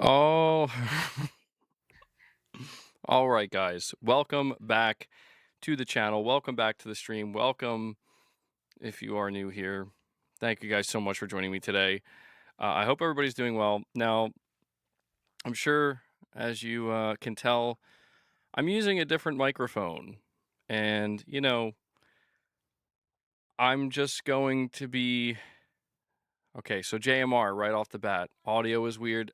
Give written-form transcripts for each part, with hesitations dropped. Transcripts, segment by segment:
Oh, all right, guys. Welcome back to the channel. Welcome back to the stream. Welcome if you are new here. Thank you guys so much for joining me today. I hope everybody's doing well. Now, I'm sure, as you can tell, I'm using a different microphone. And, I'm just going to be... Okay, so JMR right off the bat. Audio is weird.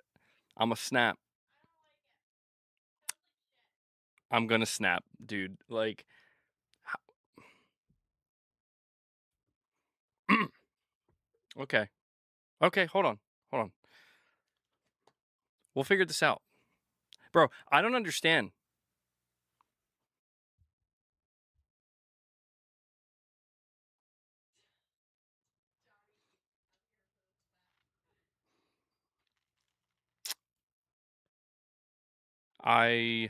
I'm a snap. I'm gonna snap, dude. Like... Okay. Okay, hold on. Hold on. We'll figure this out. Bro, I don't understand. I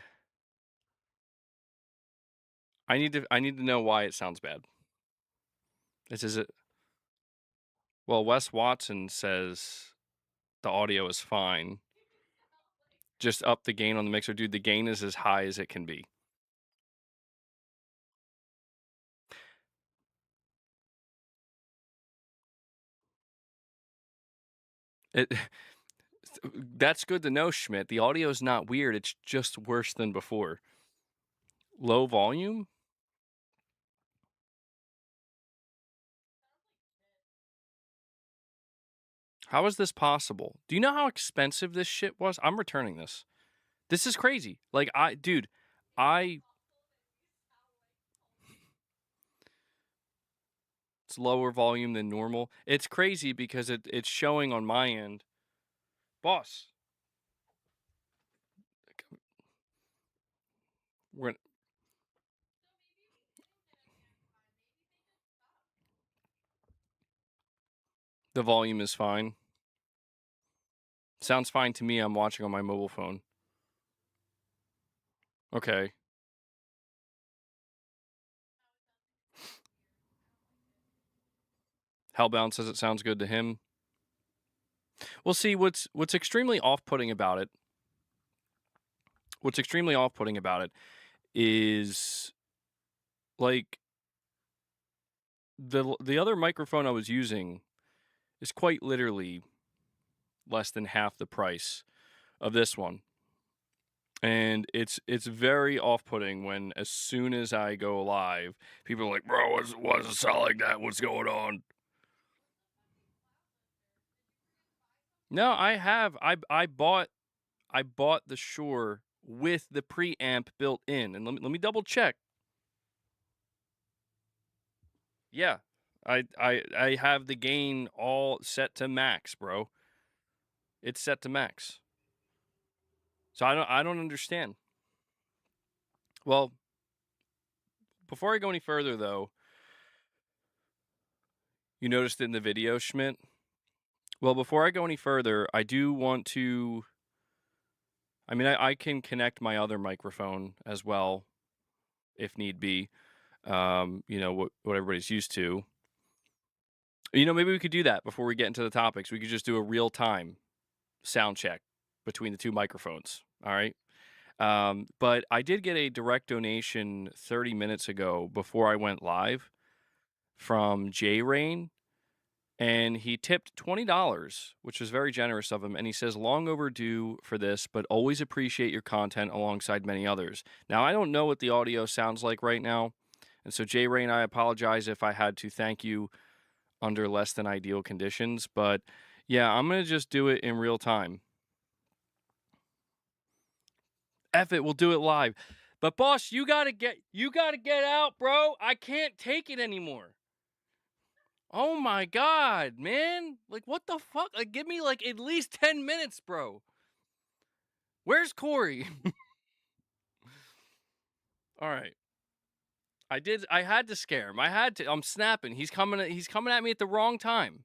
I need to know why it sounds bad. Is it... Well, Wes Watson says the audio is fine. Just up the gain on the mixer, dude. The gain is as high as it can be. It That's good to know, Schmidt. The audio is not weird. It's just worse than before. Low volume? How is this possible? Do you know how expensive this shit was? I'm returning this. This is crazy. Like, dude, it's lower volume than normal. It's crazy because it's showing on my end. Boss. The volume is fine. Sounds fine to me. I'm watching on my mobile phone. Okay. Hellbound says it sounds good to him. Well, see, what's extremely off-putting about it... What's extremely off-putting about it is, like, the other microphone I was using is quite literally less than half the price of this one. And it's very off-putting when, as soon as I go live, people are like, bro, why does it sound like that? What's going on? No, I have. I bought the Shure with the preamp built in. And let me double check. Yeah. I have the gain all set to max, bro. It's set to max. So I don't understand. Well, before I go any further though, you noticed it in the video, Schmidt? Well, before I go any further, I do want to... I mean, I can connect my other microphone as well, if need be. What everybody's used to. Maybe we could do that before we get into the topics. We could just do a real-time sound check between the two microphones, all right? But I did get a direct donation 30 minutes ago before I went live from J Rain, and he tipped $20, which was very generous of him. And he says, long overdue for this, but always appreciate your content alongside many others. Now, I don't know what the audio sounds like right now. And so, J Rain, I apologize if I had to thank you under less than ideal conditions. But yeah, I'm going to just do it in real time. F it, we'll do it live. But boss, you gotta get out, bro. I can't take it anymore. Oh my god, man. Like, what the fuck? Like, give me like at least 10 minutes, bro. Where's Corey? All right. I had to scare him. I'm snapping. He's coming at me at the wrong time.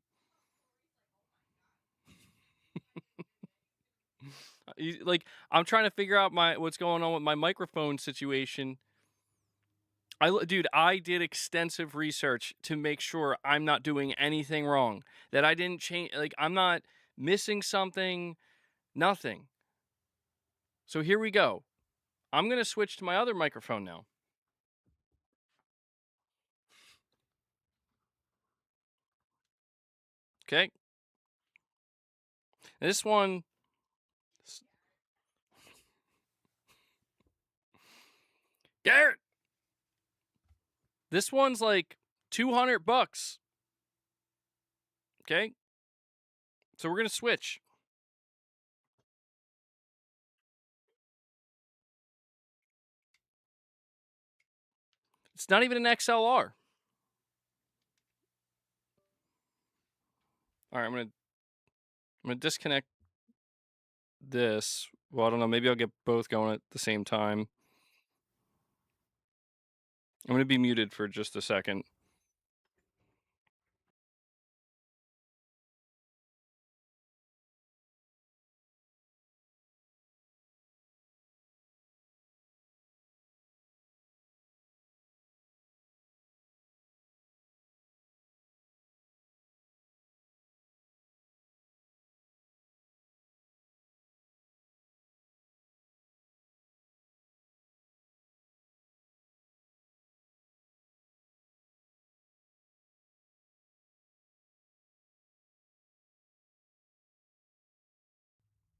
Like, I'm trying to figure out what's going on with my microphone situation. Dude, I did extensive research to make sure I'm not doing anything wrong. That I didn't change, like, I'm not missing something, nothing. So here we go. I'm going to switch to my other microphone now. Okay. This one, Garrett, this one's like $200. Okay. So we're going to switch. It's not even an XLR. All right, I'm gonna disconnect this. Well, I don't know. Maybe I'll get both going at the same time. I'm gonna be muted for just a second.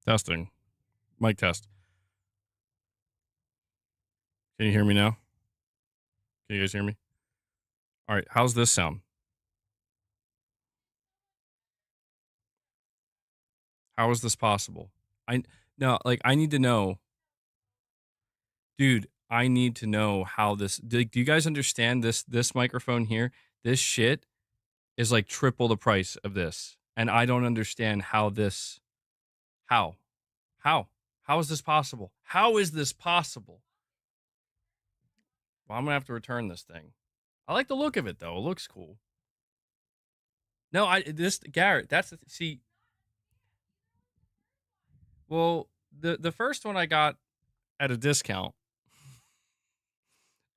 Testing. Mic test. Can you hear me now? Can you guys hear me? All right. How's this sound? How is this possible? I need to know, dude. I need to know how this. Do you guys understand this microphone here? This shit is like triple the price of this, and I don't understand how this. How is this possible? How is this possible? Well, I'm gonna have to return this thing. I like the look of it though. It looks cool. No, Garrett. See. Well, the first one I got at a discount,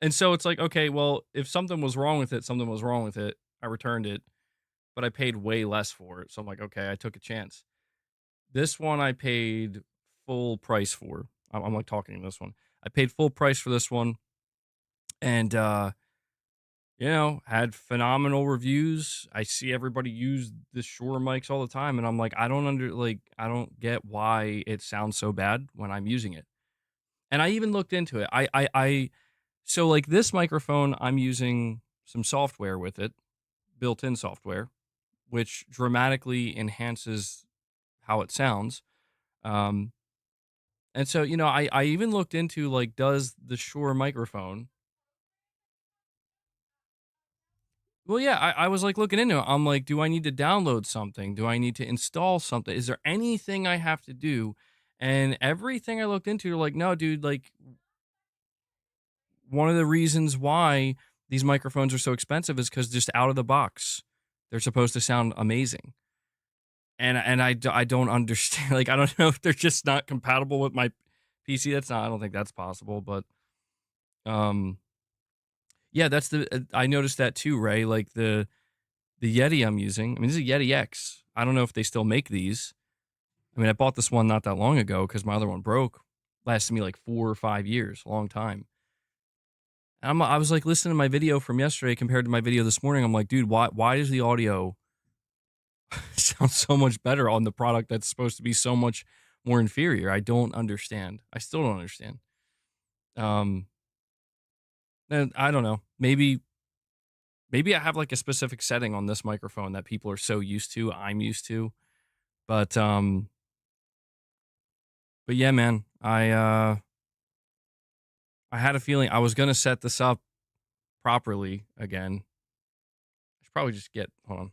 and so it's like, okay, well, if something was wrong with it, something was wrong with it. I returned it, but I paid way less for it. So I'm like, okay, I took a chance. This one I paid full price for. I'm like talking this one. I paid full price for this one, and had phenomenal reviews. I see everybody use the Shure mics all the time, and I'm like, I don't get why it sounds so bad when I'm using it. And I even looked into it. So like this microphone, I'm using some software with it, built-in software, which dramatically enhances how it sounds. And so, I even looked into like, does the Shure microphone. Well, yeah, I was like looking into it. I'm like, do I need to download something? Do I need to install something? Is there anything I have to do? And everything I looked into, like, no, dude, like, one of the reasons why these microphones are so expensive is because just out of the box, they're supposed to sound amazing. And I don't understand. Like, I don't know if they're just not compatible with my PC. I don't think that's possible. But, yeah, I noticed that too, Ray. Like the Yeti I'm using. I mean, this is a Yeti X. I don't know if they still make these. I mean, I bought this one not that long ago because my other one broke. Lasted me like 4 or 5 years, a long time. I was like listening to my video from yesterday compared to my video this morning. I'm like, dude, why does the audio sound so much better on the product that's supposed to be so much more inferior? I don't understand. I still don't understand. And I don't know. Maybe I have like a specific setting on this microphone that people are so used to, I'm used to. But yeah, man, I had a feeling I was gonna set this up properly again. I should probably just hold on.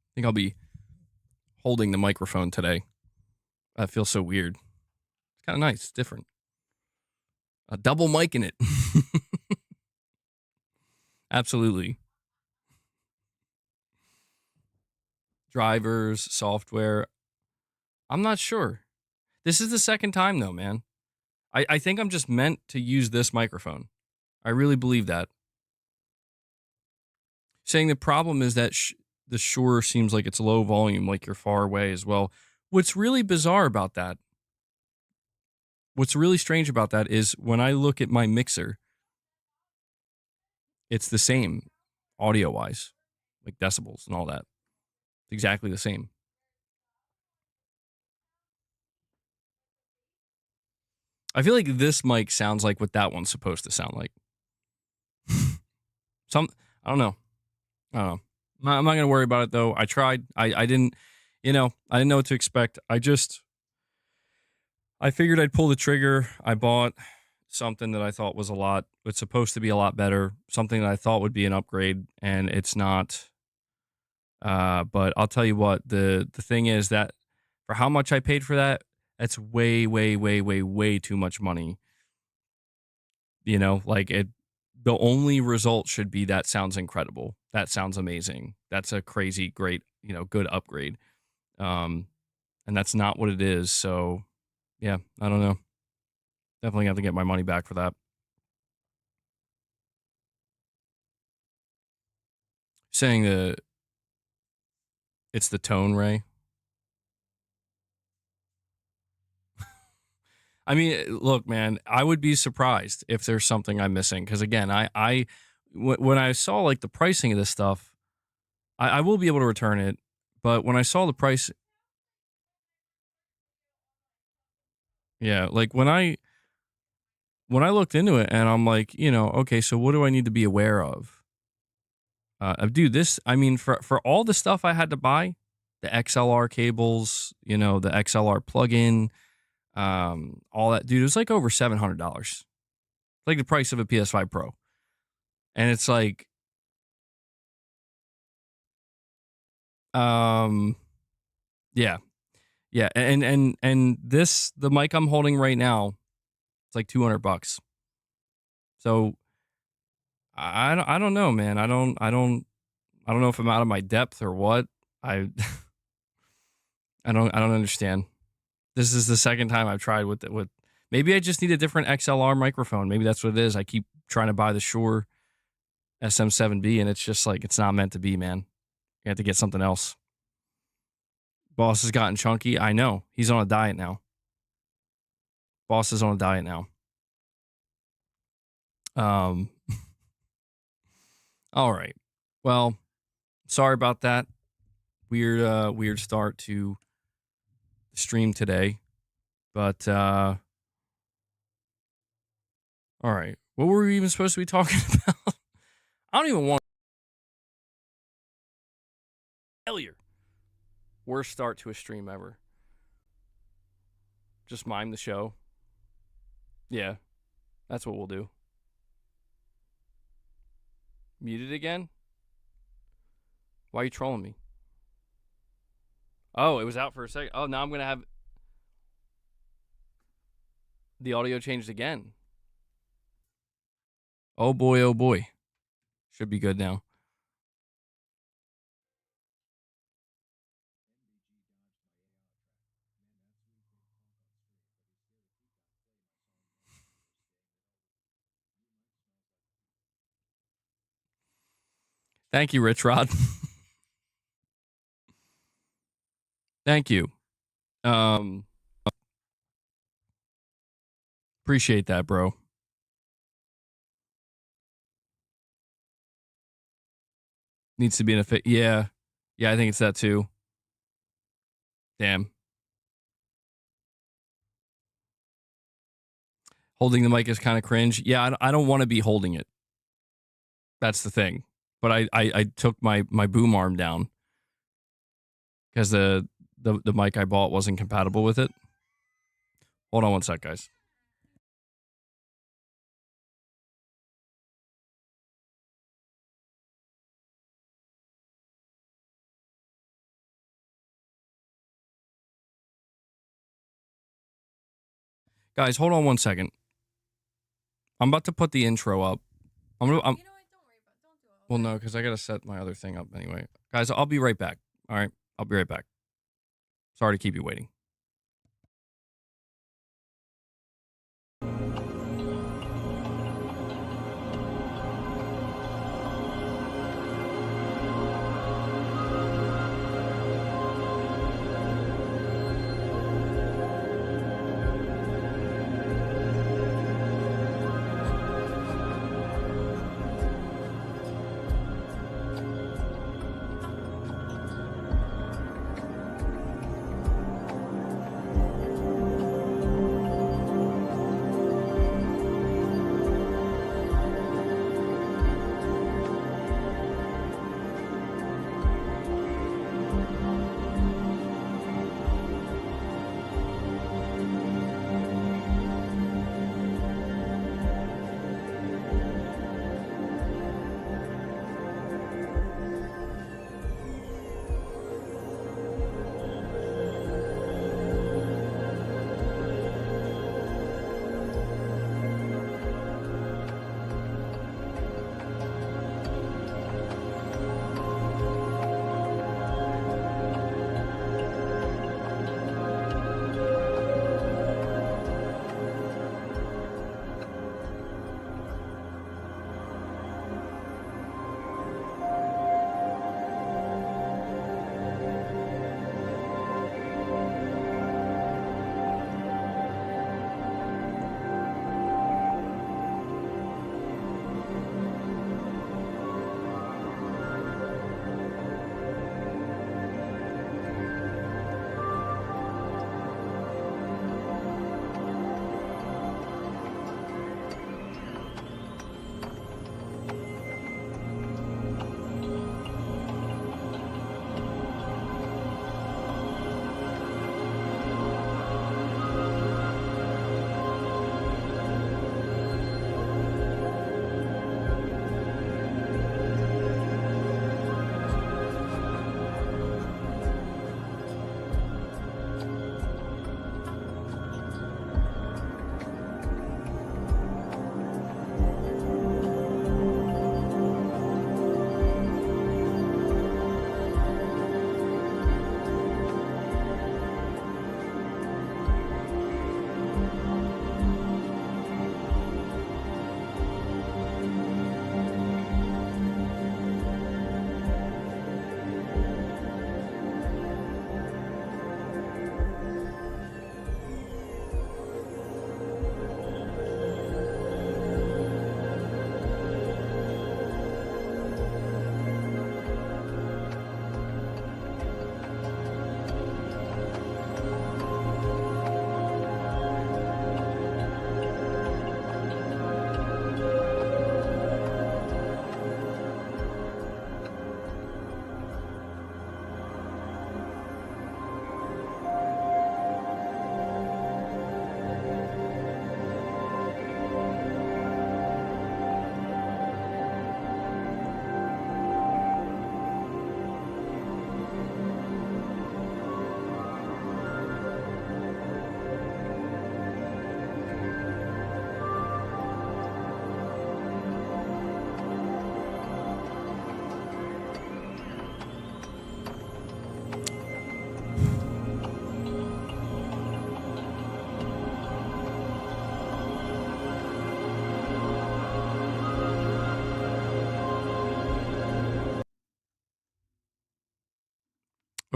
I think I'll be holding the microphone today. That feels so weird. It's kind of nice. It's different. A double mic in it. Absolutely. Drivers, software. I'm not sure. This is the second time though, man. I think I'm just meant to use this microphone. I really believe that. Saying the problem is that the Shure seems like it's low volume, like you're far away as well. What's really bizarre about that, what's really strange about that is when I look at my mixer, it's the same audio wise, like decibels and all that. It's exactly the same. I feel like this mic sounds like what that one's supposed to sound like. Some, I don't know. I don't know. I'm not going to worry about it though. I tried. I didn't, I didn't know what to expect. I figured I'd pull the trigger. I bought something that I thought was it's supposed to be a lot better, something that I thought would be an upgrade, and it's not. But I'll tell you what, the thing is that for how much I paid for that, that's way, way, way, way, way too much money. The only result should be that sounds incredible. That sounds amazing. That's a crazy, great, good upgrade. And that's not what it is. So, yeah, I don't know. Definitely have to get my money back for that. Saying it's the tone, Ray. I mean, look, man, I would be surprised if there's something I'm missing. Because again, when I saw like the pricing of this stuff, I will be able to return it. But when I saw the price, yeah, like when I looked into it and I'm like, okay, so what do I need to be aware of? Dude, I mean, for all the stuff I had to buy, the XLR cables, the XLR plug-in, all that, dude, it was like over $700. Like the price of a PS5 Pro. And it's like, yeah, and the mic I'm holding right now, it's like $200. So I don't know, man. I don't know if I'm out of my depth or what. I I don't understand. This is the second time I've tried with maybe I just need a different XLR microphone. Maybe that's what it is. I keep trying to buy the Shure SM7B and it's just like it's not meant to be, man. You have to get something else. Boss has gotten chunky. I know. He's on a diet now. Boss is on a diet now. All right. Well, sorry about that. Weird start to the stream today. But all right. What were we even supposed to be talking about? I don't even want failure. Worst start to a stream ever. Just mime the show. Yeah. That's what we'll do. Muted again? Why are you trolling me? Oh, it was out for a second. Oh, now I'm going to have the audio changed again. Oh boy, oh boy. Should be good now. Thank you, Rich Rod. Thank you. Appreciate that, bro. Needs to be in a fit. Yeah. Yeah, I think it's that too. Damn. Holding the mic is kind of cringe. Yeah, I don't want to be holding it. That's the thing. But I took my boom arm down because the mic I bought wasn't compatible with it. Hold on one sec, guys. Guys, hold on one second. I'm about to put the intro up. You know what? Don't worry about it. Don't do it. Well, no, because I got to set my other thing up anyway. Guys, I'll be right back. All right. I'll be right back. Sorry to keep you waiting.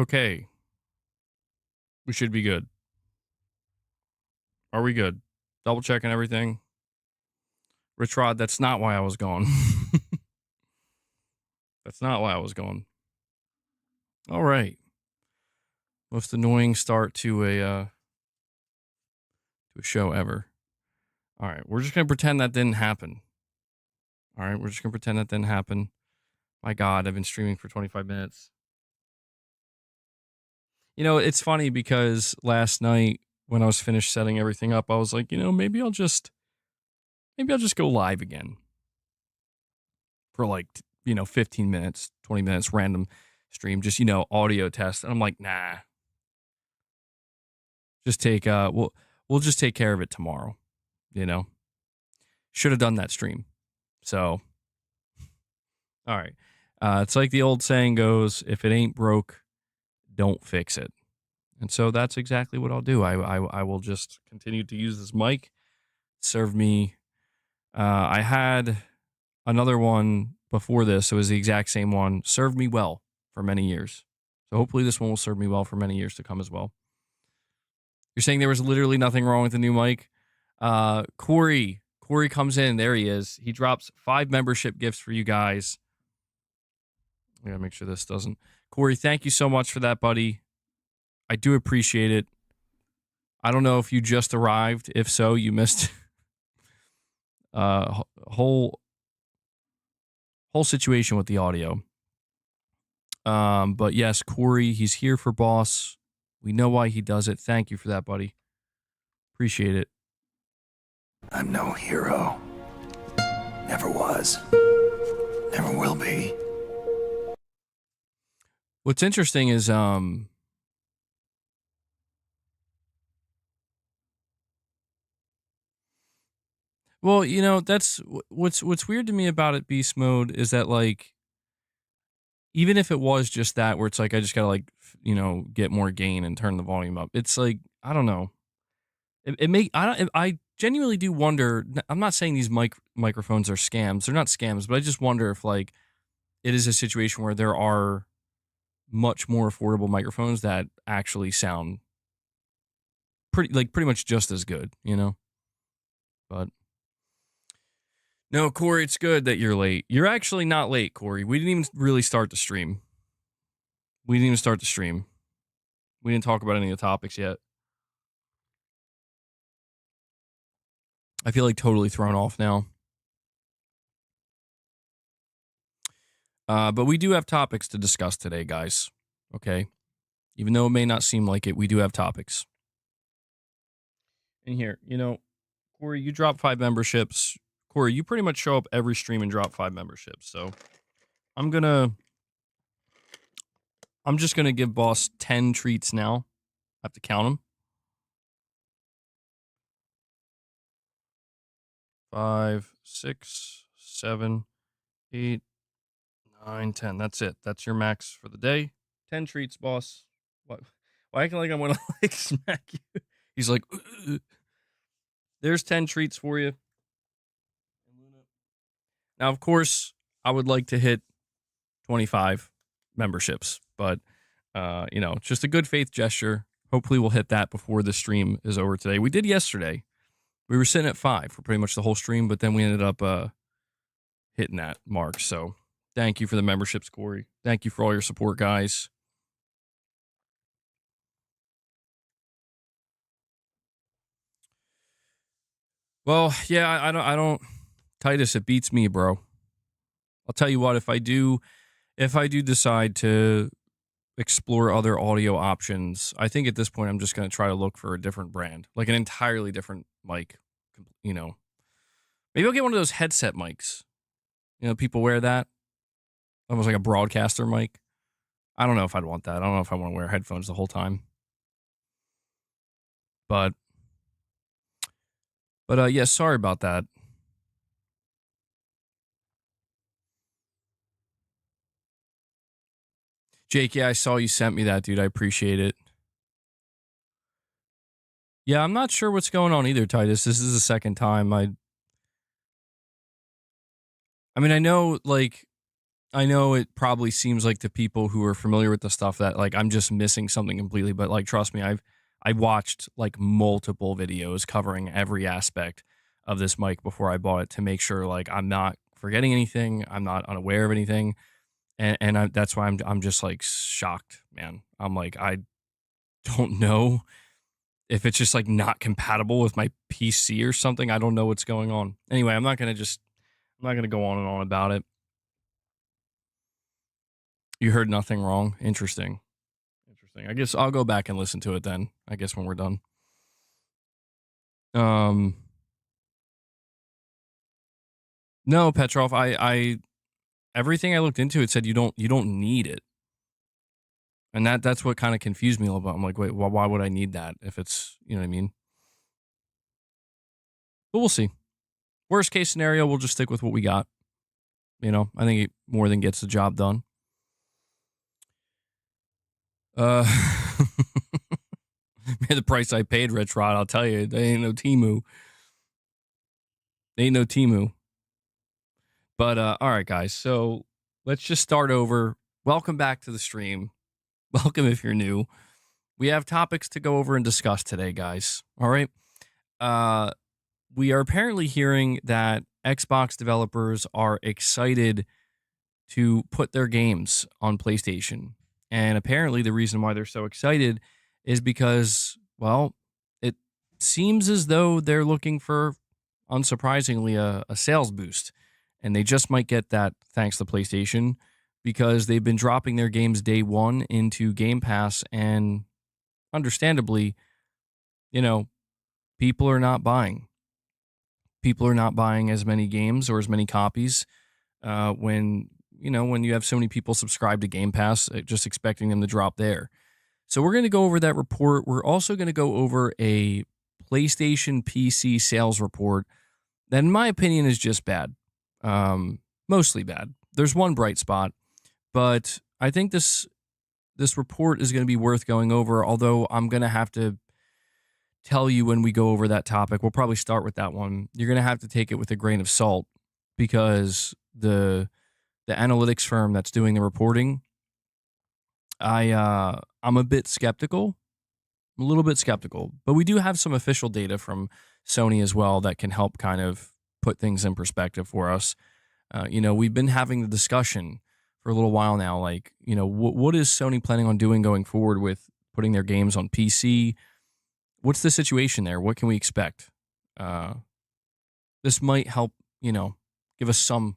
Okay. We should be good. Are we good? Double checking everything. Rich Rod, that's not why I was gone. That's not why I was gone. All right. Most annoying start to a show ever. All right. We're just going to pretend that didn't happen. All right. We're just going to pretend that didn't happen. My God, I've been streaming for 25 minutes. You know, it's funny because last night when I was finished setting everything up, I was like, maybe I'll just go live again for like, 15 minutes, 20 minutes, random stream, just, audio test. And I'm like, nah, just we'll just take care of it tomorrow, should have done that stream. So, all right. It's like the old saying goes, if it ain't broke, don't fix it. And so that's exactly what I'll do. I will just continue to use this mic. Serve me. I had another one before this. It was the exact same one. Served me well for many years. So hopefully this one will serve me well for many years to come as well. You're saying there was literally nothing wrong with the new mic? Corey comes in. There he is. He drops 5 membership gifts for you guys. I gotta make sure this doesn't. Corey, thank you so much for that, buddy. I do appreciate it. I don't know if you just arrived. If so, you missed whole situation with the audio. But yes, Corey, he's here for boss. We know why he does it. Thank you for that, buddy. Appreciate it. I'm no hero. Never was. Never will be. What's interesting is well, that's what's weird to me about it, Beast Mode, is that like even if it was just that where it's like I just gotta like get more gain and turn the volume up, it's like I don't know. I genuinely do wonder. I'm not saying these microphones are scams. They're not scams, but I just wonder if like it is a situation where there are much more affordable microphones that actually sound pretty much just as good, But no, Corey, it's good that you're late. You're actually not late, Corey. We didn't even really start the stream. We didn't talk about any of the topics yet. I feel like totally thrown off now. But we do have topics to discuss today, guys. Okay? Even though it may not seem like it, we do have topics. And here, Corey, you drop 5 memberships. Corey, you pretty much show up every stream and drop 5 memberships. So I'm just going to give boss 10 treats now. I have to count them. 5, 6, 7, 8, 9, 10. That's it. That's your max for the day. 10 treats, boss. What? Why acting like I'm going to like smack you? He's like, ugh. There's 10 treats for you. Now, of course, I would like to hit 25 memberships, but, just a good faith gesture. Hopefully we'll hit that before the stream is over today. We did yesterday. We were sitting at 5 for pretty much the whole stream, but then we ended up hitting that mark. So thank you for the memberships, Corey. Thank you for all your support, guys. Well, yeah, I don't, Titus, it beats me, bro. I'll tell you what, if I do decide to explore other audio options, I think at this point I'm just going to try to look for a different brand, like an entirely different mic, Maybe I'll get one of those headset mics. People wear that. Almost like a broadcaster mic. I don't know if I'd want that. I don't know if I want to wear headphones the whole time. But yeah, sorry about that. Jake, yeah, I saw you sent me that, dude. I appreciate it. Yeah, I'm not sure what's going on either, Titus. This is the second time I mean, I know, like, I know it probably seems like to people who are familiar with the stuff that like I'm just missing something completely, but like trust me, I watched like multiple videos covering every aspect of this mic before I bought it to make sure like I'm not forgetting anything, I'm not unaware of anything, and that's why I'm just like shocked, man. I'm like I don't know if it's just like not compatible with my PC or something. I don't know what's going on. Anyway, I'm not gonna go on and on about it. You heard nothing wrong. Interesting. Interesting. I guess I'll go back and listen to it then. I guess when we're done. Um no, Petrov, I everything I looked into it said you don't need it. And that's what kind of confused me a little bit. I'm like, wait, why would I need that if it's, you know what I mean? But we'll see. Worst case scenario, we'll just stick with what we got. You know, I think it more than gets the job done. Uh Man, the price I paid, Rich Rod, I'll tell you, they ain't no Timu. They ain't no Timu. But all right, guys. So let's just start over. Welcome back to the stream. Welcome if you're new. We have topics to go over and discuss today, guys. All right. Uh, we are apparently hearing that Xbox developers are excited to put their games on PlayStation. And apparently, the reason why they're so excited is because, well, it seems as though they're looking for, unsurprisingly, a sales boost. And they just might get that thanks to PlayStation because they've been dropping their games day one into Game Pass. And understandably, you know, people are not buying. People are not buying as many games or as many copies when when you have so many people subscribe to Game Pass, just expecting them to drop there. So we're going to go over that report. We're also going to go over a PlayStation PC sales report that, in my opinion, is just bad, mostly bad. There's one bright spot, but I think this report is going to be worth going over. Although I'm going to have to tell you when we go over that topic, we'll probably start with that one. You're going to have to take it with a grain of salt because the analytics firm that's doing the reporting, I'm a bit skeptical. I'm a little bit skeptical, but we do have some official data from Sony as well that can help kind of put things in perspective for us. We've been having the discussion for a little while now, like, what is Sony planning on doing going forward with putting their games on PC? What's the situation there? What can we expect? This might help, give us some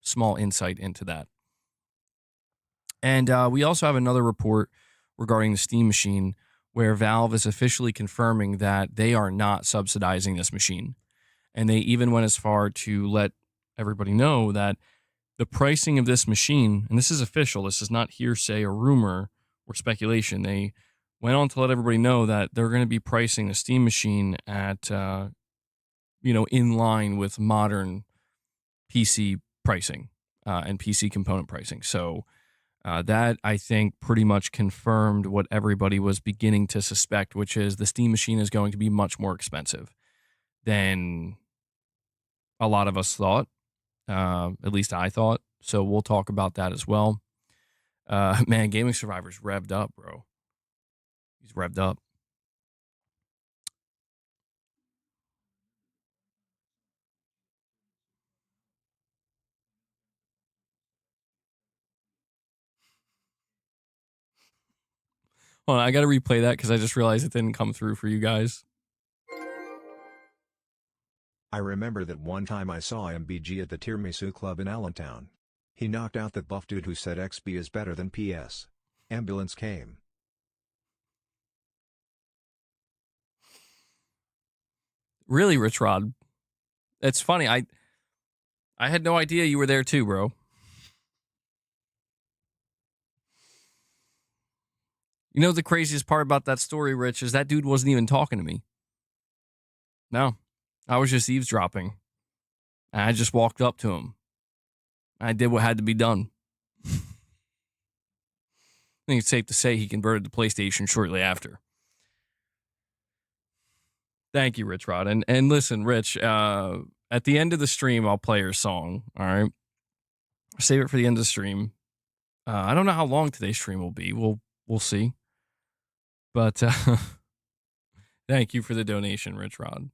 small insight into that. And we also have another report regarding the Steam machine where Valve is officially confirming that they are not subsidizing this machine. And they even went as far to let everybody know that the pricing of this machine, and this is official, this is not hearsay or rumor or speculation. They went on to let everybody know that they're going to be pricing the Steam machine at, in line with modern PC pricing and PC component pricing. So that, I think, pretty much confirmed what everybody was beginning to suspect, which is the Steam machine is going to be much more expensive than a lot of us thought. At least I thought. So we'll talk about that as well. Man, Gaming Survivor's revved up, bro. He's revved up. Hold on, I got to replay that because I just realized it didn't come through for you guys. I remember that one time I saw MBG at the Tiramisu Club in Allentown. He knocked out that buff dude who said XP is better than PS. Ambulance came. Really, Rich Rod? It's funny. I had no idea you were there too, bro. You know the craziest part about that story, Rich, is that dude wasn't even talking to me. No, I was just eavesdropping. I just walked up to him. I did what had to be done. I think it's safe to say he converted to PlayStation shortly after. Thank you, Rich Rod. And listen, Rich, at the end of the stream, I'll play your song, all right? save it for the end of the stream. I don't know how long today's stream will be. We'll see. But thank you for the donation, Rich Rod.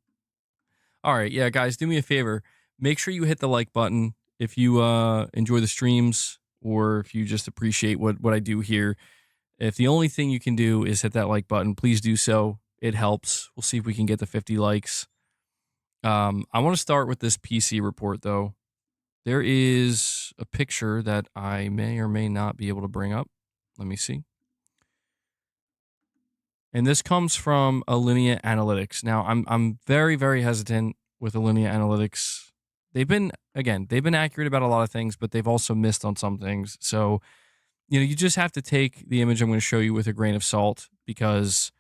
All right, yeah, guys, do me a favor. Make sure you hit the like button if you enjoy the streams or if you just appreciate what I do here. If the only thing you can do is hit that like button, please do so. It helps. We'll see if we can get to 50 likes. I want to start with this PC report, though. There is a picture that I may or may not be able to bring up. Let me see. And this comes from Alinea Analytics. Now, I'm very, very hesitant with Alinea Analytics. They've been accurate about a lot of things, but they've also missed on some things. So, you just have to take the image I'm going to show you with a grain of salt because,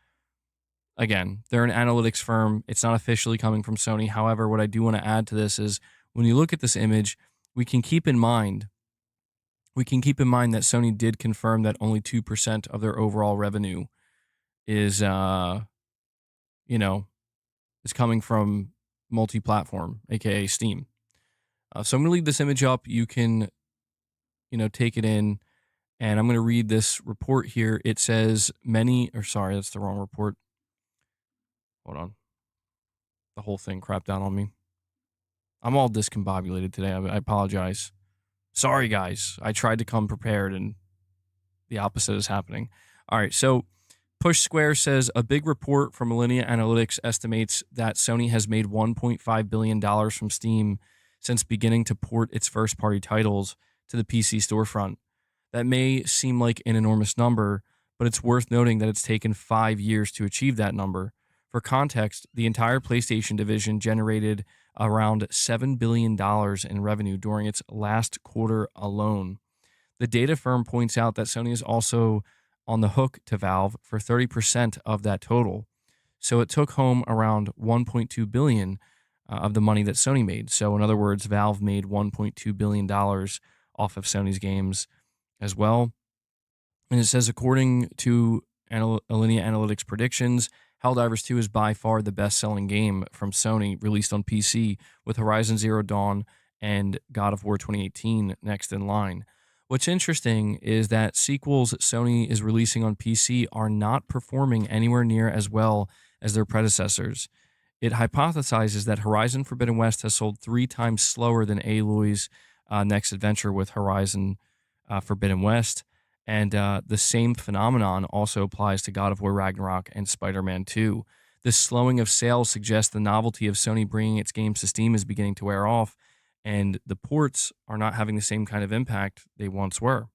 again, they're an analytics firm. It's not officially coming from Sony. However, what I do want to add to this is when you look at this image, we can keep in mind that Sony did confirm that only 2% of their overall revenue is is coming from multi-platform, aka Steam. So I'm going to leave this image up. You can, take it in, and I'm going to read this report here. It says that's the wrong report. Hold on. The whole thing crapped out on me. I'm all discombobulated today. I apologize. Sorry, guys. I tried to come prepared, and the opposite is happening. All right, so Push Square says a big report from Alinea Analytics estimates that Sony has made $1.5 billion from Steam since beginning to port its first-party titles to the PC storefront. That may seem like an enormous number, but it's worth noting that it's taken 5 years to achieve that number. For context, the entire PlayStation division generated around $7 billion in revenue during its last quarter alone. The data firm points out that Sony is also on the hook to Valve for 30% of that total. So it took home around $1.2 billion of the money that Sony made. So in other words, Valve made $1.2 billion off of Sony's games as well. And it says, according to Alinea Analytics predictions, Helldivers 2 is by far the best-selling game from Sony released on PC, with Horizon Zero Dawn and God of War 2018 next in line. What's interesting is that sequels Sony is releasing on PC are not performing anywhere near as well as their predecessors. It hypothesizes that Horizon Forbidden West has sold 3 times slower than Aloy's next adventure with Horizon Forbidden West. And the same phenomenon also applies to God of War Ragnarok and Spider-Man 2. This slowing of sales suggests the novelty of Sony bringing its games to Steam is beginning to wear off, and the ports are not having the same kind of impact they once were.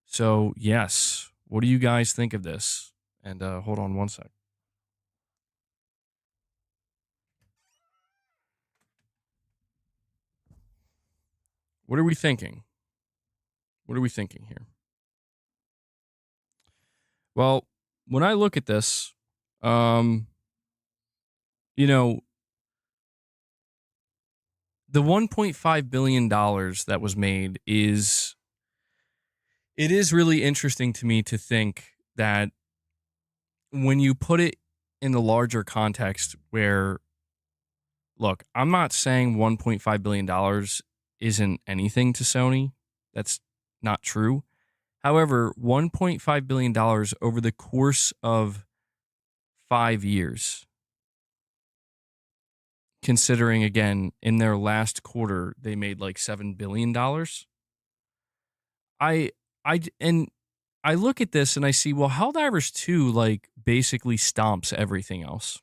So, yes, what do you guys think of this? And hold on one sec. What are we thinking? What are we thinking here? Well, when I look at this, the $1.5 billion that was made is really interesting to me to think that when you put it in the larger context where, look, I'm not saying $1.5 billion isn't anything to Sony. That's not true. However, $1.5 billion over the course of 5 years, considering, again, in their last quarter, they made like $7 billion. I look at this and I see, well, Helldivers 2 like basically stomps everything else.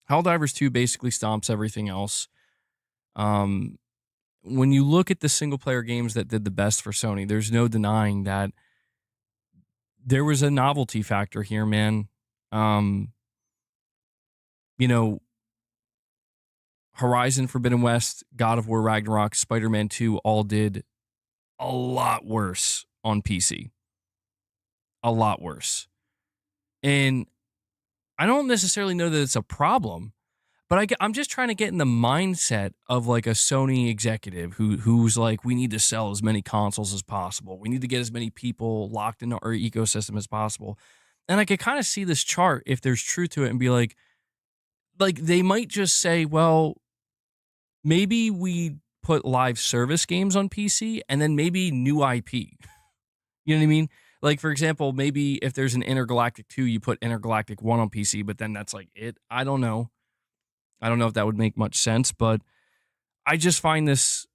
Helldivers 2 basically stomps everything else. When you look at the single-player games that did the best for Sony, there's no denying that there was a novelty factor here, man. Horizon Forbidden West, God of War Ragnarok, Spider-Man 2 all did a lot worse on PC. A lot worse. And I don't necessarily know that it's a problem, but I'm just trying to get in the mindset of like a Sony executive who's like, we need to sell as many consoles as possible. We need to get as many people locked into our ecosystem as possible. And I could kind of see this chart, if there's truth to it, and be like they might just say, well, maybe we put live service games on PC and then maybe new IP. You know what I mean? Like, for example, maybe if there's an Intergalactic 2, you put Intergalactic 1 on PC, but then that's like it. I don't know. I don't know if that would make much sense, but I just find this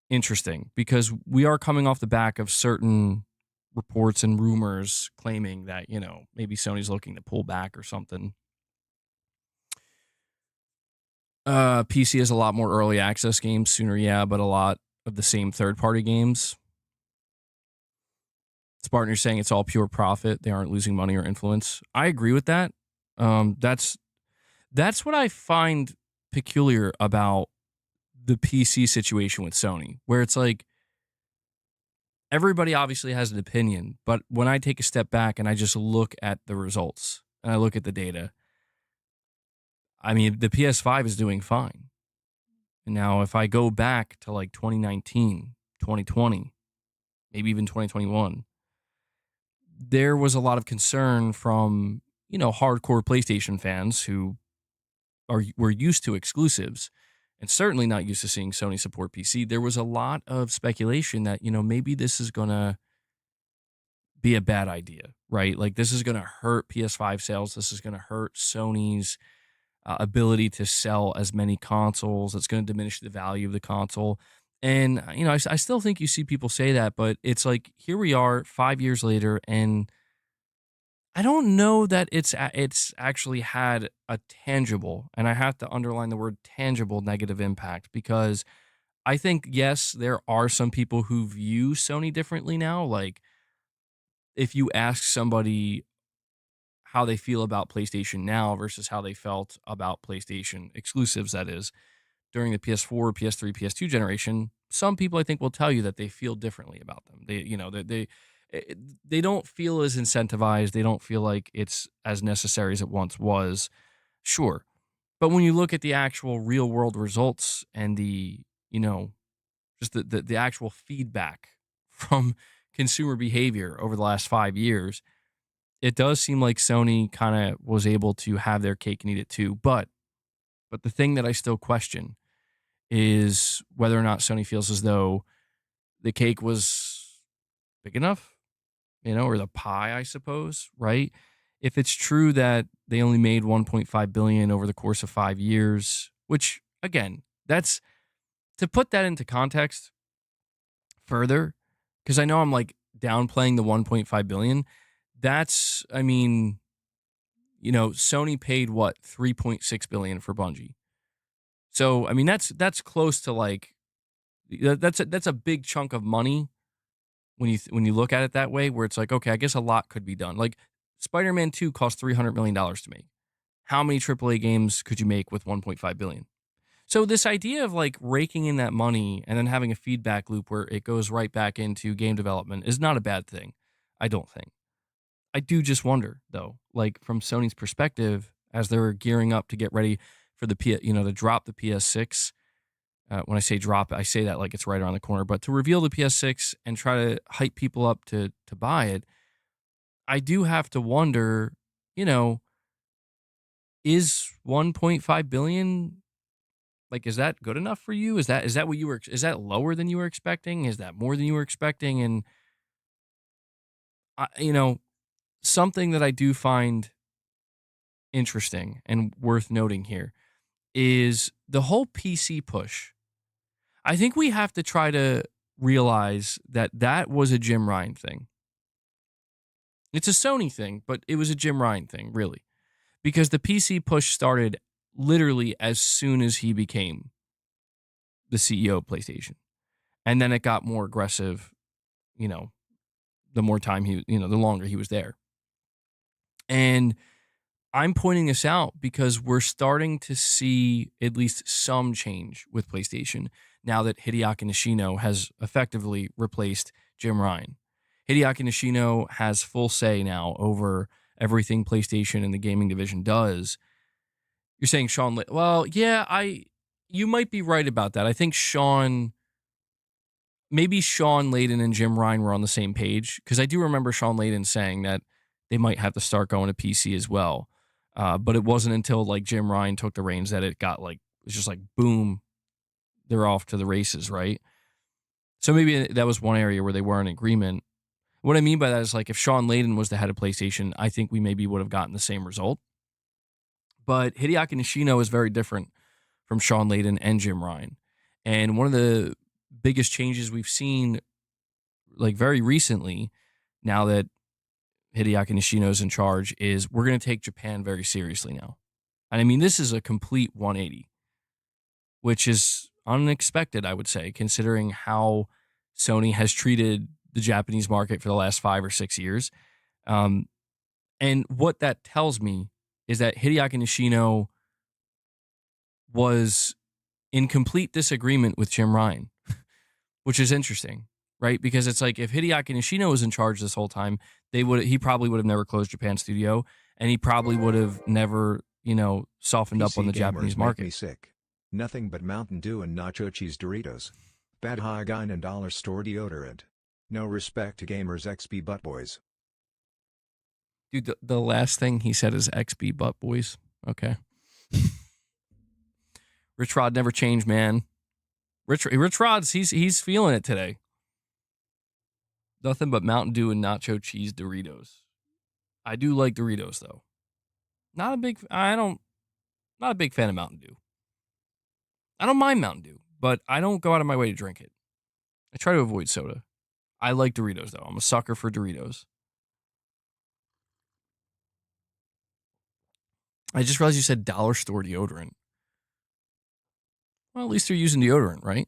interesting because we are coming off the back of certain reports and rumors claiming that, maybe Sony's looking to pull back or something. PC has a lot more early access games sooner, yeah, but a lot of the same third-party games. Spartan, you're saying it's all pure profit. They aren't losing money or influence. I agree with that. That's what I find peculiar about the PC situation with Sony, where it's like everybody obviously has an opinion, but when I take a step back and I just look at the results and I look at the data, I mean, the PS5 is doing fine. And now if I go back to like 2019, 2020, maybe even 2021, there was a lot of concern from, hardcore PlayStation fans who were used to exclusives and certainly not used to seeing Sony support PC. There was a lot of speculation that, maybe this is going to be a bad idea, right? Like this is going to hurt PS5 sales. This is going to hurt Sony's ability to sell as many consoles. It's going to diminish the value of the console. And, I still think you see people say that, but it's like, here we are 5 years later, and I don't know that it's actually had a tangible, and I have to underline the word tangible, negative impact, because I think, yes, there are some people who view Sony differently now. Like, if you ask somebody how they feel about PlayStation now versus how they felt about PlayStation exclusives, that is, during the PS4, PS3, PS2 generation, some people I think will tell you that they feel differently about them. They don't feel as incentivized. They don't feel like it's as necessary as it once was. Sure. But when you look at the actual real world results and just the actual feedback from consumer behavior over the last 5 years, it does seem like Sony kind of was able to have their cake and eat it too. But the thing that I still question is whether or not Sony feels as though the cake was big enough, or the pie, I suppose, right? If it's true that they only made 1.5 billion over the course of 5 years, which again, that's to put that into context further, because I know I'm like downplaying the 1.5 billion. That's, I mean, Sony paid what, 3.6 billion for Bungie. So, I mean, that's close to like that's a big chunk of money when you look at it that way, where it's like, okay, I guess a lot could be done. Like Spider-Man 2 cost $300 million to make. How many AAA games could you make with 1.5 billion? So this idea of like raking in that money and then having a feedback loop where it goes right back into game development is not a bad thing, I don't think. I do just wonder though, like from Sony's perspective, as they're gearing up to get ready for to drop the PS6. When I say drop, I say that like it's right around the corner, but to reveal the PS6 and try to hype people up to buy it, I do have to wonder, is 1.5 billion, like, is that good enough for you? Is that what you were, is that lower than you were expecting? Is that more than you were expecting? And something that I do find interesting and worth noting here is the whole PC push. I think we have to try to realize that was a Jim Ryan thing. It's a Sony thing, but it was a Jim Ryan thing, really. Because the PC push started literally as soon as he became the CEO of PlayStation. And then it got more aggressive, the more time the longer he was there. And I'm pointing this out because we're starting to see at least some change with PlayStation now that Hideaki Nishino has effectively replaced Jim Ryan. Hideaki Nishino has full say now over everything PlayStation and the gaming division does. You're saying Sean, well, yeah, you might be right about that. I think maybe Sean Layden and Jim Ryan were on the same page, because I do remember Sean Layden saying that they might have to start going to PC as well. But it wasn't until like Jim Ryan took the reins that it got like, it's just like boom, they're off to the races, right? So maybe that was one area where they were in agreement. What I mean by that is, like, if Sean Layden was the head of PlayStation, I think we maybe would have gotten the same result. But Hideaki Nishino is very different from Sean Layden and Jim Ryan. And one of the biggest changes we've seen, like, very recently, now that Hideaki Nishino is in charge, is we're going to take Japan very seriously now. And I mean, this is a complete 180, which is unexpected, I would say, considering how Sony has treated the Japanese market for the last 5 or 6 years. And what that tells me is that Hideaki Nishino was in complete disagreement with Jim Ryan, which is interesting, right? Because it's like, if Hideaki Nishino was in charge this whole time, he probably would have never closed Japan studio, and he probably would have never, softened up on the Japanese market. Make me sick. Nothing but Mountain Dew and nacho cheese Doritos. Bad hygiene and dollar store deodorant. No respect to gamers XP butt boys. Dude, the last thing he said is XB butt boys. Okay. Rich Rod never changed, man. Rich Rod's he's feeling it today. Nothing but Mountain Dew and nacho cheese Doritos. I do like Doritos though. Not a big fan of Mountain Dew. I don't mind Mountain Dew, but I don't go out of my way to drink it. I try to avoid soda. I like Doritos though. I'm a sucker for Doritos. I just realized you said dollar store deodorant. Well, at least they're using deodorant, right?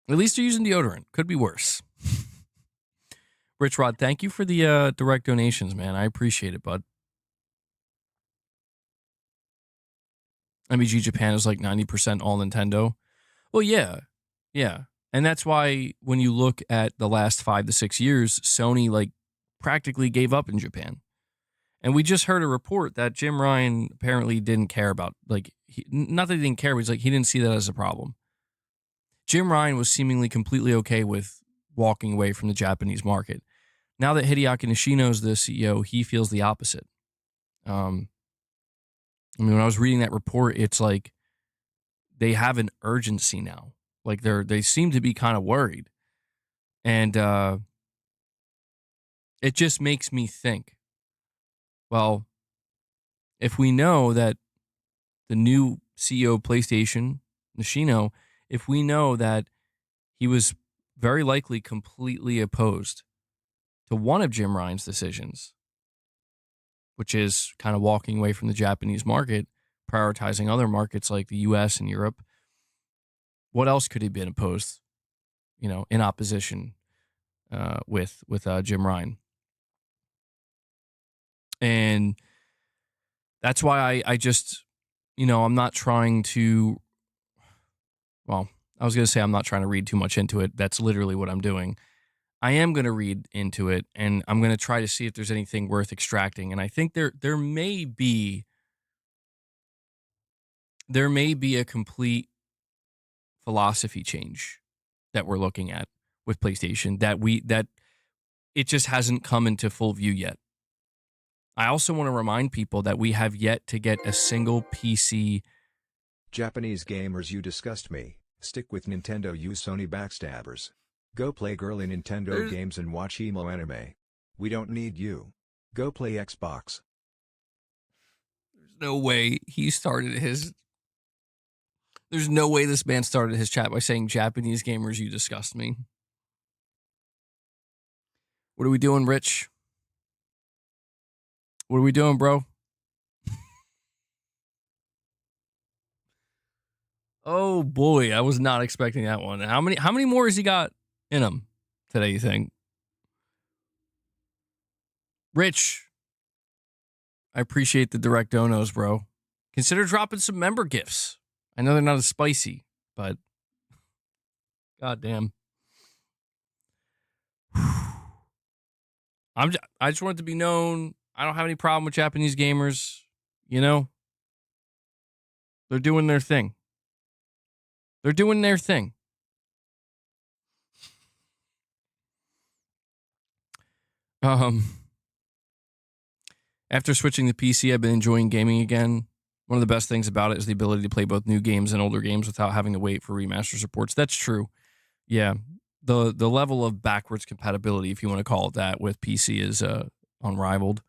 At least they're using deodorant. Could be worse. Rich Rod, thank you for the direct donations, man. I appreciate it, bud. MBG Japan is like 90% all Nintendo. Well, yeah. Yeah. And that's why when you look at the last 5 to 6 years, Sony like practically gave up in Japan. And we just heard a report that Jim Ryan apparently didn't care about, like, not that he didn't care, but he didn't see that as a problem. Jim Ryan was seemingly completely okay with walking away from the Japanese market. Now that Hideaki Nishino is the CEO, he feels the opposite. When I was reading that report, it's like they have an urgency now. Like they seem to be kind of worried. And it just makes me think, well, if we know that the new CEO of PlayStation, Nishino, if we know that he was very likely completely opposed to one of Jim Ryan's decisions, which is kind of walking away from the Japanese market, prioritizing other markets like the US and Europe, what else could he have been opposed, in opposition with Jim Ryan? And that's why I just, I'm not trying to, well, I was going to say I'm not trying to read too much into it. That's literally what I'm doing. I am going to read into it, and I'm going to try to see if there's anything worth extracting. And I think there may be a complete philosophy change that we're looking at with PlayStation that it just hasn't come into full view yet. I also want to remind people that we have yet to get a single PC. Japanese gamers, you disgust me. Stick with Nintendo, you Sony backstabbers. Go play girly Nintendo games and watch emo anime. We don't need you. Go play Xbox. There's no way There's no way this man started his chat by saying, Japanese gamers, you disgust me. What are we doing, Rich? What are we doing, bro? Oh boy, I was not expecting that one. How many more has he got in him today, you think? Rich, I appreciate the direct donos, bro. Consider dropping some member gifts. I know they're not as spicy, but goddamn. I just want it to be known, I don't have any problem with Japanese gamers. They're doing their thing. They're doing their thing. After switching to PC, I've been enjoying gaming again. One of the best things about it is the ability to play both new games and older games without having to wait for remaster supports. That's true. Yeah. The level of backwards compatibility, if you want to call it that, with PC is unrivaled.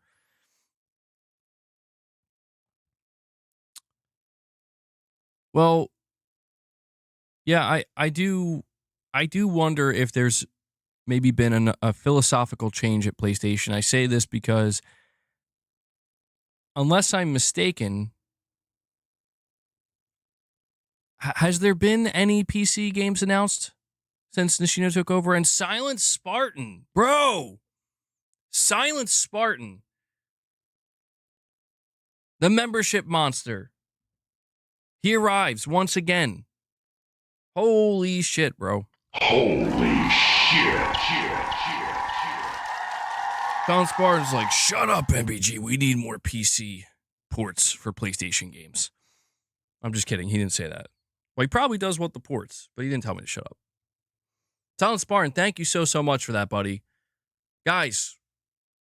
Well, yeah, I do wonder if there's maybe been a philosophical change at PlayStation. I say this because, unless I'm mistaken, has there been any PC games announced since Nishino took over? And Silent Spartan, bro, Silent Spartan, the membership monster, he arrives once again. Holy shit, bro. Holy shit. Silent Spartan's like, shut up, MBG. We need more PC ports for PlayStation games. I'm just kidding. He didn't say that. Well, he probably does want the ports, but he didn't tell me to shut up. Silent Spartan, thank you so much for that, buddy. Guys,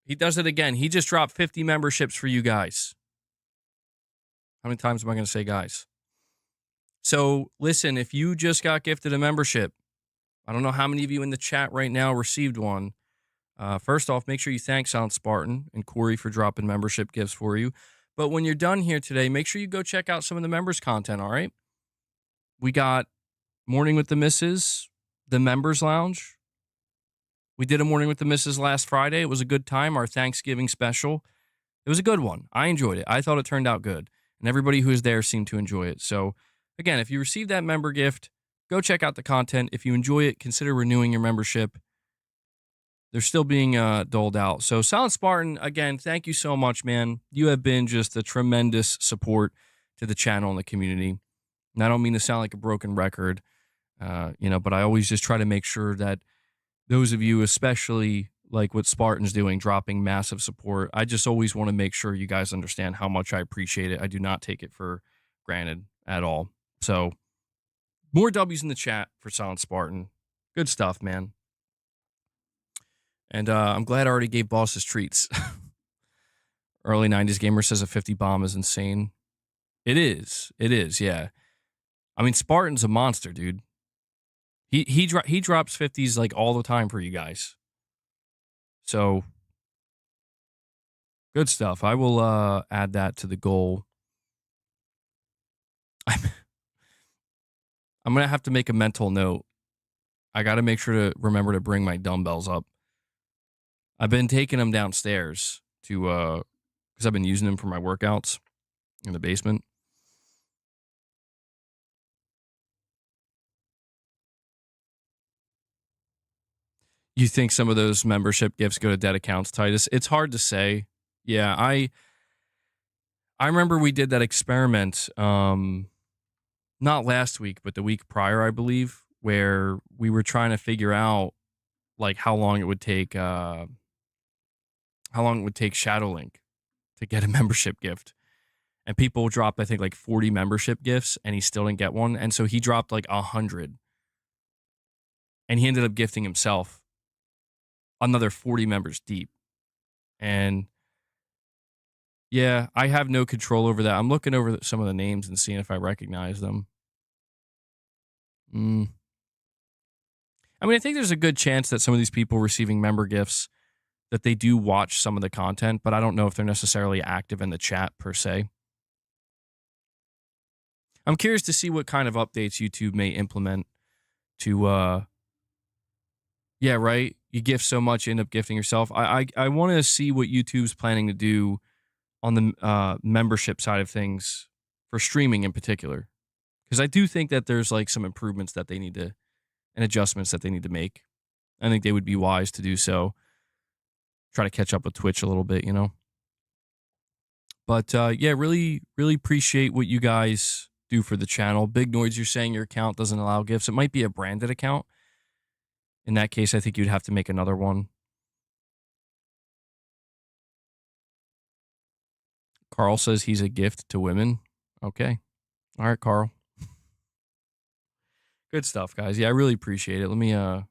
he does it again. He just dropped 50 memberships for you guys. How many times am I going to say guys? So, listen, if you just got gifted a membership, I don't know how many of you in the chat right now received one. First off, make sure you thank Silent Spartan and Corey for dropping membership gifts for you. But when you're done here today, make sure you go check out some of the members' content, all right? We got Morning with the Misses, the Members Lounge. We did a Morning with the Misses last Friday. It was a good time, our Thanksgiving special. It was a good one. I enjoyed it. I thought it turned out good. And everybody who was there seemed to enjoy it. So, again, if you received that member gift, go check out the content. If you enjoy it, consider renewing your membership. They're still being doled out. So, Silent Spartan, again, thank you so much, man. You have been just a tremendous support to the channel and the community. And I don't mean to sound like a broken record, but I always just try to make sure that those of you, especially like what Spartan's doing, dropping massive support, I just always want to make sure you guys understand how much I appreciate it. I do not take it for granted at all. So, more W's in the chat for Silent Spartan. Good stuff, man. And I'm glad I already gave bosses treats. Early 90s gamer says a 50 bomb is insane. It is, yeah. I mean, Spartan's a monster, dude. He drops 50s like all the time for you guys. So, good stuff. I will add that to the goal. I'm going to have to make a mental note. I got to make sure to remember to bring my dumbbells up. I've been taking them downstairs to, because I've been using them for my workouts in the basement. You think some of those membership gifts go to dead accounts, Titus? It's hard to say. Yeah, I remember we did that experiment, not last week, but the week prior, I believe, where we were trying to figure out like how long it would take Shadowlink to get a membership gift. And people dropped, I think, like 40 membership gifts, and he still didn't get one. And so he dropped like 100. And he ended up gifting himself another 40 members deep. And yeah, I have no control over that. I'm looking over some of the names and seeing if I recognize them. I mean, I think there's a good chance that some of these people receiving member gifts, that they do watch some of the content, but I don't know if they're necessarily active in the chat per se. I'm curious to see what kind of updates YouTube may implement to, yeah, right? You gift so much, you end up gifting yourself. I want to see what YouTube's planning to do on the membership side of things for streaming in particular. Because I do think that there's like some improvements that they need to, and adjustments that they need to make. I think they would be wise to do so. Try to catch up with Twitch a little bit, you know? But yeah, really, really appreciate what you guys do for the channel. Big Noise, you're saying your account doesn't allow gifts. It might be a branded account. In that case, I think you'd have to make another one. Carl says he's a gift to women. Okay. All right, Carl. Good stuff, guys. Yeah, I really appreciate it. Let me, I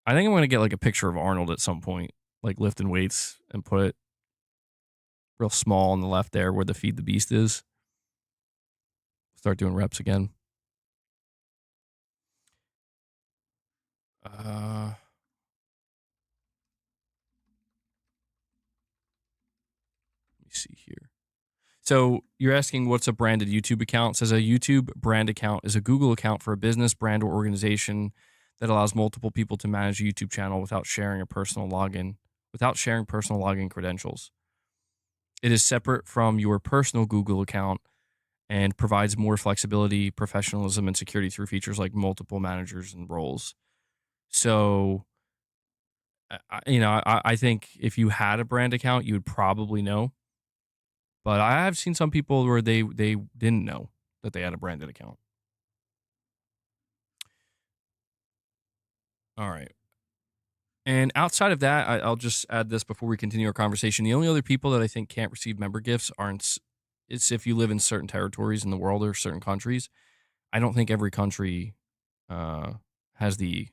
think I'm going to get like a picture of Arnold at some point, like lifting weights, and put it real small on the left there where the Feed the Beast is. Start doing reps again. Let me see here. So you're asking what's a branded YouTube account? It says a YouTube brand account is a Google account for a business, brand, or organization that allows multiple people to manage a YouTube channel without sharing personal login credentials. It is separate from your personal Google account and provides more flexibility, professionalism, and security through features like multiple managers and roles. So, I think if you had a brand account, you would probably know. But I have seen some people where they didn't know that they had a branded account. All right. And outside of that, I'll just add this before we continue our conversation. The only other people that I think can't receive member gifts aren't, it's if you live in certain territories in the world or certain countries. I don't think every country has the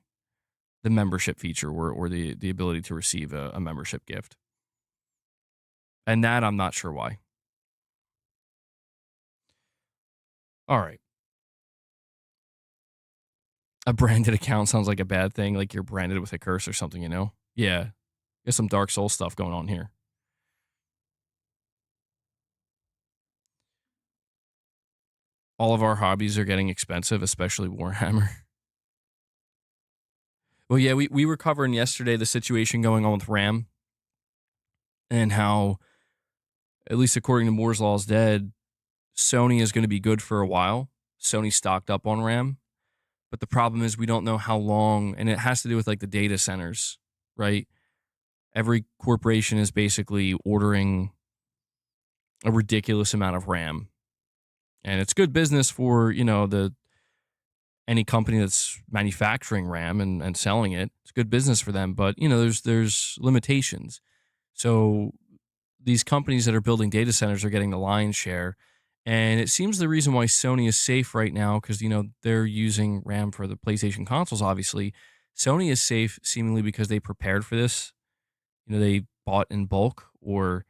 membership feature or the ability to receive a membership gift. And that I'm not sure why. All right. A branded account sounds like a bad thing, like you're branded with a curse or something, you know? Yeah. There's some Dark Souls stuff going on here. All of our hobbies are getting expensive, especially Warhammer. Well, yeah, we were covering yesterday the situation going on with RAM and how, at least according to Moore's Law is Dead, Sony is going to be good for a while. Sony stocked up on RAM. But the problem is we don't know how long, and it has to do with like the data centers, right? Every corporation is basically ordering a ridiculous amount of RAM. And it's good business for, any company that's manufacturing RAM and selling it. It's good business for them, but there's limitations. So these companies that are building data centers are getting the lion's share. And it seems the reason why Sony is safe right now, because, they're using RAM for the PlayStation consoles, obviously. Sony is safe seemingly because they prepared for this. They bought in bulk, or,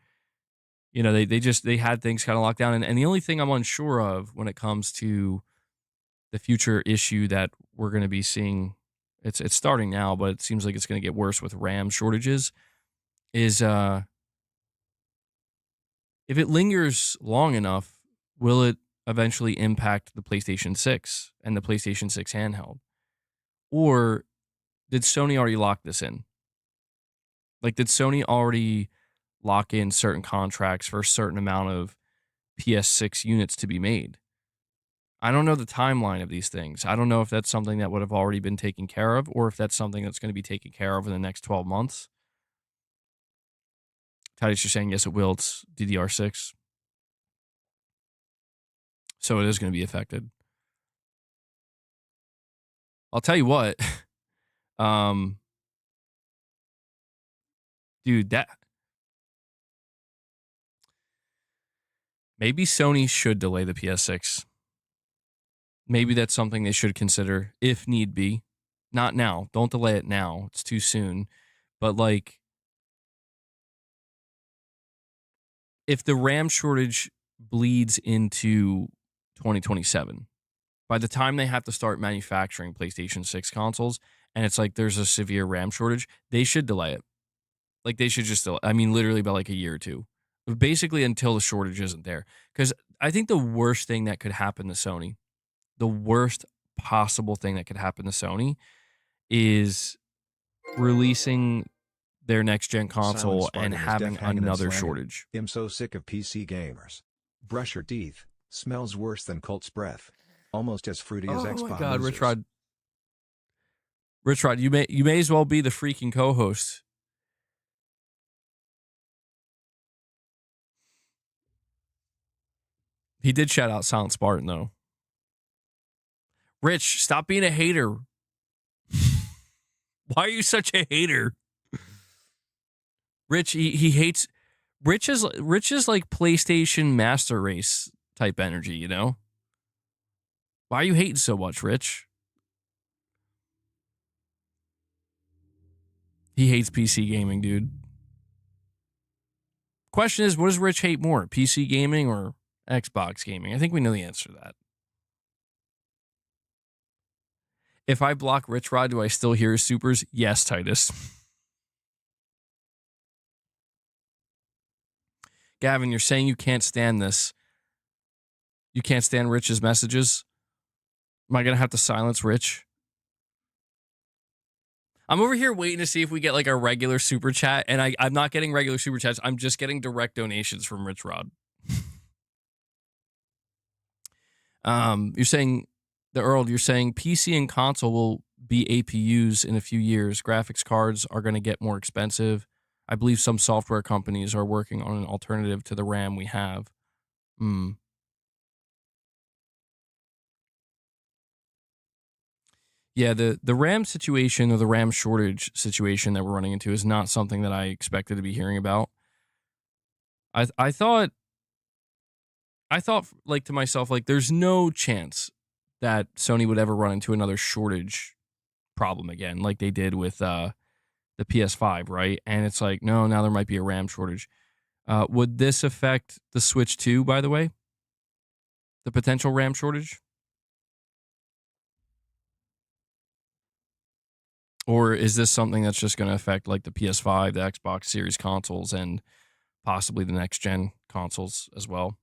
they had things kind of locked down. And the only thing I'm unsure of when it comes to the future issue that we're going to be seeing, it's starting now, but it seems like it's going to get worse with RAM shortages, is if it lingers long enough, will it eventually impact the PlayStation 6 and the PlayStation 6 handheld? Or did Sony already lock this in? Like, did Sony already lock in certain contracts for a certain amount of PS6 units to be made? I don't know the timeline of these things. I don't know if that's something that would have already been taken care of, or if that's something that's going to be taken care of in the next 12 months. Titus, you're saying yes, it will. It's DDR6. So it is going to be affected. I'll tell you what. Dude, that maybe Sony should delay the PS6. Maybe that's something they should consider if need be. Not now. Don't delay it now. It's too soon. But like, if the RAM shortage bleeds into 2027, by the time they have to start manufacturing PlayStation 6 consoles, and it's like there's a severe RAM shortage, they should delay it. Like, they should just, literally by like a year or two. Basically until the shortage isn't there. Because I think the worst thing that could happen to Sony, the worst possible thing that could happen to Sony, is releasing their next gen console and having another shortage. I'm so sick of PC gamers. Brush your teeth. Smells worse than Colt's breath. Almost as fruity as Xbox. Oh my God, Richrod. Richrod, you may as well be the freaking co-host. He did shout out Silent Spartan though. Rich, stop being a hater. Why are you such a hater? Rich, he hates. Rich is like PlayStation Master Race type energy, you know? Why are you hating so much, Rich? He hates PC gaming, dude. Question is, what does Rich hate more, PC gaming or Xbox gaming? I think we know the answer to that. If I block Rich Rod, do I still hear his supers? Yes, Titus. Gavin, you're saying you can't stand this. You can't stand Rich's messages? Am I going to have to silence Rich? I'm over here waiting to see if we get like a regular super chat, and I'm not getting regular super chats. I'm just getting direct donations from Rich Rod. You're saying, the Earl, you're saying PC and console will be APUs in a few years. Graphics cards are going to get more expensive. I believe some software companies are working on an alternative to the RAM we have. Yeah, the RAM situation or the RAM shortage situation that we're running into is not something that I expected to be hearing about. I thought like to myself, like there's no chance that Sony would ever run into another shortage problem again, like they did with the PS5, right? And it's like, no, now there might be a RAM shortage. Would this affect the Switch 2, by the way? The potential RAM shortage? Or is this something that's just going to affect like the PS5, the Xbox Series consoles, and possibly the next gen consoles as well?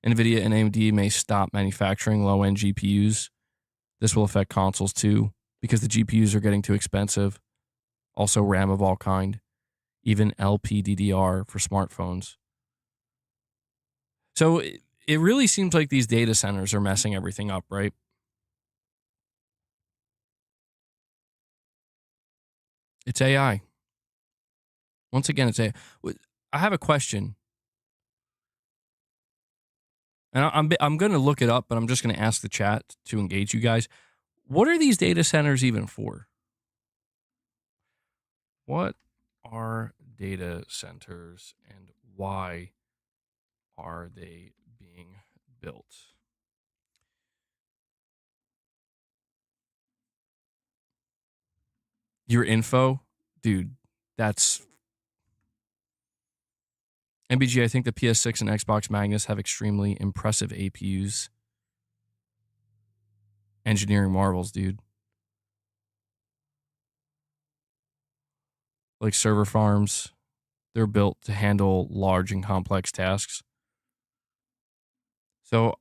NVIDIA and AMD may stop manufacturing low-end GPUs. This will affect consoles too, because the GPUs are getting too expensive. Also RAM of all kind, even LPDDR for smartphones. So it really seems like these data centers are messing everything up, right? It's AI. Once again, it's AI. I have a question. And I'm going to look it up, but I'm just going to ask the chat to engage you guys. What are these data centers even for? What are data centers and why are they being built? Your info? Dude, that's... MBG, I think the PS6 and Xbox Magnus have extremely impressive APUs. Engineering marvels, dude. Like server farms, they're built to handle large and complex tasks. So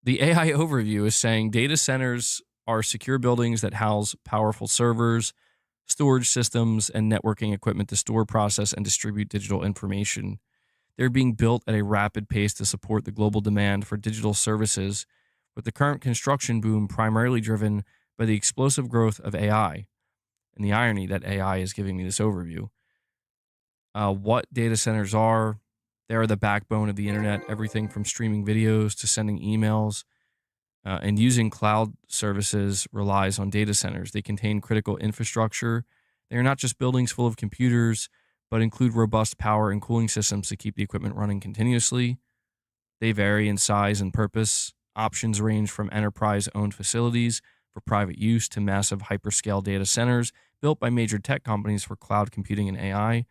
the AI overview is saying data centers are secure buildings that house powerful servers, storage systems, and networking equipment to store, process, and distribute digital information. They're being built at a rapid pace to support the global demand for digital services, with the current construction boom primarily driven by the explosive growth of AI. And the irony that AI is giving me this overview. What data centers are? They are the backbone of the internet, everything from streaming videos to sending emails. And using cloud services relies on data centers. They contain critical infrastructure. They are not just buildings full of computers, but include robust power and cooling systems to keep the equipment running continuously. They vary in size and purpose. Options range from enterprise-owned facilities for private use to massive hyperscale data centers built by major tech companies for cloud computing and AI.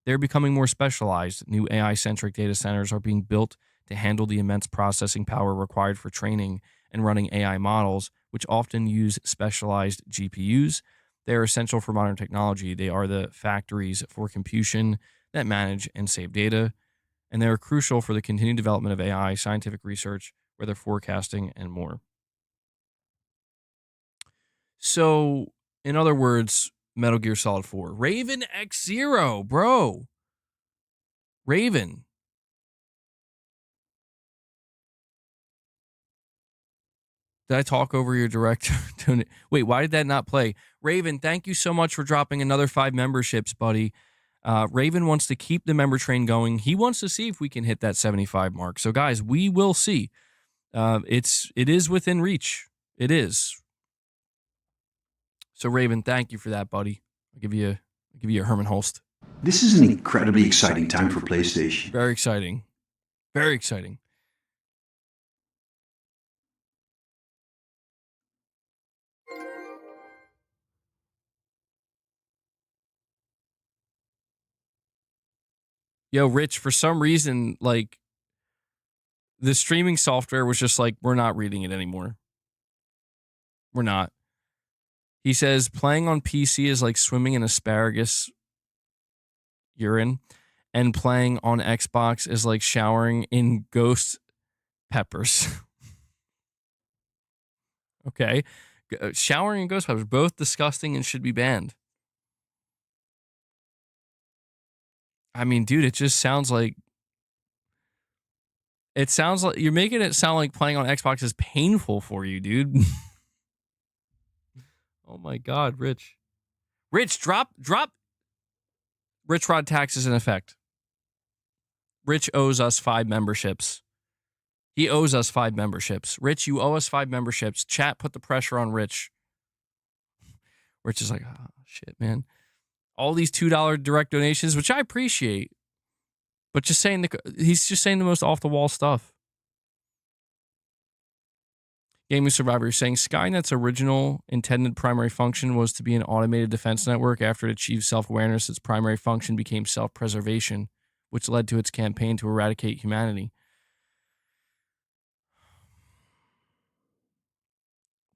They're becoming more specialized. New AI-centric data centers are being built to handle the immense processing power required for training and running AI models, which often use specialized GPUs. They are essential for modern technology. They are the factories for computation that manage and save data, and they are crucial for the continued development of AI, scientific research, weather forecasting, and more. So, in other words, Metal Gear Solid 4. Raven X Zero, bro. Raven. Did I talk over your direct donation? Wait, why did that not play? Raven, thank you so much for dropping another 5 memberships, buddy. Raven wants to keep the member train going. He wants to see if we can hit that 75 mark. So, guys, we will see. It is within reach. It is. So, Raven, thank you for that, buddy. I'll give you a Herman Holst. This is an incredibly exciting time for PlayStation. Very exciting. Very exciting. Yo, Rich, for some reason, like, the streaming software was just like, we're not reading it anymore. We're not. He says playing on PC is like swimming in asparagus urine, and playing on Xbox is like showering in ghost peppers. Okay. Showering in ghost peppers, both disgusting and should be banned. I mean, dude, it just sounds like you're making it sound like playing on Xbox is painful for you, dude. Oh my God, Rich. Rich, drop Rich Rod taxes in effect. Rich owes us 5 memberships. He owes us 5 memberships. Rich, you owe us 5 memberships. Chat, put the pressure on Rich. Rich is like, oh, shit, man. All these $2 direct donations, which I appreciate, but he's just saying the most off the wall stuff. Gaming Survivor is saying Skynet's original intended primary function was to be an automated defense network. After it achieved self-awareness, its primary function became self-preservation, which led to its campaign to eradicate humanity.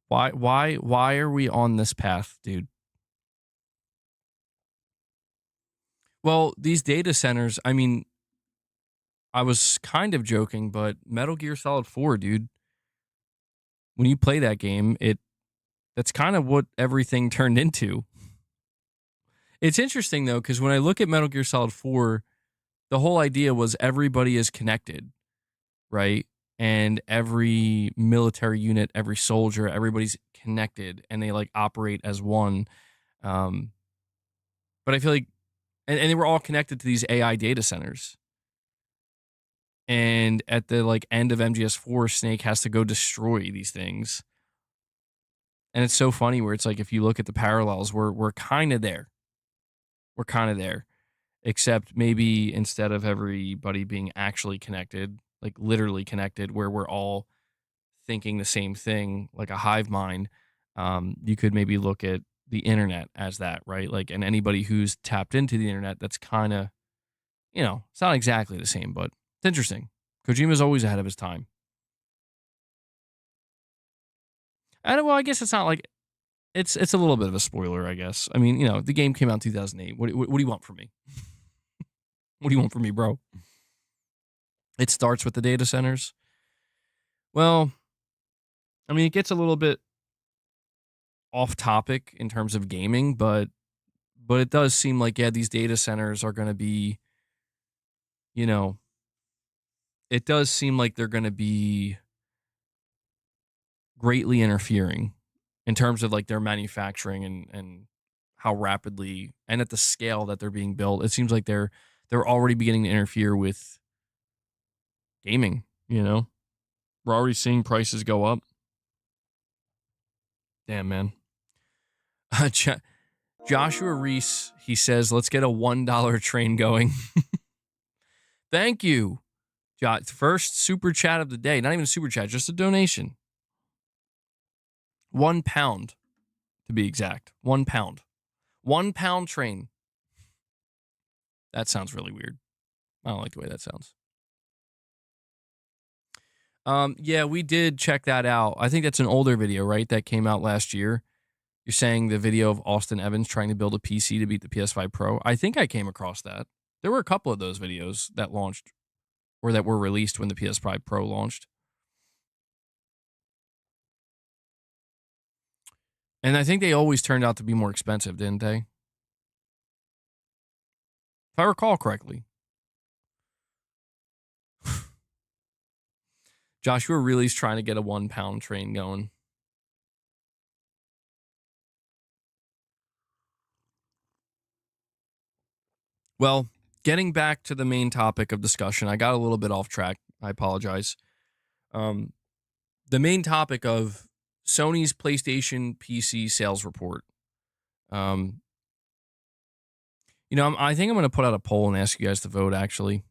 Why are we on this path, dude? Well, these data centers, I mean, I was kind of joking, but Metal Gear Solid 4, dude, when you play that game, that's kind of what everything turned into. It's interesting, though, because when I look at Metal Gear Solid 4, the whole idea was everybody is connected, right? And every military unit, every soldier, everybody's connected, and they like operate as one. But I feel like, and they were all connected to these AI data centers. And at the like end of MGS4, Snake has to go destroy these things. And it's so funny where it's like, if you look at the parallels, we're kind of there. We're kind of there. Except maybe instead of everybody being actually connected, like literally connected, where we're all thinking the same thing, like a hive mind, you could maybe look at the internet as that, right? Like, and anybody who's tapped into the internet, that's kind of, it's not exactly the same, but it's interesting. Kojima's always ahead of his time. Well, I guess it's not like it's a little bit of a spoiler, I guess. I mean, the game came out in 2008. What do you want from me? What do you want from me, bro? It starts with the data centers. Well, I mean, it gets a little bit off topic in terms of gaming, but it does seem like, yeah, these data centers are going to be, it does seem like they're going to be greatly interfering in terms of like their manufacturing and how rapidly and at the scale that they're being built. It seems like they're already beginning to interfere with gaming, We're already seeing prices go up. Damn, man. Joshua Reese, he says, let's get a $1 train going. Thank you. First super chat of the day. Not even a super chat, just a donation. £1 to be exact. £1. £1 train. That sounds really weird. I don't like the way that sounds. Yeah, we did check that out. I think that's an older video, right? That came out last year. You're saying the video of Austin Evans trying to build a PC to beat the PS5 Pro. I think I came across that. There were a couple of those videos that launched or that were released when the PS5 Pro launched. And I think they always turned out to be more expensive, didn't they? If I recall correctly. Joshua really's trying to get a £1 train going. Well, getting back to the main topic of discussion, I got a little bit off track. I apologize. The main topic of Sony's PlayStation PC sales report. I think I'm going to put out a poll and ask you guys to vote, actually.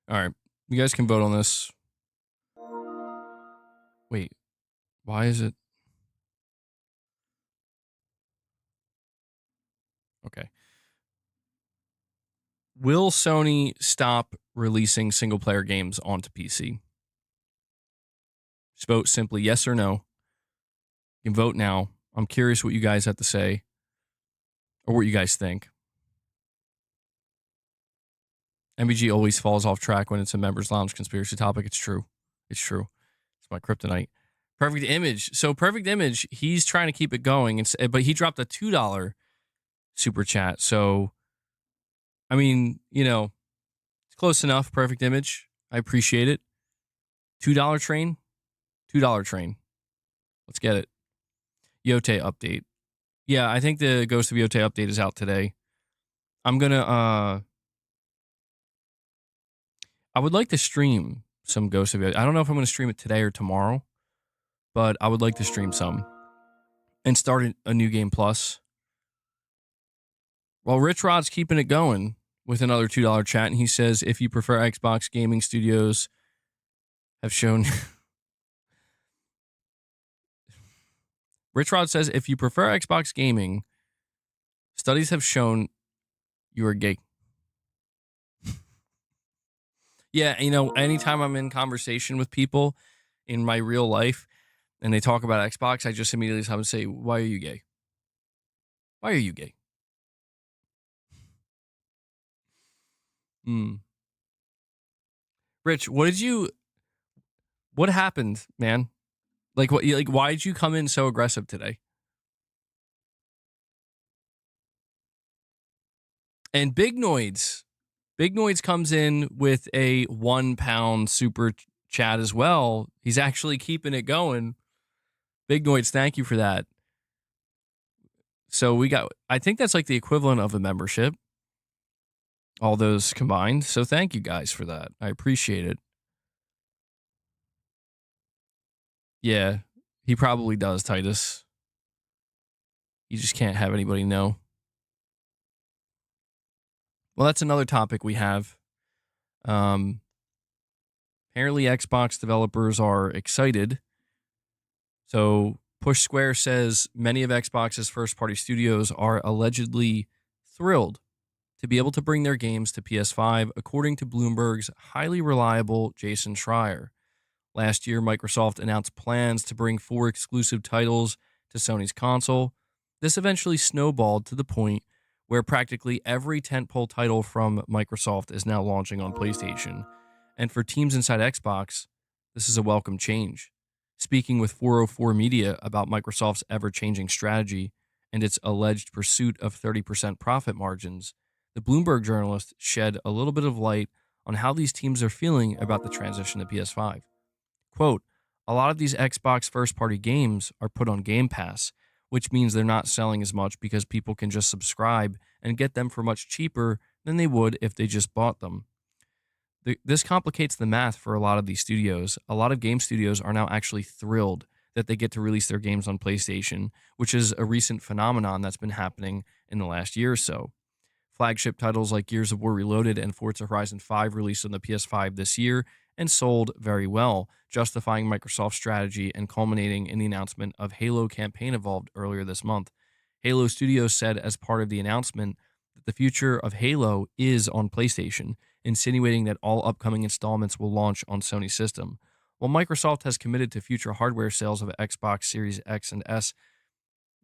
All right. You guys can vote on this. Wait, why is it? Okay. Will Sony stop releasing single player games onto PC? Just vote simply yes or no. You can vote now. I'm curious what you guys have to say or what you guys think. MBG always falls off track when it's a members lounge conspiracy topic. It's true. It's true. It's my kryptonite. Perfect Image. So Perfect Image, he's trying to keep it going, but he dropped a $2 super chat. So, I mean, it's close enough. Perfect Image. I appreciate it. $2 train. $2 train. Let's get it. Yotei update. Yeah, I think the Ghost of Yotei update is out today. I'm going to, I would like to stream some Ghost of Yotei. I don't know if I'm going to stream it today or tomorrow, but I would like to stream some and start a new game plus. Well, Rich Rod's keeping it going with another $2 chat, and he says, if you prefer Xbox, gaming studios have shown... Rich Rod says, if you prefer Xbox gaming, studies have shown you are gay. Yeah, anytime I'm in conversation with people in my real life and they talk about Xbox, I just immediately have to say, why are you gay? Why are you gay? Rich, what happened, man? Why did you come in so aggressive today? And Big Noids comes in with a £1 super chat as well. He's actually keeping it going. Big Noids, thank you for that. So I think that's like the equivalent of a membership. All those combined. So thank you guys for that. I appreciate it. Yeah, he probably does, Titus. You just can't have anybody know. Well, that's another topic we have. Apparently, Xbox developers are excited. So, Push Square says many of Xbox's first-party studios are allegedly thrilled to be able to bring their games to PS5, according to Bloomberg's highly reliable Jason Schreier. Last year, Microsoft announced plans to bring 4 exclusive titles to Sony's console. This eventually snowballed to the point where practically every tentpole title from Microsoft is now launching on PlayStation. And for teams inside Xbox, this is a welcome change. Speaking with 404 Media about Microsoft's ever-changing strategy and its alleged pursuit of 30% profit margins, the Bloomberg journalist shed a little bit of light on how these teams are feeling about the transition to PS5. Quote, a lot of these Xbox first-party games are put on Game Pass, which means they're not selling as much because people can just subscribe and get them for much cheaper than they would if they just bought them. This complicates the math for a lot of these studios. A lot of game studios are now actually thrilled that they get to release their games on PlayStation, which is a recent phenomenon that's been happening in the last year or so. Flagship titles like Gears of War Reloaded and Forza Horizon 5 released on the PS5 this year and sold very well, justifying Microsoft's strategy and culminating in the announcement of Halo Campaign Evolved earlier this month. Halo Studios said as part of the announcement that the future of Halo is on PlayStation, insinuating that all upcoming installments will launch on Sony's system. While Microsoft has committed to future hardware sales of Xbox Series X and S,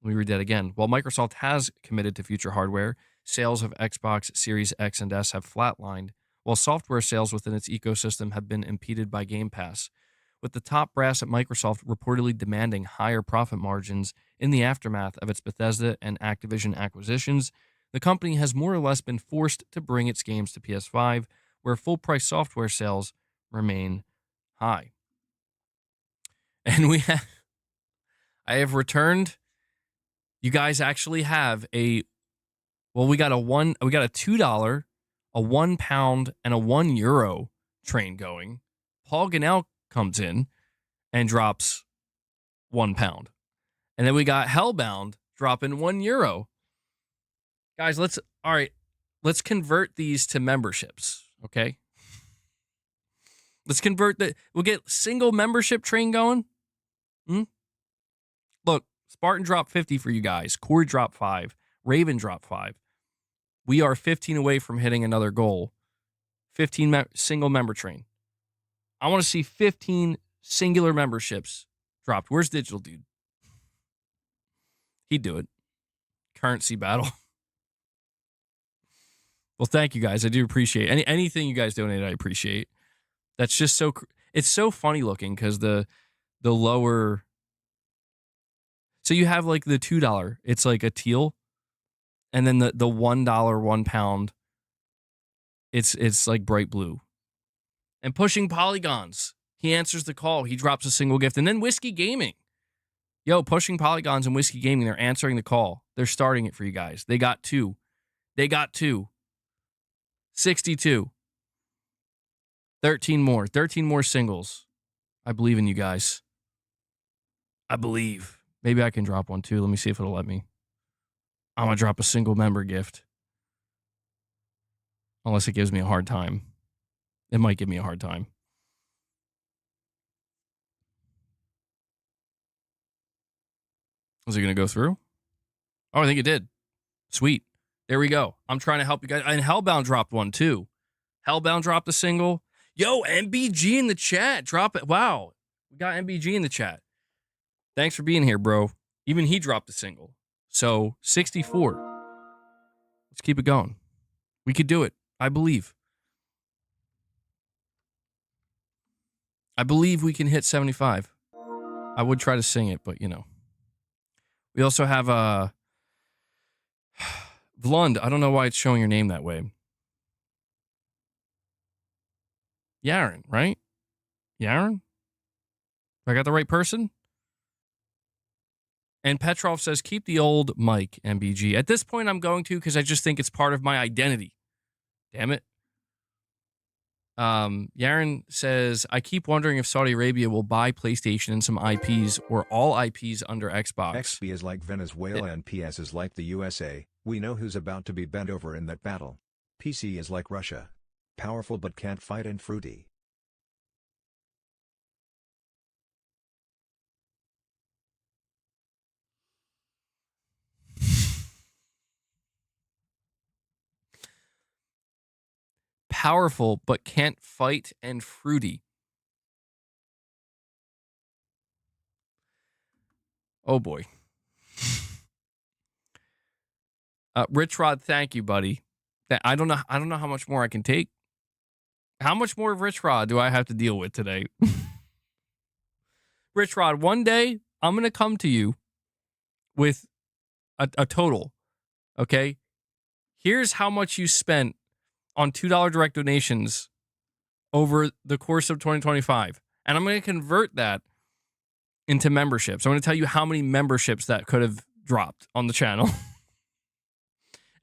let me read that again. While Microsoft has committed to future hardware, sales of Xbox Series X and S have flatlined, while software sales within its ecosystem have been impeded by Game Pass. With the top brass at Microsoft reportedly demanding higher profit margins in the aftermath of its Bethesda and Activision acquisitions, the company has more or less been forced to bring its games to PS5, where full-price software sales remain high. And I have returned. You guys actually have we got a $2, a £1, and a €1 train going. Paul Ganell comes in and drops £1. And then we got Hellbound dropping €1. Guys, let's convert these to memberships, okay? Let's convert we'll get single membership train going. Look, Spartan dropped 50 for you guys. Corey dropped 5. Raven dropped 5. We are 15 away from hitting another goal. 15 single member train. I want to see 15 singular memberships dropped. Where's Digital Dude? He'd do it. Currency battle. Well, thank you guys. I do appreciate anything you guys donate. I appreciate. That's just so. It's so funny looking because the lower. So you have like the $2. It's like a teal, and then the $1 1 pound. It's like bright blue. And Pushing Polygons. He answers the call. He drops a single gift, and then Whiskey Gaming. Yo, Pushing Polygons and Whiskey Gaming. They're answering the call. They're starting it for you guys. They got 2. 62. 13 more. 13 more singles. I believe in you guys. I believe. Maybe I can drop one too. Let me see if it'll let me. I'm going to drop a single member gift. Unless it gives me a hard time. It might give me a hard time. Is it going to go through? Oh, I think it did. Sweet. There we go. I'm trying to help you guys. And Hellbound dropped one too. Hellbound dropped a single. Yo, MBG in the chat. Drop it. Wow. We got MBG in the chat. Thanks for being here, bro. Even he dropped a single. So 64. Let's keep it going. We could do it. I believe. I believe we can hit 75. I would try to sing it, but you know. We also have Vlund. I don't know why it's showing your name that way. Yaren, right? Yaren? I got the right person? And Petrov says, keep the old mic, MBG. At this point, I'm going to because I just think it's part of my identity. Damn it. Yaren says, I keep wondering if Saudi Arabia will buy PlayStation and some IPs or all IPs under Xbox. XB is like Venezuela and PS is like the USA. We know who's about to be bent over in that battle. PC is like Russia. Powerful but can't fight and fruity. Powerful but can't fight and fruity. Oh boy. Rich Rod, thank you, buddy. I don't know how much more I can take. How much more of Rich Rod do I have to deal with today? Rich Rod, one day I'm going to come to you with a total. Okay? Here's how much you spent on $2 direct donations over the course of 2025. And I'm going to convert that into memberships. I'm going to tell you how many memberships that could have dropped on the channel.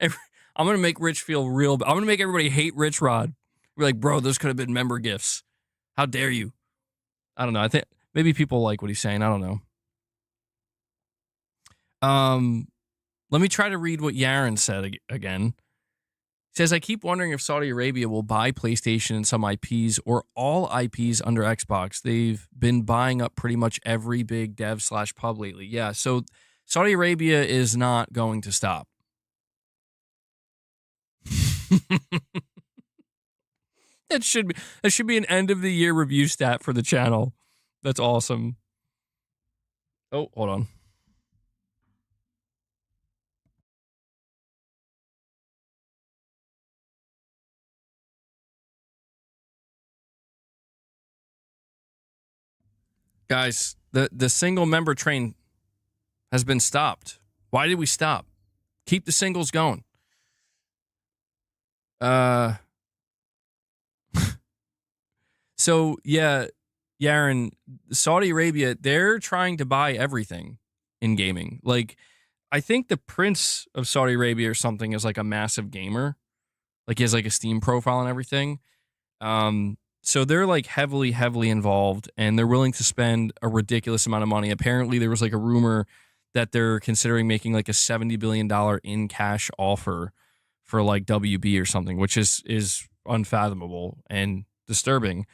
I'm going to make Rich feel real. I'm going to make everybody hate Rich Rod. We're like, bro, those could have been member gifts. How dare you? I don't know. I think maybe people like what he's saying. I don't know. Let me try to read what Yaren said again. He says, I keep wondering if Saudi Arabia will buy PlayStation and some IPs or all IPs under Xbox. They've been buying up pretty much every big dev/pub lately. Yeah, so Saudi Arabia is not going to stop. That should be an end of the year review stat for the channel. That's awesome. Oh, hold on. Guys, the single member train has been stopped. Why did we stop? Keep the singles going. So, yeah, Yaren, Saudi Arabia, they're trying to buy everything in gaming. Like, I think the Prince of Saudi Arabia or something is like a massive gamer. Like, he has like a Steam profile and everything. So they're like heavily involved, and they're willing to spend a ridiculous amount of money. Apparently, there was like a rumor that they're considering making like a $70 billion in cash offer for like WB or something, which is unfathomable and disturbing.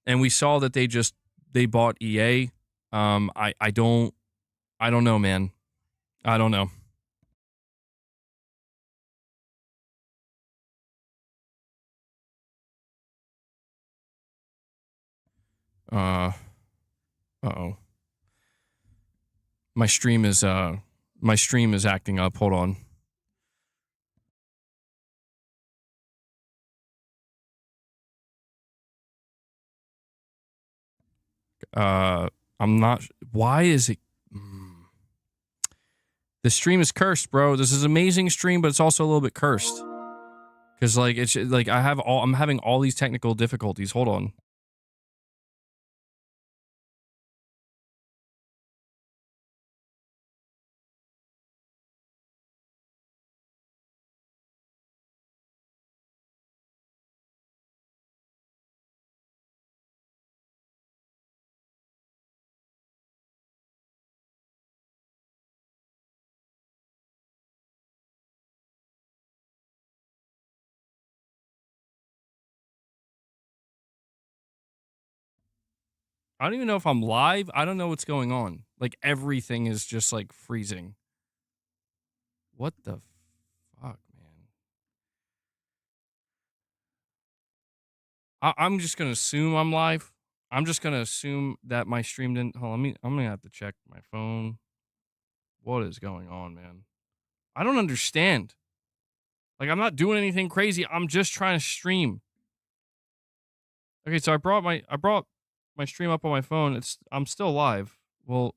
And we saw that they bought EA. I don't know, man. I don't know. Uh-oh. My stream is acting up. Hold on. I'm not. Why is it? The stream is cursed, bro. This is an amazing stream, but it's also a little bit cursed. Because like it's like I'm having all these technical difficulties. Hold on. I don't even know if I'm live. I don't know what's going on. Like everything is just like freezing. What the fuck, man? I'm just gonna assume I'm live. I'm just gonna assume that my stream didn't. Hold on, I'm gonna have to check my phone. What is going on, man? I don't understand. Like I'm not doing anything crazy. I'm just trying to stream. Okay, so I brought my stream up on my phone. I'm still live. Well,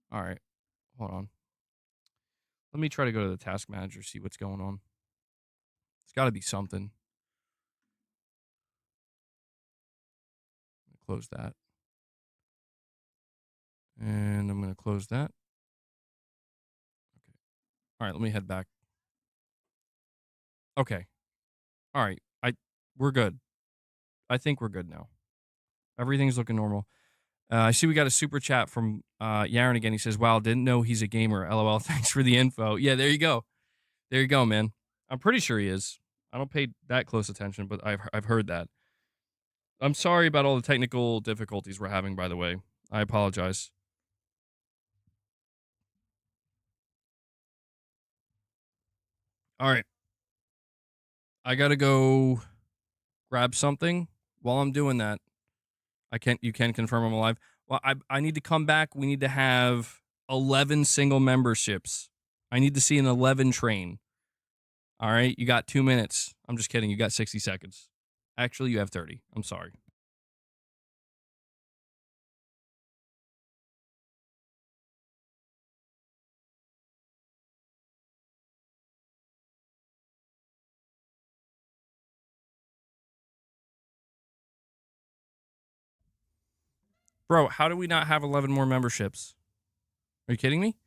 all right. Hold on. Let me try to go to the task manager, see what's going on. It's got to be something. Close that. And I'm going to close that. Okay. All right, let me head back. Okay. All right. We're good. I think we're good now. Everything's looking normal. I see we got a super chat from Yaron again. He says, "Wow, didn't know he's a gamer. LOL. Thanks for the info." Yeah, there you go. There you go, man. I'm pretty sure he is. I don't pay that close attention, but I've heard that. I'm sorry about all the technical difficulties we're having, by the way. I apologize. All right. I got to go grab something. While I'm doing that, you can confirm I'm alive. Well, I need to come back. We need to have 11 single memberships. I need to see an 11 train. All right, you got 2 minutes. I'm just kidding. You got 60 seconds. Actually, you have 30. I'm sorry. Bro, how do we not have 11 more memberships? Are you kidding me?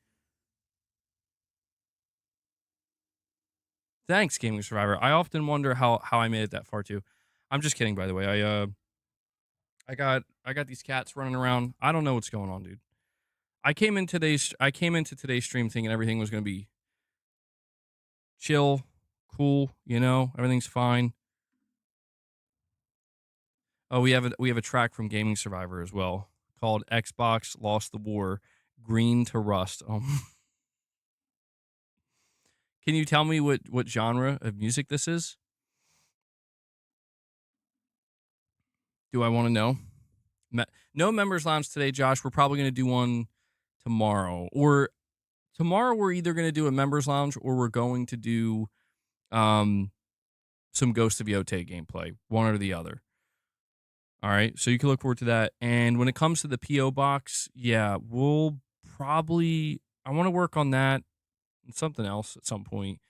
Thanks, Gaming Survivor. I often wonder how I made it that far too. I'm just kidding, by the way. I got these cats running around. I don't know what's going on, dude. I came into today's stream thinking everything was gonna be chill, cool, everything's fine. Oh, we have a track from Gaming Survivor as well called Xbox Lost the War, Green to Rust. Can you tell me what genre of music this is? Do I want to know? No members lounge today, Josh. We're probably going to do one tomorrow. Or tomorrow we're either going to do a members lounge or we're going to do some Ghost of Yotei gameplay, one or the other. All right, so you can look forward to that. And when it comes to the PO box, yeah, we'll probably I want to work on that and something else at some point.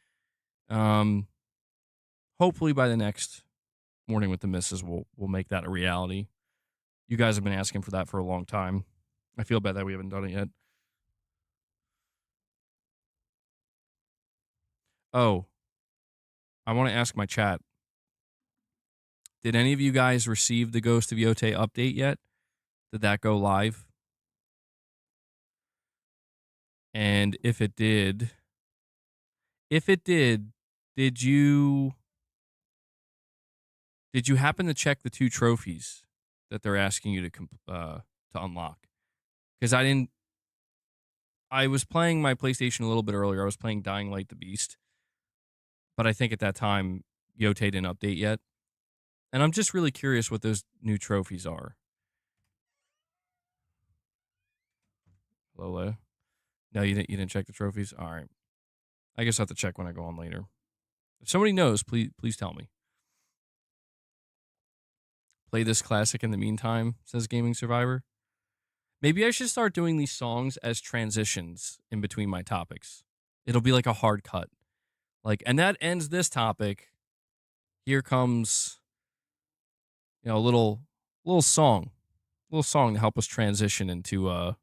Hopefully by the next morning with the misses, we'll make that a reality. You guys have been asking for that for a long time. I feel bad that we haven't done it yet. Oh, I want to ask my chat. Did any of you guys receive the Ghost of Yotei update yet? Did that go live? And if it did, did you happen to check the 2 trophies that they're asking you to unlock? because I was playing my PlayStation a little bit earlier. I was playing Dying Light: The Beast, but I think at that time Yotei didn't update yet, and I'm just really curious what those new trophies are. Lola, no, you didn't check the trophies. All right, I guess I'll have to check when I go on later. If somebody knows, please tell me. Play this classic in the meantime, says Gaming Survivor. Maybe I should start doing these songs as transitions in between my topics. It'll be like a hard cut. Like, and that ends this topic. Here comes, a little song. Little song to help us transition into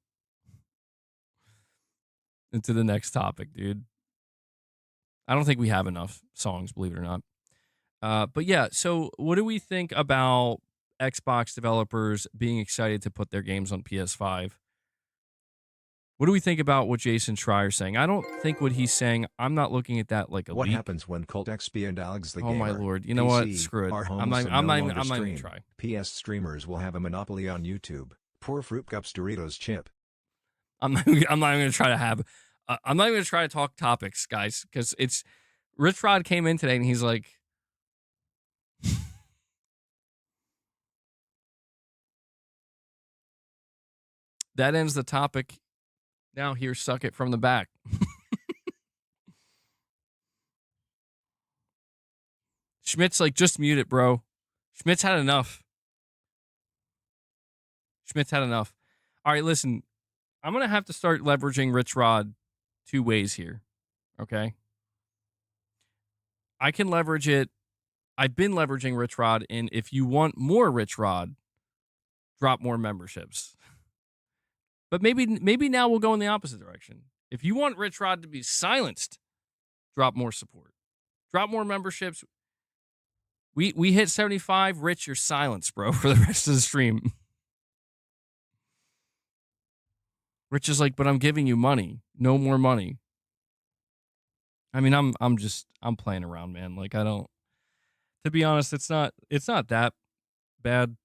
the next topic, dude. I don't think we have enough songs, believe it or not. But yeah, so what do we think about Xbox developers being excited to put their games on PS5? What do we think about what Jason Schreier's saying? I don't think what he's saying, I'm not looking at that like a What leak. happens when Cult XP and Alex the Oh Gamer, my lord. You know what? PC, Screw it. are I'm homeless not and no even longer going to stream? try. PS streamers will have a monopoly on YouTube. Poor Fruit Cups Doritos chip. I'm not even going to try to have. I'm not even going to try to talk topics, guys, because it's. Rich Rod came in today and he's like, that ends the topic. Now here, suck it from the back. Schmidt's like, just mute it, bro. Schmidt's had enough. All right, listen. I'm going to have to start leveraging Rich Rod two ways here. Okay? I can leverage it. I've been leveraging Rich Rod in if you want more Rich Rod, drop more memberships. But maybe now we'll go in the opposite direction. If you want Rich Rod to be silenced, drop more support. Drop more memberships. We hit 75. Rich, you're silenced, bro, for the rest of the stream. Rich is like, but I'm giving you money. No more money. I mean, I'm playing around, man. Like, I don't. To be honest, it's not that bad.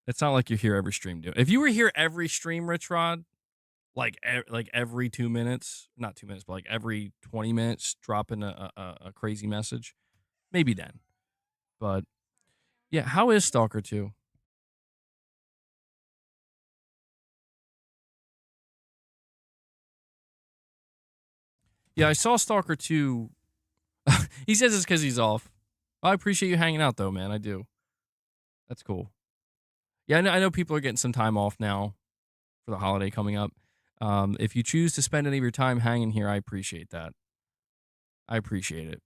It's not like you're here every stream, dude. If you were here every stream, Rich Rod, like every 2 minutes, not 2 minutes, but like every 20 minutes, dropping a crazy message, maybe then. But yeah, how is Stalker 2? Yeah, I saw Stalker 2. He says it's because he's off. I appreciate you hanging out, though, man. I do. That's cool. Yeah, I know people are getting some time off now for the holiday coming up. If you choose to spend any of your time hanging here, I appreciate that. I appreciate it.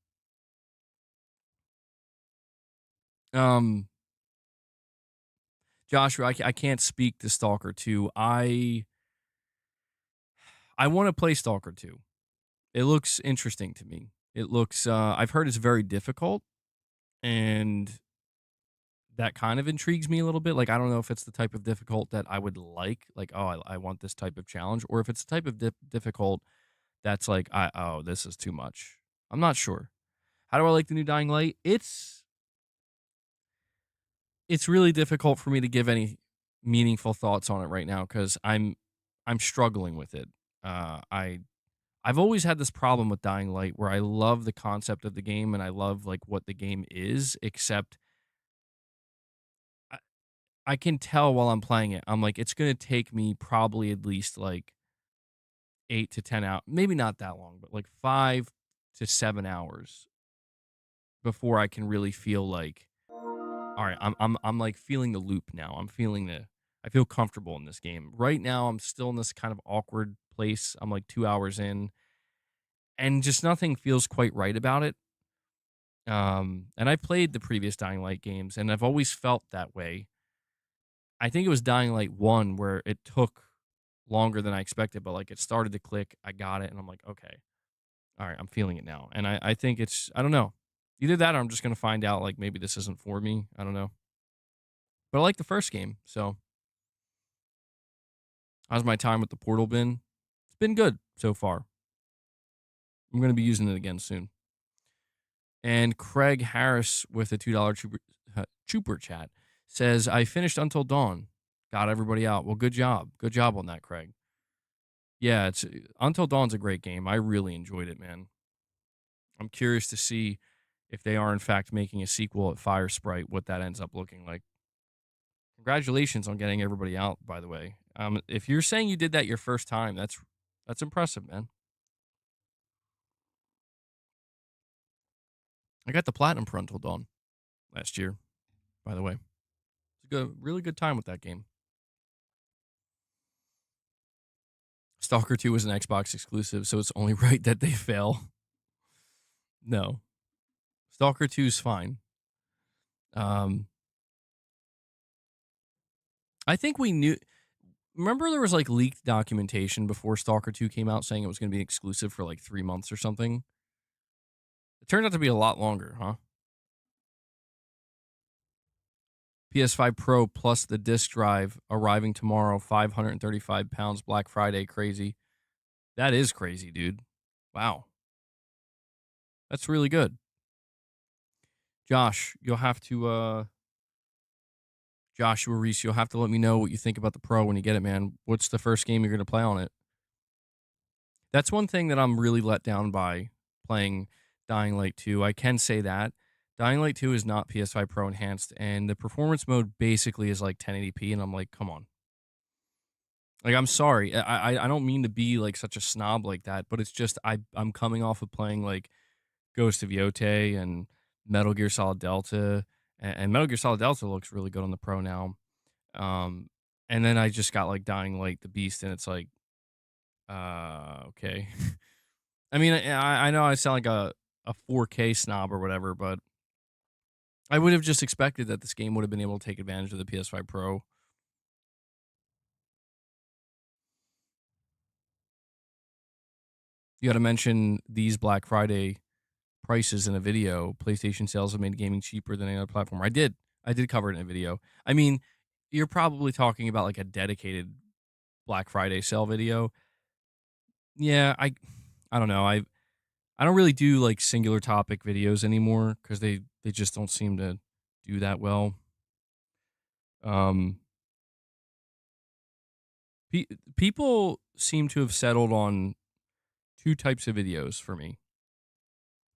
Joshua, I can't speak to Stalker 2. I want to play Stalker 2. It looks interesting to me. It looks, I've heard it's very difficult, and that kind of intrigues me a little bit. Like, I don't know if it's the type of difficult that I would like, oh, I want this type of challenge, or if it's the type of difficult that's like, this is too much. I'm not sure. How do I like the new Dying Light? It's really difficult for me to give any meaningful thoughts on it right now because I'm struggling with it. I've always had this problem with Dying Light where I love the concept of the game and I love like what the game is, except I can tell while I'm playing it, I'm like, it's going to take me probably at least like 8 to 10 hours, maybe not that long, but like 5 to 7 hours before I can really feel like, all right, I'm like feeling the loop now. I feel comfortable in this game. Right now, I'm still in this kind of awkward place. I'm like 2 hours in, and just nothing feels quite right about it. And I played the previous Dying Light games, and I've always felt that way. I think it was Dying Light 1 where it took longer than I expected, but like it started to click. I got it, and I'm like, okay, all right, I'm feeling it now. And I think I don't know. Either that or I'm just going to find out like maybe this isn't for me. I don't know. But I like the first game, so how's my time with the portal been? It's been good so far. I'm going to be using it again soon. And Craig Harris with a $2 Chuper chat says, I finished Until Dawn. Got everybody out. Well, good job. Good job on that, Craig. Yeah, it's Until Dawn's a great game. I really enjoyed it, man. I'm curious to see if they are in fact making a sequel at Fire Sprite, what that ends up looking like. Congratulations on getting everybody out, by the way. If you're saying you did that your first time, that's impressive, man. I got the platinum for Until Dawn last year, by the way. It's a really good time with that game. Stalker 2 was an Xbox exclusive, so it's only right that they fail. No. Stalker 2 is fine. I think we knew. Remember, there was like leaked documentation before Stalker 2 came out saying it was going to be exclusive for like 3 months or something. It turned out to be a lot longer, huh? PS5 Pro plus the disc drive arriving tomorrow, 535 pounds, Black Friday, crazy. That is crazy, dude. Wow. That's really good. Josh, you'll have to, Joshua Reese, you'll have to let me know what you think about the Pro when you get it, man. What's the first game you're going to play on it? That's one thing that I'm really let down by playing Dying Light 2. I can say that. Dying Light 2 is not PS5 Pro enhanced, and the performance mode basically is like 1080p, and I'm like, come on. Like, I'm sorry. I don't mean to be like such a snob like that, but it's just I'm coming off of playing like Ghost of Yotei and Metal Gear Solid Delta, and Metal Gear Solid Delta looks really good on the Pro now. And then I just got like Dying Light the Beast, and it's like, okay. I mean, I know I sound like a 4K snob or whatever, but I would have just expected that this game would have been able to take advantage of the PS5 Pro. You got to mention these Black Friday prices in a video. PlayStation sales have made gaming cheaper than any other platform. I did cover it in a video. I mean, you're probably talking about like a dedicated Black Friday sale video. Yeah, I don't know. I don't really do like singular topic videos anymore because they just don't seem to do that well. People seem to have settled on two types of videos for me.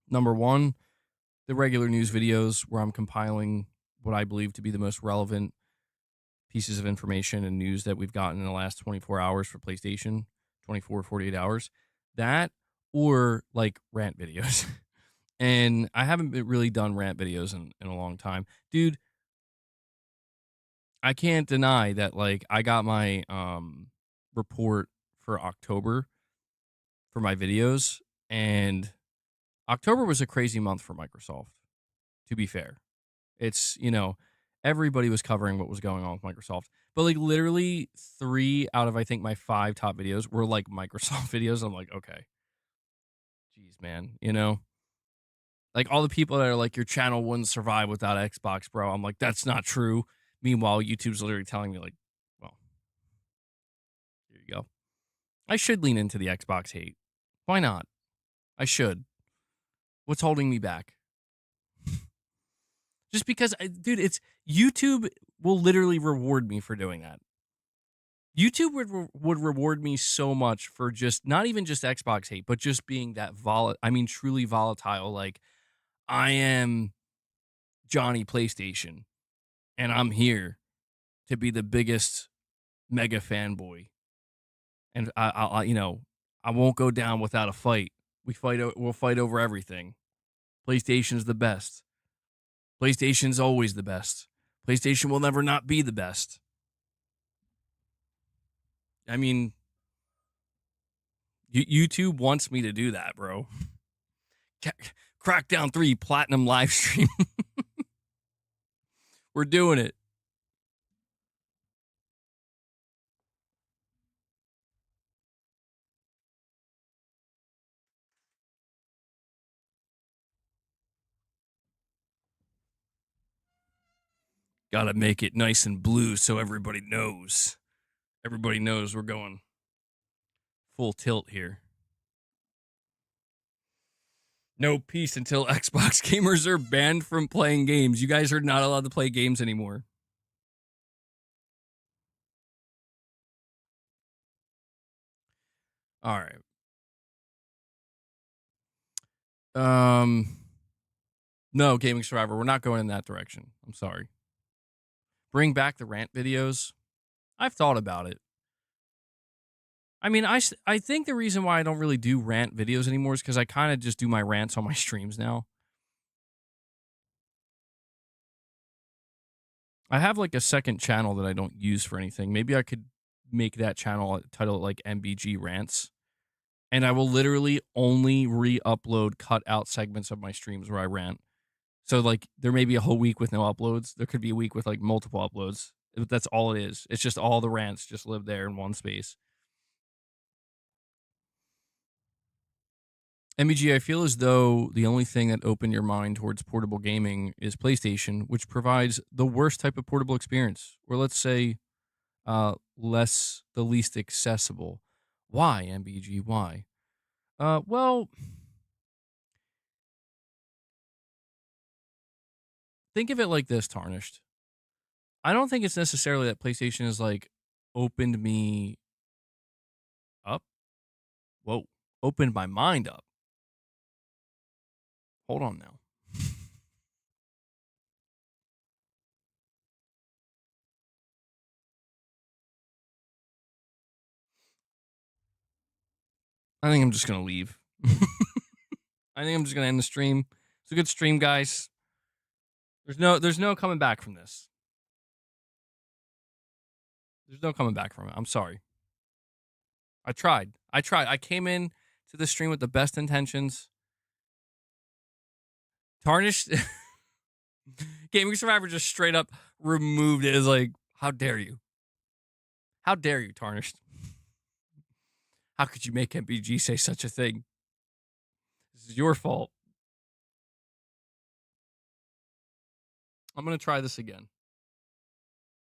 Number one, the regular news videos where I'm compiling what I believe to be the most relevant pieces of information and news that we've gotten in the last 24 hours for PlayStation, 24, 48 hours. That or like rant videos. And I haven't really done rant videos in a long time. Dude, I can't deny that like I got my report for October for my videos, and October was a crazy month for Microsoft, to be fair. It's, everybody was covering what was going on with Microsoft. But like literally 3 out of I think my 5 top videos were like Microsoft videos. I'm like, okay. Jeez, man, Like all the people that are like, your channel wouldn't survive without Xbox, bro. I'm like, that's not true. Meanwhile, YouTube's literally telling me like, well, here you go. I should lean into the Xbox hate. Why not? I should. What's holding me back? Just because, dude, it's YouTube will literally reward me for doing that. YouTube would reward me so much for just not even just Xbox hate, but just being that truly volatile. Like, I am Johnny PlayStation, and I'm here to be the biggest mega fanboy. And I won't go down without a fight. We'll fight over everything. PlayStation's the best. PlayStation's always the best. PlayStation will never not be the best. I mean, YouTube wants me to do that, bro. Crackdown 3 Platinum live stream. We're doing it. Gotta make it nice and blue so everybody knows. Everybody knows we're going full tilt here. No peace until Xbox gamers are banned from playing games. You guys are not allowed to play games anymore. All right. Um, no, Gaming Survivor, we're not going in that direction. I'm sorry. Bring back the rant videos. I've thought about it. I mean, I think the reason why I don't really do rant videos anymore is because I kind of just do my rants on my streams now. I have like a second channel that I don't use for anything. Maybe I could make that channel title it like MBG Rants. And I will literally only re-upload cut out segments of my streams where I rant. So like there may be a whole week with no uploads. There could be a week with like multiple uploads. But that's all it is. It's just all the rants just live there in one space. MEG, I feel as though the only thing that opened your mind towards portable gaming is PlayStation, which provides the worst type of portable experience, or let's say, the least accessible. Why, MBG? Why? Well, think of it like this, Tarnished. I don't think it's necessarily that PlayStation has like opened me up. Whoa, opened my mind up. Hold on now. I think I'm just gonna leave. I think I'm just gonna end the stream. It's a good stream, guys. There's no coming back from this. There's no coming back from it. I'm sorry. I tried. I came in to the stream with the best intentions. Tarnished Gaming Survivor just straight up removed it. Is like, how dare you? How dare you, Tarnished? How could you make MBG say such a thing? This is your fault. I'm gonna try this again.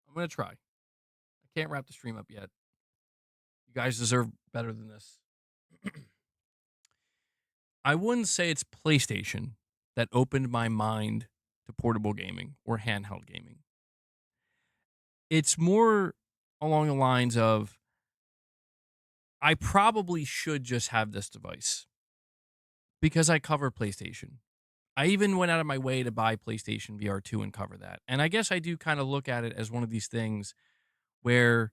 I'm gonna try. I can't wrap the stream up yet. You guys deserve better than this. I wouldn't say it's PlayStation that opened my mind to portable gaming or handheld gaming. It's more along the lines of I probably should just have this device because I cover PlayStation. I even went out of my way to buy PlayStation VR 2 and cover that. And I guess I do kind of look at it as one of these things where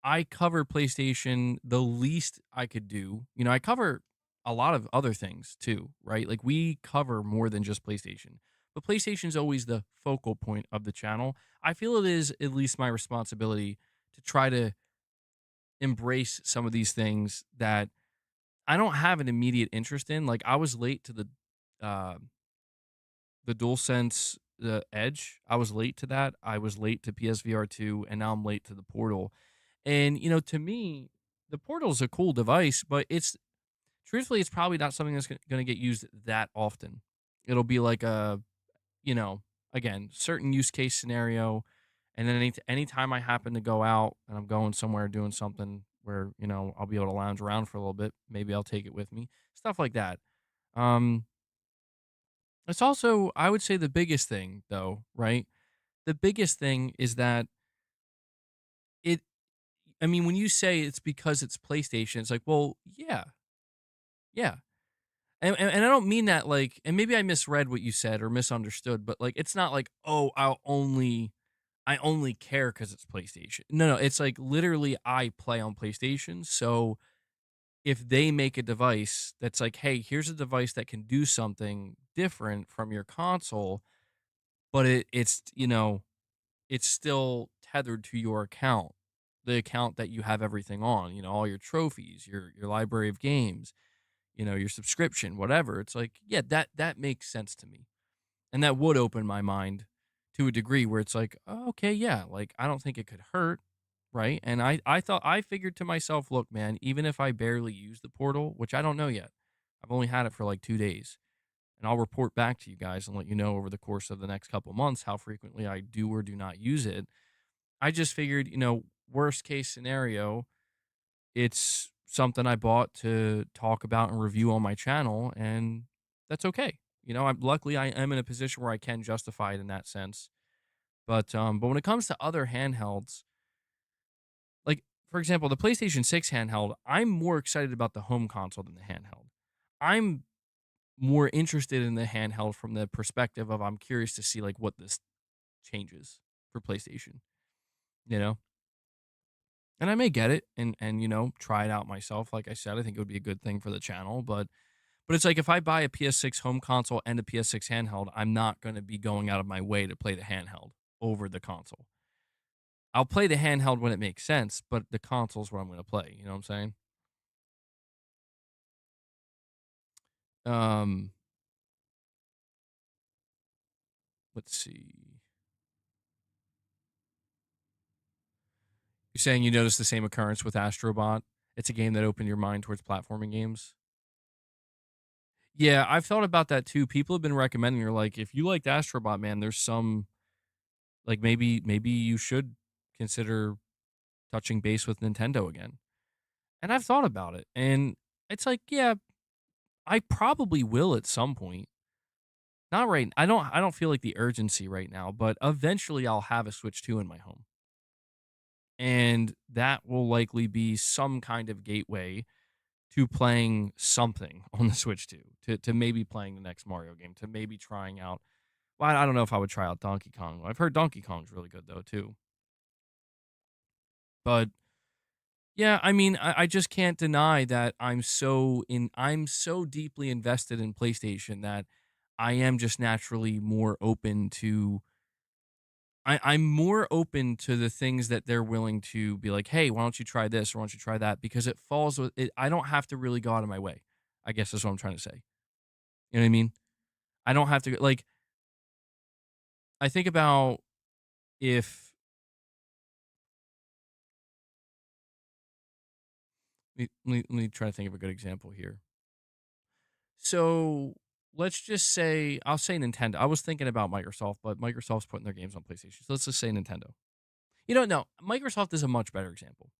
I cover PlayStation the least I could do. You know, I cover a lot of other things too, right? Like we cover more than just PlayStation. But PlayStation's always the focal point of the channel. I feel it is at least my responsibility to try to embrace some of these things that I don't have an immediate interest in. Like I was late to uh the DualSense the Edge. I was late to that. I was late to PSVR 2 and now I'm late to the Portal. And you know, to me, the Portal is a cool device, but it's truthfully it's probably not something that's going to get used that often. It'll be like a, you know, again, certain use case scenario, and then anytime I happen to go out and I'm going somewhere doing something where, you know, I'll be able to lounge around for a little bit, maybe I'll take it with me. Stuff like that. Um it's also, I would say, the biggest thing though, right? The biggest thing is that it I mean, when you say it's because it's PlayStation, it's like, well, yeah. Yeah. And I don't mean that like, and maybe I misread what you said or misunderstood, but like it's not like, oh, I only care because it's PlayStation. No, it's like literally I play on PlayStation. So if they make a device that's like, hey, here's a device that can do something different from your console, but it's you know, it's still tethered to your account, the account that you have everything on, you know, all your trophies, your library of games, you know, your subscription, whatever. It's like, yeah, that makes sense to me. And that would open my mind to a degree where it's like, oh, okay, yeah, like I don't think it could hurt, right? And I figured to myself, look, man, even if I barely use the portal, which I don't know yet. I've only had it for like 2 days. And I'll report back to you guys and let you know over the course of the next couple months how frequently I do or do not use it. I just figured, you know, worst case scenario, it's something I bought to talk about and review on my channel, and that's okay. You know, I'm luckily I am in a position where I can justify it in that sense. But when it comes to other handhelds, like for example, the PlayStation 6 handheld, I'm more excited about the home console than the handheld. I'm more interested in the handheld from the perspective of I'm curious to see like what this changes for PlayStation, you know? And I may get it and try it out myself. Like I said, I think it would be a good thing for the channel, but it's like if I buy a PS6 home console and a PS6 handheld, I'm not going to be going out of my way to play the handheld over the console. I'll play the handheld when it makes sense, but the console's what I'm going to play, you know what I'm saying? Um let's see. You're saying you noticed the same occurrence with Astrobot? It's a game that opened your mind towards platforming games. Yeah, I've thought about that too. People have been recommending, you're like, if you liked Astrobot, man, there's some like maybe you should consider touching base with Nintendo again. And I've thought about it. And it's like, yeah, I probably will at some point. Not right. I don't feel like the urgency right now, but eventually I'll have a Switch 2 in my home. And that will likely be some kind of gateway to playing something on the Switch 2, to maybe playing the next Mario game, to maybe trying out. Well, I don't know if I would try out Donkey Kong. I've heard Donkey Kong's really good though too. But yeah, I mean, I just can't deny that I'm so deeply invested in PlayStation that I am just naturally more open to I'm more open to the things that they're willing to be like, hey, why don't you try this or why don't you try that? Because it falls with it. I don't have to really go out of my way, I guess is what I'm trying to say. You know what I mean? I don't have to like I think about if let me try to think of a good example here. So let's just say I'll say Nintendo. I was thinking about Microsoft, but Microsoft's putting their games on PlayStation. So let's just say Nintendo. You know, no, Microsoft is a much better example.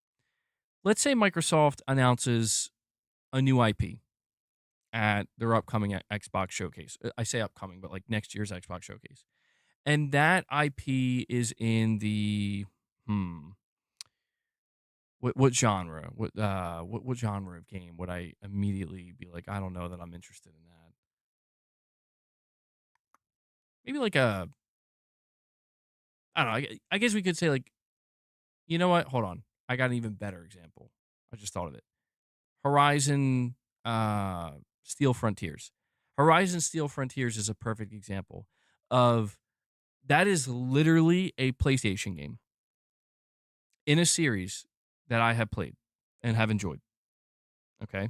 Let's say Microsoft announces a new IP at their upcoming Xbox showcase. I say upcoming, but like next year's Xbox showcase. And that IP is in the hmm what genre? What genre of game would I immediately be like, I don't know that I'm interested in that. Maybe like a I don't know. I guess we could say like, you know what? Hold on. I got an even better example. I just thought of it. Horizon Steel Frontiers. Horizon Steel Frontiers is a perfect example of that is literally a PlayStation game in a series that I have played and have enjoyed. Okay.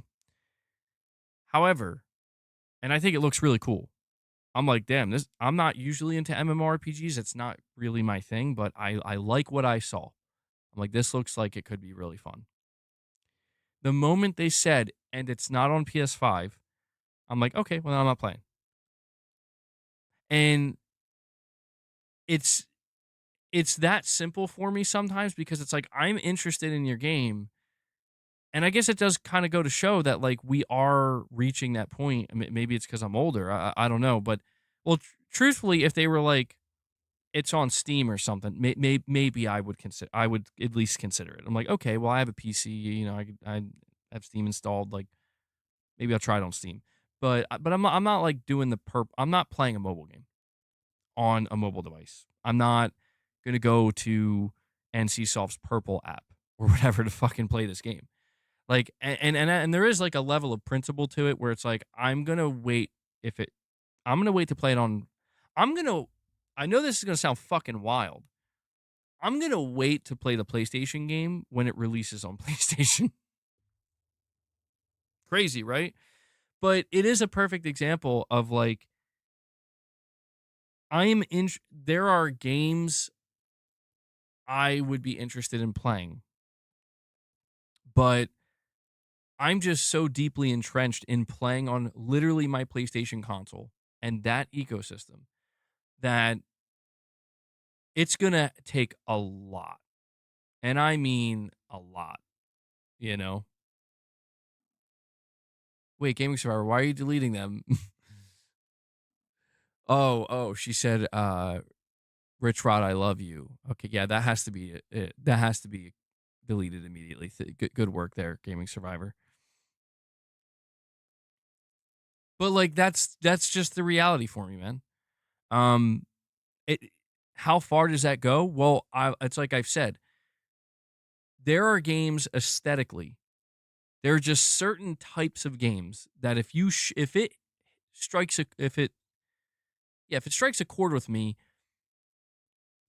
However, and I think it looks really cool. I'm like, damn, this I'm not usually into MMORPGs. It's not really my thing, but I like what I saw. I'm like, this looks like it could be really fun. The moment they said, and it's not on PS5, I'm like, okay, well, then I'm not playing. And it's it's that simple for me sometimes because it's like I'm interested in your game. And I guess it does kind of go to show that like we are reaching that point. Maybe it's because I'm older. I don't know. But well, truthfully, if they were like, it's on Steam or something, maybe I would consider. I would at least consider it. I'm like, okay, well, I have a PC. You know, I have Steam installed. Like, maybe I'll try it on Steam. But I'm not like doing I'm not playing a mobile game on a mobile device. I'm not gonna go to NCSoft's Purple app or whatever to fucking play this game. Like, and there is like a level of principle to it where it's like if it I'm gonna wait to play it on. I'm gonna. I know this is gonna sound fucking wild. I'm gonna wait to play the PlayStation game when it releases on PlayStation. Crazy, right? But it is a perfect example of like I'm in. There are games I would be interested in playing, but I'm just so deeply entrenched in playing on literally my PlayStation console and that ecosystem that it's going to take a lot. And I mean a lot, you know? Wait, Gaming Survivor, why are you deleting them? Oh, she said, Rich Rod, I love you. Okay, yeah, that has to be it. That has to be deleted immediately. Good work there, Gaming Survivor. But like that's just the reality for me, man. It how far does that go? Well, it's like I've said. There are games aesthetically. There are just certain types of games that if it strikes if it strikes a chord with me,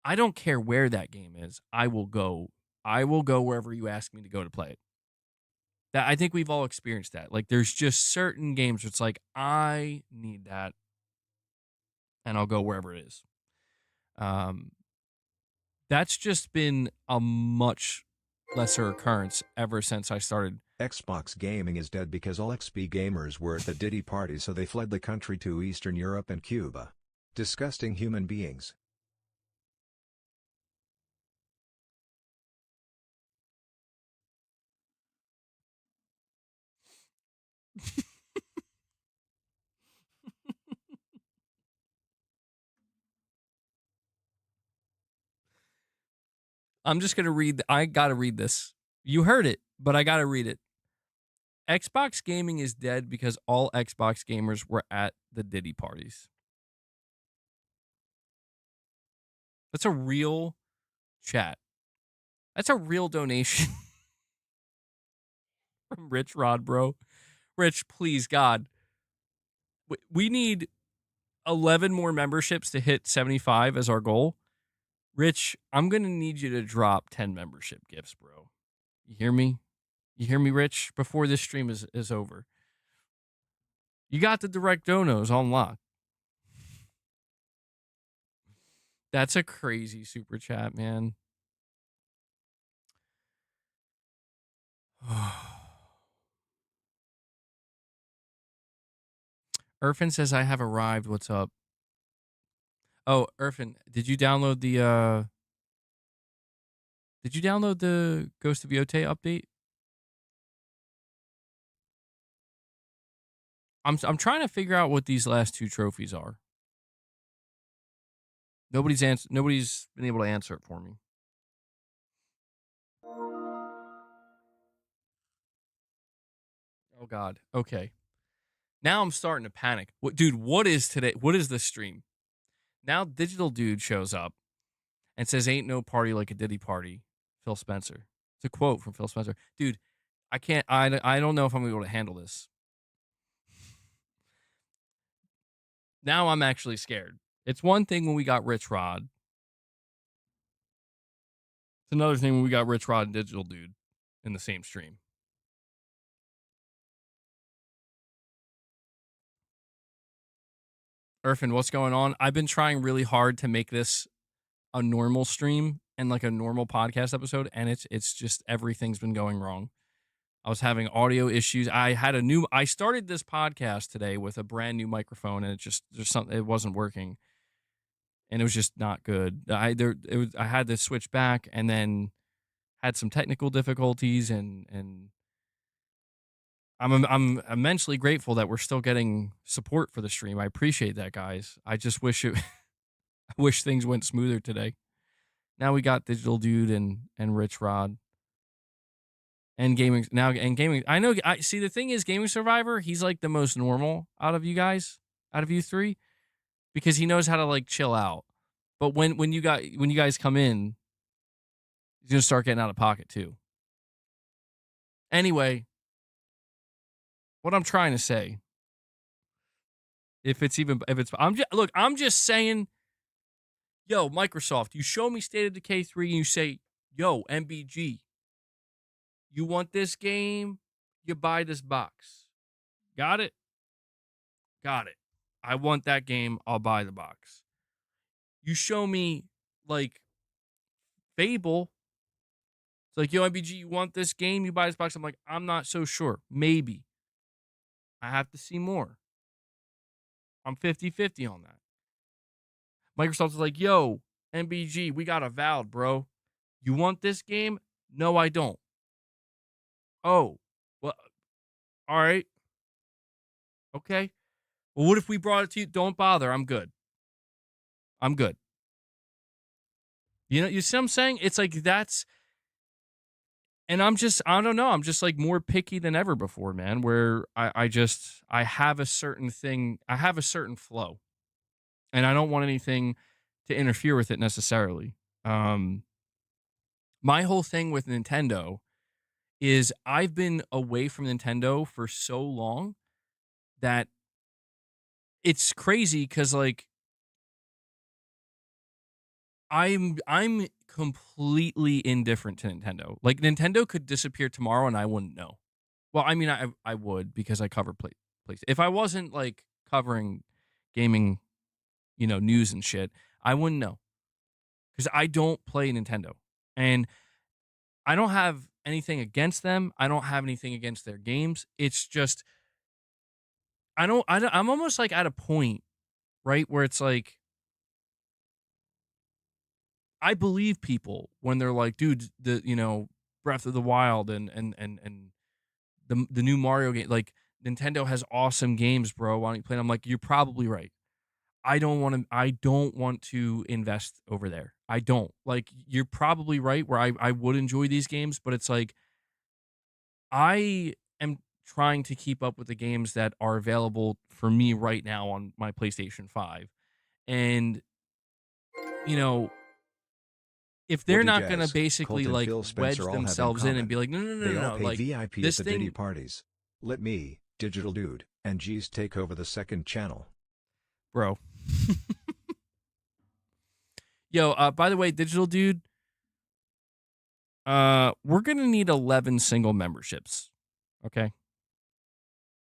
I don't care where that game is. I will go. I will go wherever you ask me to go to play it. That I think we've all experienced that. Like there's just certain games where it's like I need that, and I'll go wherever it is. That's just been a much lesser occurrence ever since I started. Xbox gaming is dead because all XP gamers were at the Diddy party, so they fled the country to Eastern Europe and Cuba. Disgusting human beings. I'm just going to read. I got to read this. You heard it, but I got to read it. Xbox gaming is dead because all Xbox gamers were at the Diddy parties. That's a real chat. That's a real donation from Rich Rod, bro. Rich, please, God. We need 11 more memberships to hit 75 as our goal. Rich, I'm going to need you to drop 10 membership gifts, bro. You hear me? You hear me, Rich? Before this stream is over. You got the direct donos on lock. That's a crazy super chat, man. Irfan says, I have arrived. What's up? Oh, Irfan, did you download the Ghost of Yotei update? I'm trying to figure out what these last two trophies are. Nobody's been able to answer it for me. Oh God. Okay. Now I'm starting to panic. Dude, what is today? What is the stream? Now Digital Dude shows up and says, "Ain't no party like a Diddy party." Phil Spencer. It's a quote from Phil Spencer. Dude, I can't. I don't know if I'm able to handle this. Now I'm actually scared. It's one thing when we got Rich Rod. It's another thing when we got Rich Rod and Digital Dude in the same stream. Irfan, what's going on? I've been trying really hard to make this a normal stream and like a normal podcast episode, and it's just everything's been going wrong. I was having audio issues. I started this podcast today with a brand new microphone, and it wasn't working, and it was just not good. I had to switch back, and then had some technical difficulties, and I'm immensely grateful that we're still getting support for the stream. I appreciate that, guys. I just wish I wish things went smoother today. Now we got Digital Dude and Rich Rod. And gaming. I know. I see. The thing is, Gaming Survivor. He's like the most normal out of you guys, out of you three, because he knows how to like chill out. But when you guys come in, he's gonna start getting out of pocket too. Anyway, what I'm trying to say, I'm just saying, yo, Microsoft, you show me State of Decay 3 and you say, yo, MBG, you want this game, you buy this box. Got it? Got it. I want that game, I'll buy the box. You show me, like, Fable. It's like, yo, MBG, you want this game, you buy this box. I'm like, I'm not so sure. Maybe. I have to see more. I'm 50-50 on that. Microsoft's like, yo, MBG, we got Avowed, bro. You want this game? No, I don't. Oh, well, all right. Okay. Well, what if we brought it to you? Don't bother. I'm good. I'm good. You know, you see what I'm saying? It's like And I don't know, I'm just like more picky than ever before, man, where I have a certain thing, I have a certain flow, and I don't want anything to interfere with it necessarily. Um, my whole thing with Nintendo is I've been away from Nintendo for so long that it's crazy because like I'm completely indifferent to Nintendo. Like Nintendo could disappear tomorrow and I wouldn't know. Well, I mean I would because I cover play. If I wasn't like covering gaming, news and shit, I wouldn't know because I don't play Nintendo. And I don't have anything against them. I don't have anything against their games. It's just I'm almost like at a point, right, where it's like I believe people when they're like, dude, Breath of the Wild and the new Mario game, like Nintendo has awesome games, bro. Why don't you play them? I'm like, you're probably right. I don't want to invest over there. I don't. Like, you're probably right where I would enjoy these games, but it's like I am trying to keep up with the games that are available for me right now on my PlayStation 5. And, you know, if they're Whoopie not going to Jazz, basically Colt and like Phil Spencer wedge all have in themselves in and common. be like, no, no, no, They no, all no. pay Like VIP at this the Diddy thing, parties. Let me, Digital Dude, and G's take over the second channel. bro. Yo, by the way, Digital Dude, we're going to need 11 single memberships. Okay.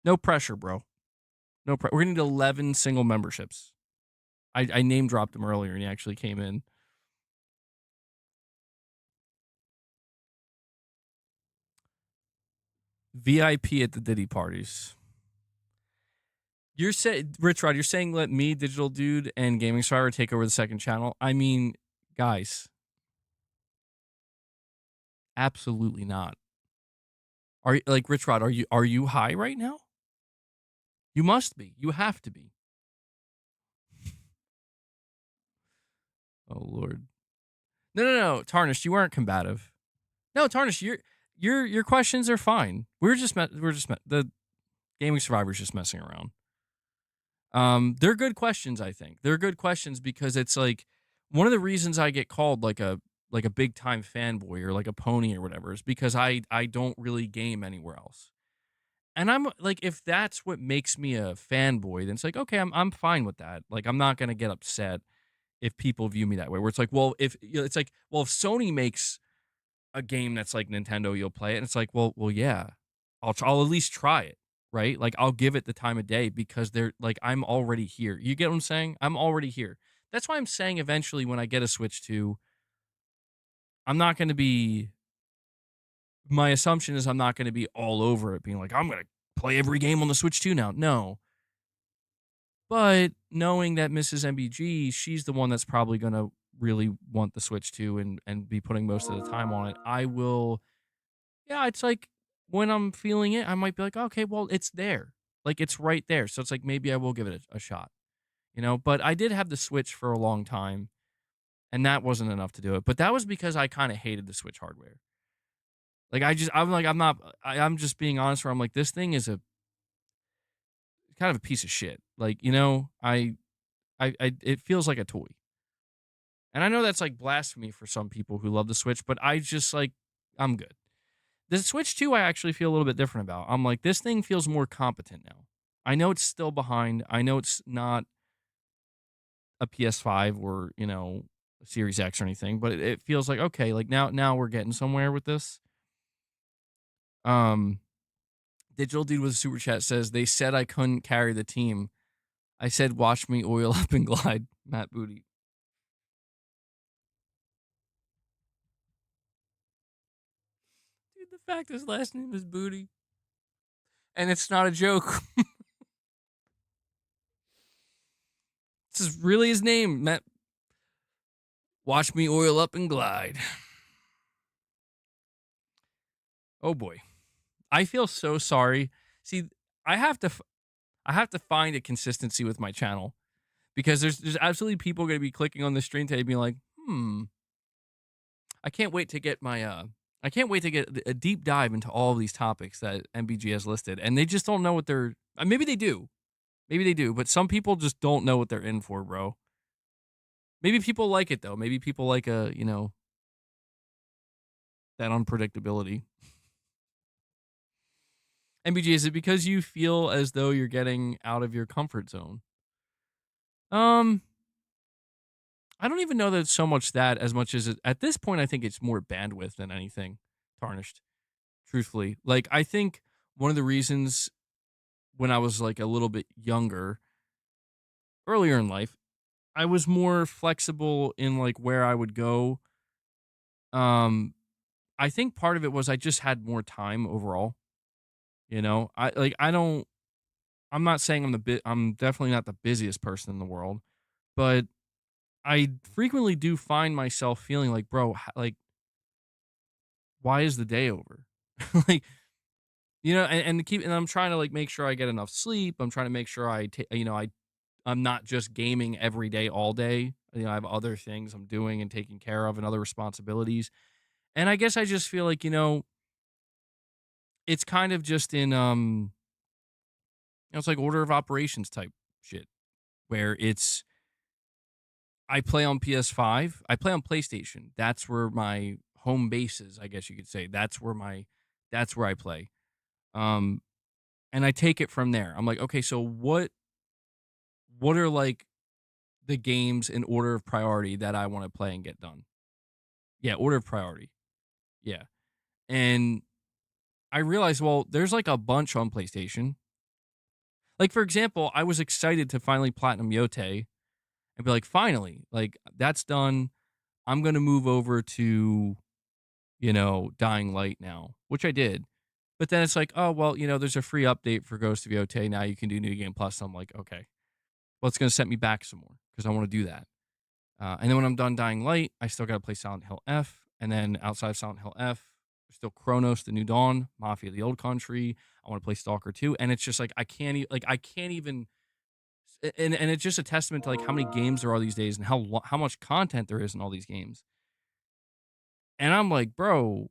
No pressure, bro. We're going to need 11 single memberships. I name dropped him earlier and he actually came in. VIP at the Diddy parties. You're saying, Rich Rod, you're saying let me, Digital Dude, and Gaming Survivor take over the second channel? I mean, guys, absolutely not. Are like Rich Rod? Are you high right now? You must be. You have to be. Oh Lord. No, no, no, Tarnished. You weren't combative. No, Tarnished. Your questions are fine. The Gaming Survivor's just messing around. They're good questions, I think. They're good questions because it's like one of the reasons I get called like a big time fanboy or like a pony or whatever is because I don't really game anywhere else. And I'm like, if that's what makes me a fanboy, then it's like, okay, I'm fine with that. Like, I'm not gonna get upset if people view me that way. Where it's like, well, if it's like, well, if Sony makes a game that's like Nintendo, you'll play it, and it's like, well, yeah, I'll at least try it, right? Like, I'll give it the time of day because they're like, I'm already here. You get what I'm saying? I'm already here. That's why I'm saying eventually when I get a Switch 2, I'm not going to be. My assumption is I'm not going to be all over it, being like, I'm going to play every game on the Switch 2 now. No, but knowing that Mrs. MBG, she's the one that's probably going to really want the Switch 2 and be putting most of the time on it. I will. Yeah, it's like when I'm feeling it, I might be like, okay, well, it's there. Like it's right there. So it's like maybe I will give it a shot, But I did have the Switch for a long time, and that wasn't enough to do it. But that was because I kind of hated the Switch hardware. Like I'm just being honest where I'm like, this thing is a kind of a piece of shit. Like, it feels like a toy. And I know that's like blasphemy for some people who love the Switch, but I just like, I'm good. The Switch 2, I actually feel a little bit different about. I'm like, this thing feels more competent now. I know it's still behind. I know it's not a PS5 or, a Series X or anything, but it feels like, okay, like now we're getting somewhere with this. Um, Digital Dude with a super chat says, they said I couldn't carry the team. I said, watch me oil up and glide. Matt Booty. Dude, the fact his last name is Booty. And it's not a joke. This is really his name, Matt. Watch me oil up and glide. Oh boy. I feel so sorry. See, I have to find a consistency with my channel because there's absolutely people going to be clicking on the stream today being like, I can't wait to get my I can't wait to get a deep dive into all of these topics that MBG has listed, and they just don't know what they're. Maybe they do, but some people just don't know what they're in for, bro. Maybe people like it though. Maybe people like that unpredictability. MBG, is it because you feel as though you're getting out of your comfort zone? Um, I don't even know that it's so much that as much as at this point, I think it's more bandwidth than anything. Tarnished, truthfully. Like, I think one of the reasons when I was like a little bit younger, earlier in life, I was more flexible in like where I would go. Um, I think part of it was I just had more time overall. I don't. I'm not saying I'm definitely not the busiest person in the world, but I frequently do find myself feeling like, bro, like, why is the day over? Like, and I'm trying to like make sure I get enough sleep. I'm trying to make sure I'm not just gaming every day, all day. I have other things I'm doing and taking care of and other responsibilities. And I guess I just feel like, it's kind of just in, it's like order of operations type shit where I play on PS5. I play on PlayStation. That's where my home base is, I guess you could say. That's where I play. Um, and I take it from there. I'm like, okay, so what are like the games in order of priority that I want to play and get done? Yeah, order of priority. Yeah. And I realized, well, there's like a bunch on PlayStation. Like, for example, I was excited to finally platinum Yotei and be like, finally, like that's done. I'm gonna move over to, Dying Light now, which I did. But then it's like, oh well, there's a free update for Ghost of Yotei. Now you can do New Game Plus. I'm like, okay. Well, it's gonna set me back some more because I want to do that. And then when I'm done Dying Light, I still got to play Silent Hill F. And then outside of Silent Hill F, there's still Chronos, The New Dawn, Mafia: The Old Country. I want to play Stalker 2. And it's just like I can't even. And it's just a testament to like how many games there are these days and how much content there is in all these games. And I'm like, bro,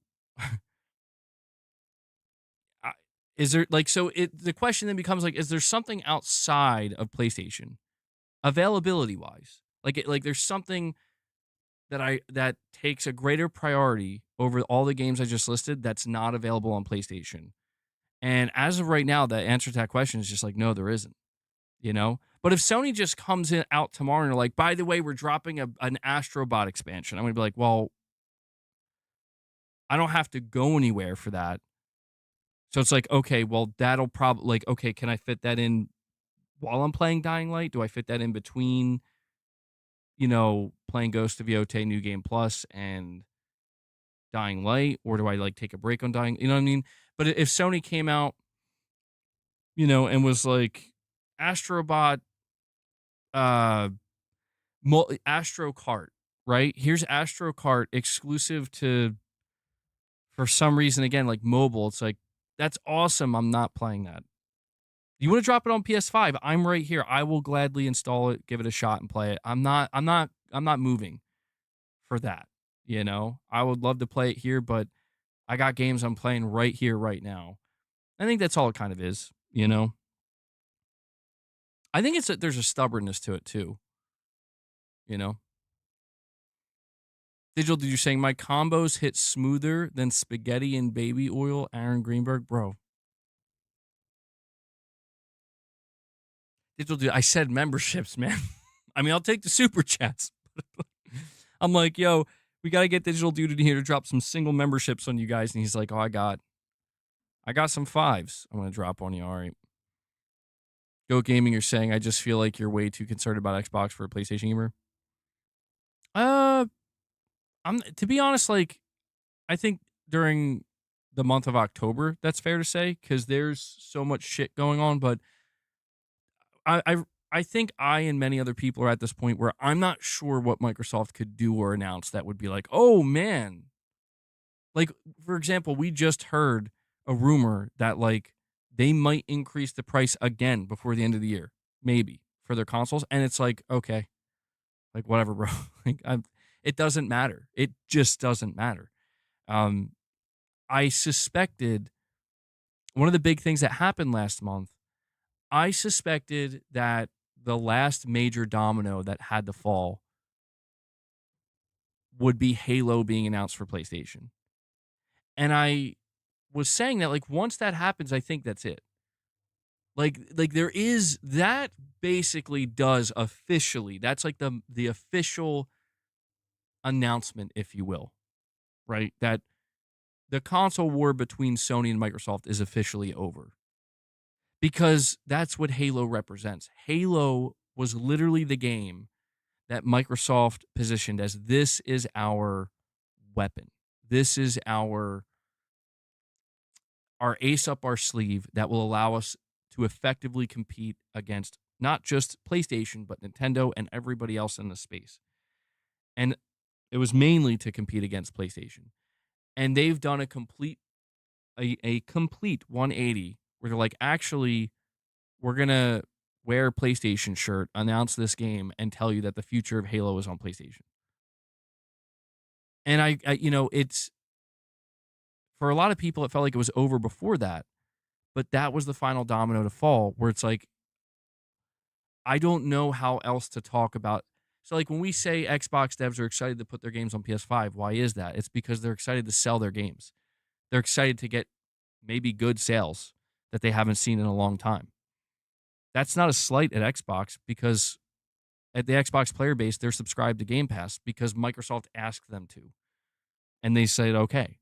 I, is there like so? The question then becomes like, is there something outside of PlayStation, availability wise? Like there's something that takes a greater priority over all the games I just listed that's not available on PlayStation. And as of right now, the answer to that question is just like, no, there isn't, But if Sony just comes out tomorrow and they're like, by the way, we're dropping an Astrobot expansion, I'm going to be like, well, I don't have to go anywhere for that. So it's like, okay, well, that'll probably, like, okay, can I fit that in while I'm playing Dying Light? Do I fit that in between, playing Ghost of Yotei New Game Plus and Dying Light, or do I like take a break on Dying? You know what I mean? But if Sony came out, and was like Astrobot, uh, Astro Kart, right? Here's Astro Kart exclusive to, for some reason, again, like mobile. It's like, that's awesome. I'm not playing that. You want to drop it on PS5? I'm right here. I will gladly install it, give it a shot, and play it. I'm not moving for that. I would love to play it here, but I got games I'm playing right here, right now. I think that's all it kind of is. I think there's a stubbornness to it too, you know. Digital, did you saying my combos hit smoother than spaghetti and baby oil? Aaron Greenberg, bro. Digital, dude, I said memberships, man. I mean, I'll take the super chats. I'm like, yo, we got to get Digital Dude in here to drop some single memberships on you guys. And he's like, oh, I got some fives. I'm going to drop on you. All right. Go Gaming, you're saying, I just feel like you're way too concerned about Xbox for a PlayStation gamer. To be honest, like, I think during the month of October, that's fair to say, because there's so much shit going on. But I think I and many other people are at this point where I'm not sure what Microsoft could do or announce that would be like, oh man. Like, for example, we just heard a rumor that like they might increase the price again before the end of the year, maybe for their consoles. And it's like, okay, like whatever, bro. Like, it doesn't matter. It just doesn't matter. Um, I suspected one of the big things that happened last month, I suspected that the last major domino that had to fall would be Halo being announced for PlayStation. And I was saying that like once that happens, I think that's it. Like there is that basically does officially. That's like the official announcement, if you will, right? That the console war between Sony and Microsoft is officially over. Because that's what Halo represents. Halo was literally the game that Microsoft positioned as this is our weapon. This is our ace up our sleeve that will allow us to effectively compete against not just PlayStation, but Nintendo and everybody else in the space. And it was mainly to compete against PlayStation. And they've done a complete 180 where they're like, actually, we're gonna wear a PlayStation shirt, announce this game, and tell you that the future of Halo is on PlayStation. And it's for a lot of people, it felt like it was over before that, but that was the final domino to fall. Where it's like, I don't know how else to talk about. So, like when we say Xbox devs are excited to put their games on PS5, why is that? It's because they're excited to sell their games. They're excited to get maybe good sales that they haven't seen in a long time. That's not a slight at Xbox because at the Xbox player base, they're subscribed to Game Pass because Microsoft asked them to. And they said, okay.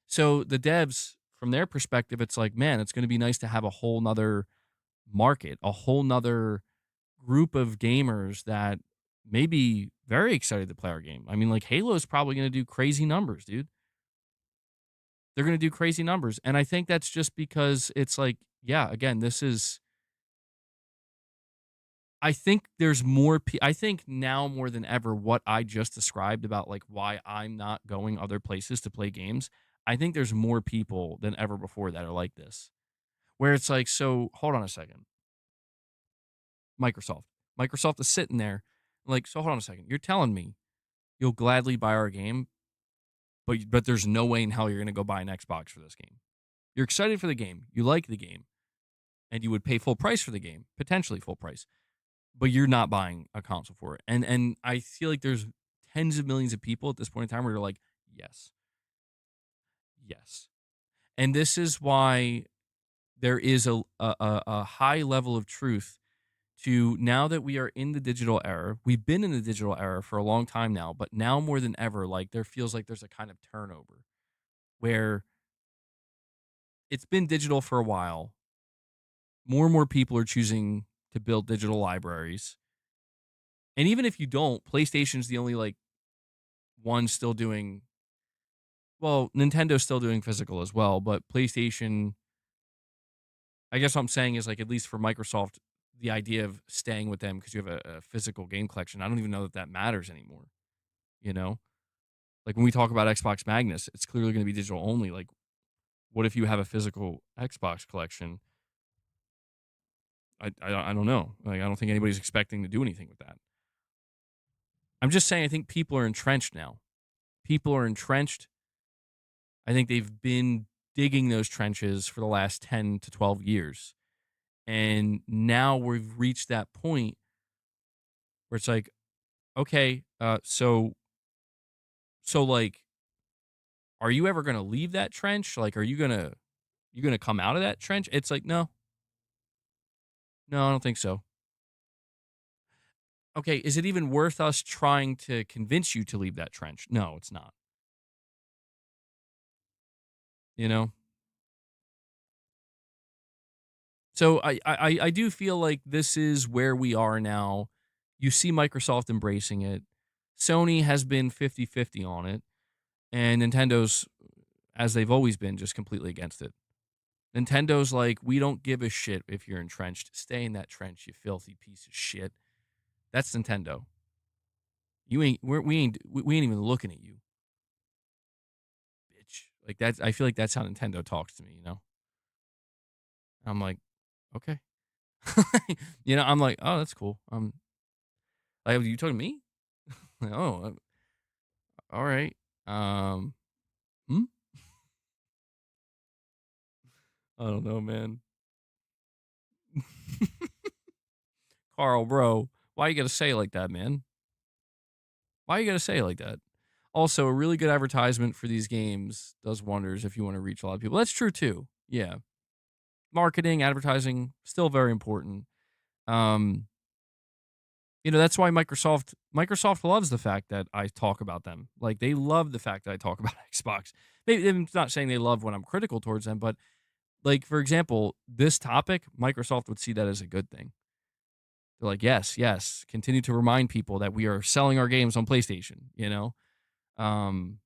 So the devs, from their perspective, it's like, man, it's going to be nice to have a whole nother market, a whole nother group of gamers that may be very excited to play our game. I mean, like Halo is probably going to do crazy numbers, dude. They're going to do crazy numbers. And I think that's just because it's like, yeah, again, this is I think there's more. I think now more than ever, what I just described about like why I'm not going other places to play games. I think there's more people than ever before that are like this. Where it's like, so hold on a second, Microsoft. Microsoft is sitting there, like, so hold on a second. You're telling me you'll gladly buy our game, but there's no way in hell you're going to go buy an Xbox for this game. You're excited for the game, you like the game, and you would pay full price for the game, potentially full price, but you're not buying a console for it. And I feel like there's tens of millions of people at this point in time where they're like, yes, yes. And this is why there is a high level of truth to now that we are in the digital era. We've been in the digital era for a long time now, but now more than ever, like there feels like there's a kind of turnover where it's been digital for a while. More and more people are choosing to build digital libraries. And even if you don't, PlayStation's the only like one still doing well, Nintendo's still doing physical as well, but PlayStation, I guess what I'm saying is like at least for Microsoft, the idea of staying with them because you have a physical game collection, I don't even know that that matters anymore. You know, like when we talk about Xbox Magnus, it's clearly going to be digital only. Like, what if you have a physical Xbox collection? I don't know. Like, I don't think anybody's expecting to do anything with that. I'm just saying, I think people are entrenched now. People are entrenched. I think they've been digging those trenches for the last 10 to 12 years. And now we've reached that point where it's like, okay, so like, are you ever going to leave that trench? Like, are you going to come out of that trench? It's like, no, no, I don't think so. Okay, is it even worth us trying to convince you to leave that trench? No, it's not. You know? So I do feel like this is where we are now. You see Microsoft embracing it. Sony has been 50-50 on it. And Nintendo's, as they've always been, just completely against it. Nintendo's like, we don't give a shit if you're entrenched. Stay in that trench, you filthy piece of shit. That's Nintendo. We ain't even looking at you, bitch. Like that's. I feel like that's how Nintendo talks to me. You know. I'm like, okay. I'm like, oh, that's cool. Like, you talking to me? Like, oh, all right. Hmm? I don't know, man. Carl, bro, why you gotta say it like that, man? Why you gotta say it like that? Also, a really good advertisement for these games does wonders if you want to reach a lot of people. That's true too. Yeah. Marketing, advertising, still very important. Um, that's why Microsoft loves the fact that I talk about them. Like they love the fact that I talk about Xbox. I'm not saying they love when I'm critical towards them, but like for example, this topic, Microsoft would see that as a good thing. They're like, yes, yes, continue to remind people that we are selling our games on PlayStation. Um,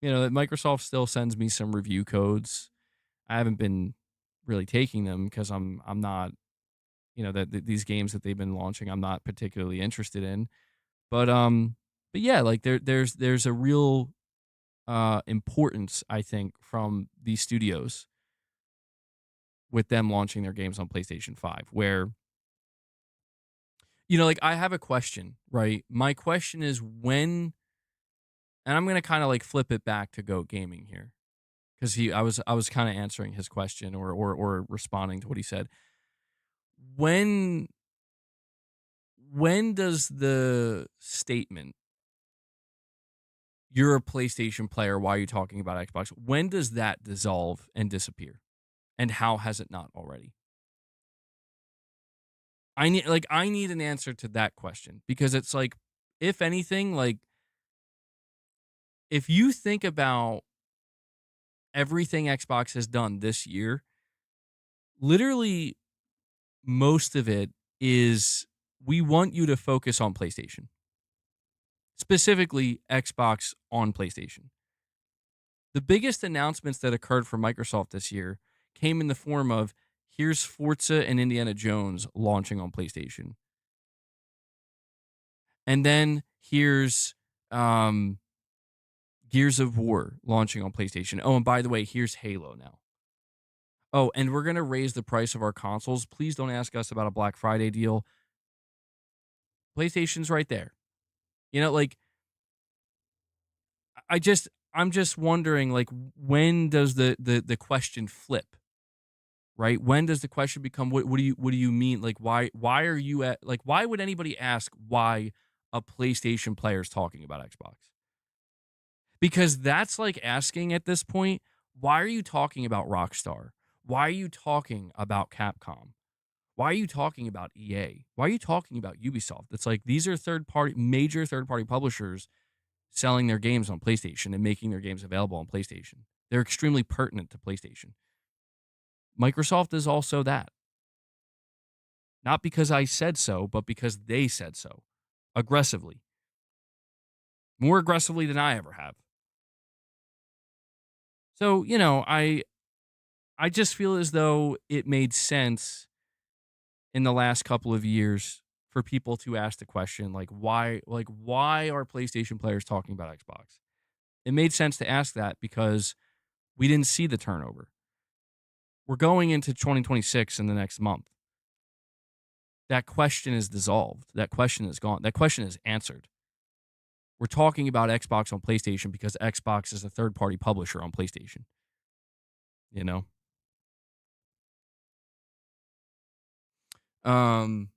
that Microsoft still sends me some review codes. I haven't been really taking them because I'm not, that these games that they've been launching, I'm not particularly interested in. But yeah, like there's a real importance, I think, from these studios with them launching their games on PlayStation 5, where like I have a question, right? My question is when, and I'm gonna kind of like flip it back to Goat Gaming here because I was kind of answering his question or responding to what he said. When does the statement "you're a PlayStation player, why are you talking about Xbox?" When does that dissolve and disappear? And how has it not already? I need an answer to that question because it's like, if anything, like if you think about everything Xbox has done this year, literally most of it is we want you to focus on PlayStation, specifically Xbox on PlayStation. The biggest announcements that occurred from Microsoft this year came in the form of here's Forza and Indiana Jones launching on PlayStation. And then here's Gears of War launching on PlayStation. Oh, and by the way, here's Halo now. Oh, and we're going to raise the price of our consoles. Please don't ask us about a Black Friday deal. PlayStation's right there. Like I'm just wondering like when does the question flip? Right? When does the question become what do you mean? Like why are you at like why would anybody ask why a PlayStation player is talking about Xbox? Because that's like asking at this point, why are you talking about Rockstar? Why are you talking about Capcom? Why are you talking about EA? Why are you talking about Ubisoft? It's like these are major third party publishers selling their games on PlayStation and making their games available on PlayStation. They're extremely pertinent to PlayStation. Microsoft is also that. Not because I said so, but because they said so. Aggressively. More aggressively than I ever have. So, I just feel as though it made sense in the last couple of years for people to ask the question why are PlayStation players talking about Xbox? It made sense to ask that because we didn't see the turnover. We're going into 2026 in the next month. That question is dissolved. That question is gone. That question is answered. We're talking about Xbox on PlayStation because Xbox is a third-party publisher on PlayStation. You know? Um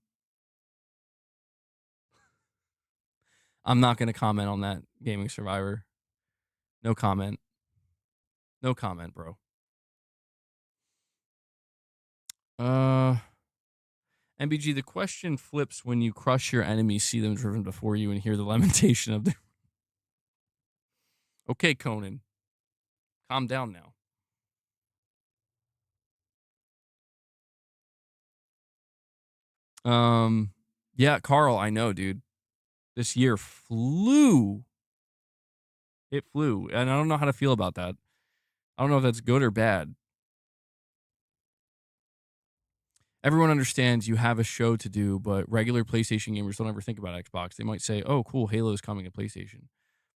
I'm not going to comment on that, Gaming Survivor. No comment. No comment, bro. Uh MBG, the question flips when you crush your enemies, see them driven before you, and hear the lamentation of their. Okay, Conan. Calm down now. Yeah, Carl, I know, dude. This year flew. It flew. And I don't know how to feel about that. I don't know if that's good or bad. Everyone understands you have a show to do, but regular PlayStation gamers don't ever think about Xbox. They might say, oh, cool, Halo's coming to PlayStation.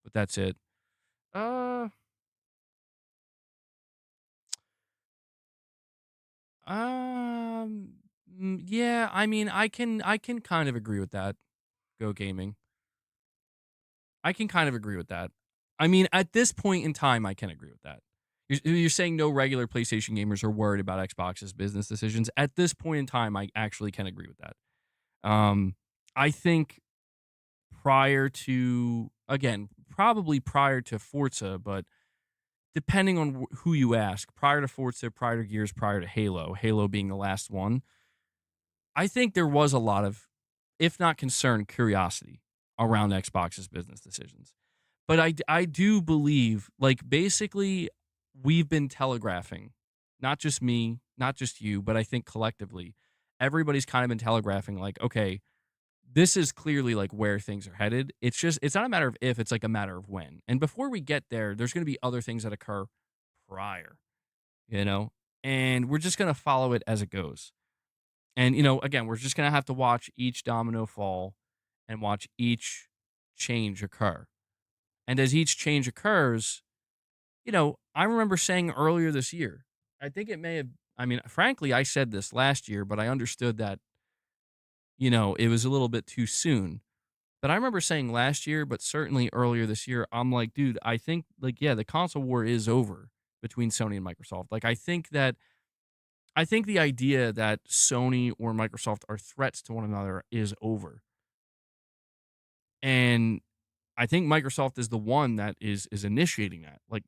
But that's it. Uh, yeah, I mean, I can kind of agree with that. Go Gaming. I can kind of agree with that. I mean, at this point in time, I can agree with that. You're saying no regular PlayStation gamers are worried about Xbox's business decisions. At this point in time, I actually can agree with that. I think prior to, again, probably prior to Forza, but depending on who you ask, prior to Forza, prior to Gears, prior to Halo being the last one, I think there was a lot of, if not concern, curiosity around Xbox's business decisions. But I do believe, like, basically, we've been telegraphing, not just me, not just you, but I think collectively, everybody's kind of been telegraphing, like, okay, this is clearly like where things are headed. It's not a matter of if, it's like a matter of when. And before we get there, there's going to be other things that occur prior, you know, and we're just going to follow it as it goes. And, again, we're just going to have to watch each domino fall and watch each change occur. And as each change occurs, I remember saying earlier this year, I think it may have, I mean, frankly, I said this last year, but I understood that, it was a little bit too soon. But I remember saying last year, but certainly earlier this year, I'm like, dude, I think, like, yeah, the console war is over between Sony and Microsoft. Like, I think the idea that Sony or Microsoft are threats to one another is over. And I think Microsoft is the one that is initiating that. Like,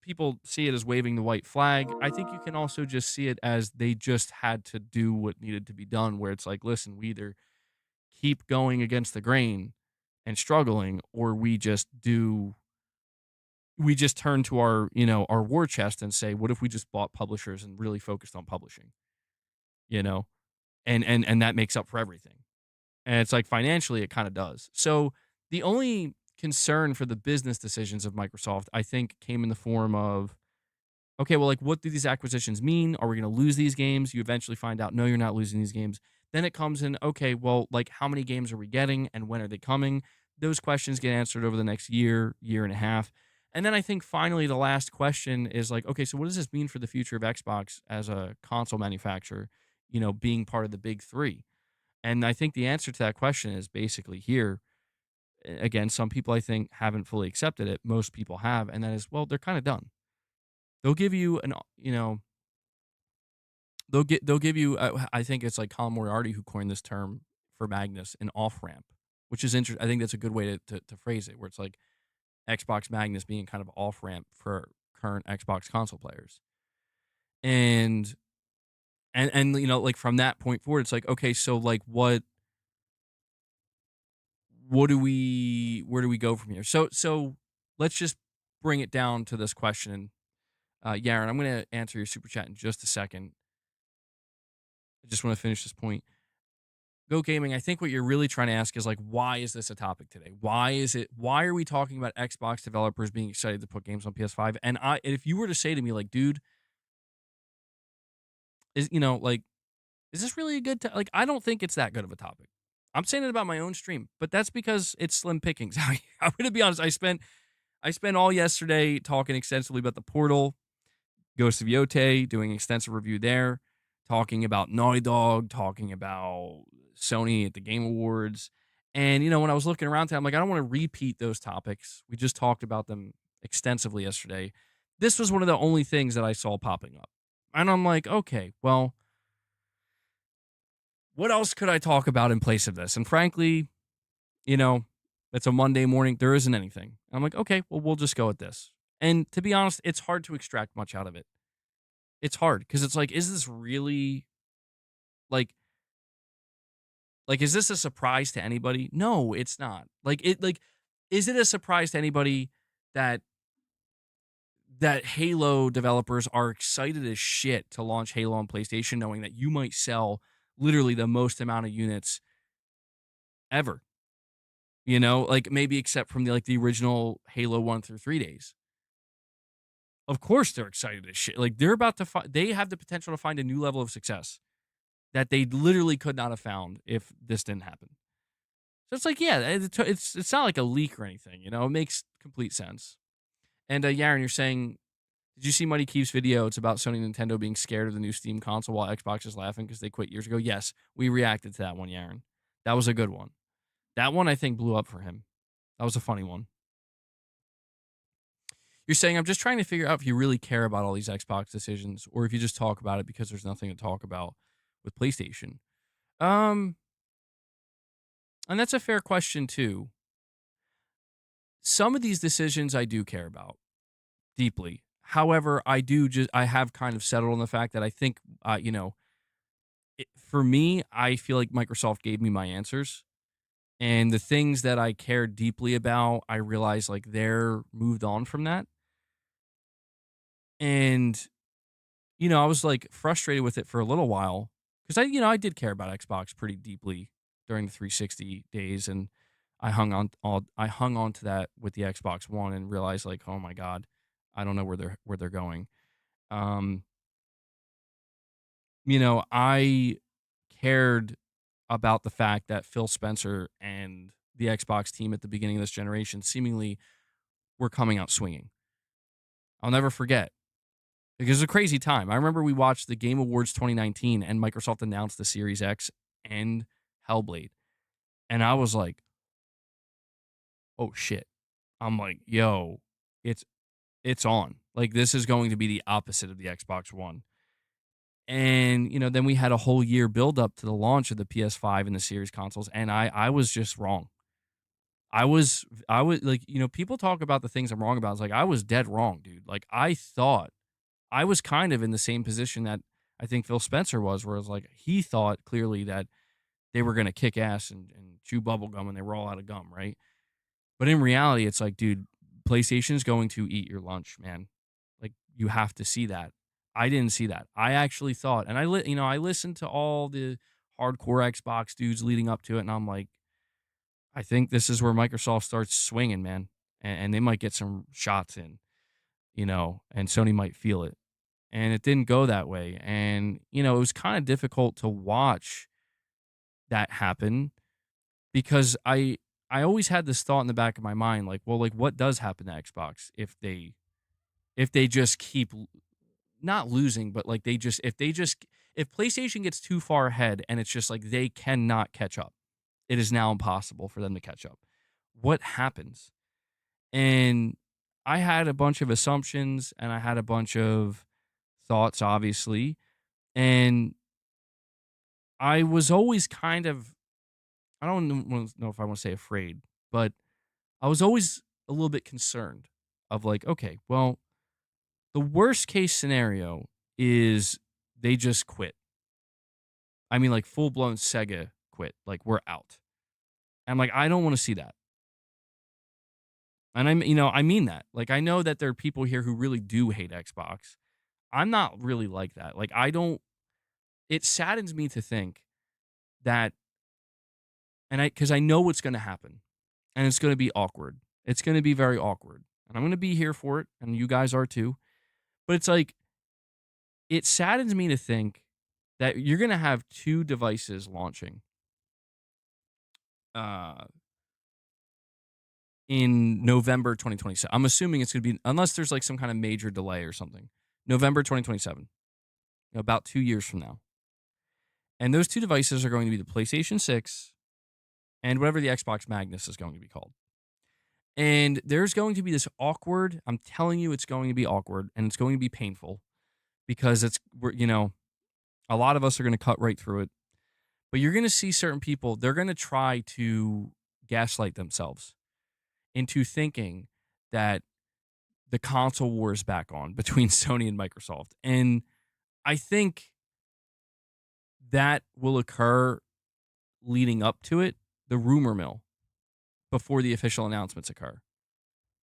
people see it as waving the white flag. I think you can also just see it as they just had to do what needed to be done, where it's like, listen, we either keep going against the grain and struggling, or we just turn to our war chest and say, what if we just bought publishers and really focused on publishing, you know, and that makes up for everything. And it's like, financially, it kind of does. So the only concern for the business decisions of Microsoft, I think, came in the form of, okay, well, like, what do these acquisitions mean? Are we going to lose these games? You eventually find out, no, you're not losing these games. Then it comes in, okay, well, like, how many games are we getting and when are they coming? Those questions get answered over the next year, year and a half. And then I think finally the last question is like, okay, so what does this mean for the future of Xbox as a console manufacturer, being part of the big three? And I think the answer to that question is basically here. Again, some people, I think, haven't fully accepted it. Most people have. And that is, well, they're kind of done. They'll give you they'll give you, I think it's like Colin Moriarty who coined this term for Magnus, an off ramp, which is interesting. I think that's a good way to phrase it, where it's like Xbox Magnus being kind of off ramp for current Xbox console players. And like, from that point forward, it's like, okay, so like, where do we go from here? So let's just bring it down to this question. Yaron, I'm going to answer your super chat in just a second. I just want to finish this point. Go Gaming, I think what you're really trying to ask is, like, why is this a topic today? Why are we talking about Xbox developers being excited to put games on PS5? And if you were to say to me, like, dude, like, is this really a good like, I don't think it's that good of a topic. I'm saying it about my own stream, but that's because it's slim pickings. I'm going to be honest. I spent all yesterday talking extensively about the Portal, Ghost of Yotei, doing extensive review there, talking about Naughty Dog, talking about Sony at the Game Awards. And, when I was looking around today, I'm like, I don't want to repeat those topics. We just talked about them extensively yesterday. This was one of the only things that I saw popping up. And I'm like, okay, well, what else could I talk about in place of this? And frankly, it's a Monday morning. There isn't anything. I'm like, okay, well, we'll just go with this. And to be honest, it's hard to extract much out of it. It's hard because it's like, is this really like, is this a surprise to anybody? No, it's not. Is it a surprise to anybody that Halo developers are excited as shit to launch Halo on PlayStation, knowing that you might sell literally the most amount of units ever? Like, maybe except from the original Halo 1 through 3 days. Of course they're excited as shit. Like, they're about to they have the potential to find a new level of success that they literally could not have found if this didn't happen. So it's like, yeah, it's not like a leak or anything, it makes complete sense. And Yaron, you're saying, did you see Muddy Keef's video? It's about Sony and Nintendo being scared of the new Steam console while Xbox is laughing because they quit years ago. Yes, we reacted to that one, Yaron. That was a good one. That one, I think, blew up for him. That was a funny one. You're saying, I'm just trying to figure out if you really care about all these Xbox decisions or if you just talk about it because there's nothing to talk about with PlayStation. Um, and that's a fair question too. Some of these decisions I do care about deeply. However, I have kind of settled on the fact that I think, for me, I feel like Microsoft gave me my answers. And the things that I cared deeply about, I realized like they're moved on from that. And, I was like frustrated with it for a little while because I did care about Xbox pretty deeply during the 360 days. And I hung on to that with the Xbox One and realized like, oh my God, I don't know where they're going. Um, I cared about the fact that Phil Spencer and the Xbox team at the beginning of this generation seemingly were coming out swinging. I'll never forget because it was a crazy time. I remember we watched the Game Awards 2019 and Microsoft announced the Series X and Hellblade. And I was like, oh shit. I'm like, yo, it's it's on. Like this is going to be the opposite of the Xbox One. And, then we had a whole year build up to the launch of the PS5 and the series consoles, and I was just wrong. I was like, people talk about the things I'm wrong about. It's like I was dead wrong, dude. Like I thought I was kind of in the same position that I think Phil Spencer was, where it's like he thought clearly that they were gonna kick ass and chew bubble gum and they were all out of gum, right? But in reality, it's like, dude, PlayStation's going to eat your lunch, man. Like you have to see that. I didn't see that. I actually thought, and I listened to all the hardcore Xbox dudes leading up to it, and I'm like, I think this is where Microsoft starts swinging, man, and they might get some shots in, and Sony might feel it. And it didn't go that way, and it was kind of difficult to watch that happen because I always had this thought in the back of my mind, like, well, like what does happen to Xbox if they just keep not losing, but like if PlayStation gets too far ahead and it's just like they cannot catch up. It is now impossible for them to catch up. What happens? And I had a bunch of assumptions and I had a bunch of thoughts, obviously. And I was always kind of, I don't know if I want to say afraid, but I was always a little bit concerned of like, okay, well, the worst case scenario is they just quit. I mean, like full blown Sega quit. Like we're out. I'm like, I don't want to see that. And I mean that. Like I know that there are people here who really do hate Xbox. I'm not really like that. Like I don't. It saddens me to think that, because I know what's going to happen, and it's going to be awkward. It's going to be very awkward, and I'm going to be here for it, and you guys are too. But it's like, it saddens me to think that you're going to have two devices launching uh, in November 2027. I'm assuming it's going to be, unless there's like some kind of major delay or something, November 2027, about 2 years from now. And those two devices are going to be the PlayStation 6 and whatever the Xbox Magnus is going to be called. And there's going to be this awkward, I'm telling you, it's going to be awkward and it's going to be painful because a lot of us are going to cut right through it. But you're going to see certain people, they're going to try to gaslight themselves into thinking that the console war is back on between Sony and Microsoft. And I think that will occur leading up to it, the rumor mill, before the official announcements occur.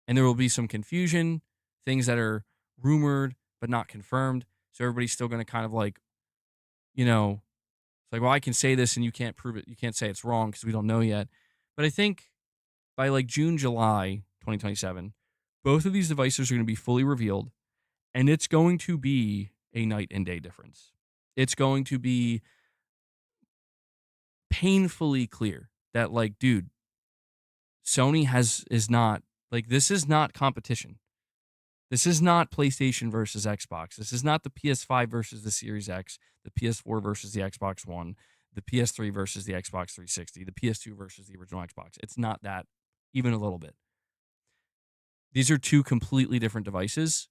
And there will be some confusion, things that are rumored but not confirmed. So everybody's still going to kind of like, it's like, well, I can say this and you can't prove it. You can't say it's wrong because we don't know yet. But I think by like June, July 2027, both of these devices are going to be fully revealed. And it's going to be a night and day difference. It's going to be painfully clear that, like, dude, Sony is not, like, this is not competition. This is not PlayStation versus Xbox. This is not the PS5 versus the Series X, the PS4 versus the Xbox One, the PS3 versus the Xbox 360, the PS2 versus the original Xbox. It's not that even a little bit. These are two completely different devices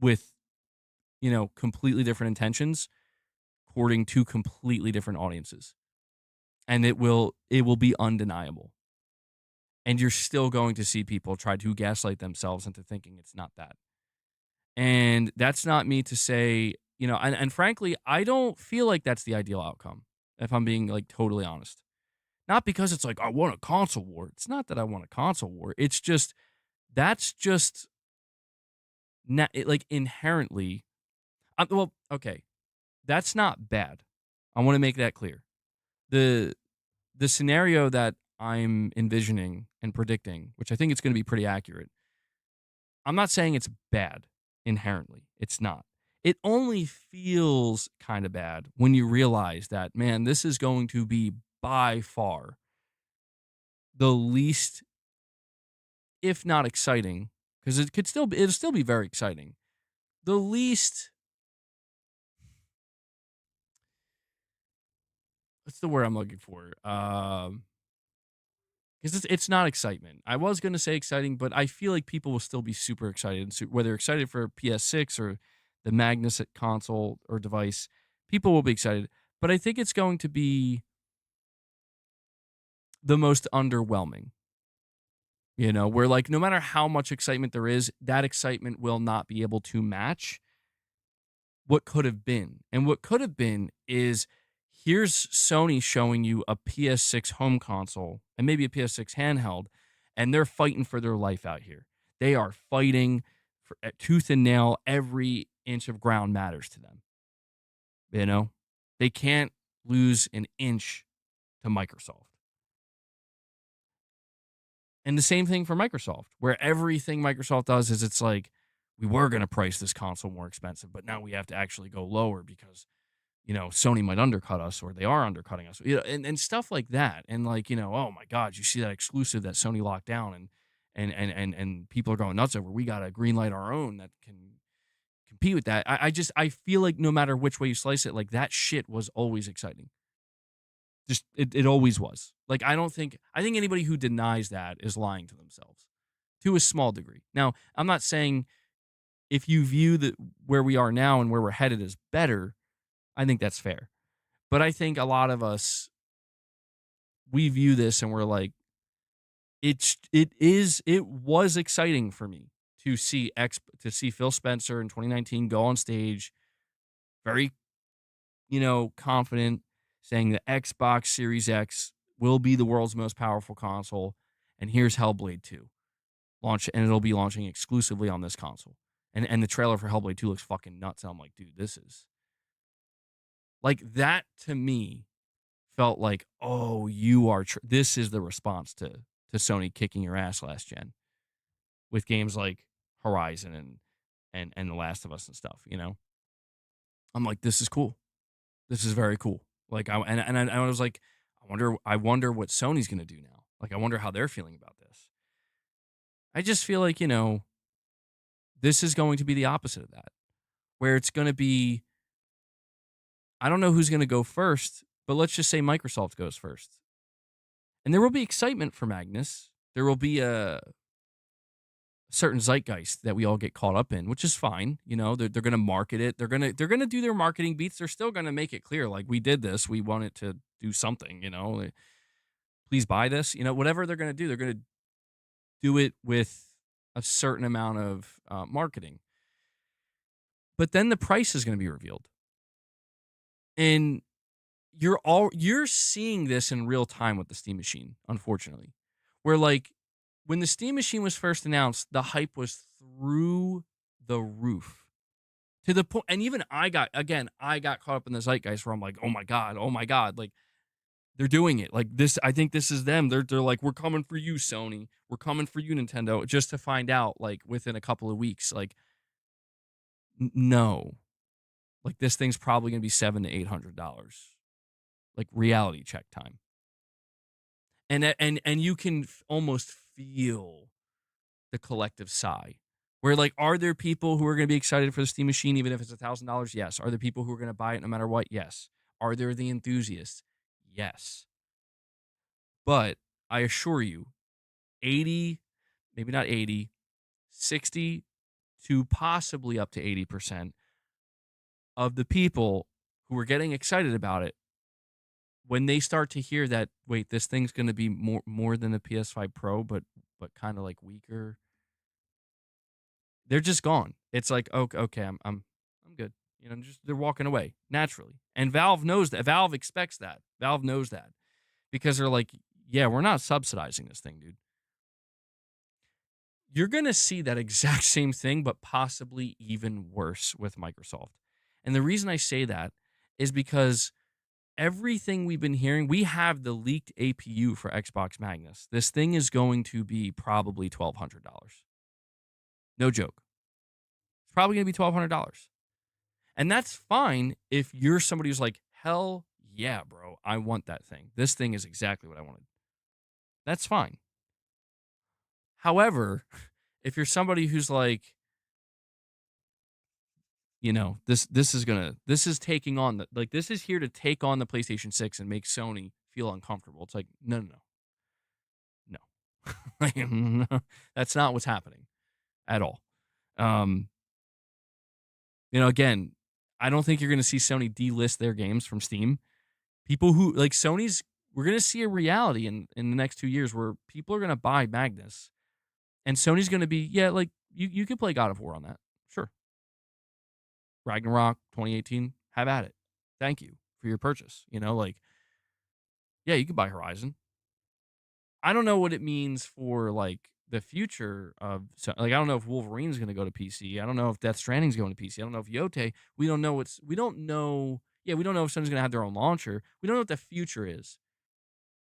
with, completely different intentions, courting two completely different audiences. And it will be undeniable. And you're still going to see people try to gaslight themselves into thinking it's not that. And that's not me to say, and frankly, I don't feel like that's the ideal outcome, if I'm being like totally honest. Not because it's like, I want a console war. It's not that I want a console war. It's just, that's just like inherently, well, okay, that's not bad. I want to make that clear. The scenario that I'm envisioning and predicting, which I think it's going to be pretty accurate, I'm not saying it's bad inherently. It's not. It only feels kind of bad when you realize that, man, this is going to be by far the least, if not exciting, because it'll still be very exciting. The least, what's the word I'm looking for? Because it's not excitement. I was going to say exciting, but I feel like people will still be super excited. So whether excited for PS6 or the Magnus console or device, people will be excited. But I think it's going to be the most underwhelming. Where like no matter how much excitement there is, that excitement will not be able to match what could have been. And what could have been is, here's Sony showing you a PS6 home console and maybe a PS6 handheld, and they're fighting for their life out here. They are fighting for tooth and nail. Every inch of ground matters to them. They can't lose an inch to Microsoft. And the same thing for Microsoft, where everything Microsoft does is it's like, we were going to price this console more expensive, but now we have to actually go lower because, Sony might undercut us, or they are undercutting us, and stuff like that. And like, oh my God, you see that exclusive that Sony locked down, and people are going nuts over. We got to green light our own that can compete with that. I feel like no matter which way you slice it, like that shit was always exciting. Just it always was. Like I think anybody who denies that is lying to themselves to a small degree. Now, I'm not saying if you view that where we are now and where we're headed as better, I think that's fair. But I think a lot of us, we view this and we're like, it was exciting for me to see Phil Spencer in 2019 go on stage, very, confident, saying the Xbox Series X will be the world's most powerful console, and here's Hellblade 2 launch, and it'll be launching exclusively on this console. And the trailer for Hellblade 2 looks fucking nuts. And I'm like, dude, this is like, that to me felt like, oh, you are this is the response to Sony kicking your ass last gen with games like Horizon and The Last of Us and stuff. I'm like, this is cool. This is very cool. Like I was like, I wonder what Sony's gonna do now. Like I wonder how they're feeling about this. I just feel like, this is going to be the opposite of that, where it's going to be, I don't know who's going to go first, but let's just say Microsoft goes first. And there will be excitement for Magnus. There will be a certain zeitgeist that we all get caught up in, which is fine. They're going to market it. They're going to do their marketing beats. They're still going to make it clear, like, we did this. We want it to do something, please buy this. Whatever they're going to do, they're going to do it with a certain amount of marketing. But then the price is going to be revealed. And you're seeing this in real time with the Steam Machine, unfortunately. Where like when the Steam Machine was first announced, the hype was through the roof. To the point, and even I got caught up in the zeitgeist where I'm like, oh my God, like they're doing it. Like this, I think this is them. They're like, we're coming for you, Sony. We're coming for you, Nintendo, just to find out like within a couple of weeks, like, no. Like this thing's probably gonna be $700 to $800, like reality check time. And you can almost feel the collective sigh, where like, are there people who are gonna be excited for the Steam Machine even if it's $1,000? Yes. Are there people who are gonna buy it no matter what? Yes. Are there the enthusiasts? Yes. But I assure you, 80, maybe not 80, 60 to possibly up to 80% of the people who are getting excited about it, when they start to hear that, wait, this thing's going to be more than the PS5 Pro, but kind of like weaker, they're just gone. It's like, okay, I'm good. Just they're walking away naturally. And Valve knows that. Valve expects that. Valve knows that because they're like, yeah, we're not subsidizing this thing, dude. You're going to see that exact same thing, but possibly even worse with Microsoft. And the reason I say that is because everything we've been hearing, we have the leaked APU for Xbox Magnus. This thing is going to be probably $1,200. No joke. It's probably going to be $1,200. And that's fine if you're somebody who's like, hell yeah, bro, I want that thing. This thing is exactly what I wanted. That's fine. However, if you're somebody who's like, this is taking on this is here to take on the PlayStation 6 and make Sony feel uncomfortable. It's like, no. Like, no, that's not what's happening at all. Again, I don't think you're going to see Sony delist their games from Steam. People who like we're going to see a reality in the next 2 years where people are going to buy Magnus and Sony's going to be, yeah, like you can play God of War on that. Sure. Ragnarok 2018, have at it. Thank you for your purchase. Yeah, you can buy Horizon. I don't know what it means for like the future of, I don't know if Wolverine's going to go to PC. I don't know if Death Stranding's going to PC. I don't know if Yotei. We don't know if Sony's going to have their own launcher. We don't know what the future is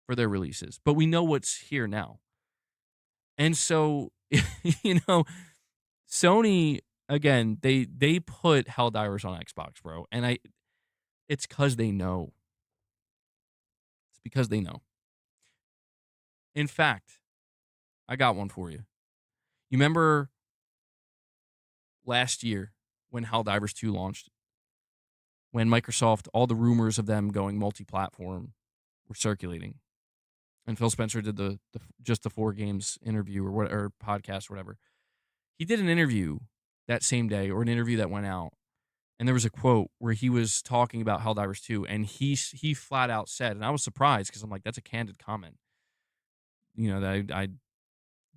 for their releases, but we know what's here now. And so, Sony, again, they put Helldivers on Xbox, bro. And it's because they know. It's because they know. In fact, I got one for you. You remember last year when Helldivers 2 launched? When Microsoft, all the rumors of them going multi-platform were circulating. And Phil Spencer did the just the 4 games interview or podcast or whatever. He did an interview that same day, or an interview that went out. And there was a quote where he was talking about Helldivers 2, and he flat out said, and I was surprised because I'm like, that's a candid comment. That I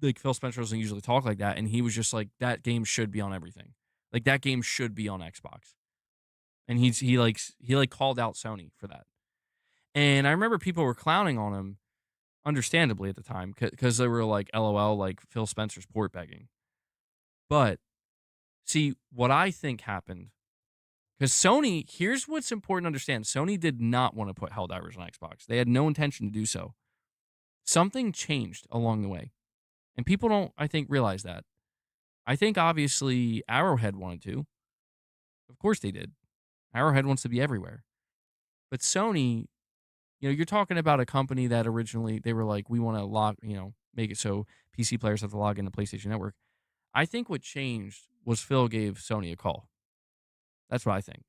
like Phil Spencer doesn't usually talk like that, and he was just like, that game should be on everything. Like that game should be on Xbox. And he called out Sony for that. And I remember people were clowning on him, understandably at the time, because they were like, LOL, like Phil Spencer's port begging. But see, what I think happened, because Sony, here's what's important to understand. Sony did not want to put Helldivers on Xbox. They had no intention to do so. Something changed along the way. And people don't, I think, realize that. I think, obviously, Arrowhead wanted to. Of course they did. Arrowhead wants to be everywhere. But Sony, you're talking about a company that originally, they were like, we want to make it so PC players have to log into PlayStation Network. I think what changed was Phil gave Sony a call. That's what I think.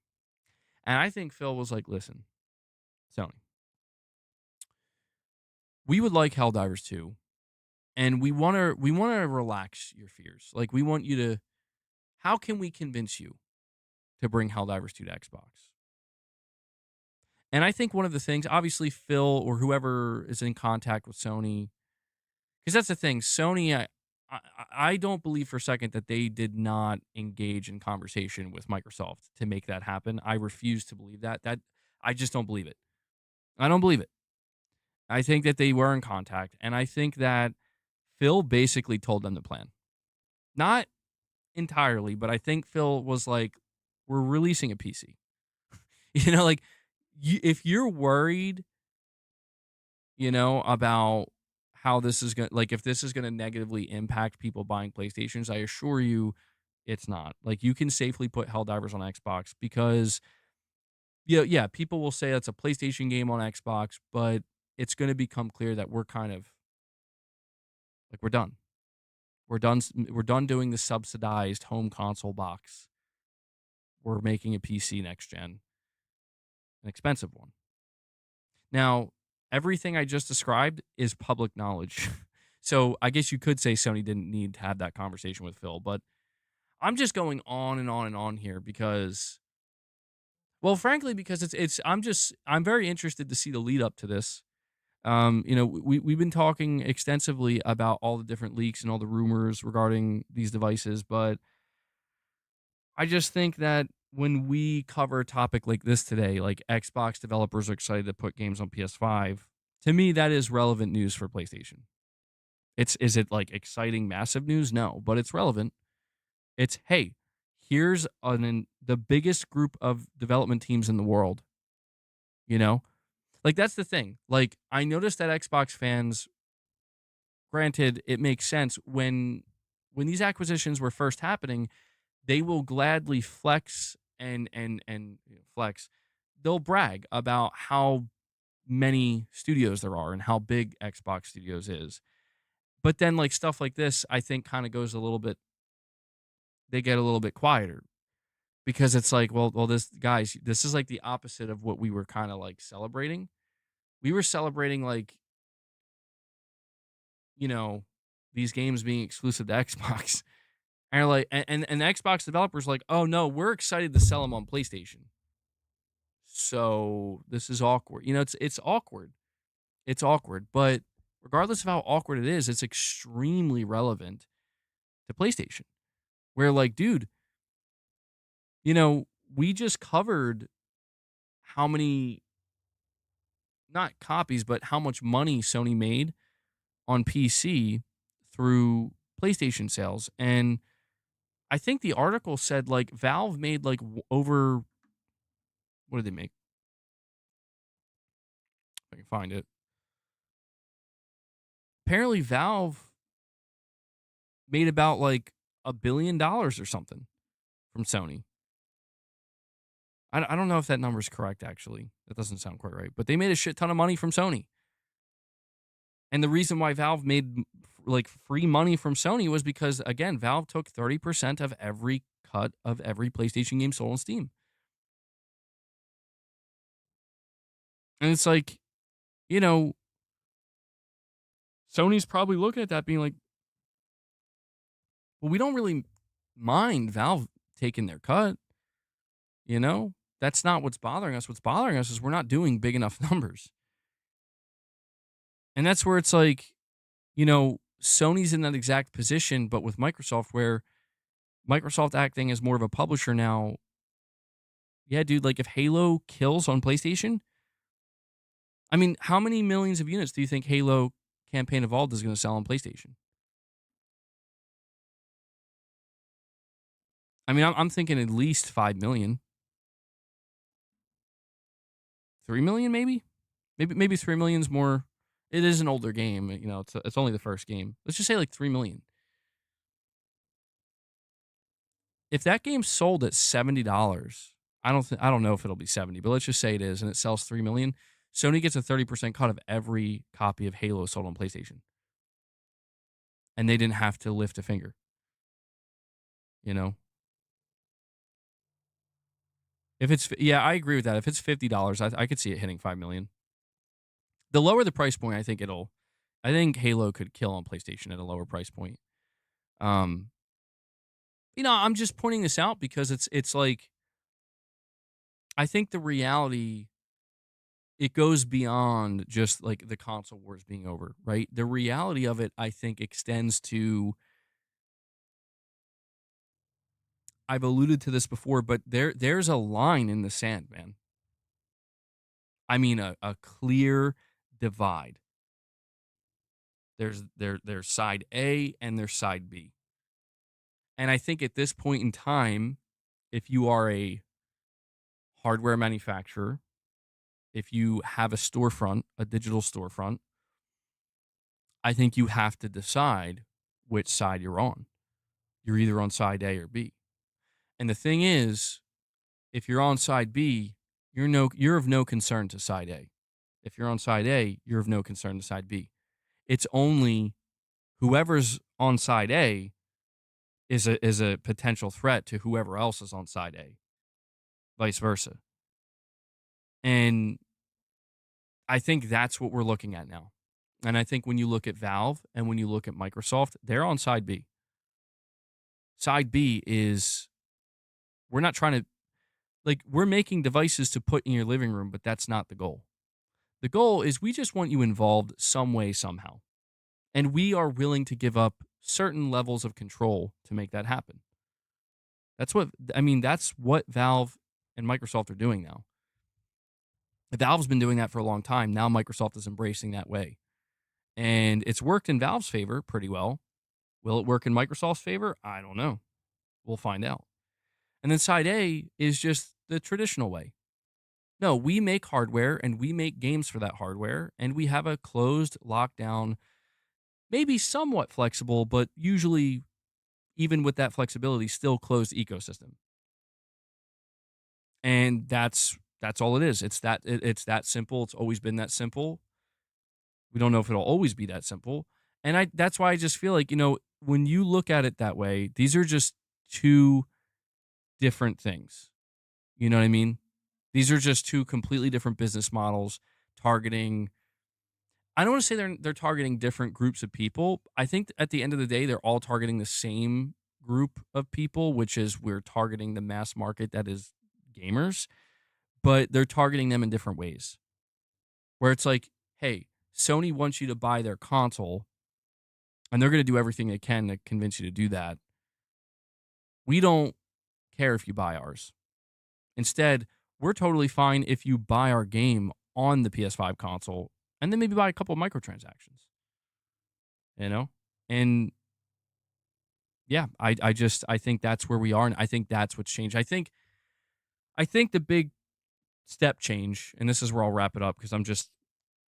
And I think Phil was like, listen, Sony, we would like Helldivers 2, and we want to relax your fears. Like, we want you to, how can we convince you to bring Helldivers 2 to Xbox? And I think one of the things, obviously Phil or whoever is in contact with Sony, because that's the thing, Sony, I don't believe for a second that they did not engage in conversation with Microsoft to make that happen. I refuse to believe that. I just don't believe it. I don't believe it. I think that they were in contact, and I think that Phil basically told them the plan. Not entirely, but I think Phil was like, we're releasing a PC. Like, if you're worried, about how this is going to, like, if this is going to negatively impact people buying PlayStations, I assure you it's not. Like, you can safely put Helldivers on Xbox because, yeah, people will say it's a PlayStation game on Xbox, but it's going to become clear that we're kind of, like, we're done. We're done doing the subsidized home console box. We're making a PC next gen, an expensive one. Now, everything I just described is public knowledge. So I guess you could say Sony didn't need to have that conversation with Phil, but I'm just going on and on and on here because, well, frankly, because I'm very interested to see the lead up to this. We've been talking extensively about all the different leaks and all the rumors regarding these devices, but I just think that when we cover a topic like this today, like Xbox developers are excited to put games on PS5, to me that is relevant news for PlayStation. Is it like exciting massive news? No, but it's relevant. It's, hey, here's the biggest group of development teams in the world, you know? Like that's the thing. Like I noticed that Xbox fans, granted, it makes sense when these acquisitions were first happening, they will gladly flex and flex. They'll brag about how many studios there are and how big Xbox Studios is. But then like stuff like this, I think kind of goes a little bit, they get a little bit quieter because it's like, well, this is like the opposite of what we were kind of like celebrating. We were celebrating like, you know, these games being exclusive to Xbox. And like, and the Xbox developers like, oh no, we're excited to sell them on PlayStation. So this is awkward. It's awkward. It's awkward. But regardless of how awkward it is, it's extremely relevant to PlayStation. Where like, dude, we just covered how many, not copies, but how much money Sony made on PC through PlayStation sales. And I think the article said like Valve made like over, what did they make? If I can find it. Apparently Valve made about like $1 billion or something from Sony. I don't know if that number is correct, actually. That doesn't sound quite right. But they made a shit ton of money from Sony. And the reason why Valve made like free money from Sony was because, again, Valve took 30% of every cut of every PlayStation game sold on Steam. And it's like, Sony's probably looking at that being like, well, we don't really mind Valve taking their cut. That's not what's bothering us. What's bothering us is we're not doing big enough numbers. And that's where it's like, Sony's in that exact position, but with Microsoft, where Microsoft acting as more of a publisher now. Yeah, dude, like if Halo kills on PlayStation, I mean, how many millions of units do you think Halo Campaign Evolved is going to sell on PlayStation? I mean, I'm thinking at least 5 million. 3 million, maybe? Maybe 3 million's more. It is an older game. It's only the first game. Let's just say like 3 million. If that game sold at $70, I don't know if it'll be 70, but let's just say it is, and it sells 3 million. Sony gets a 30% cut of every copy of Halo sold on PlayStation. And they didn't have to lift a finger. If it's, yeah, I agree with that. If it's $50, I could see it hitting 5 million. The lower the price point, I think Halo could kill on PlayStation at a lower price point. I'm just pointing this out because it's like, I think the reality, it goes beyond just like the console wars being over, right? The reality of it, I think, extends to, I've alluded to this before, but there's a line in the sand, man. I mean, a clear divide. There's side A and there's side B. And I think at this point in time, if you are a hardware manufacturer, if you have a storefront, a digital storefront, I think you have to decide which side you're on. You're either on side A or B. And the thing is, if you're on side B, you're of no concern to side A. If you're on side A, you're of no concern to side B. It's only whoever's on side A is a potential threat to whoever else is on side A, vice versa. And I think that's what we're looking at now. And I think when you look at Valve and when you look at Microsoft, they're on side B. Side B is we're not trying to we're making devices to put in your living room, but that's not the goal. The goal is we just want you involved some way, somehow. And we are willing to give up certain levels of control to make that happen. That's what Valve and Microsoft are doing now. Valve's been doing that for a long time. Now Microsoft is embracing that way. And it's worked in Valve's favor pretty well. Will it work in Microsoft's favor? I don't know. We'll find out. And then side A is just the traditional way. No, we make hardware and we make games for that hardware, and we have a closed, lockdown, maybe somewhat flexible, but usually, even with that flexibility, still closed ecosystem. And that's all it is. It's that simple. It's always been that simple. We don't know if it'll always be that simple. And that's why I just feel like, when you look at it that way, these are just two different things. You know what I mean? These are just two completely different business models targeting. I don't want to say they're targeting different groups of people. I think at the end of the day, they're all targeting the same group of people, which is we're targeting the mass market that is gamers, but they're targeting them in different ways. Where it's like, hey, Sony wants you to buy their console, and they're going to do everything they can to convince you to do that. We don't care if you buy ours. Instead, we're totally fine if you buy our game on the PS5 console and then maybe buy a couple of microtransactions. And yeah, I think that's where we are, and I think that's what's changed. I think the big step change, and this is where I'll wrap it up because I'm just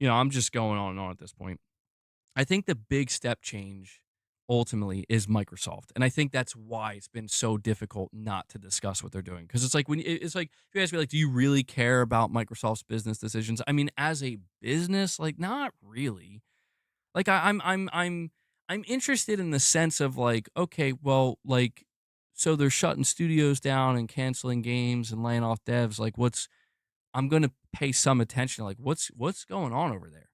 going on and on at this point. I think the big step change ultimately is Microsoft. And I think that's why it's been so difficult not to discuss what they're doing. Because it's like if you ask me, do you really care about Microsoft's business decisions? I mean, as a business, not really. I'm interested in the sense of okay, well, so they're shutting studios down and canceling games and laying off devs. I'm gonna pay some attention. What's going on over there?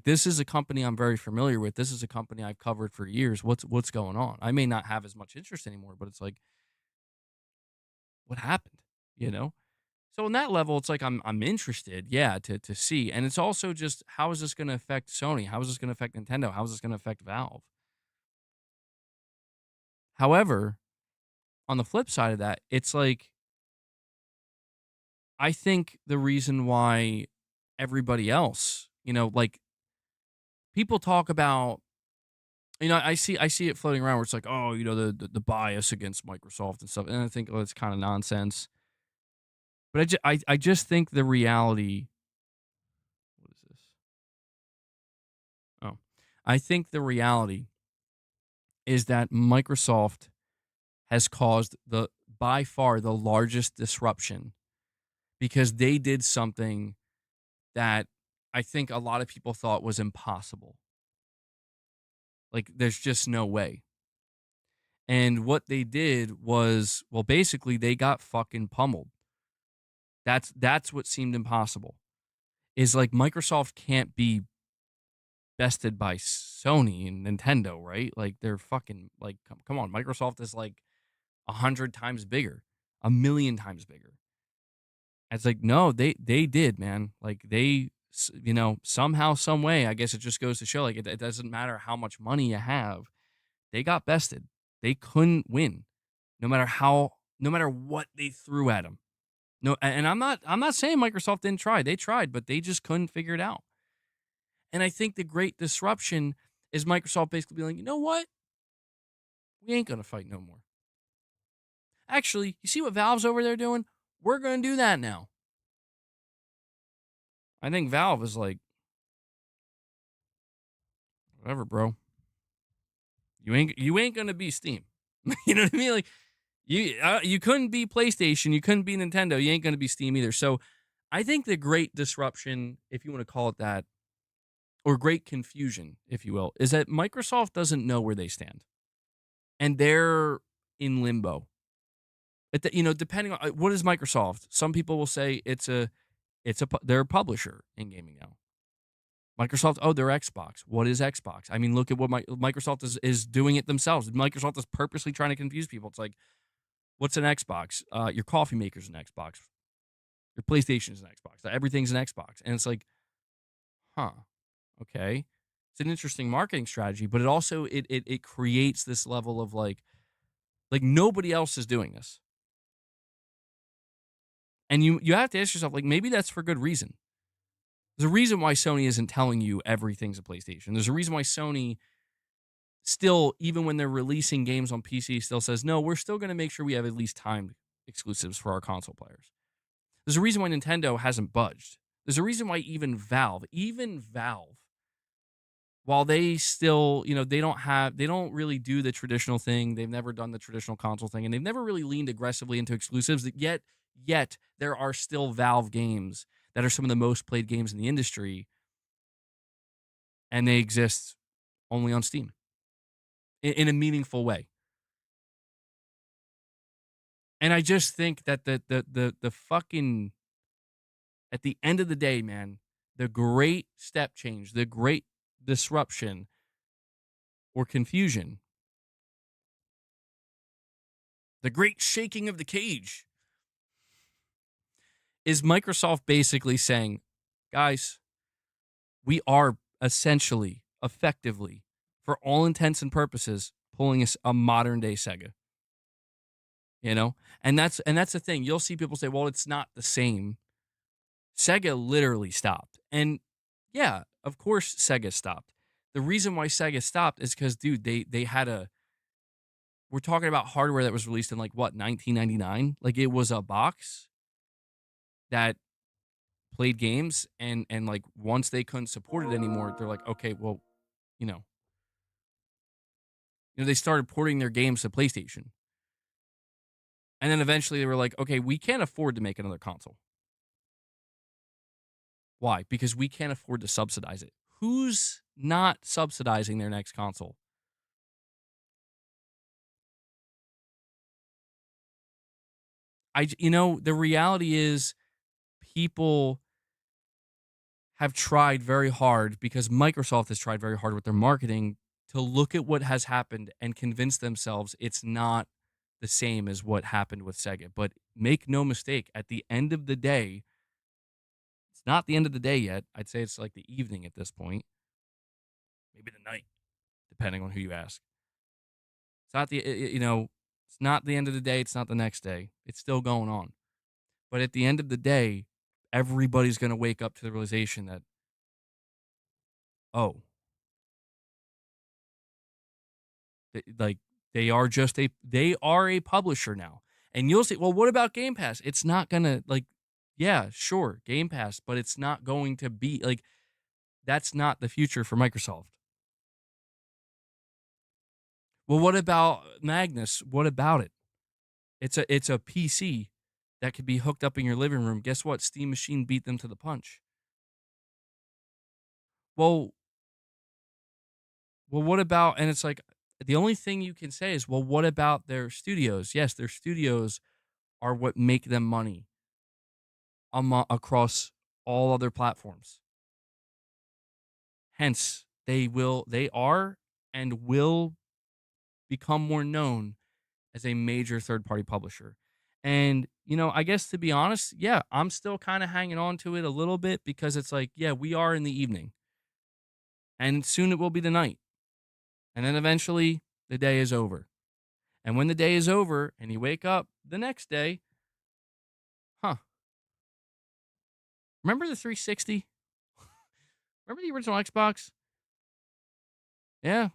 This is a company I'm very familiar with. This is a company I've covered for years. What's going on? I may not have as much interest anymore, but it's what happened? So on that level, it's I'm interested, yeah, to see. And it's also just how is this going to affect Sony? How is this going to affect Nintendo? How is this going to affect Valve? However, on the flip side of that, it's I think the reason why everybody else, people talk about, I see it floating around where it's oh, the bias against Microsoft and stuff, and I think it's kind of nonsense. But I just think the reality. What is this? Oh, I think the reality is that Microsoft has caused by far the largest disruption because they did something that I think a lot of people thought was impossible. There's just no way. And what they did was, well, basically they got fucking pummeled. That's what seemed impossible. Is Microsoft can't be bested by Sony and Nintendo, right? They're fucking come on. Microsoft is 100 times bigger, 1,000,000 times bigger. It's no, they did, man. They, somehow, some way, I guess it just goes to show, it doesn't matter how much money you have. They got bested. They couldn't win, no matter what they threw at them. No, and I'm not saying Microsoft didn't try. They tried, but they just couldn't figure it out. And I think the great disruption is Microsoft basically being you know what? We ain't gonna fight no more. Actually, you see what Valve's over there doing? We're gonna do that now. I think Valve is whatever, bro. You ain't gonna be Steam. You know what I mean? You couldn't be PlayStation. You couldn't be Nintendo. You ain't gonna be Steam either. So I think the great disruption, if you want to call it that, or great confusion, if you will, is that Microsoft doesn't know where they stand, and they're in limbo. Depending on what is Microsoft. Some people will say they're a publisher in gaming now. Microsoft, oh, they're Xbox. What is Xbox? I mean, look at what Microsoft is doing it themselves. Microsoft is purposely trying to confuse people. It's like, what's an Xbox? Your coffee maker's an Xbox. Your PlayStation's an Xbox. Everything's an Xbox. And it's like, huh, okay. It's an interesting marketing strategy, but it also it creates this level of like nobody else is doing this. And you have to ask yourself, like, maybe that's for good reason. There's a reason why Sony isn't telling you everything's a PlayStation. There's a reason why Sony still, even when they're releasing games on PC, still says, no, we're still going to make sure we have at least timed exclusives for our console players. There's a reason why Nintendo hasn't budged. There's a reason why even Valve, while they still, they don't really do the traditional thing. They've never done the traditional console thing, and they've never really leaned aggressively into exclusives. Yet there are still Valve games that are some of the most played games in the industry, and they exist only on Steam in a meaningful way. And I just think that the fucking, at the end of the day, man, the great step change, the great disruption or confusion, the great shaking of the cage is Microsoft basically saying, guys, we are essentially, effectively, for all intents and purposes, pulling a modern day Sega. And that's the thing. You'll see people say, well, it's not the same. Sega literally stopped. And yeah, of course Sega stopped. The reason why Sega stopped is because, dude, they had we're talking about hardware that was released in 1999? Like, it was a box that played games, and once they couldn't support it anymore, they're like, okay, well, they started porting their games to PlayStation. And then eventually they were like, okay, we can't afford to make another console. Why? Because we can't afford to subsidize it. Who's not subsidizing their next console? The reality is, people have tried very hard, because Microsoft has tried very hard with their marketing, to look at what has happened and convince themselves it's not the same as what happened with Sega. But make no mistake, at the end of the day, it's not the end of the day yet. I'd say it's like the evening at this point. Maybe the night, depending on who you ask. It's not it's not the end of the day. It's not the next day. It's still going on. But at the end of the day, everybody's going to wake up to the realization that, oh, they are a publisher now. And you'll say, well, what about Game Pass? It's not going to, yeah, sure, Game Pass, but it's not going to be, that's not the future for Microsoft. Well, what about Magnus? What about it? It's a PC that could be hooked up in your living room. Guess what? Steam Machine beat them to the punch. Well, what about, and it's like, the only thing you can say is, well, what about their studios? Yes, their studios are what make them money across all other platforms. Hence, they are and will become more known as a major third-party publisher. And, I guess, to be honest, yeah, I'm still kind of hanging on to it a little bit, because it's like, yeah, we are in the evening. And soon it will be the night. And then eventually the day is over. And when the day is over and you wake up the next day, remember the 360? Remember the original Xbox? Yeah.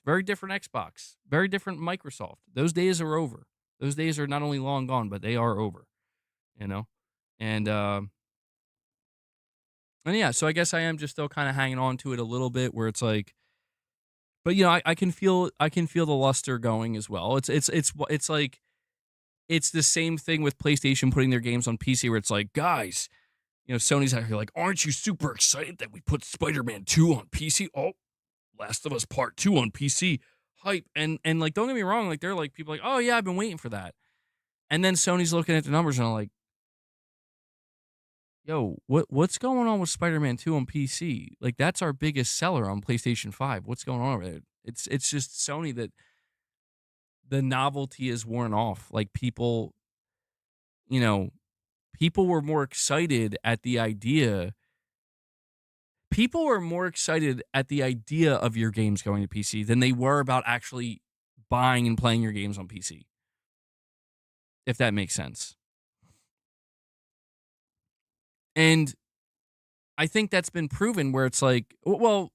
Very different Xbox. Very different Microsoft. Those days are over. Those days are not only long gone, but they are over. And yeah, so I guess I am just still kind of hanging on to it a little bit, where it's like, but I can feel the luster going as well. It's like, it's the same thing with PlayStation putting their games on PC, where it's like, guys, Sony's out here like, aren't you super excited that we put Spider-Man 2 on PC? Oh, Last of Us Part 2 on PC. Hype. And don't get me wrong, they're like, people like, oh yeah, I've been waiting for that. And then Sony's looking at the numbers and I'm like, yo, what's going on with Spider-Man 2 on PC? Like, that's our biggest seller on PlayStation 5. What's going on over there? It's just Sony that the novelty is worn off. Like, people, you know, people were more excited at the idea. People were more excited at the idea of your games going to PC than they were about actually buying and playing your games on PC, if that makes sense. And I think that's been proven where it's like, well,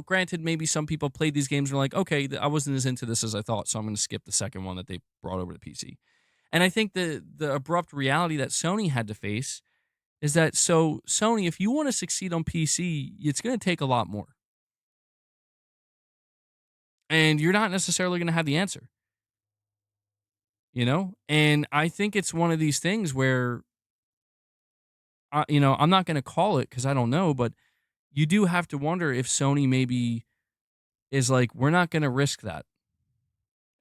granted, maybe some people played these games and were like, okay, I wasn't as into this as I thought, so I'm going to skip the second one that they brought over to PC. And I think the abrupt reality that Sony had to face is that, so Sony, if you want to succeed on PC, it's going to take a lot more. And you're not necessarily going to have the answer, And I think it's one of these things where, I'm not going to call it because I don't know, but you do have to wonder if Sony maybe is like, we're not going to risk that.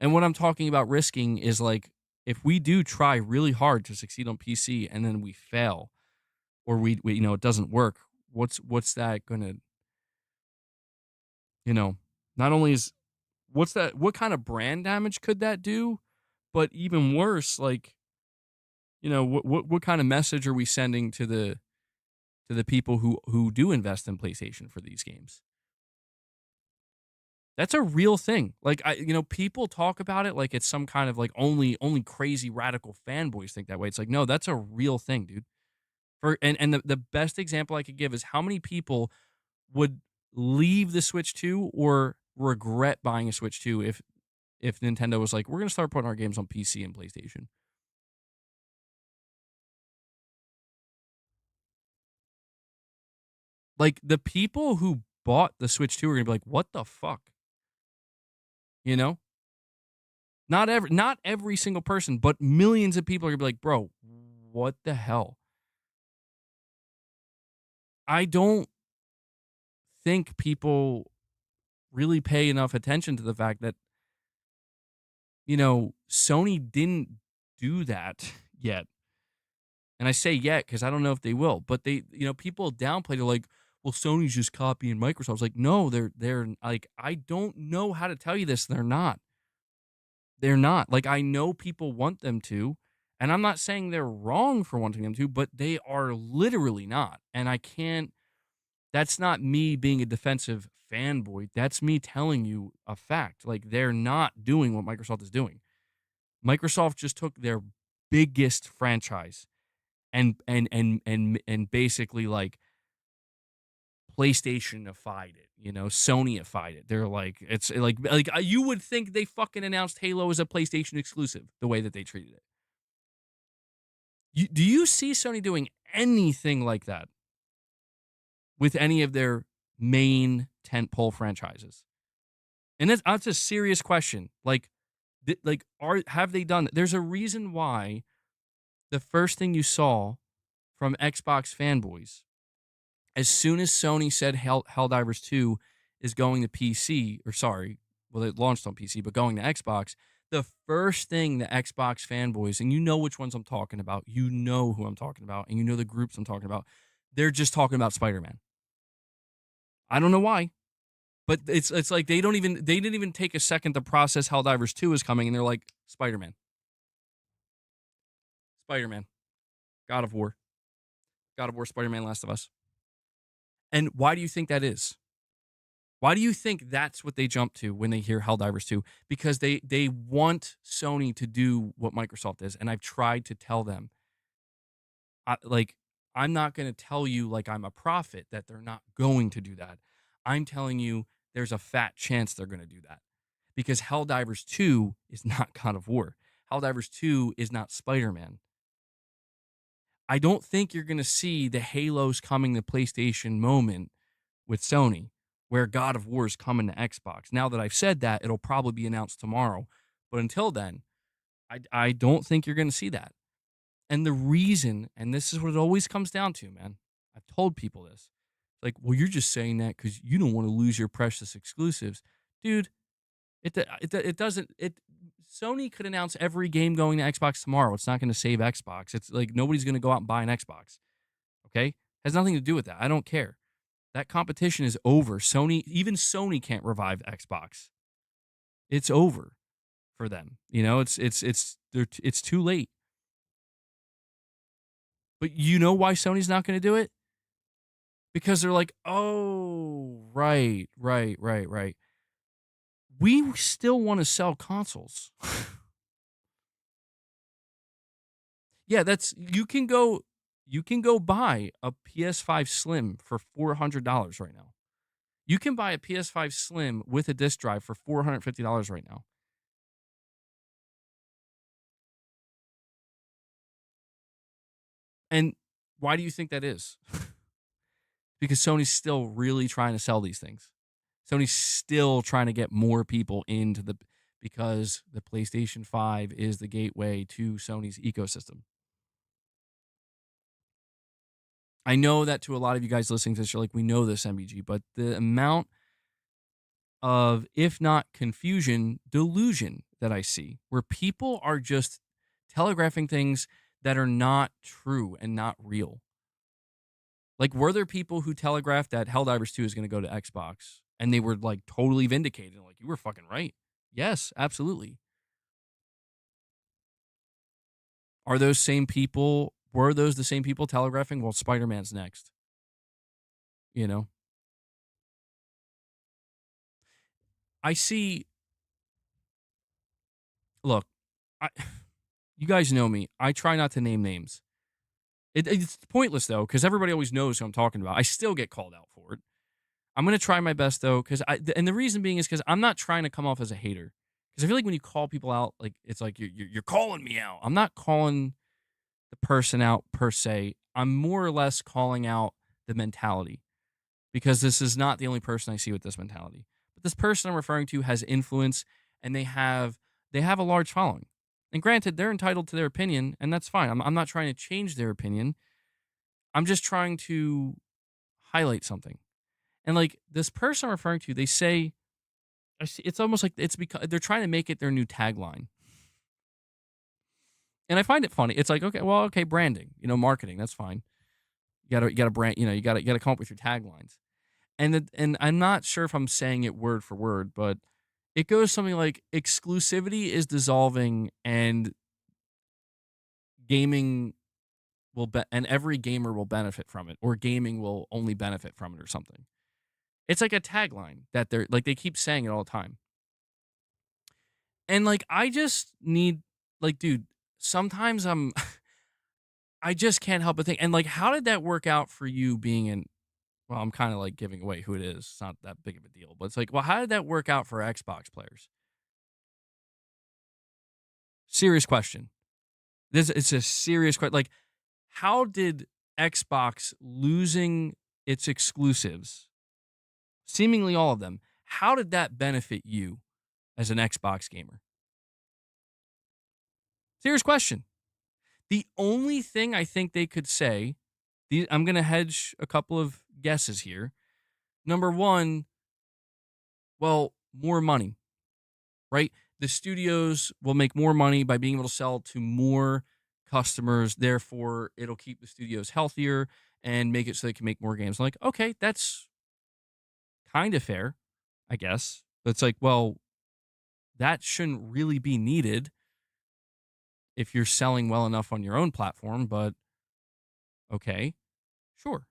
And what I'm talking about risking is like, if we do try really hard to succeed on PC and then we fail, or we it doesn't work, what's that going to, not only is, what kind of brand damage could that do? But even worse, like, what kind of message are we sending to the people who do invest in PlayStation for these games? That's a real thing. Like, people talk about it like it's some kind of like only crazy radical fanboys think that way. It's like, no, that's a real thing, dude. And the best example I could give is how many people would leave the Switch 2 or regret buying a Switch 2 if Nintendo was like, we're going to start putting our games on PC and PlayStation. Like, the people who bought the Switch 2 are going to be like, what the fuck? You know? Not every single person, but millions of people are going to be like, bro, what the hell? I don't think people really pay enough attention to the fact that, Sony didn't do that yet. And I say yet because I don't know if they will, but they, people downplay. They're like, well, Sony's just copying Microsoft. I was like, no, they're like, I don't know how to tell you this. They're not. They're not. Like, I know people want them to, and I'm not saying they're wrong for wanting them to, but they are literally not. And I can't, that's not me being a defensive fanboy. That's me telling you a fact. Like, they're not doing what Microsoft is doing. Microsoft just took their biggest franchise and basically like PlayStation-ified it, Sony-ified it. They're like, it's like you would think they fucking announced Halo as a PlayStation exclusive the way that they treated it. Do you see Sony doing anything like that with any of their main tentpole franchises? And that's a serious question. Like, have they done that? There's a reason why the first thing you saw from Xbox fanboys, as soon as Sony said Helldivers 2 is going to PC, or sorry, well, it launched on PC, but going to Xbox, the first thing the Xbox fanboys, and you know which ones I'm talking about, you know who I'm talking about, and you know the groups I'm talking about, they're just talking about Spider-Man. I don't know why, but it's like they didn't even take a second to process Helldivers 2 is coming, and they're like, Spider-Man. Spider-Man. God of War. God of War, Spider-Man, Last of Us. And why do you think that is? Why do you think that's what they jump to when they hear Helldivers 2? Because they want Sony to do what Microsoft is. And I've tried to tell them, I'm not going to tell you like I'm a prophet that they're not going to do that. I'm telling you there's a fat chance they're going to do that. Because Helldivers 2 is not God of War. Helldivers 2 is not Spider-Man. I don't think you're going to see the Halos coming to PlayStation moment with Sony, where God of War is coming to Xbox. Now that I've said that, it'll probably be announced tomorrow. But until then, I don't think you're going to see that. And the reason, and this is what it always comes down to, man. I've told people this. Like, well, you're just saying that because you don't want to lose your precious exclusives. Dude, it doesn't. Sony could announce every game going to Xbox tomorrow. It's not going to save Xbox. It's like nobody's going to go out and buy an Xbox. Okay? Has nothing to do with that. I don't care. That competition is over. Even Sony can't revive Xbox. It's over for them. It's too late. But you know why Sony's not going to do it? Because they're like, "Oh, right, right, right, right. We still want to sell consoles." Yeah, that's you can go buy a PS5 Slim for $400 right now. You can buy a PS5 Slim with a disc drive for $450 right now. And why do you think that is? Because Sony's still really trying to sell these things. Sony's still trying to get more people into because the PlayStation 5 is the gateway to Sony's ecosystem. I know that to a lot of you guys listening to this, you're like, we know this, MBG, but the amount of, if not confusion, delusion that I see, where people are just telegraphing things that are not true and not real. Like, were there people who telegraphed that Helldivers 2 is going to go to Xbox and they were like totally vindicated? Like, you were fucking right. Yes, absolutely. Were those the same people telegraphing, well, Spider-Man's next? You know? I see, look, I, you guys know me. I try not to name names. It's pointless, though, because everybody always knows who I'm talking about. I still get called out for it. I'm going to try my best, though, and the reason being is because I'm not trying to come off as a hater. Because I feel like when you call people out, like, it's like you're calling me out. I'm not calling the person out per se. I'm more or less calling out the mentality, because this is not the only person I see with this mentality. But this person I'm referring to has influence, and they have a large following. And granted, they're entitled to their opinion, and that's fine. I'm not trying to change their opinion. I'm just trying to highlight something. And like this person I'm referring to, they say, I see, it's almost like it's because they're trying to make it their new tagline. And I find it funny. It's like, okay, branding, marketing, that's fine. You gotta brand, you gotta come up with your taglines. And I'm not sure if I'm saying it word for word, but it goes something like, exclusivity is dissolving, and gaming and every gamer will benefit from it, or gaming will only benefit from it, or something. It's like a tagline that they keep saying it all the time. And like, I just need, like, dude, sometimes I just can't help but think. And like, how did that work out for you being in, well, I'm kind of like giving away who it is. It's not that big of a deal, but it's like, well, how did that work out for Xbox players? Serious question. It's a serious question. Like, how did Xbox losing its exclusives, seemingly all of them, how did that benefit you as an Xbox gamer? Serious question. The only thing I think they could say, I'm going to hedge a couple of guesses here. Number one, well, more money, right? The studios will make more money by being able to sell to more customers. Therefore, it'll keep the studios healthier and make it so they can make more games. I'm like, okay, that's kind of fair, I guess. But it's like, well, that shouldn't really be needed if you're selling well enough on your own platform. But okay, sure.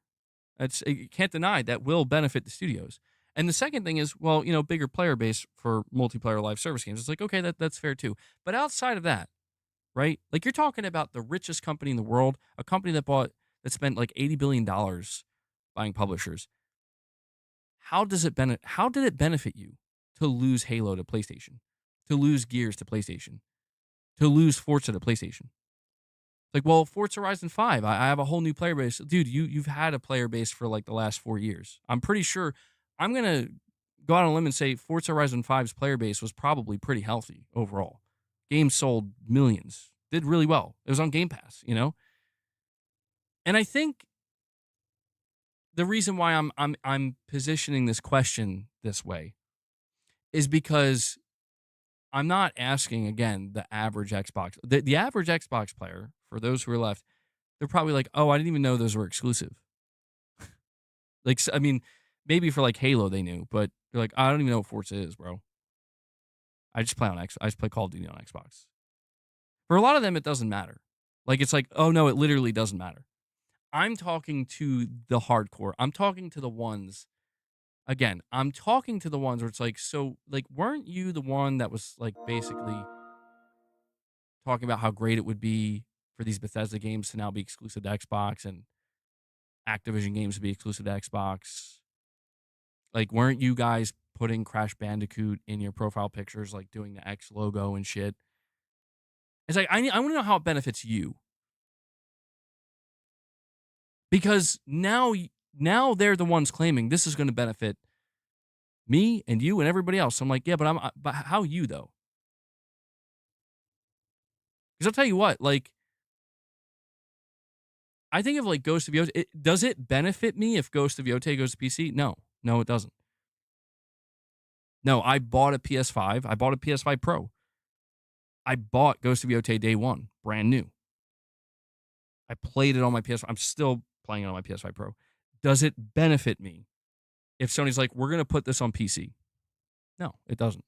You can't deny that will benefit the studios. And the second thing is, well, bigger player base for multiplayer live service games. It's like, okay, that's fair too. But outside of that, right? Like, you're talking about the richest company in the world, a company that spent like $80 billion buying publishers. How did it benefit you to lose Halo to PlayStation, to lose Gears to PlayStation, to lose Forza to PlayStation? Like, well, Forza Horizon 5, I have a whole new player base. Dude, you've had a player base for like the last 4 years. I'm pretty sure, I'm going to go out on a limb and say Forza Horizon 5's player base was probably pretty healthy overall. Games sold millions, did really well. It was on Game Pass, And I think the reason why I'm positioning this question this way is because I'm not asking, again, the average Xbox. The average Xbox player, for those who are left, they're probably like, "Oh, I didn't even know those were exclusive." Like, I mean, maybe for like Halo they knew, but they're like, "I don't even know what Forza is, bro. I just play on X. I just play Call of Duty on Xbox." For a lot of them, it doesn't matter. Like, it's like, "Oh no, it literally doesn't matter." I'm talking to the hardcore. I'm talking to the ones. Again, I'm talking to the ones where it's like, so, like, weren't you the one that was like basically talking about how great it would be for these Bethesda games to now be exclusive to Xbox and Activision games to be exclusive to Xbox? Like, weren't you guys putting Crash Bandicoot in your profile pictures, like doing the X logo and shit? It's like, I want to know how it benefits you, because now they're the ones claiming this is going to benefit me and you and everybody else. I'm like, yeah, but how you though? Because I'll tell you what, like, I think of like Ghost of Yotei. Does it benefit me if Ghost of Yotei goes to PC? No, no, it doesn't. No, I bought a PS5. I bought a PS5 Pro. I bought Ghost of Yotei day one, brand new. I played it on my PS5. I'm still playing it on my PS5 Pro. Does it benefit me if Sony's like, we're going to put this on PC? No, it doesn't.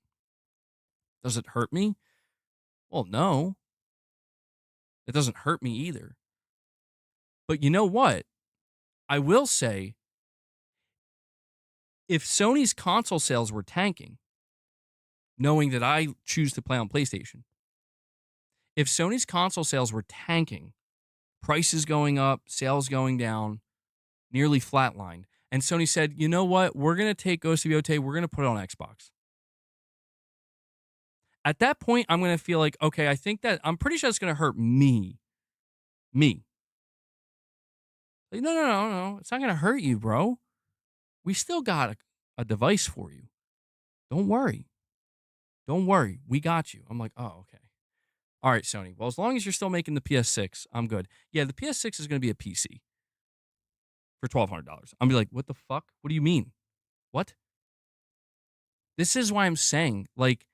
Does it hurt me? Well, no. It doesn't hurt me either. But you know what? I will say, if Sony's console sales were tanking, knowing that I choose to play on PlayStation, if Sony's console sales were tanking, prices going up, sales going down, nearly flatlined, and Sony said, you know what? We're going to take Ghost of Yotei, we're going to put it on Xbox. At that point, I'm going to feel like, okay, I'm pretty sure it's going to hurt me. Me. Like, no. It's not going to hurt you, bro. We still got a device for you. Don't worry. Don't worry. We got you. I'm like, oh, okay. All right, Sony. Well, as long as you're still making the PS6, I'm good. Yeah, the PS6 is going to be a PC for $1,200. I'm be like, what the fuck? What do you mean? What? This is why I'm saying, like,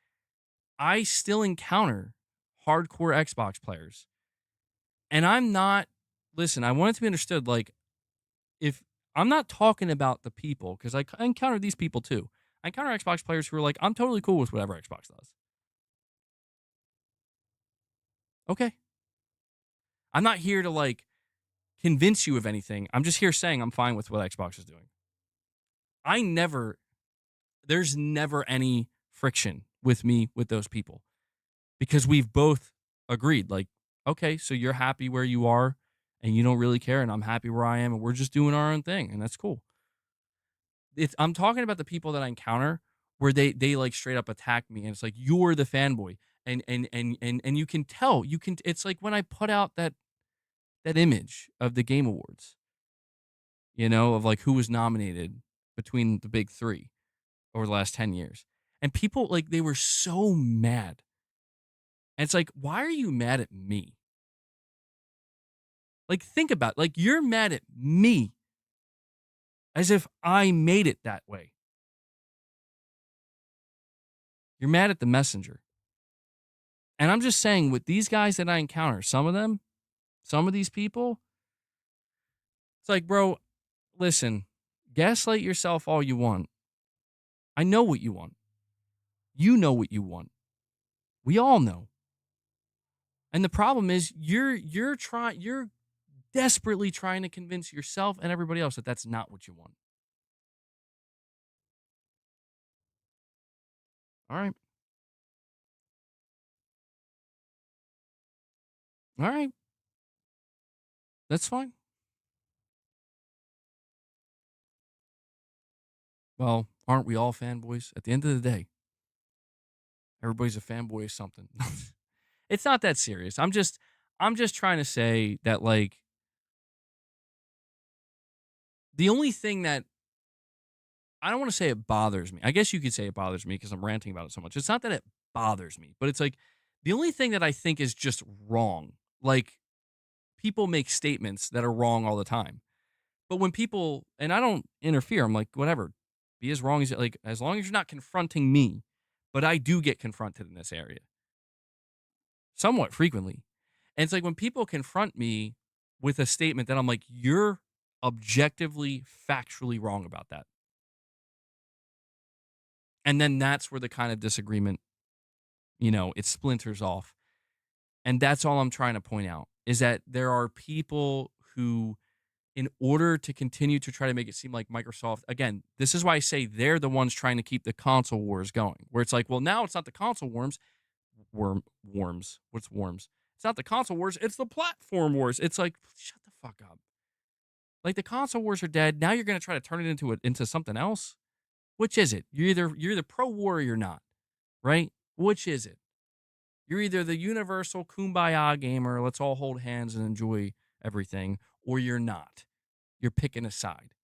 I still encounter hardcore Xbox players. And I'm not, listen, I want it to be understood, like, if I'm not talking about the people, because I encounter these people too. I encounter Xbox players who are like, I'm totally cool with whatever Xbox does. Okay. I'm not here to, like, convince you of anything. I'm just here saying I'm fine with what Xbox is doing. There's never any friction with me with those people, because we've both agreed, like, okay, so you're happy where you are and you don't really care, and I'm happy where I am, and we're just doing our own thing, and that's cool. I'm talking about the people that I encounter where they like straight up attack me, and it's like, you're the fanboy, and you can tell, it's like when I put out that image of the Game Awards, of like who was nominated between the big three over the last 10 years. And people, like, they were so mad. And it's like, why are you mad at me? Like, think about it. Like, you're mad at me as if I made it that way. You're mad at the messenger. And I'm just saying, with these guys that I encounter, some of these people, it's like, bro, listen, gaslight yourself all you want. I know what you want. You know what you want. We all know. And the problem is you're desperately trying to convince yourself and everybody else that that's not what you want. All right. All right. That's fine. Well, aren't we all fanboys? At the end of the day, everybody's a fanboy of something. It's not that serious. I'm just trying to say that, like, the only thing that, I don't want to say it bothers me. I guess you could say it bothers me because I'm ranting about it so much. It's not that it bothers me, but it's like the only thing that I think is just wrong. Like, people make statements that are wrong all the time. But when people, and I don't interfere, I'm like, whatever, be as wrong as, like, as long as you're not confronting me. But I do get confronted in this area somewhat frequently. And it's like when people confront me with a statement that I'm like, you're objectively, factually wrong about that. And then that's where the kind of disagreement, it splinters off. And that's all I'm trying to point out is that there are people who, in order to continue to try to make it seem like Microsoft, again, this is why I say they're the ones trying to keep the console wars going, where it's like, well, now it's not the console worms. What's worms? It's not the console wars, it's the platform wars. It's like, shut the fuck up. Like the console wars are dead. Now you're going to try to turn it into something else. Which is it? You're either pro war or you're not, right? Which is it? You're either the universal kumbaya gamer, let's all hold hands and enjoy everything, or you're not. You're picking a side.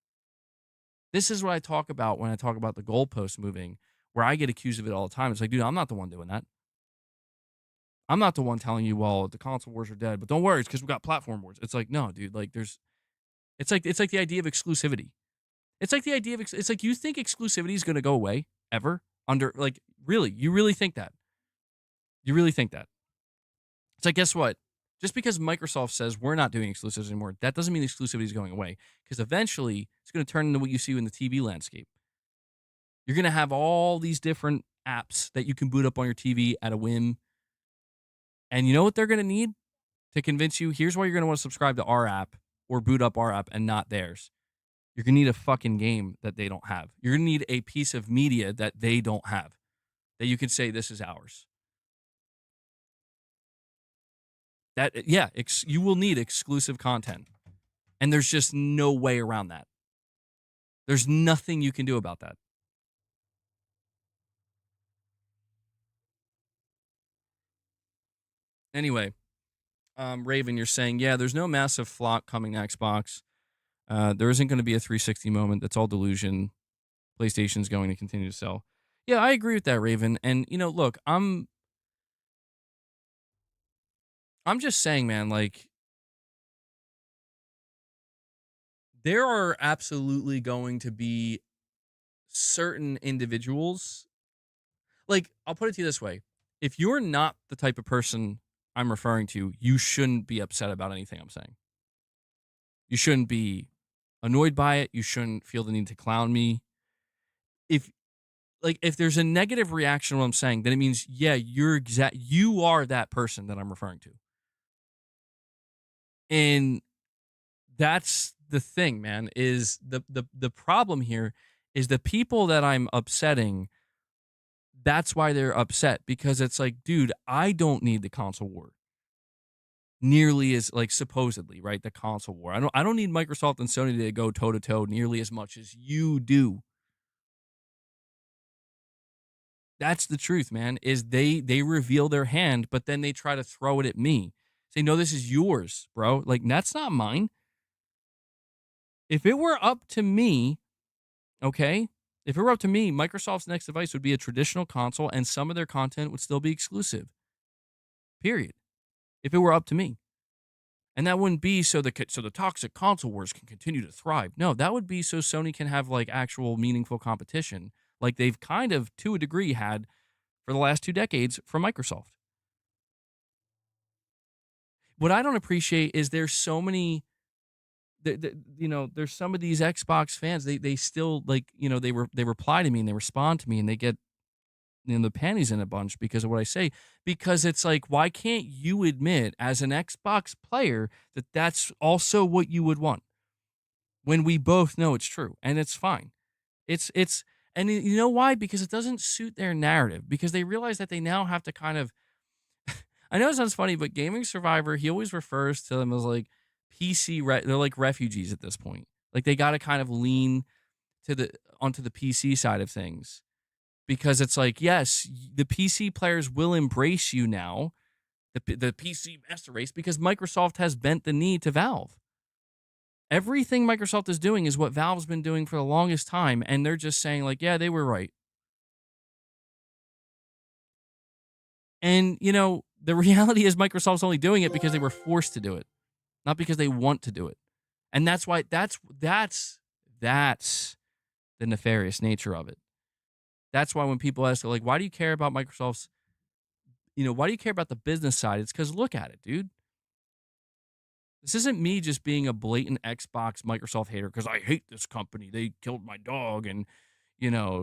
This is what I talk about when I talk about the goalpost moving, where I get accused of it all the time. It's like, dude, I'm not the one doing that. I'm not the one telling you, well, the console wars are dead, but don't worry, it's because we got platform wars. It's like, no, dude, like it's like the idea of exclusivity. It's like the idea of it's like you think exclusivity is going to go away ever under like really, you really think that? You really think that? It's like, guess what? Just because Microsoft says we're not doing exclusives anymore, that doesn't mean exclusivity is going away. Because eventually, it's going to turn into what you see in the TV landscape. You're going to have all these different apps that you can boot up on your TV at a whim. And you know what they're going to need to convince you? Here's why you're going to want to subscribe to our app or boot up our app and not theirs. You're going to need a fucking game that they don't have. You're going to need a piece of media that they don't have, that you can say, this is ours. You will need exclusive content. And there's just no way around that. There's nothing you can do about that. Anyway, Raven, you're saying, yeah, there's no massive flock coming to Xbox. There isn't going to be a 360 moment. That's all delusion. PlayStation's going to continue to sell. Yeah, I agree with that, Raven. And, look, I'm just saying, man, like, there are absolutely going to be certain individuals. Like, I'll put it to you this way. If you're not the type of person I'm referring to, you shouldn't be upset about anything I'm saying. You shouldn't be annoyed by it. You shouldn't feel the need to clown me. If there's a negative reaction to what I'm saying, then it means, yeah, you are that person that I'm referring to. And that's the thing, man, is the problem here is the people that I'm upsetting. That's why they're upset, because it's like, dude, I don't need the console war nearly as, like, supposedly, right? The console war. I don't need Microsoft and Sony to go toe to toe nearly as much as you do. That's the truth, man, is they reveal their hand, but then they try to throw it at me. Say, no, this is yours, bro. Like, that's not mine. If it were up to me, okay? If it were up to me, Microsoft's next device would be a traditional console and some of their content would still be exclusive. Period. If it were up to me. And that wouldn't be so the toxic console wars can continue to thrive. No, that would be so Sony can have, like, actual meaningful competition, like they've kind of, to a degree, had for the last 2 decades from Microsoft. What I don't appreciate is there's so many, there's some of these Xbox fans, they still, like, they reply to me and they respond to me and they get, the panties in a bunch because of what I say. Because it's like, why can't you admit as an Xbox player that that's also what you would want? When we both know it's true and it's fine. And you know why? Because it doesn't suit their narrative, because they realize that they now have to kind of, I know it sounds funny, but Gaming Survivor, he always refers to them as like they're like refugees at this point. Like they got to kind of lean onto the PC side of things, because it's like, yes, the PC players will embrace you now, the PC master race, because Microsoft has bent the knee to Valve. Everything Microsoft is doing is what Valve's been doing for the longest time, and they're just saying, like, yeah, they were right. And, the reality is Microsoft's only doing it because they were forced to do it, not because they want to do it. And that's why that's the nefarious nature of it. That's why when people ask, like, why do you care about Microsoft's, why do you care about the business side? It's because look at it, dude. This isn't me just being a blatant Xbox Microsoft hater because I hate this company. They killed my dog and,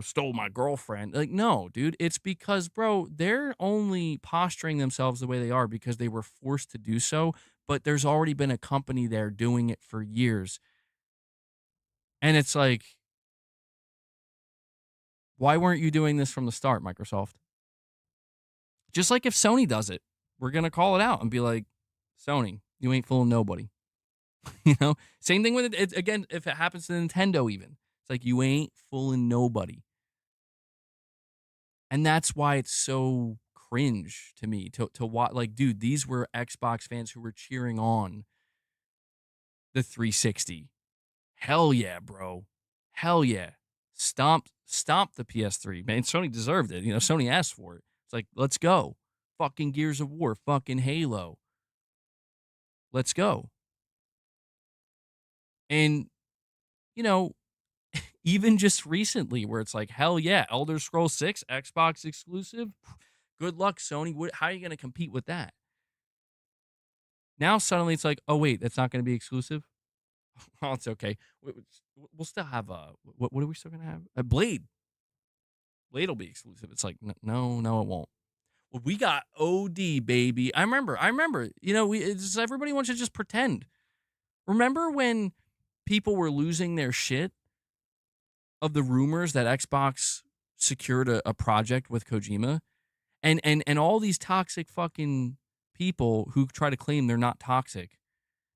stole my girlfriend. Like, no, dude. It's because, bro, they're only posturing themselves the way they are because they were forced to do so. But there's already been a company there doing it for years. And it's like, why weren't you doing this from the start, Microsoft? Just like if Sony does it, we're going to call it out and be like, Sony, you ain't fooling nobody. Same thing with it. Again, if it happens to Nintendo, even it's like you ain't fooling nobody, and that's why it's so cringe to me to watch. Like, dude, these were Xbox fans who were cheering on the 360. Hell yeah, bro. Hell yeah. Stomp the PS3, man. Sony deserved it. Sony asked for it. It's like, let's go. Fucking Gears of War, fucking Halo. Let's go. And, even just recently where it's like, hell yeah, Elder Scrolls 6, Xbox exclusive. Good luck, Sony. How are you going to compete with that? Now suddenly it's like, oh, wait, that's not going to be exclusive? Oh, it's okay. We'll still have what are we still going to have? A Blade. Blade will be exclusive. It's like, no, it won't. Well, we got OD, baby. I remember. Everybody wants to just pretend. Remember when people were losing their shit of the rumors that Xbox secured a project with Kojima, and all these toxic fucking people who try to claim they're not toxic,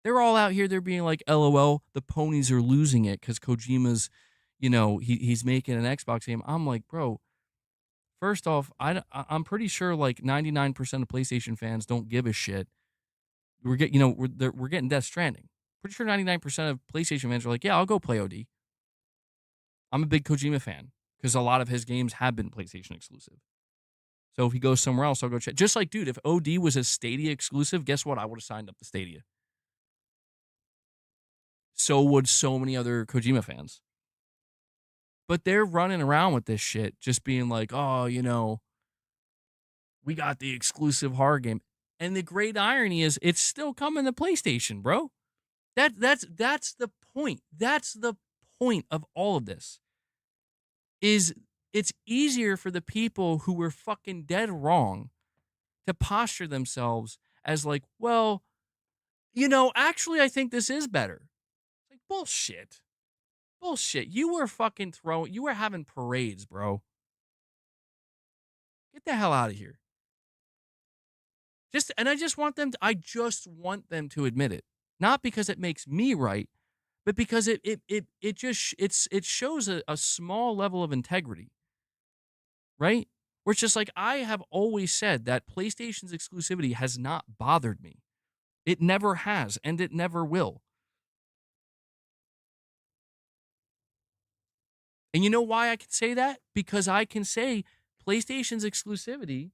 they're all out here. They're being like, LOL, the ponies are losing it because Kojima's, he's making an Xbox game. I'm like, bro. First off, I'm pretty sure like 99% of PlayStation fans don't give a shit. We're getting Death Stranding. Pretty sure 99% of PlayStation fans are like, yeah, I'll go play OD. I'm a big Kojima fan because a lot of his games have been PlayStation exclusive. So if he goes somewhere else, I'll go check. Just like, dude, if OD was a Stadia exclusive, guess what? I would have signed up to Stadia. So would so many other Kojima fans. But they're running around with this shit, just being like, oh, we got the exclusive horror game. And the great irony is it's still coming to PlayStation, bro. That's the point. That's the point of all of this. Is it's easier for the people who were fucking dead wrong to posture themselves as like, well, actually I think this is better. Like, bullshit. Bullshit. You were having parades, bro. Get the hell out of here. I just want them to admit it. Not because it makes me right, but because it shows a small level of integrity. Right? Where it's just like, I have always said that PlayStation's exclusivity has not bothered me. It never has, and it never will. And you know why I can say that? Because I can say PlayStation's exclusivity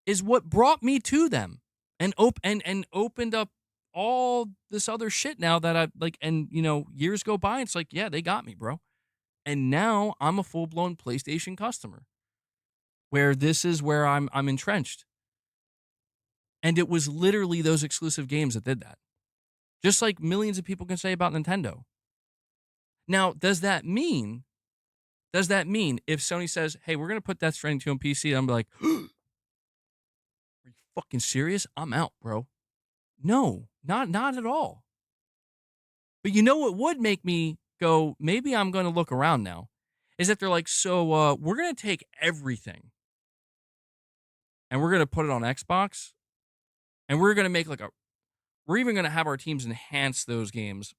is what brought me to them and opened up all this other shit now that I like. And, years go by, it's like, yeah, they got me, bro. And now I'm a full-blown PlayStation customer where this is where I'm entrenched. And it was literally those exclusive games that did that. Just like millions of people can say about Nintendo. Now, does that mean if Sony says, hey, we're going to put Death Stranding 2 on PC, I'm like, are you fucking serious? I'm out, bro. No, not at all. But you know what would make me go, maybe I'm going to look around now, is that they're like, so we're going to take everything and we're going to put it on Xbox and we're going to make we're even going to have our teams enhance those games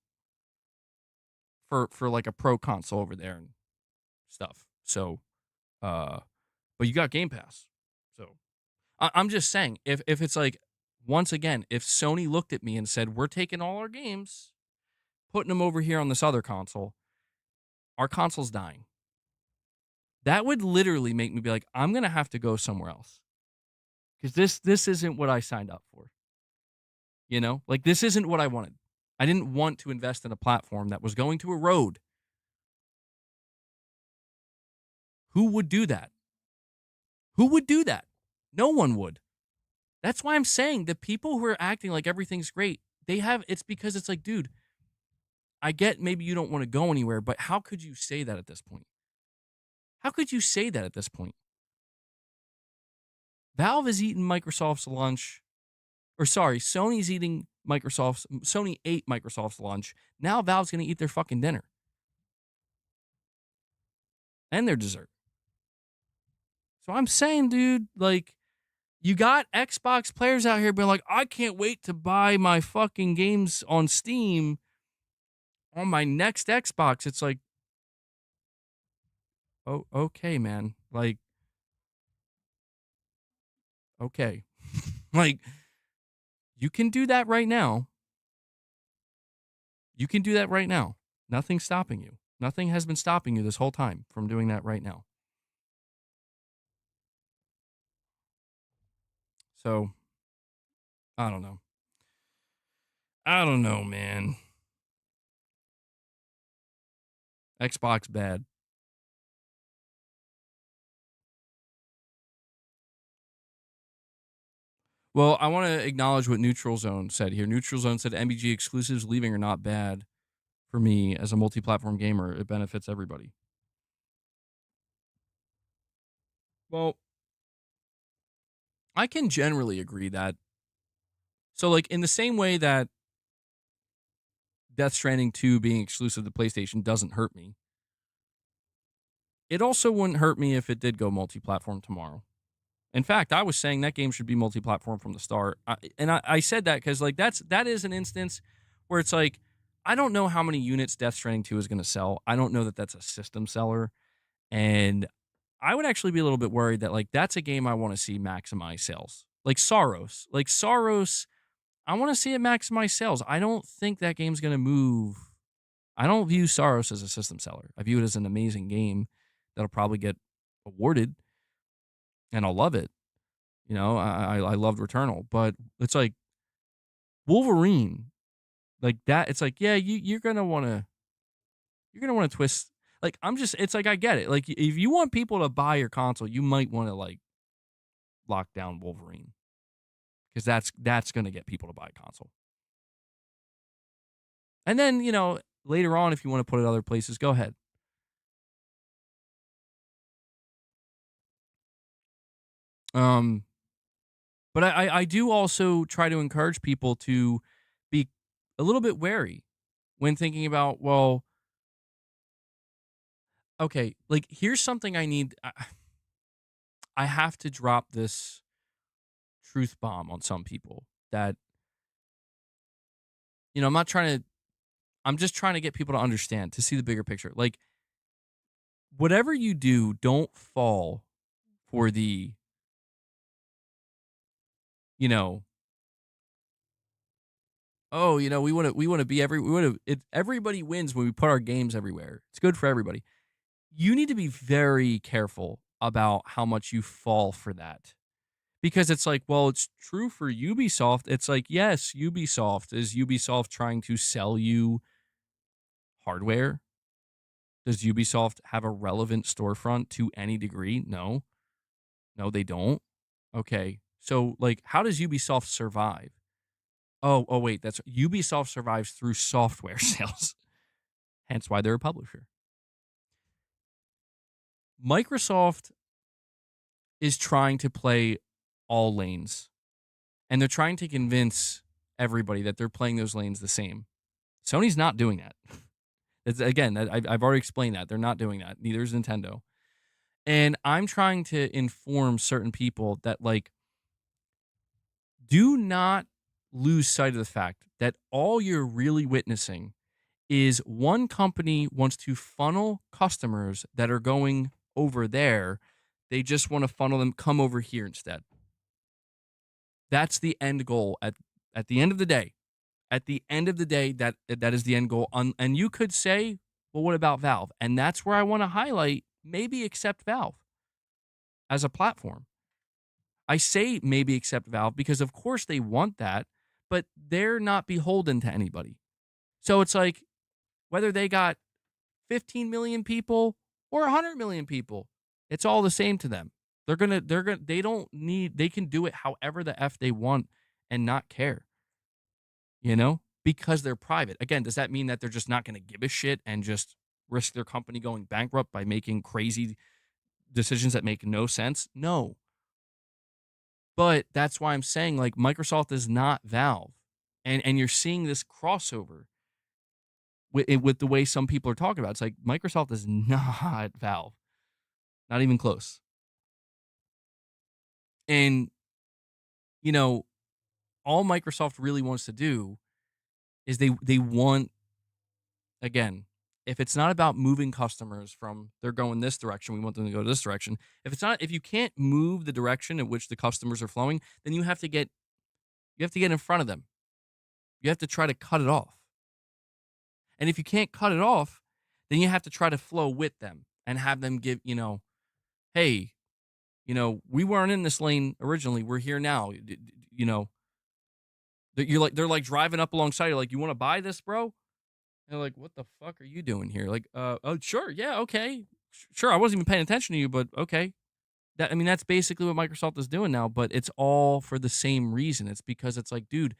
for like a pro console over there and stuff. So, but you got Game Pass. So I'm just saying, if it's like, once again, if Sony looked at me and said, we're taking all our games, putting them over here on this other console, our console's dying. That would literally make me be like, I'm going to have to go somewhere else. Because this isn't what I signed up for. Like, this isn't what I wanted. I didn't want to invest in a platform that was going to erode. Who would do that? Who would do that? No one would. That's why I'm saying the people who are acting like everything's great, it's because it's like, dude, I get maybe you don't want to go anywhere, but how could you say that at this point? How could you say that at this point? Valve is eating Microsoft's lunch, or sorry, Sony ate Microsoft's lunch. Now Valve's going to eat their fucking dinner and their dessert. So I'm saying, dude, like, you got Xbox players out here being like, I can't wait to buy my fucking games on Steam on my next Xbox. It's like, oh, okay, man. Like, okay. Like, you can do that right now. You can do that right now. Nothing's stopping you. Nothing has been stopping you this whole time from doing that right now. So, I don't know. I don't know, man. Xbox bad. Well, I want to acknowledge what Neutral Zone said here. Neutral Zone said MBG exclusives leaving are not bad for me as a multi-platform gamer. It benefits everybody. Well, I can generally agree that. So, like, in the same way that Death Stranding 2 being exclusive to PlayStation doesn't hurt me, it also wouldn't hurt me if it did go multi-platform tomorrow. In fact, I was saying that game should be multi-platform from the start. I said that because, like, that is an instance where it's like, I don't know how many units Death Stranding 2 is going to sell. I don't know that that's a system seller. And I would actually be a little bit worried that, like, that's a game I want to see maximize sales. Like Soros. I want to see it maximize sales. I don't think that game's going to move. I don't view Soros as a system seller. I view it as an amazing game that'll probably get awarded, and I'll love it. You know, I loved Returnal, but it's like Wolverine, like that. It's like, yeah, you're gonna want to twist. Like, it's like, I get it. Like, if you want people to buy your console, you might want to, like, lock down Wolverine, because that's gonna get people to buy a console. And then, you know, later on, if you want to put it other places, go ahead. But I do also try to encourage people to be a little bit wary when thinking about, well, okay, like, here's something I need. I have to drop this truth bomb on some people that, you know, I'm just trying to get people to understand, to see the bigger picture. Like, whatever you do, don't fall for the, you know, oh, you know, we want to be everybody wins when we put our games everywhere. It's good for everybody. You need to be very careful about how much you fall for that. Because it's like, well, it's true for Ubisoft. It's like, yes, Ubisoft trying to sell you hardware? Does Ubisoft have a relevant storefront to any degree? No. No, they don't. Okay. So, like, how does Ubisoft survive? Oh, wait, that's Ubisoft survives through software sales. Hence why they're a publisher. Microsoft is trying to play all lanes, and they're trying to convince everybody that they're playing those lanes the same. Sony's not doing that. I've already explained that. They're not doing that. Neither is Nintendo. And I'm trying to inform certain people that, like, do not lose sight of the fact that all you're really witnessing is one company wants to funnel customers that are going over there. They just want to funnel them, come over here instead. That's the end goal at the end of the day. At the end of the day, that is the end goal. And you could say, well, what about Valve? And that's where I want to highlight, maybe accept Valve as a platform. I say maybe accept Valve because, of course, they want that, but they're not beholden to anybody. So it's like, whether they got 15 million people or 100 million people, it's all the same to them. They can do it however the F they want and not care. because they're private. Again, does that mean that they're just not going to give a shit and just risk their company going bankrupt by making crazy decisions that make no sense? No. But that's why I'm saying, like, Microsoft is not Valve. And you're seeing this crossover with the way some people are talking about it. It's like Microsoft is not Valve. Not even close. And, you know, all Microsoft really wants to do is they want, again, if it's not about moving customers from they're going this direction, we want them to go this direction. If you can't move the direction in which the customers are flowing, then you have to get in front of them. You have to try to cut it off. And if you can't cut it off, then you have to try to flow with them and have them give, hey, we weren't in this lane originally. We're here now. They're like driving up alongside you, like, you want to buy this, bro? And they're like, what the fuck are you doing here? Like, oh, sure, yeah, okay, sure. I wasn't even paying attention to you, but okay. That's basically what Microsoft is doing now. But it's all for the same reason. It's because it's like, dude,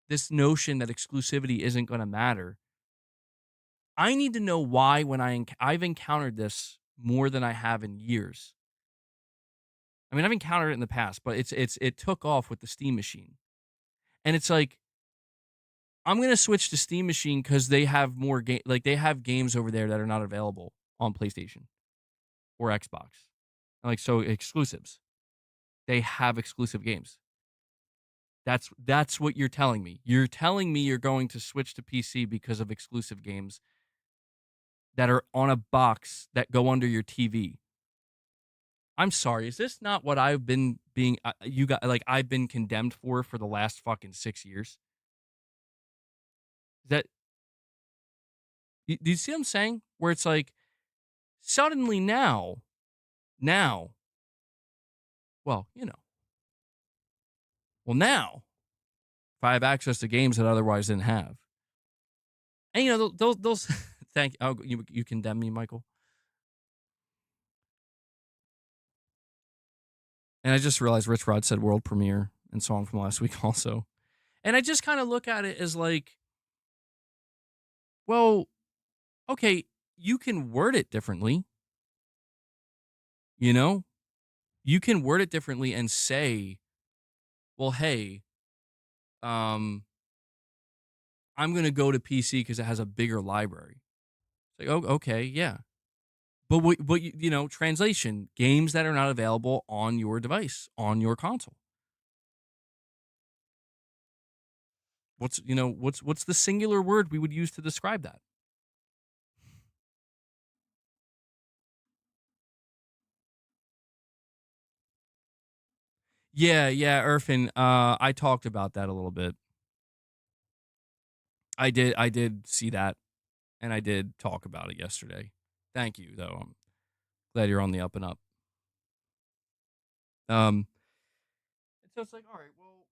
this notion that exclusivity isn't going to matter. I need to know why when I've encountered this more than I have in years. I've encountered it in the past, but it took off with the Steam machine. And it's like, I'm going to switch to Steam machine because they have more they have games over there that are not available on PlayStation or Xbox. So exclusives. They have exclusive games. That's what you're telling me. You're telling me you're going to switch to PC because of exclusive games that are on a box that go under your TV. I'm sorry. Is this not what I've been I've been condemned for the last fucking 6 years? Do you see what I'm saying? Where it's like, suddenly now, well, now, if I have access to games that I otherwise didn't have. And, those thank you. Oh, you condemn me, Michael? And I just realized Rich Rod said world premiere and song from last week also. And I just kind of look at it as like, well, okay, you can word it differently. You can word it differently and say, well, hey, I'm going to go to PC because it has a bigger library. It's like, oh, okay, yeah. But translation, games that are not available on your device, on your console. What's the singular word we would use to describe that? Yeah, Irfan. I talked about that a little bit. I did see that, and I did talk about it yesterday. Thank you, though. I'm glad you're on the up and up. So it's like, all right, well,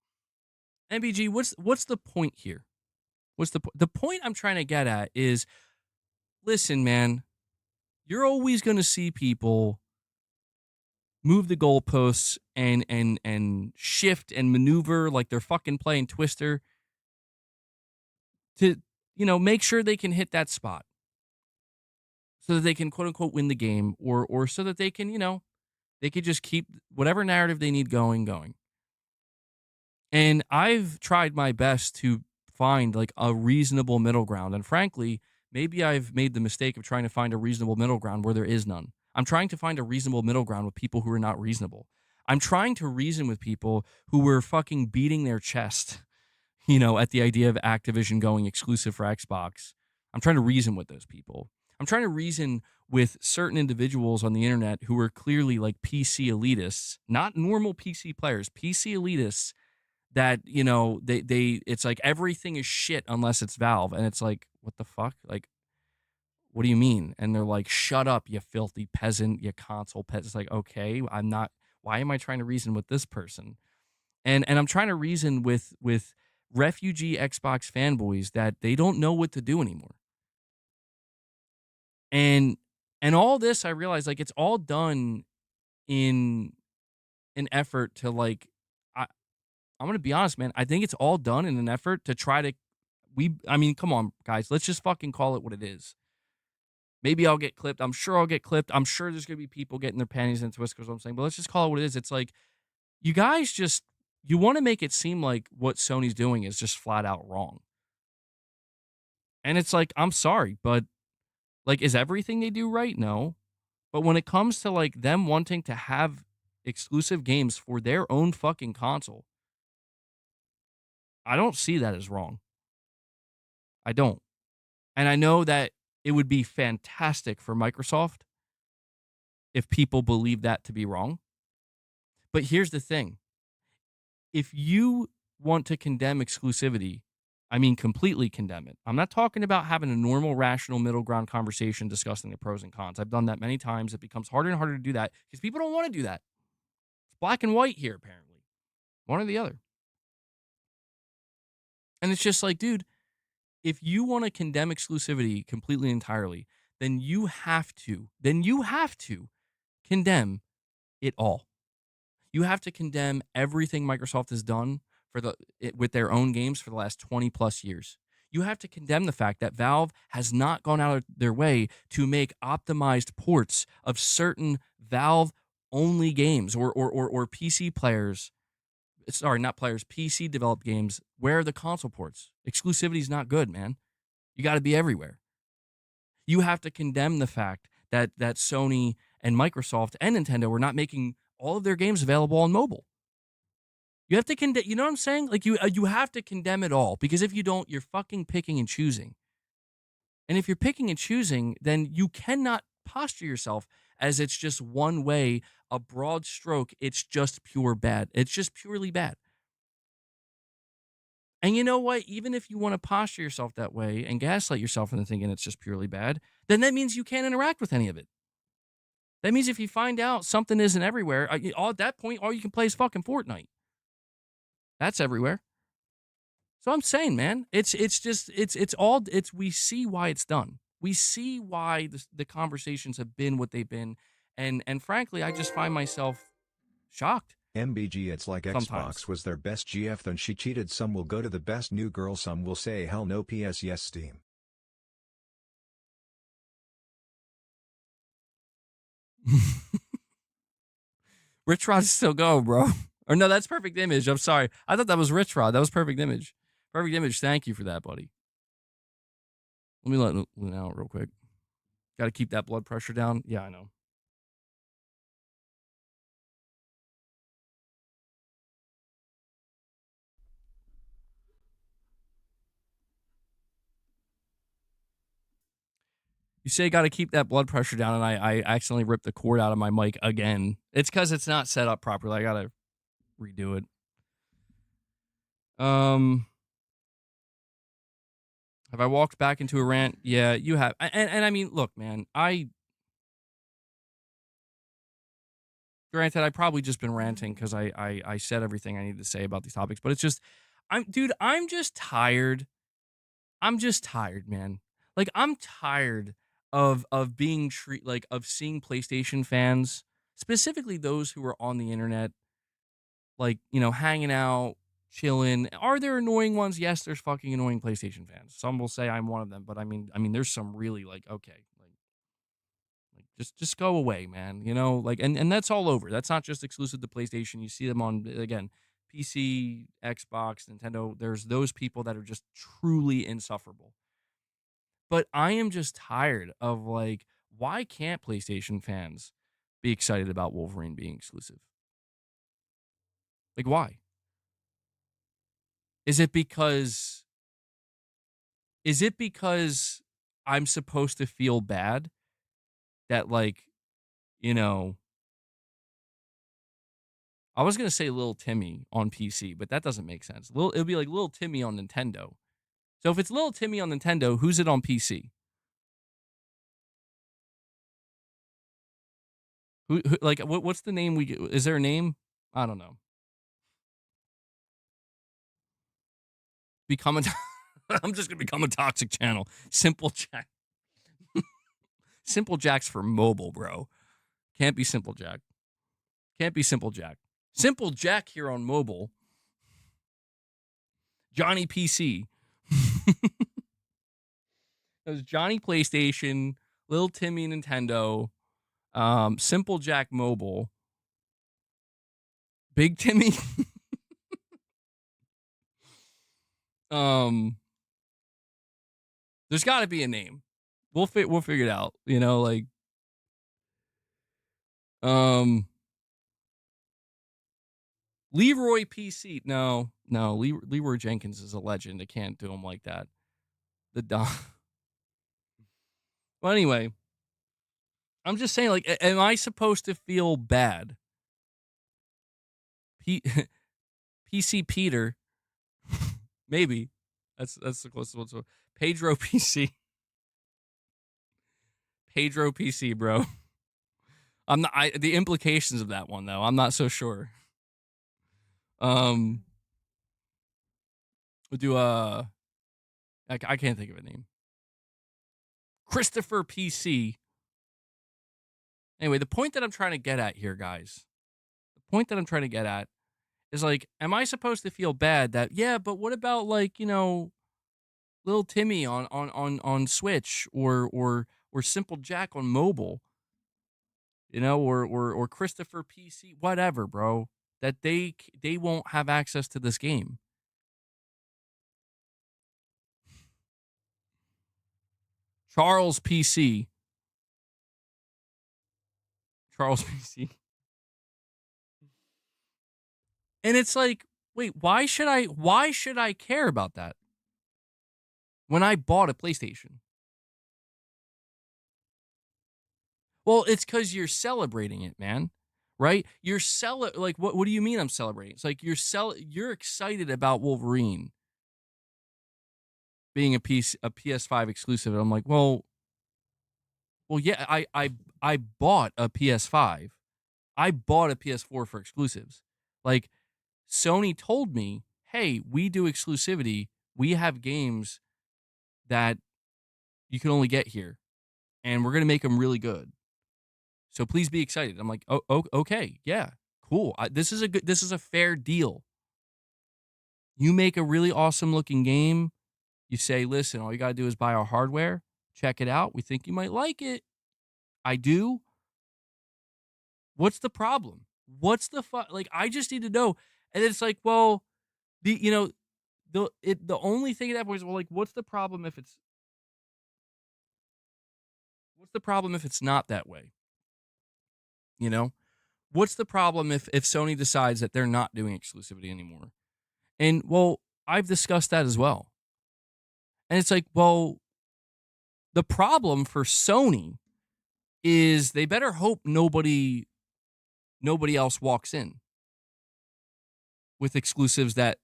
MBG, what's the point here? What's the point I'm trying to get at is, listen, man, you're always going to see people move the goalposts and shift and maneuver like they're fucking playing Twister to, make sure they can hit that spot so that they can quote unquote win the game or so that they can, they could just keep whatever narrative they need going. And I've tried my best to find like a reasonable middle ground. And frankly, maybe I've made the mistake of trying to find a reasonable middle ground where there is none. I'm trying to find a reasonable middle ground with people who are not reasonable. I'm trying to reason with people who were fucking beating their chest, at the idea of Activision going exclusive for Xbox. I'm trying to reason with those people. I'm trying to reason with certain individuals on the internet who are clearly like PC elitists, not normal PC players, PC elitists that, they it's like everything is shit unless it's Valve. And it's like, what the fuck? Like, what do you mean? And they're like, shut up, you filthy peasant, you console peasant. It's like, okay, why am I trying to reason with this person? And I'm trying to reason with refugee Xbox fanboys that they don't know what to do anymore. And all this, I realize, like, it's all done in an effort to, like, I'm going to be honest, man. I think it's all done in an effort to try to I mean, come on, guys. Let's just fucking call it what it is. Maybe I'll get clipped. I'm sure I'll get clipped. I'm sure there's going to be people getting their panties in twists because I'm saying, but let's just call it what it is. It's like, you guys you want to make it seem like what Sony's doing is just flat out wrong. And it's like, I'm sorry, but like, is everything they do right? No. But when it comes to like them wanting to have exclusive games for their own fucking console, I don't see that as wrong. I don't. And I know that it would be fantastic for Microsoft if people believe that to be wrong. But here's the thing. If you want to condemn exclusivity, I mean completely condemn it. I'm not talking about having a normal, rational, middle ground conversation discussing the pros and cons. I've done that many times. It becomes harder and harder to do that because people don't want to do that. It's black and white here, apparently. One or the other. And it's just like, dude, if you want to condemn exclusivity completely entirely, then you have to condemn it all. You have to condemn everything Microsoft has done with their own games for the last 20 plus years. You have to condemn the fact that Valve has not gone out of their way to make optimized ports of certain Valve only games or PC players. Sorry, not players, PC developed games. Where are the console ports? Exclusivity is not good, man. You got to be everywhere. You have to condemn the fact that Sony and Microsoft and Nintendo were not making all of their games available on mobile. You have to condemn, you know what I'm saying? Like you have to condemn it all, because if you don't, you're fucking picking and choosing. And if you're picking and choosing, then you cannot posture yourself as it's just one way, a broad stroke. It's just pure bad. It's just purely bad. And you know what? Even if you want to posture yourself that way and gaslight yourself into thinking it's just purely bad, then that means you can't interact with any of it. That means if you find out something isn't everywhere, at that point, all you can play is fucking Fortnite. That's everywhere. So I'm saying, man, we see why it's done. We see why the conversations have been what they've been. And frankly, I just find myself shocked. MBG, it's like Sometimes. Xbox was their best GF, then she cheated. Some will go to the best new girl, some will say hell no. PS yes Steam. Rich Rod's still go, bro. Or no, that's Perfect Image. I'm sorry. I thought that was Rich Rod. That was Perfect Image. Perfect Image, thank you for that, buddy. Let me let Luna out real quick. Got to keep that blood pressure down. Yeah, I know. You say got to keep that blood pressure down, and I accidentally ripped the cord out of my mic again. It's because it's not set up properly. I got to redo it. Have I walked back into a rant? Yeah, you have. And I mean, look, man, granted, I've probably just been ranting because I said everything I needed to say about these topics, but it's just, I'm just tired. I'm just tired, man. Like, I'm tired of being of seeing PlayStation fans, specifically those who are on the internet, like, hanging out, chilling. Are there annoying ones? Yes, there's fucking annoying PlayStation fans. Some will say I'm one of them, but I mean, there's some really okay, like just go away, man. And that's all over. That's not just exclusive to PlayStation. You see them on, again, PC, Xbox, Nintendo. There's those people that are just truly insufferable. But I am just tired of why can't PlayStation fans be excited about Wolverine being exclusive? Like, why? Is it because I'm supposed to feel bad that I was going to say Little Timmy on PC, but that doesn't make sense. It'll be like Little Timmy on Nintendo. So if it's Little Timmy on Nintendo, who's it on PC? Who what's the name is there a name? I don't know. I'm just going to become a toxic channel. Simple Jack. Simple Jack's for mobile, bro. Can't be Simple Jack. Can't be Simple Jack. Simple Jack here on mobile. Johnny PC. It was Johnny PlayStation, Little Timmy Nintendo, Simple Jack Mobile, Big Timmy. um, there's got to be a name. We'll figure it out. You know, like Leroy PC. No, Leroy Jenkins is a legend. I can't do him like that. The Don. Well, anyway, I'm just saying, like, am I supposed to feel bad? PC Peter, maybe. That's the closest one. So Pedro PC, Pedro PC, bro. I'm not. The implications of that one though, I'm not so sure. We'll do I can't think of a name. Christopher PC. Anyway, the point that I'm trying to get at here, guys, is like, am I supposed to feel bad that, yeah, but what about, like, you know, Little Timmy on Switch or Simple Jack on mobile, you know, or Christopher PC, whatever, bro, that they won't have access to this game. Charles PC. Charles PC. And it's like, wait, why should I care about that when I bought a PlayStation? Well, it's because you're celebrating it, man. Right? You're like, what do you mean I'm celebrating? It's like you're excited about Wolverine being a PS5 exclusive. And I'm like, well, yeah, I bought a PS5. I bought a PS4 for exclusives. Like, Sony told me, hey, we do exclusivity. We have games that you can only get here, and we're going to make them really good. So please be excited. I'm like, oh okay, yeah, cool. This is a fair deal. You make a really awesome looking game. You say, listen, all you got to do is buy our hardware, check it out. We think you might like it. I do. What's the problem? What's the like, I just need to know. And it's like, well, the only thing at that point is, well, like, what's the problem if it's not that way? You know? What's the problem if Sony decides that they're not doing exclusivity anymore? And, well, I've discussed that as well. And it's like, well, the problem for Sony is they better hope nobody else walks in with exclusives that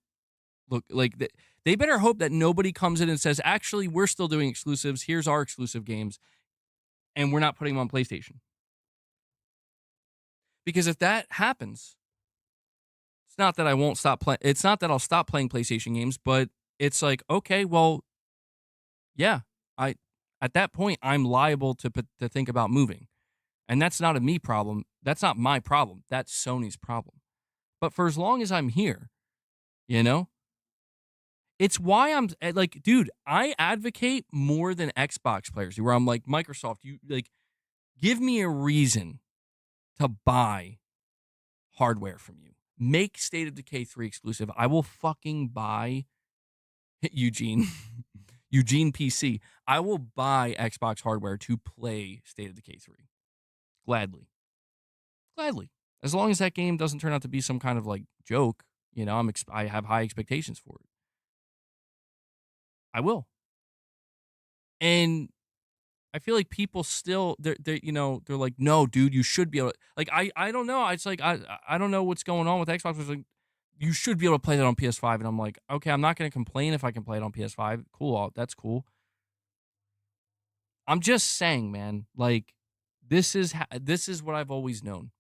look like that. They better hope that nobody comes in and says, actually, we're still doing exclusives. Here's our exclusive games, and we're not putting them on PlayStation. Because if that happens, it's not that I won't stop playing. It's not that I'll stop playing PlayStation games, but it's like, okay, well, yeah, at that point, I'm liable to think about moving. And that's not a me problem. That's not my problem. That's Sony's problem. But for as long as I'm here, you know, it's why I'm like, dude, I advocate more than Xbox players where I'm like, Microsoft, you like, give me a reason to buy hardware from you. Make State of Decay 3 exclusive. I will fucking buy Eugene PC. I will buy Xbox hardware to play State of Decay 3. Gladly. As long as that game doesn't turn out to be some kind of like joke, you know, I have high expectations for it. I will. And I feel like people still they're like, no, dude, you should be able to, like, I don't know. It's like I don't know what's going on with Xbox. It's like, you should be able to play that on PS5. And I'm like, okay, I'm not going to complain if I can play it on PS5. Cool, that's cool. I'm just saying, man, like, this is what I've always known.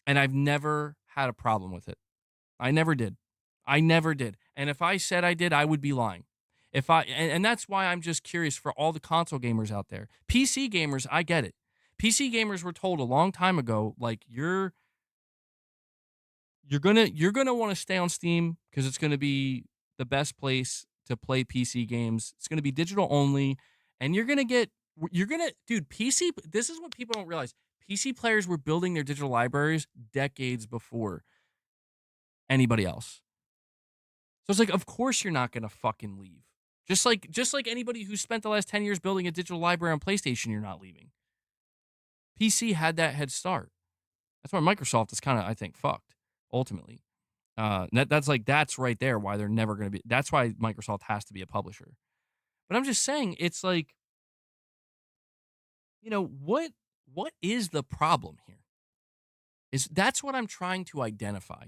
And I've never had a problem with it. I never did. And if I said I did, I would be lying. And that's why I'm just curious for all the console gamers out there. PC gamers, I get it. PC gamers were told a long time ago, like, you're gonna want to stay on Steam because it's gonna be the best place to play PC games. It's gonna be digital only. And dude, PC, this is what people don't realize. PC players were building their digital libraries decades before anybody else. So it's like, of course you're not going to fucking leave. Just like anybody who spent the last 10 years building a digital library on PlayStation, you're not leaving. PC had that head start. That's why Microsoft is kind of, I think, fucked, ultimately. That's right there why they're never going to be. That's why Microsoft has to be a publisher. But I'm just saying, it's like, what is the problem here? That's what I'm trying to identify.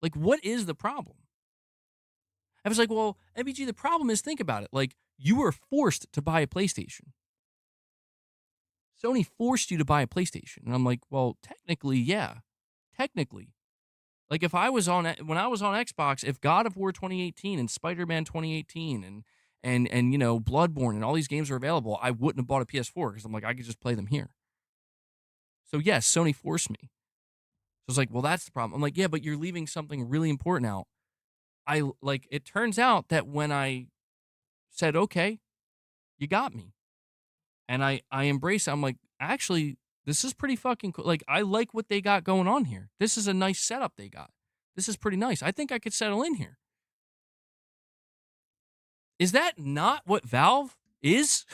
Like, what is the problem? I was like, well, MBG, the problem is, think about it. Like, you were forced to buy a PlayStation. Sony forced you to buy a PlayStation. And I'm like, well, technically, yeah. Technically. Like, when I was on Xbox, if God of War 2018 and Spider-Man 2018 and Bloodborne and all these games were available, I wouldn't have bought a PS4 because I'm like, I could just play them here. So yes, Sony forced me. So it's like, well, that's the problem. I'm like, yeah, but you're leaving something really important out. It turns out that when I said, okay, you got me, and I embrace it, I'm like, actually, this is pretty fucking cool. Like, I like what they got going on here. This is a nice setup they got. This is pretty nice. I think I could settle in here. Is that not what Valve is?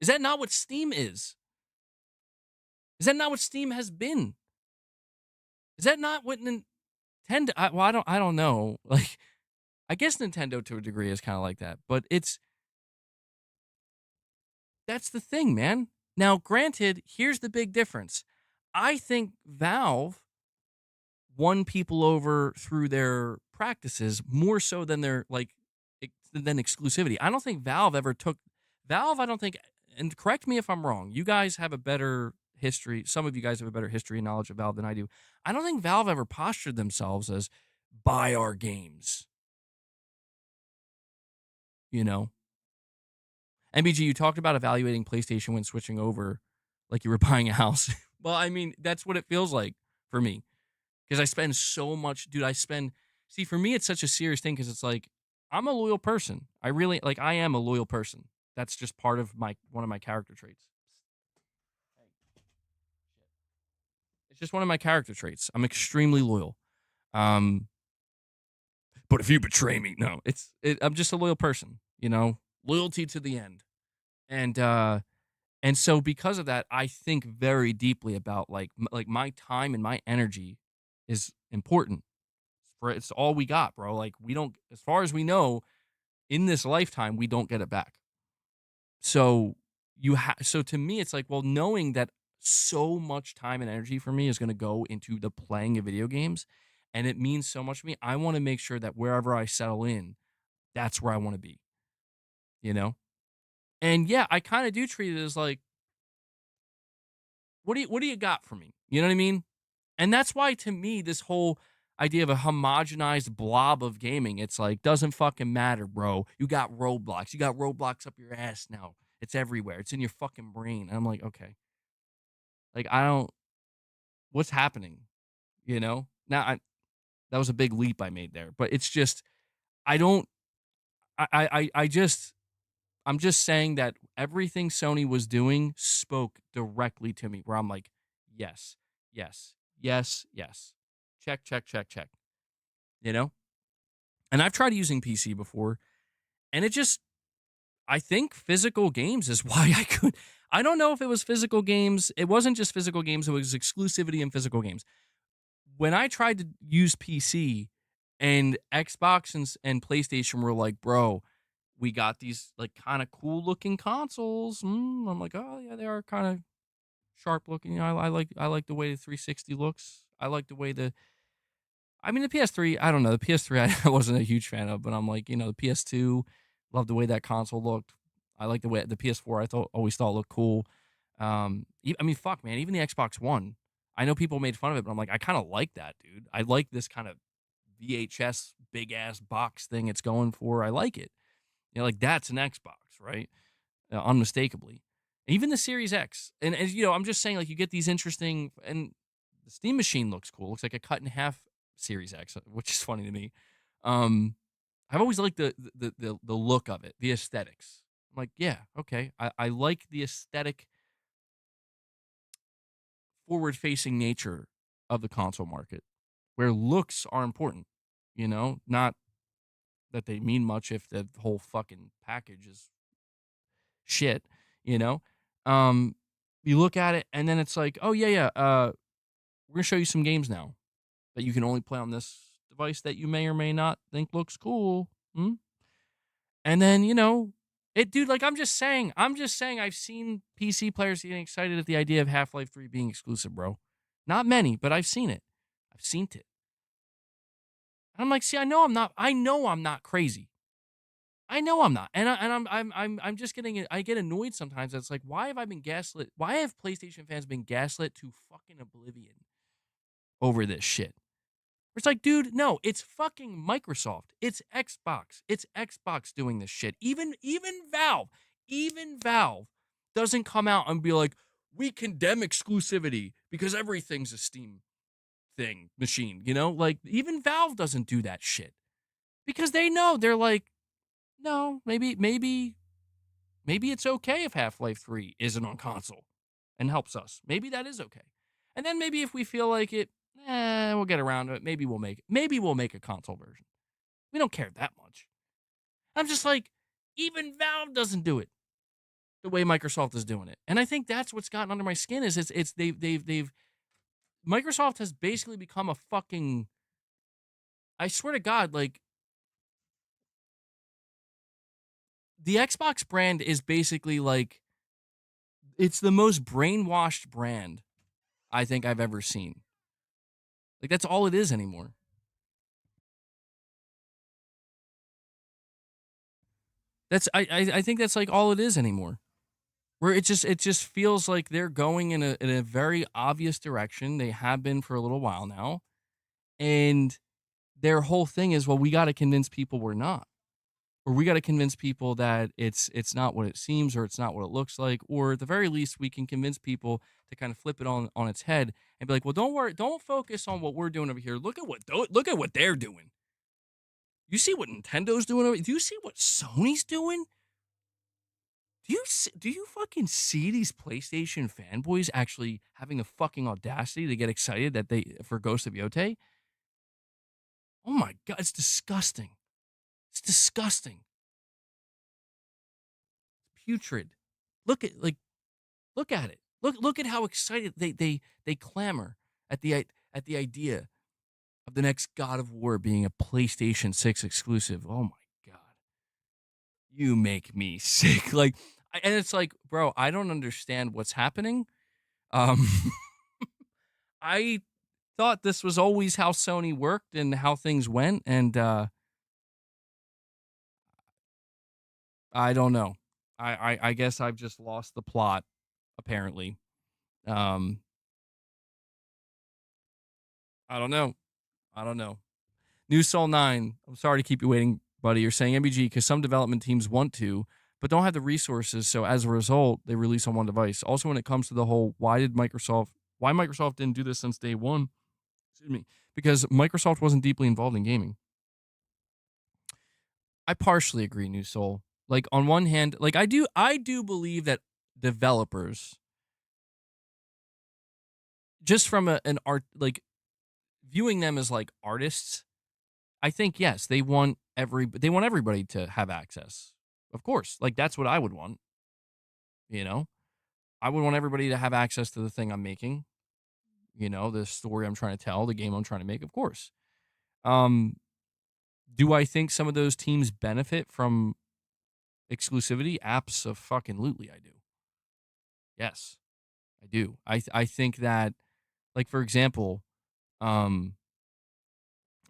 Is that not what Steam is? Is that not what Steam has been? Is that not what Nintendo? I don't know. Like, I guess Nintendo to a degree is kind of like that, but that's the thing, man. Now, granted, here's the big difference. I think Valve won people over through their practices more so than than exclusivity. I don't think Valve ever took Valve. I don't think, and correct me if I'm wrong. You guys have a better history. Some of you guys have a better history and knowledge of Valve than I do. I don't think Valve ever postured themselves as buy our games. MBG, you talked about evaluating PlayStation when switching over, like you were buying a house. Well, I mean, that's what it feels like for me. Because I spend so much, dude. See, for me, it's such a serious thing because it's like, I'm a loyal person. I am a loyal person. That's just part of one of my character traits. It's just one of my character traits. I'm extremely loyal. But if you betray me, no, I'm just a loyal person, loyalty to the end. And so because of that, I think very deeply about like my time and my energy is important. It's all we got, bro. Like, we don't, as far as we know, in this lifetime, we don't get it back. So so to me, it's like, well, knowing that so much time and energy for me is going to go into the playing of video games, and it means so much to me, I want to make sure that wherever I settle in, that's where I want to be, And yeah, I kind of do treat it as like, what do you got for me? You know what I mean? And that's why, to me, this whole idea of a homogenized blob of gaming, it's like, doesn't fucking matter, bro. You got Roblox. You got Roblox up your ass now. It's everywhere. It's in your fucking brain. And I'm like, okay. Like, what's happening? Now, that was a big leap I made there. But it's just, I don't, I'm just saying that everything Sony was doing spoke directly to me, where I'm like, yes, yes, yes, yes. Check, check, check, check. And I've tried using PC before, and I think physical games is why I could. I don't know if it was physical games. It wasn't just physical games. It was exclusivity in physical games. When I tried to use PC, and Xbox and PlayStation were like, bro, we got these like kind of cool looking consoles. I'm like, oh yeah, they are kind of sharp looking. I like the way the 360 looks. I like the way the PS3, I don't know. The PS3 I wasn't a huge fan of, but I'm like, the PS2, love the way that console looked. I like the way the PS4 always thought looked cool. Fuck, man, even the Xbox One. I know people made fun of it, but I'm like, I kind of like that, dude. I like this kind of VHS big ass box thing it's going for. I like it. Like, that's an Xbox, right? Unmistakably. Even the Series X. And as I'm just saying, like, you get these interesting, and the Steam Machine looks cool. Looks like a cut in half Series X, which is funny to me. I've always liked the look of it, the aesthetics. I'm like, yeah, okay. I like the aesthetic forward facing nature of the console market where looks are important, not that they mean much if the whole fucking package is shit, you know? Um, you look at it and then it's like, oh yeah, we're gonna show you some games now that you can only play on this device that you may or may not think looks cool. Hmm? And then, dude, like I'm just saying I've seen PC players getting excited at the idea of Half-Life 3 being exclusive, bro. Not many, but I've seen it. I've seen it. And I'm like, see, I know I'm not crazy. I know I'm not. And I'm just I get annoyed sometimes. It's like, why have I been gaslit? Why have PlayStation fans been gaslit to fucking oblivion over this shit? It's like, dude, no, it's fucking Microsoft. It's Xbox. It's Xbox doing this shit. Even Valve doesn't come out and be like, we condemn exclusivity because everything's a Steam machine, Like, even Valve doesn't do that shit. Because they know, they're like, no, maybe it's okay if Half-Life 3 isn't on console and helps us. Maybe that is okay. And then maybe if we feel like it, we'll get around to it. Maybe we'll make a console version. We don't care that much. I'm just like, even Valve doesn't do it the way Microsoft is doing it. And I think that's what's gotten under my skin is they've Microsoft has basically become a fucking, I swear to God, like, the Xbox brand is basically like, it's the most brainwashed brand I think I've ever seen. Like, that's all it is anymore. I think that's like all it is anymore. Where it just feels like they're going in a very obvious direction. They have been for a little while now. And their whole thing is, well, we got to convince people we're not. Or we got to convince people that it's not what it seems, or it's not what it looks like, or at the very least we can convince people to kind of flip it on its head and be like, well, don't worry, don't focus on what we're doing over here. Look at what they're doing. You see what Nintendo's doing over? Do you see what Sony's doing? Do you fucking see these PlayStation fanboys actually having the fucking audacity to get excited that for Ghost of Yotei? Oh my god, it's disgusting. It's disgusting. Putrid. Look at look at it. Look at how excited they clamor at the idea of the next God of War being a PlayStation 6 exclusive. Oh my god. You make me sick. And it's like, bro, I don't understand what's happening. Um I thought this was always how Sony worked and how things went, and I don't know. I guess I've just lost the plot, apparently. Um, I don't know. I don't know. New Soul 9, I'm sorry to keep you waiting, buddy. You're saying MBG because some development teams want to, but don't have the resources. So as a result, they release on one device. Also, when it comes to the whole, why Microsoft didn't do this since day one? Excuse me. Because Microsoft wasn't deeply involved in gaming. I partially agree, New Soul. Like, on one hand, like, I do believe that developers, just from an art, like, viewing them as like artists, I think yes, they want everybody to have access. Of course, like that's what I would want. You know, I would want everybody to have access to the thing I'm making. The story I'm trying to tell, the game I'm trying to make. Of course. Um, do I think some of those teams benefit from exclusivity? Abso-fucking-lutely, I do. Yes, I do. I think that, like, for example, um,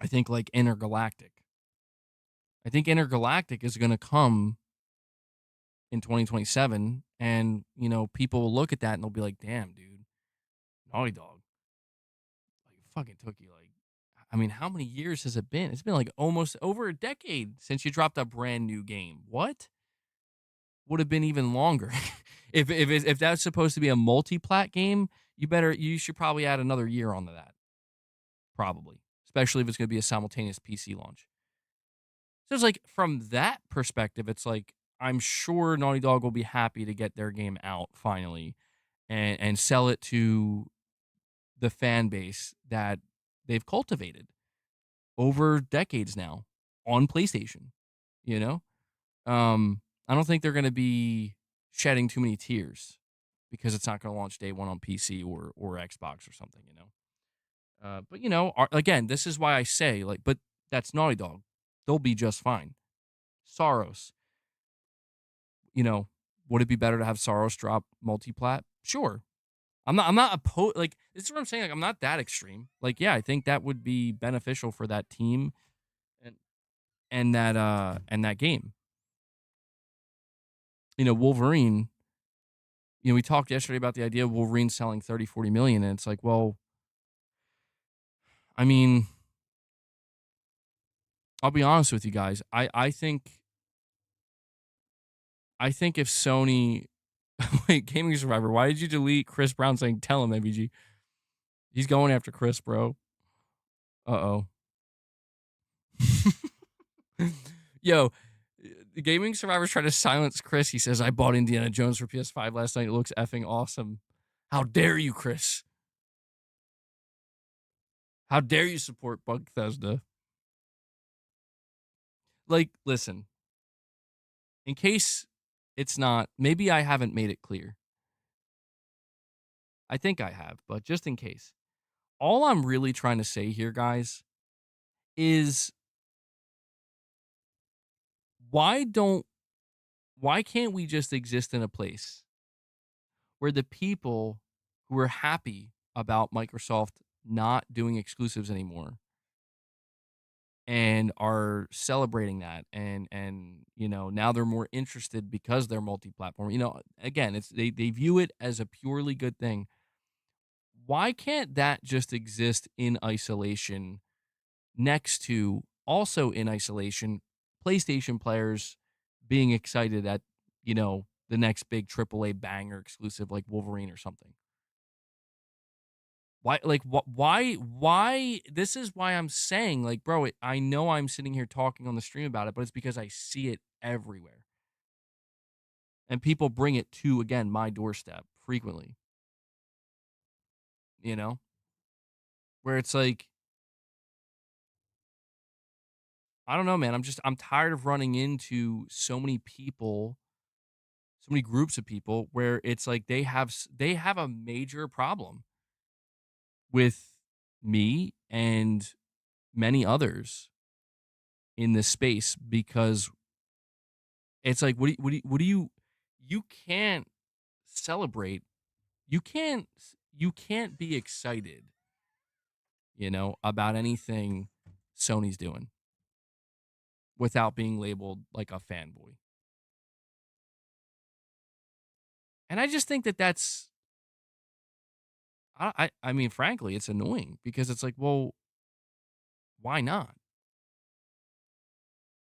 I think like Intergalactic. I think Intergalactic is going to come in 2027, and people will look at that and they'll be like, "Damn, dude, Naughty Dog, like, it fucking took you like, I mean, how many years has it been? It's been like almost over a decade since you dropped a brand new game. What would have been even longer? if that's supposed to be a multi-plat game, you should probably add another year onto that, probably, especially if it's going to be a simultaneous PC launch. So it's like from that perspective, it's like I'm sure Naughty Dog will be happy to get their game out finally and sell it to the fan base that they've cultivated over decades now on PlayStation, you know? I don't think they're going to be shedding too many tears because it's not going to launch day one on PC or Xbox or something, you know? But, again, this is why I say, like, but that's Naughty Dog. They'll be just fine. Soros, would it be better to have Soros drop multiplat? Sure. I'm not opposed. Like, this is what I'm saying. Like, I'm not that extreme. Like, yeah, I think that would be beneficial for that team and and that game. Wolverine, we talked yesterday about the idea of Wolverine selling 30, 40 million. And it's like, well, I mean, I'll be honest with you guys. I think if Sony, wait, Gaming Survivor, why did you delete Chris Brown saying, tell him, MVG? He's going after Chris, bro. Uh-oh. Yo, the Gaming Survivor's trying to silence Chris. He says, I bought Indiana Jones for PS5 last night. It looks effing awesome. How dare you, Chris? How dare you support Bethesda? Like, listen, in case it's not, maybe I haven't made it clear. I think I have, but just in case. All I'm really trying to say here, guys, is why can't we just exist in a place where the people who are happy about Microsoft not doing exclusives anymore and are celebrating that and now they're more interested because they're multi-platform. Again, they view it as a purely good thing. Why can't that just exist in isolation next to also in isolation PlayStation players being excited at, the next big AAA banger exclusive like Wolverine or something? Why this is why I'm saying, like, bro, I know I'm sitting here talking on the stream about it, but it's because I see it everywhere. And people bring it to, again, my doorstep frequently. Where it's like, I don't know, man. I'm tired of running into so many people, so many groups of people where it's like they have a major problem with me and many others in this space because it's like, you can't celebrate, you can't be excited, about anything Sony's doing without being labeled like a fanboy. And I just think that's, I mean, frankly, it's annoying because it's like, well, why not?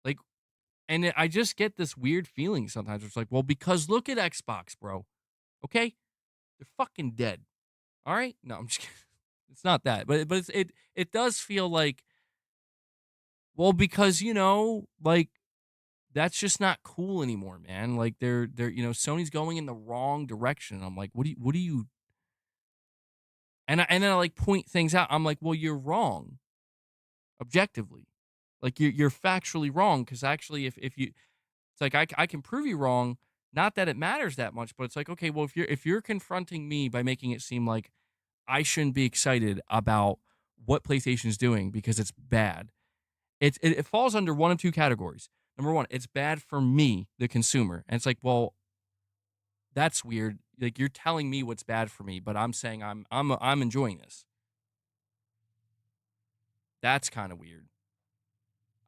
Like, and I just get this weird feeling sometimes. It's like, well, because look at Xbox, bro. Okay, they're fucking dead. All right, no, I'm just kidding. It's not that, but it does feel like, well, because like that's just not cool anymore, man. Like they're Sony's going in the wrong direction. I'm like, what do you? And then I like point things out. I'm like, well, you're wrong, objectively. Like you're factually wrong because actually, if you, it's like I can prove you wrong. Not that it matters that much, but it's like, okay, well, if you're confronting me by making it seem like I shouldn't be excited about what PlayStation's doing because it's bad. It falls under one of two categories. Number one, it's bad for me, the consumer. And it's like, well, that's weird. Like you're telling me what's bad for me, but I'm saying I'm enjoying this. That's kind of weird.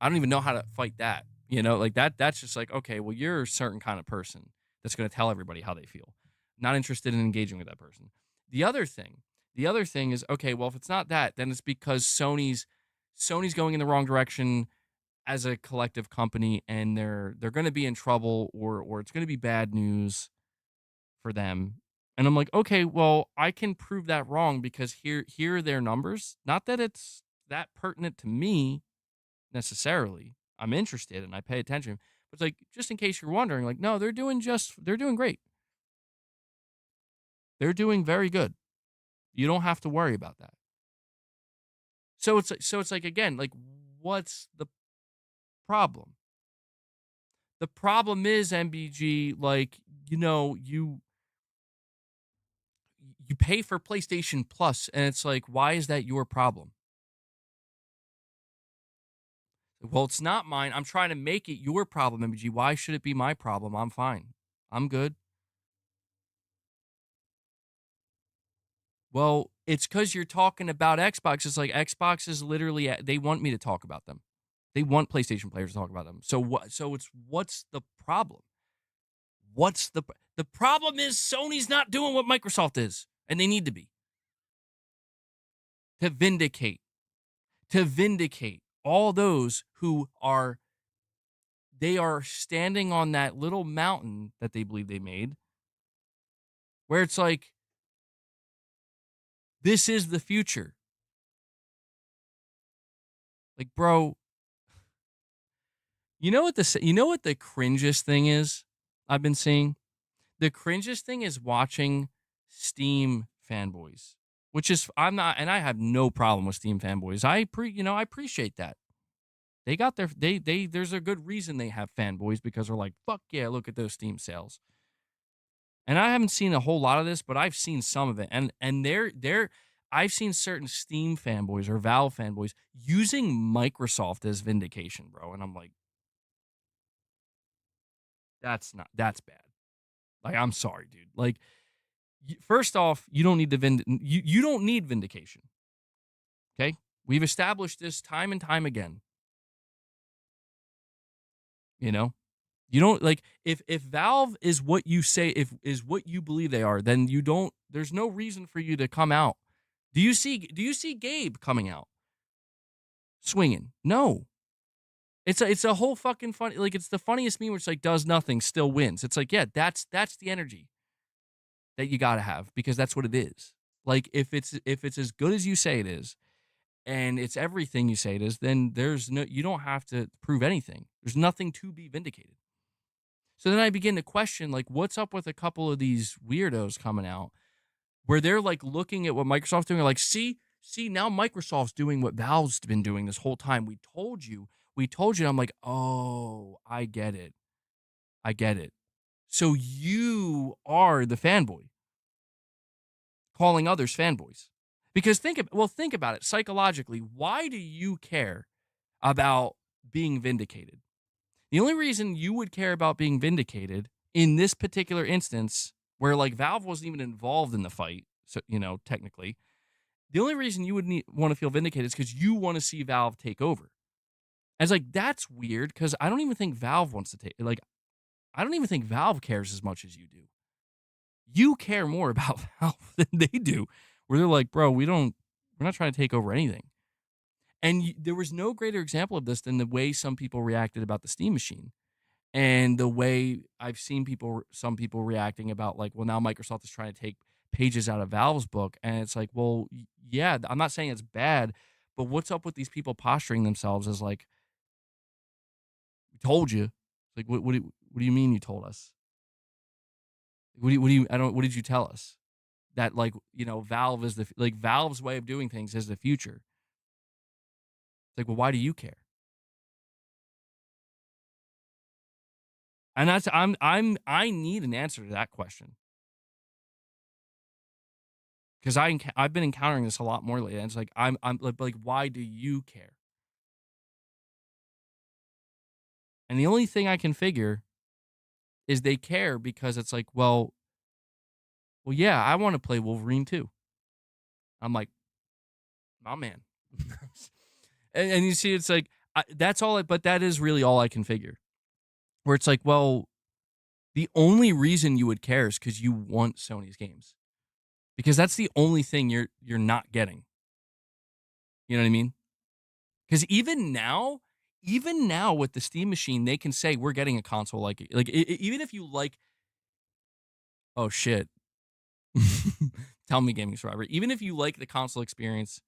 I don't even know how to fight that. Like that's just like, okay, well, you're a certain kind of person that's going to tell everybody how they feel. Not interested in engaging with that person. The other thing is, okay, well, if it's not that, then it's because Sony's going in the wrong direction as a collective company, and they're going to be in trouble, or it's going to be bad news for them. And I'm like, okay, well, I can prove that wrong because here are their numbers. Not that it's that pertinent to me necessarily, I'm interested and I pay attention. But it's like, just in case you're wondering, like, no, they're doing great. They're doing very good. You don't have to worry about that. So it's like again, like, what's the problem? The problem is MBG, like, you pay for PlayStation Plus, and it's like, why is that your problem? Well, it's not mine. I'm trying to make it your problem, MBG. Why should it be my problem? I'm fine. I'm good. Well, it's because you're talking about Xbox. It's like Xbox is literally, they want me to talk about them. They want PlayStation players to talk about them. So what? So what's the problem? The problem is Sony's not doing what Microsoft is, and they need to be to vindicate all those who are they are standing on that little mountain that they believe they made, where it's like, this is the future. Like, bro, you know what the cringiest thing is I've been seeing? The cringiest thing is watching Steam fanboys, which is, I'm not, and I have no problem with Steam fanboys. I appreciate that. They got there's a good reason they have fanboys, because they're like, fuck yeah, look at those Steam sales. And I haven't seen a whole lot of this, but I've seen some of it. And I've seen certain Steam fanboys or Valve fanboys using Microsoft as vindication, bro. And I'm like, that's bad. Like, I'm sorry, dude. Like, first off, you don't need to you don't need vindication. Okay? We've established this time and time again. You know? You don't, like, if Valve is what you say, if is what you believe they are, then there's no reason for you to come out. Do you see Gabe coming out swinging? No. It's a whole fucking funny, like, it's the funniest meme where it's like, does nothing, still wins. It's like, yeah, that's the energy that you got to have, because that's what it is. Like, if it's as good as you say it is, and it's everything you say it is, then you don't have to prove anything. There's nothing to be vindicated. So then I begin to question, like, what's up with a couple of these weirdos coming out where they're like looking at what Microsoft's doing, like, see, now Microsoft's doing what Valve's been doing this whole time. We told you. And I'm like, oh, I get it. So you are the fanboy calling others fanboys. Because think about it psychologically. Why do you care about being vindicated? The only reason you would care about being vindicated in this particular instance, where like Valve wasn't even involved in the fight, so technically, the only reason you would want to feel vindicated is because you want to see Valve take over. And it's like, that's weird, because I don't even think Valve wants to take, like, I don't even think Valve cares as much as you do. You care more about Valve than they do, where they're like, bro, we're not trying to take over anything. And there was no greater example of this than the way some people reacted about the Steam machine, and the way I've seen some people reacting about, like, well, now Microsoft is trying to take pages out of Valve's book. And it's like, well, yeah, I'm not saying it's bad, but what's up with these people posturing themselves as like, we told you? Like, what do you mean you told us? What did you tell us? That, like, Valve is Valve's way of doing things is the future. It's like, well, why do you care? And I need an answer to that question, because I've been encountering this a lot more lately. And it's like, I'm like, why do you care? And the only thing I can figure is they care because it's like, well, yeah, I want to play Wolverine too. I'm like, my man. and you see, it's like, but that is really all I can figure. Where it's like, well, the only reason you would care is because you want Sony's games, because that's the only thing you're not getting. You know what I mean? Because even now with the Steam machine, they can say we're getting a console even if you like. Oh shit! Tell me, Gaming Survivor. Even if you like the console experience,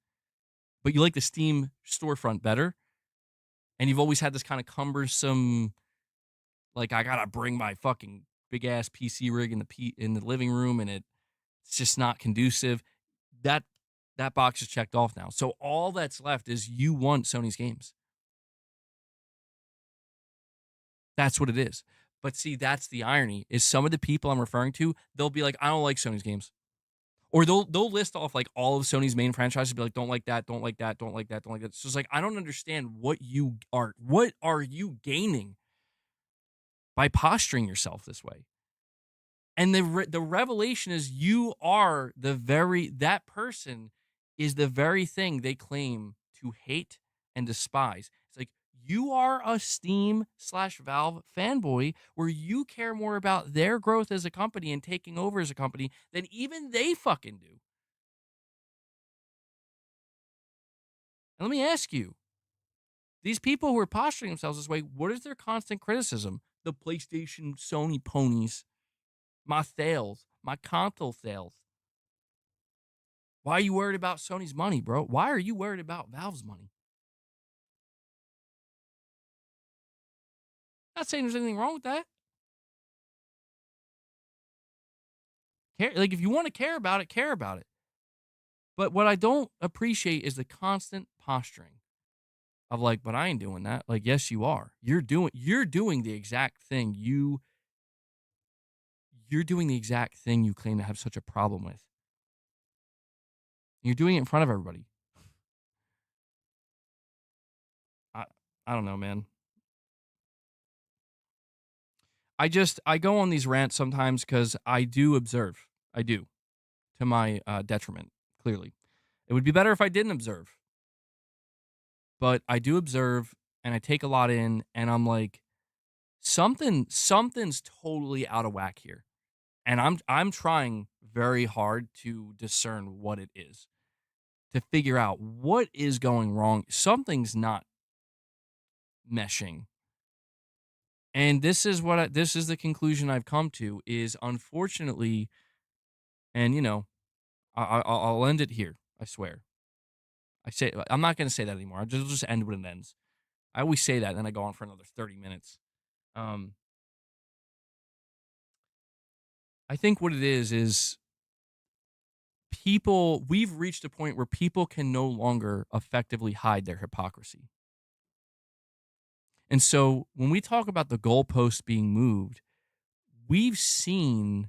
but you like the Steam storefront better, and you've always had this kind of cumbersome, like, I gotta bring my fucking big ass PC rig in the living room, and it's just not conducive. That that box is checked off now. So all that's left is you want Sony's games. That's what it is. But see, that's the irony. Is some of the people I'm referring to, they'll be like, I don't like Sony's games. Or they'll list off like all of Sony's main franchises, be like, don't like that, don't like that, don't like that, don't like that. So it's like, I don't understand what are you gaining by posturing yourself this way? And the revelation is you are that person is the very thing they claim to hate and despise. It's like you are a Steam/Valve fanboy where you care more about their growth as a company and taking over as a company than even they fucking do. And let me ask you, these people who are posturing themselves this way, what is their constant criticism? The PlayStation, Sony ponies, my sales, my console sales. Why are you worried about Sony's money, bro? Why are you worried about Valve's money? Not saying there's anything wrong with that. Like, if you want to care about it, care about it. But what I don't appreciate is the constant posturing of like, but I ain't doing that. Like, yes, you are. You're doing the exact thing you're doing the exact thing you claim to have such a problem with. You're doing it in front of everybody. I I don't know, man. I go on these rants sometimes because I do observe. I do, to my detriment. Clearly, it would be better if I didn't observe, but I do observe and I take a lot in, and I'm like, something's totally out of whack here, and I'm trying very hard to discern what it is, to figure out what is going wrong. Something's not meshing. And this is the conclusion I've come to is unfortunately, and I'll end it here. I swear. I'm not going to say that anymore. I'll just end when it ends. I always say that, and then I go on for another 30 minutes. Um, I think what it is we've reached a point where people can no longer effectively hide their hypocrisy. And so when we talk about the goalposts being moved, we've seen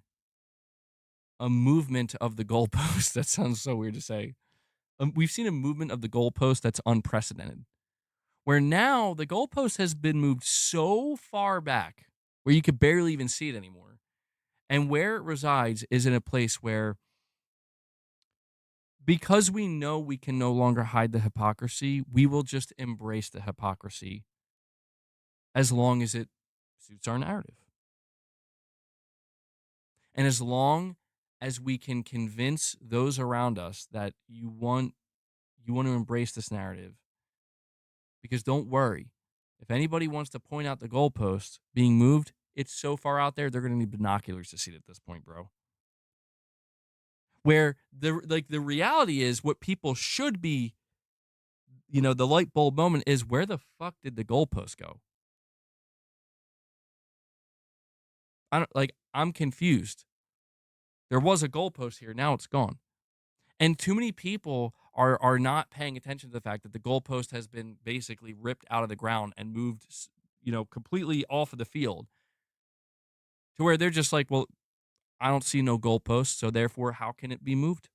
a movement of the goalpost. That sounds so weird to say. We've seen a movement of the goalpost that's unprecedented, where now the goalpost has been moved so far back where you could barely even see it anymore. And where it resides is in a place where, because we know we can no longer hide the hypocrisy, we will just embrace the hypocrisy as long as it suits our narrative. And as long as we can convince those around us that you want to embrace this narrative, because don't worry, if anybody wants to point out the goalposts being moved, it's so far out there they're going to need binoculars to see it at this point, bro. Where the reality is, what people should be, the light bulb moment is, where the fuck did the goalpost go? I'm confused. There was a goalpost here, now it's gone. And too many people are not paying attention to the fact that the goalpost has been basically ripped out of the ground and moved, completely off of the field, to where they're just like, well, I don't see no goalpost, so therefore, how can it be moved?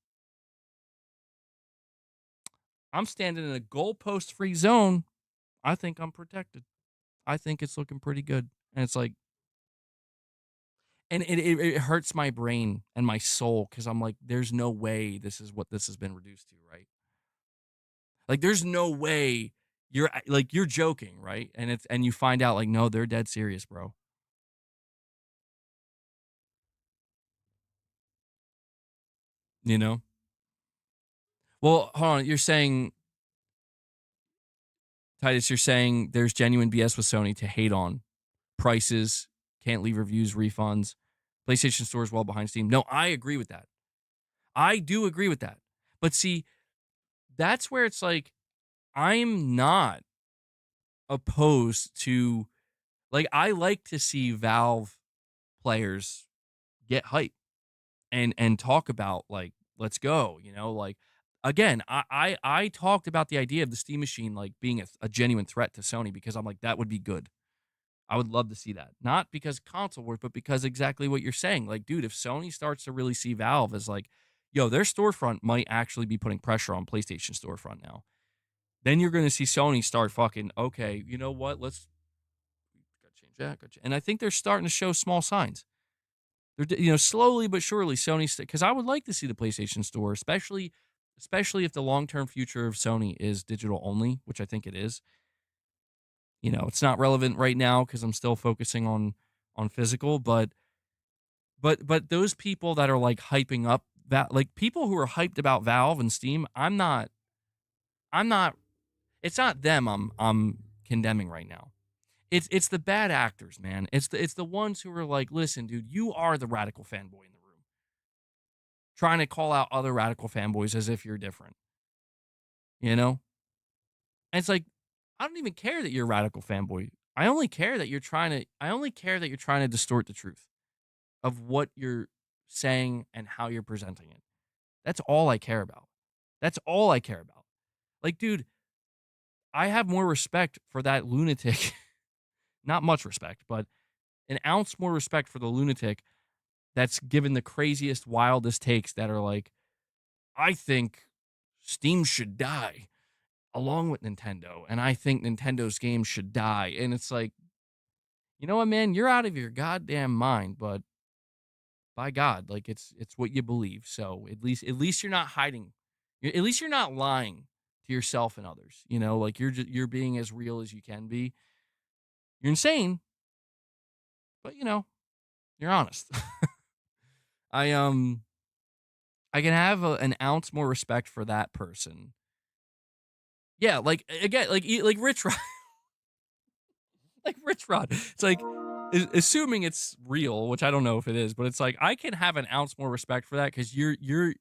I'm standing in a goalpost-free zone. I think I'm protected. I think it's looking pretty good. And it's like, and it hurts my brain and my soul, because I'm like, there's no way this is what this has been reduced to, right? Like, there's no way you're joking, right? And you find out, like, no, they're dead serious, bro. You know? Well, hold on. You're saying, Titus, you're saying there's genuine BS with Sony to hate on. Prices, can't leave reviews, refunds. PlayStation Store is well behind Steam. No, I agree with that. I do agree with that. But see, that's where it's like, I'm not opposed to, like, I like to see Valve players get hype and talk about, like, let's go, like, again, I talked about the idea of the Steam Machine, like, being a genuine threat to Sony because I'm like, that would be good. I would love to see that. Not because console wars, but because exactly what you're saying. Like, dude, if Sony starts to really see Valve as like, yo, their storefront might actually be putting pressure on PlayStation storefront now, then you're going to see Sony start fucking, okay, you know what? Let's gotta change that. And I think they're starting to show small signs. They're, slowly but surely Sony, because I would like to see the PlayStation Store, especially if the long term future of Sony is digital only, which I think it is. It's not relevant right now because I'm still focusing on physical, but those people that are like hyping up that, like people who are hyped about Valve and Steam, I'm not it's not them I'm condemning right now. It's the bad actors, man. It's the ones who are like, listen, dude, you are the radical fanboy in the room, trying to call out other radical fanboys as if you're different, you know? And it's like, I don't even care that you're a radical fanboy. I only care that you're trying to distort the truth of what you're saying and how you're presenting it. That's all I care about. That's all I care about. Like, dude, I have more respect for that lunatic. Not much respect, but an ounce more respect for the lunatic that's given the craziest, wildest takes that are like, I think Steam should die along with Nintendo, and I think Nintendo's games should die. And it's like, you know what, man? You're out of your goddamn mind, but by God, like it's what you believe. So at least you're not hiding. At least you're not lying to yourself and others. Like you're being as real as you can be. You're insane, but you're honest. I I can have an ounce more respect for that person. Yeah, like again, like Rich Rod, like Rich Rod. It's like assuming it's real, which I don't know if it is, but it's like I can have an ounce more respect for that because you're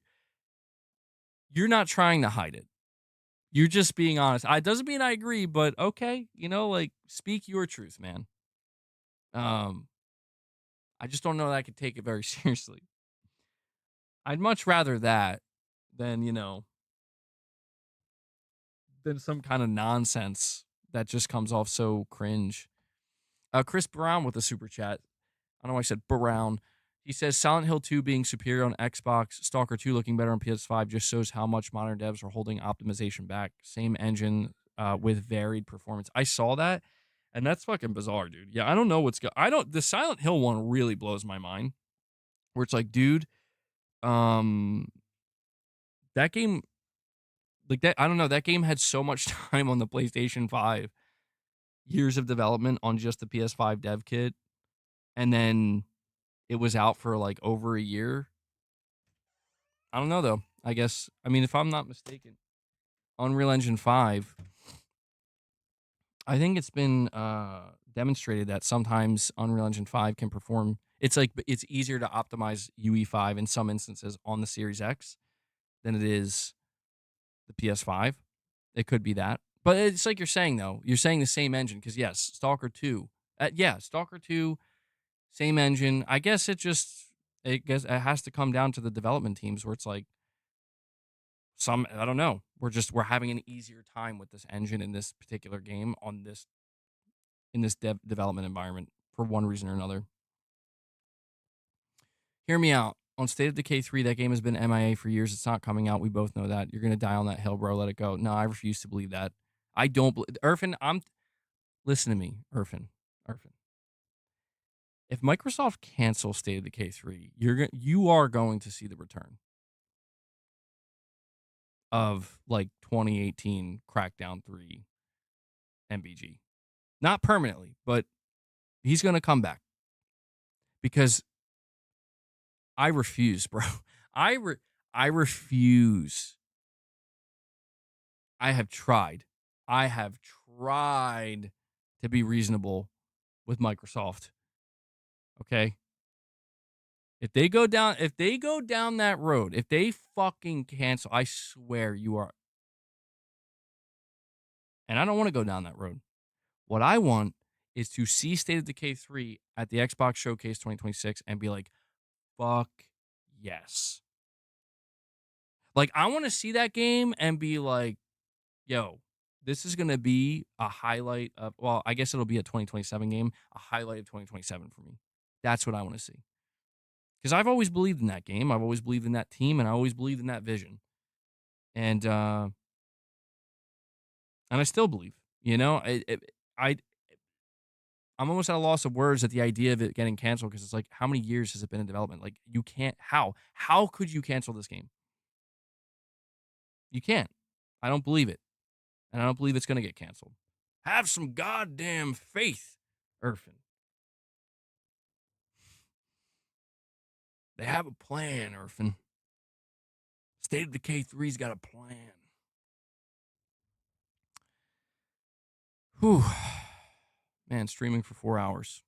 not trying to hide it. You're just being honest. I doesn't mean I agree, but okay, like speak your truth, man. Um, I just don't know that I could take it very seriously. I'd much rather that than than some kind of nonsense that just comes off so cringe. Chris Brown with a super chat. I don't know why I said Brown. He says Silent Hill 2 being superior on Xbox, Stalker 2 looking better on PS5 just shows how much modern devs are holding optimization back. Same engine with varied performance. I saw that, and that's fucking bizarre, dude. Yeah, I don't know the Silent Hill one really blows my mind. Where it's like, dude, um, that game, like that, I don't know, that game had so much time on the PlayStation 5, years of development on just the PS5 dev kit, and then it was out for like over a year. I don't know though. I guess, I mean, if I'm not mistaken, Unreal Engine 5, I think it's been demonstrated that sometimes Unreal Engine 5 can perform. It's like it's easier to optimize UE5 in some instances on the Series X than it is the PS5. It could be that. But it's like you're saying though. You're saying the same engine because yes, Stalker 2. Stalker 2, same engine. I guess it has to come down to the development teams where it's like I don't know. We're having an easier time with this engine in this particular game in this development environment for one reason or another. Hear me out. On State of Decay 3, that game has been MIA for years. It's not coming out. We both know that. You're going to die on that hill, bro. Let it go. No, I refuse to believe that. I don't believe Irfan, listen to me, Irfan. If Microsoft cancels State of Decay 3, you are going to see the return of like 2018 Crackdown 3 MBG. Not permanently, but he's going to come back because I refuse, bro. I refuse. I have tried. I have tried to be reasonable with Microsoft. Okay? If they go down that road, if they fucking cancel, I swear you are. And I don't want to go down that road. What I want is to see State of Decay 3 at the Xbox Showcase 2026 and be like, fuck yes. Like, I want to see that game and be like, yo, this is going to be a highlight of, well, I guess it'll be a 2027 game, a highlight of 2027 for me. That's what I want to see. Because I've always believed in that game. I've always believed in that team, and I always believed in that vision. And I still believe, you know, I'm almost at a loss of words at the idea of it getting canceled, because it's like, how many years has it been in development? Like, you can't, how could you cancel this game? You can't. I don't believe it. And I don't believe it's going to get canceled. Have some goddamn faith, Irfin. They have a plan, Irfin. State of Decay 3's got a plan. Whew. Man, streaming for 4 hours.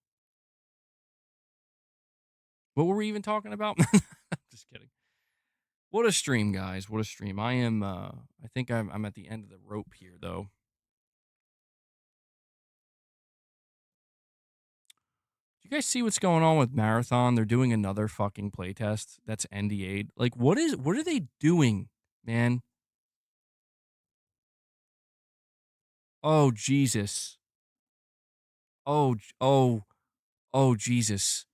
What were we even talking about? Just kidding. What a stream, guys. What a stream. I am, I think I'm at the end of the rope here, though. Do you guys see what's going on with Marathon? They're doing another fucking playtest that's NDA'd. Like, what are they doing, man? Oh, Jesus. Oh, Jesus.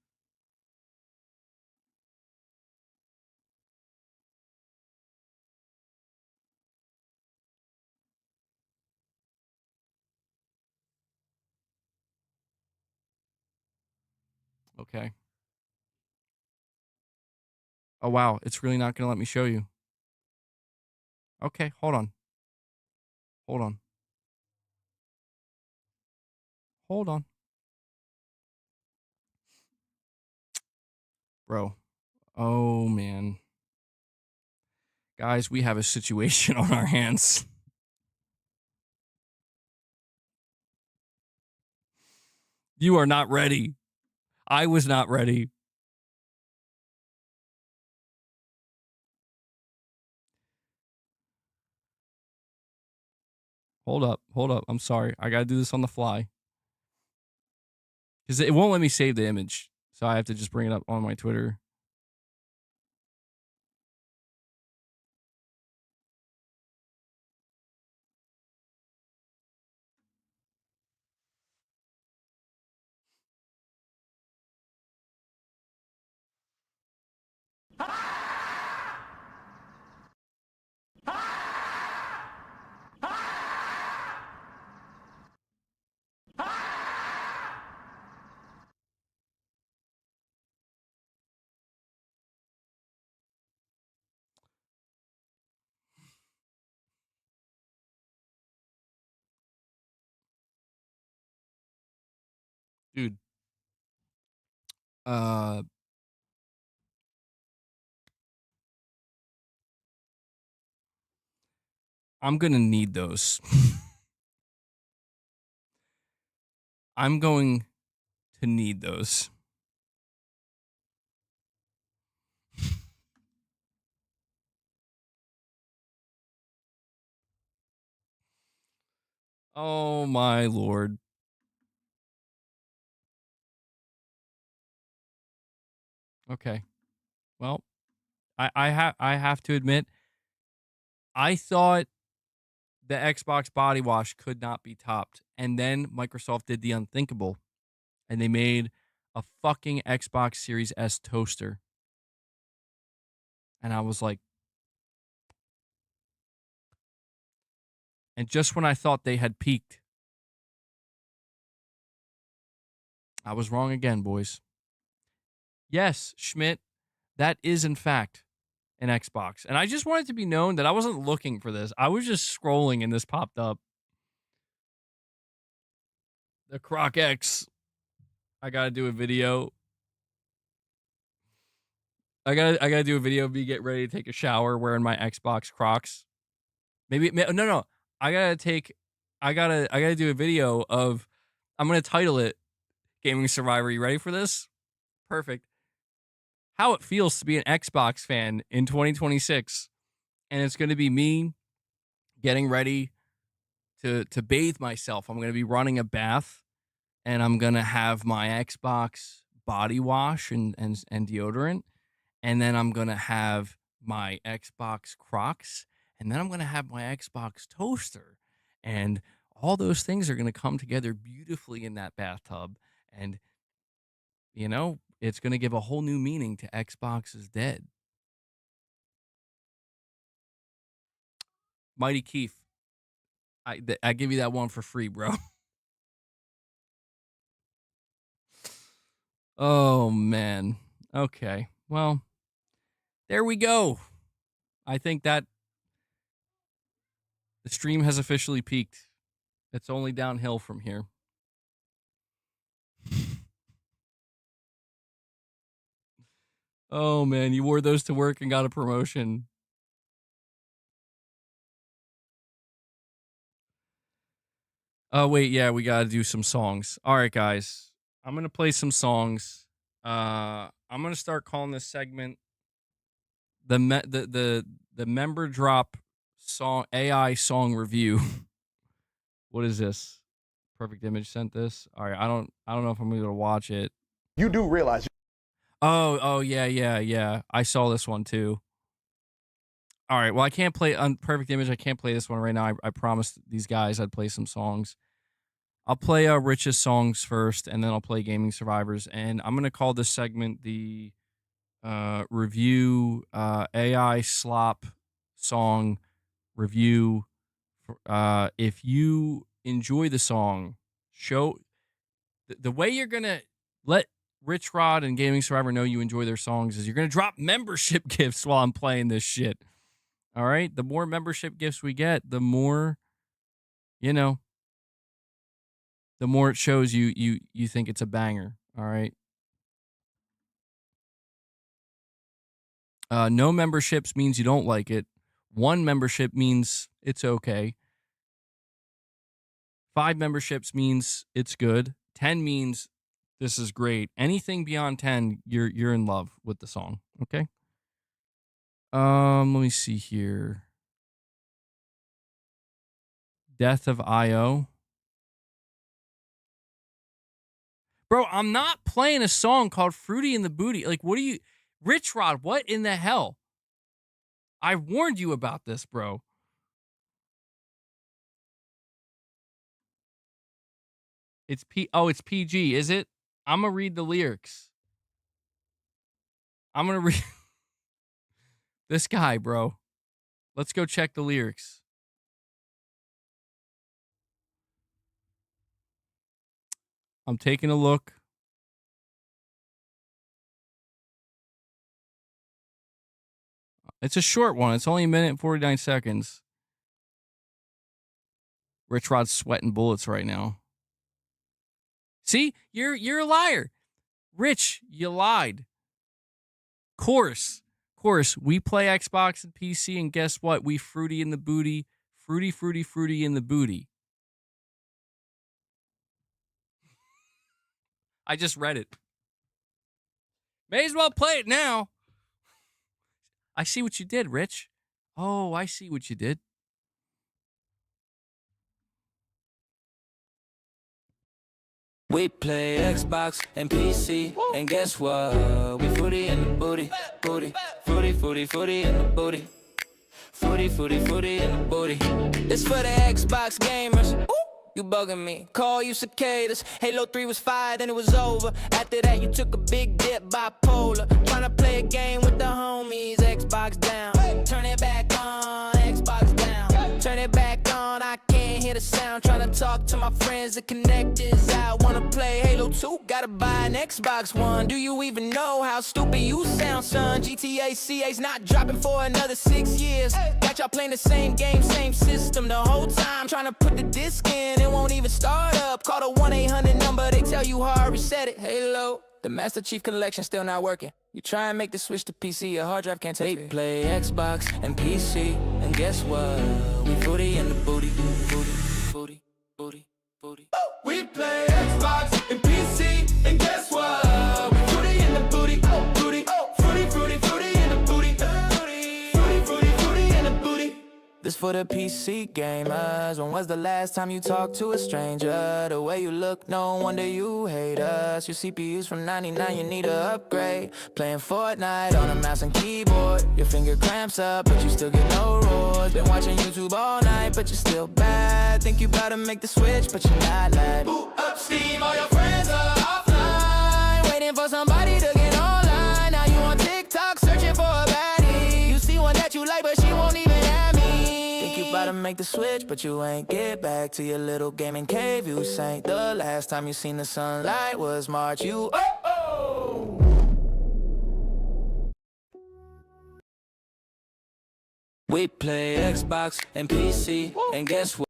Okay. Oh, wow. It's really not going to let me show you. Okay, hold on. Hold on. Hold on. Bro. Oh, man. Guys, we have a situation on our hands. You are not ready. I was not ready. Hold up. I'm sorry. I got to do this on the fly. Because it won't let me save the image. So I have to just bring it up on my Twitter. Dude. I'm going to need those. I'm going to need those. Oh my Lord. Okay. Well, I have to admit, I thought the Xbox body wash could not be topped. And then Microsoft did the unthinkable, and they made a fucking Xbox Series S toaster. And I was like, and just when I thought they had peaked, I was wrong again, boys. Yes, Schmidt, that is in fact an Xbox. And I just wanted to be known that I wasn't looking for this. I was just scrolling and this popped up. The Croc X. I gotta do a video. I gotta do a video of me get ready to take a shower wearing my Xbox Crocs. No. I gotta do a video of, I'm gonna title it Gaming Survivor. You ready for this? Perfect. How it feels to be an Xbox fan in 2026. And it's gonna be me getting ready to bathe myself. I'm going to be running a bath, and I'm going to have my Xbox body wash and deodorant, and then I'm going to have my Xbox Crocs, and then I'm going to have my Xbox toaster. And all those things are going to come together beautifully in that bathtub, and it's going to give a whole new meaning to Xbox is dead. Mighty Keith, I give you that one for free, bro. Oh, man. Okay. Well, there we go. I think that the stream has officially peaked. It's only downhill from here. Oh, man. You wore those to work and got a promotion. Oh, wait. Yeah, we got to do some songs. All right, guys. I'm going to play some songs. I'm going to start calling this segment the member drop song AI song review. What is this? Perfect Image sent this. All right, I don't know if I'm going to watch it. You do realize. Oh yeah. I saw this one too. All right, well I can't play on Perfect Image. I can't play this one right now. I promised these guys I'd play some songs. I'll play Rich's songs first, and then I'll play Gaming Survivors. And I'm gonna call this segment the review AI Slop song review. If you enjoy the song, show the way you're gonna let Rich Rod and Gaming Survivor know you enjoy their songs is you're gonna drop membership gifts while I'm playing this shit. All right, the more membership gifts we get, the more, the more it shows you think it's a banger. All right. No memberships means you don't like it. 1 membership means it's okay. 5 memberships means it's good. 10 means this is great. Anything beyond 10, you're in love with the song. Okay. Let me see here. Death of IO. Bro, I'm not playing a song called Fruity in the Booty. Like, what are you... Rich Rod, what in the hell? I warned you about this, bro. It's PG, is it? I'm going to read the lyrics. I'm going to read... This guy, bro. Let's go check the lyrics. I'm taking a look. It's a short one. It's only 1 minute and 49 seconds. Rich Rod's sweating bullets right now. See? You're a liar. Rich, you lied. Chorus, we play Xbox and PC, and guess what? We fruity in the booty. Fruity in the booty. I just read it. May as well play it now. I see what you did, Rich. Oh, I see what you did. We play Xbox and PC, and guess what? We fruity in the booty, booty, fruity in the booty, fruity in the booty. It's for the Xbox gamers. Ooh, you bugging me? Call you cicadas. Halo 3 was fire, then it was over. After that, you took a big dip, bipolar. Tryna play a game with the homies. Xbox down, turn it back on. Xbox down, turn it back on. I can't hear the sound. Tryna talk to my friends. The connect is out. Wanna play Halo 2? Gotta buy an Xbox One. Do you even know how stupid you sound, son? GTA CA's not dropping for another 6 years. Got y'all playing the same game, same system the whole time. Tryna put the disc in, it won't even start up. Call the 1-800 number, they tell you hard reset it. Halo, the Master Chief Collection still not working. You try and make the switch to PC, your hard drive can't take it. We play Xbox and PC, and guess what? We fruity in the booty, booty. We play Xbox and PC, and guess what? We fruity in the booty, fruity in the booty, fruity in the booty. This for the PC gamers. When was the last time you talked to a stranger? The way you look, no wonder you hate us. Your CPU's from 99, you need to upgrade. Playing Fortnite on a mouse and keyboard. Your finger cramps up, but you still get no rewards. Been watching YouTube all night, but you're still bad. Think you about to make the switch, but you're not like. Boot up Steam, all your friends are offline. Waiting for somebody to get online. Now you on TikTok, searching for a baddie. You see one that you like, but she won't even have me. Think you about to make the switch, but you ain't. Get back to your little gaming cave, you sank. The last time you seen the sunlight was March, you We play Xbox and PC, and guess what?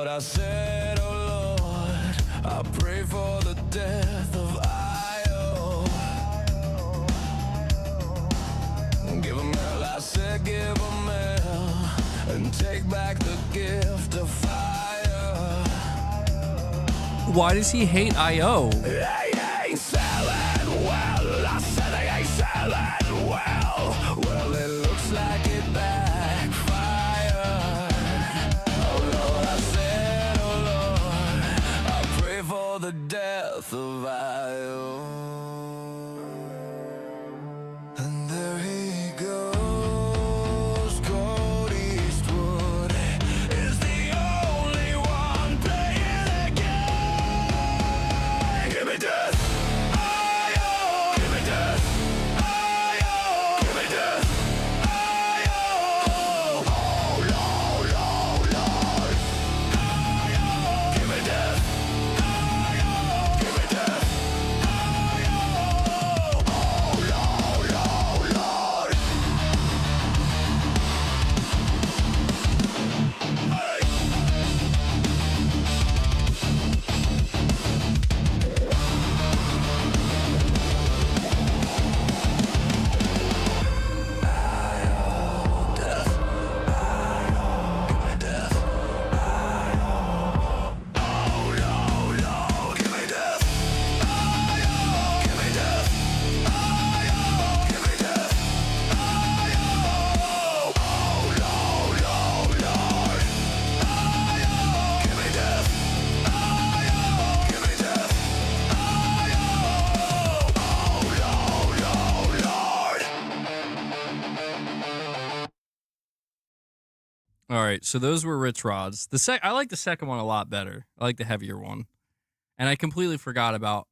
I said, oh Lord, I pray for the death of IO. Give him hell, I said give him hell, and take back the gift of fire. Why does he hate IO? They ain't selling well, I said they ain't selling well. Well, it looks like it backfired. Oh Lord, I said, for the death of IO. And there he goes, Cold Eastwood is the only one playing the game. Give me death, IO. Give me death, IO. Give me death, IO. Oh Lord, Lord, Lord, IO. Give me death. All right, so those were Rich Rod's. I like the second one a lot better. I like the heavier one, and I completely forgot about.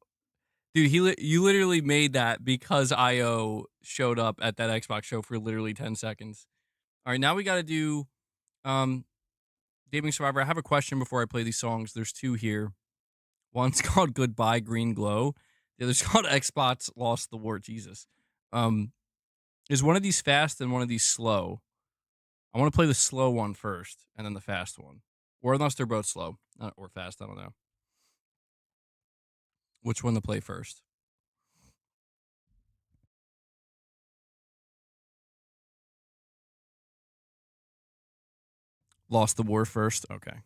Dude, you literally made that because IO showed up at that Xbox show for literally 10 seconds. All right, now we got to do Gaming Survivor. I have a question before I play these songs. There's two here. One's called Goodbye Green Glow. The other's called Xbox Lost the War. Jesus. Is one of these fast and one of these slow? I want to play the slow one first, and then the fast one. Or unless they're both slow or fast, I don't know. Which one to play first? Lost the War first? Okay.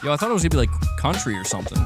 Yo, I thought it was going to be like country or something.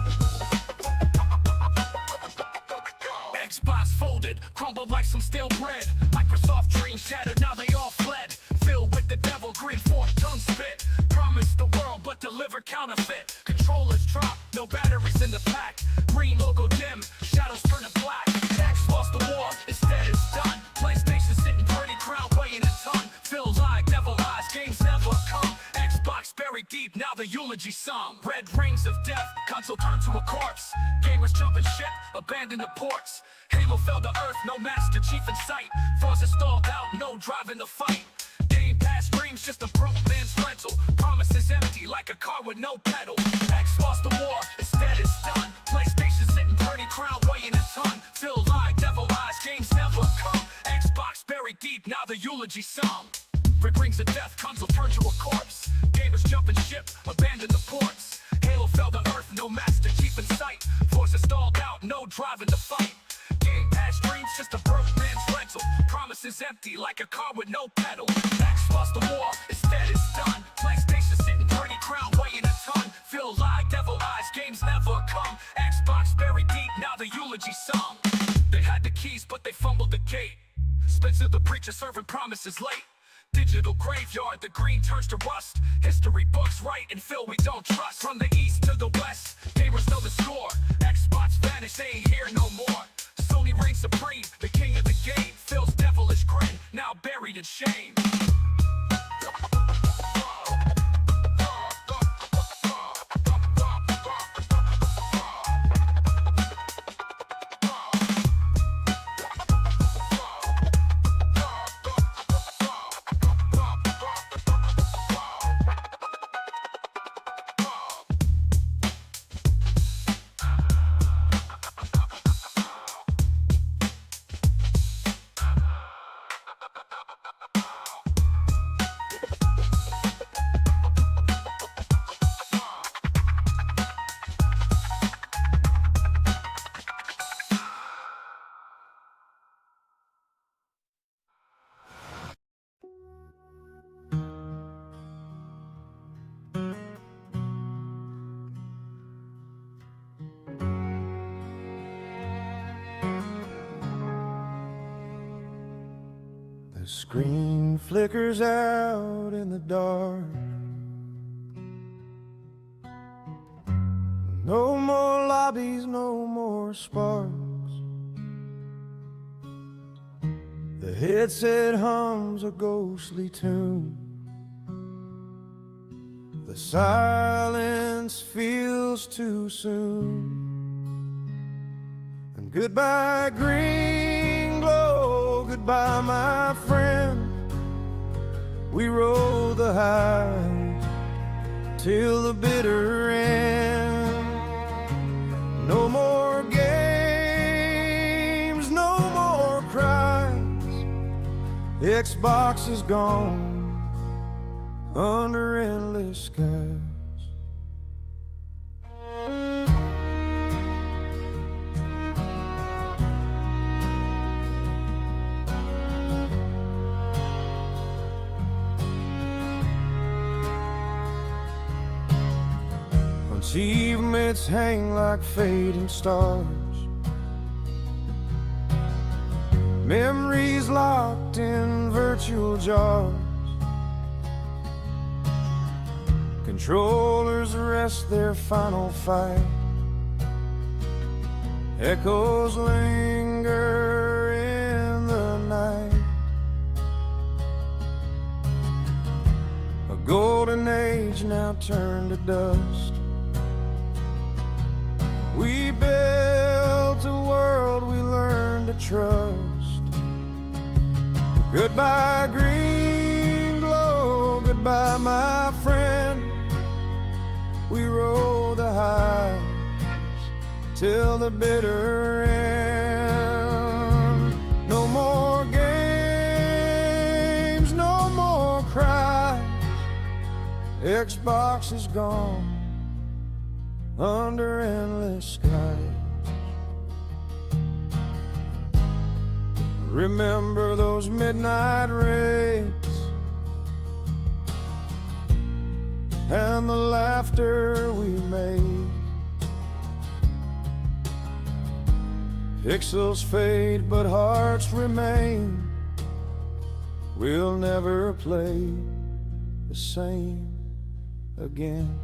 Xbox folded, crumbled like some stale bread. Microsoft dreams shattered, now they all fled. Filled with the devil, grin, fork, tongue spit. Promised the world, but deliver counterfeit. Controllers drop, no batteries in the pack. Green logo dim, shadows turning black. X lost the war, instead it's done. PlayStation sitting pretty, crown weighing a ton. Feel like never lies, games never come. Xbox buried deep, now the eulogy song. Red rings of death, console turned to a corpse. Gamers jumping ship, abandoned the ports. Halo fell to earth, no master chief in sight. Forza stalled out, no drive in the fight. Game Pass screams, just a broke man's rental. Promises empty, like a car with no pedal. X lost the war, instead it's done. PlayStation sitting pretty, crown weighing a ton. Feel like devil eyes, games never come. Xbox buried deep, now the eulogy song. Rick rings of death, console turn to a corpse. Gamers jumping ship, abandon the ports. Halo fell to earth, no master keep in sight. Forces stalled out, no driving to fight. Game past dreams, just a broke man's rental. Promises empty like a car with no pedal. X lost the war, instead it's done. PlayStation sitting pretty, crown weighing a ton. Feel like devil eyes, games never come. Xbox buried deep, now the eulogy song. They had the keys, but they fumbled the gate. Spencer the preacher serving promises late. Digital graveyard, the green turns to rust. History books write and Phil we don't trust. From the east to the west, gamers know the score. Xbox vanished, they ain't here no more. Sony reigns supreme, the king of the game. Phil's devilish grin, now buried in shame. The screen flickers out in the dark. No more lobbies, no more sparks. The headset hums a ghostly tune. The silence feels too soon. And goodbye, green glow, goodbye, my friend. We rode the highs till the bitter end. No more games, no more cries. Xbox is gone under endless skies. Achievements hang like fading stars. Memories locked in virtual jars. Controllers rest their final fight. Echoes linger in the night. A golden age now turned to dust. We built a world we learned to trust. Goodbye, green glow, goodbye, my friend. We rode the highs till the bitter end. No more games, no more cries. Xbox is gone under endless skies. Remember those midnight raids and the laughter we made. Pixels fade but hearts remain. We'll never play the same again.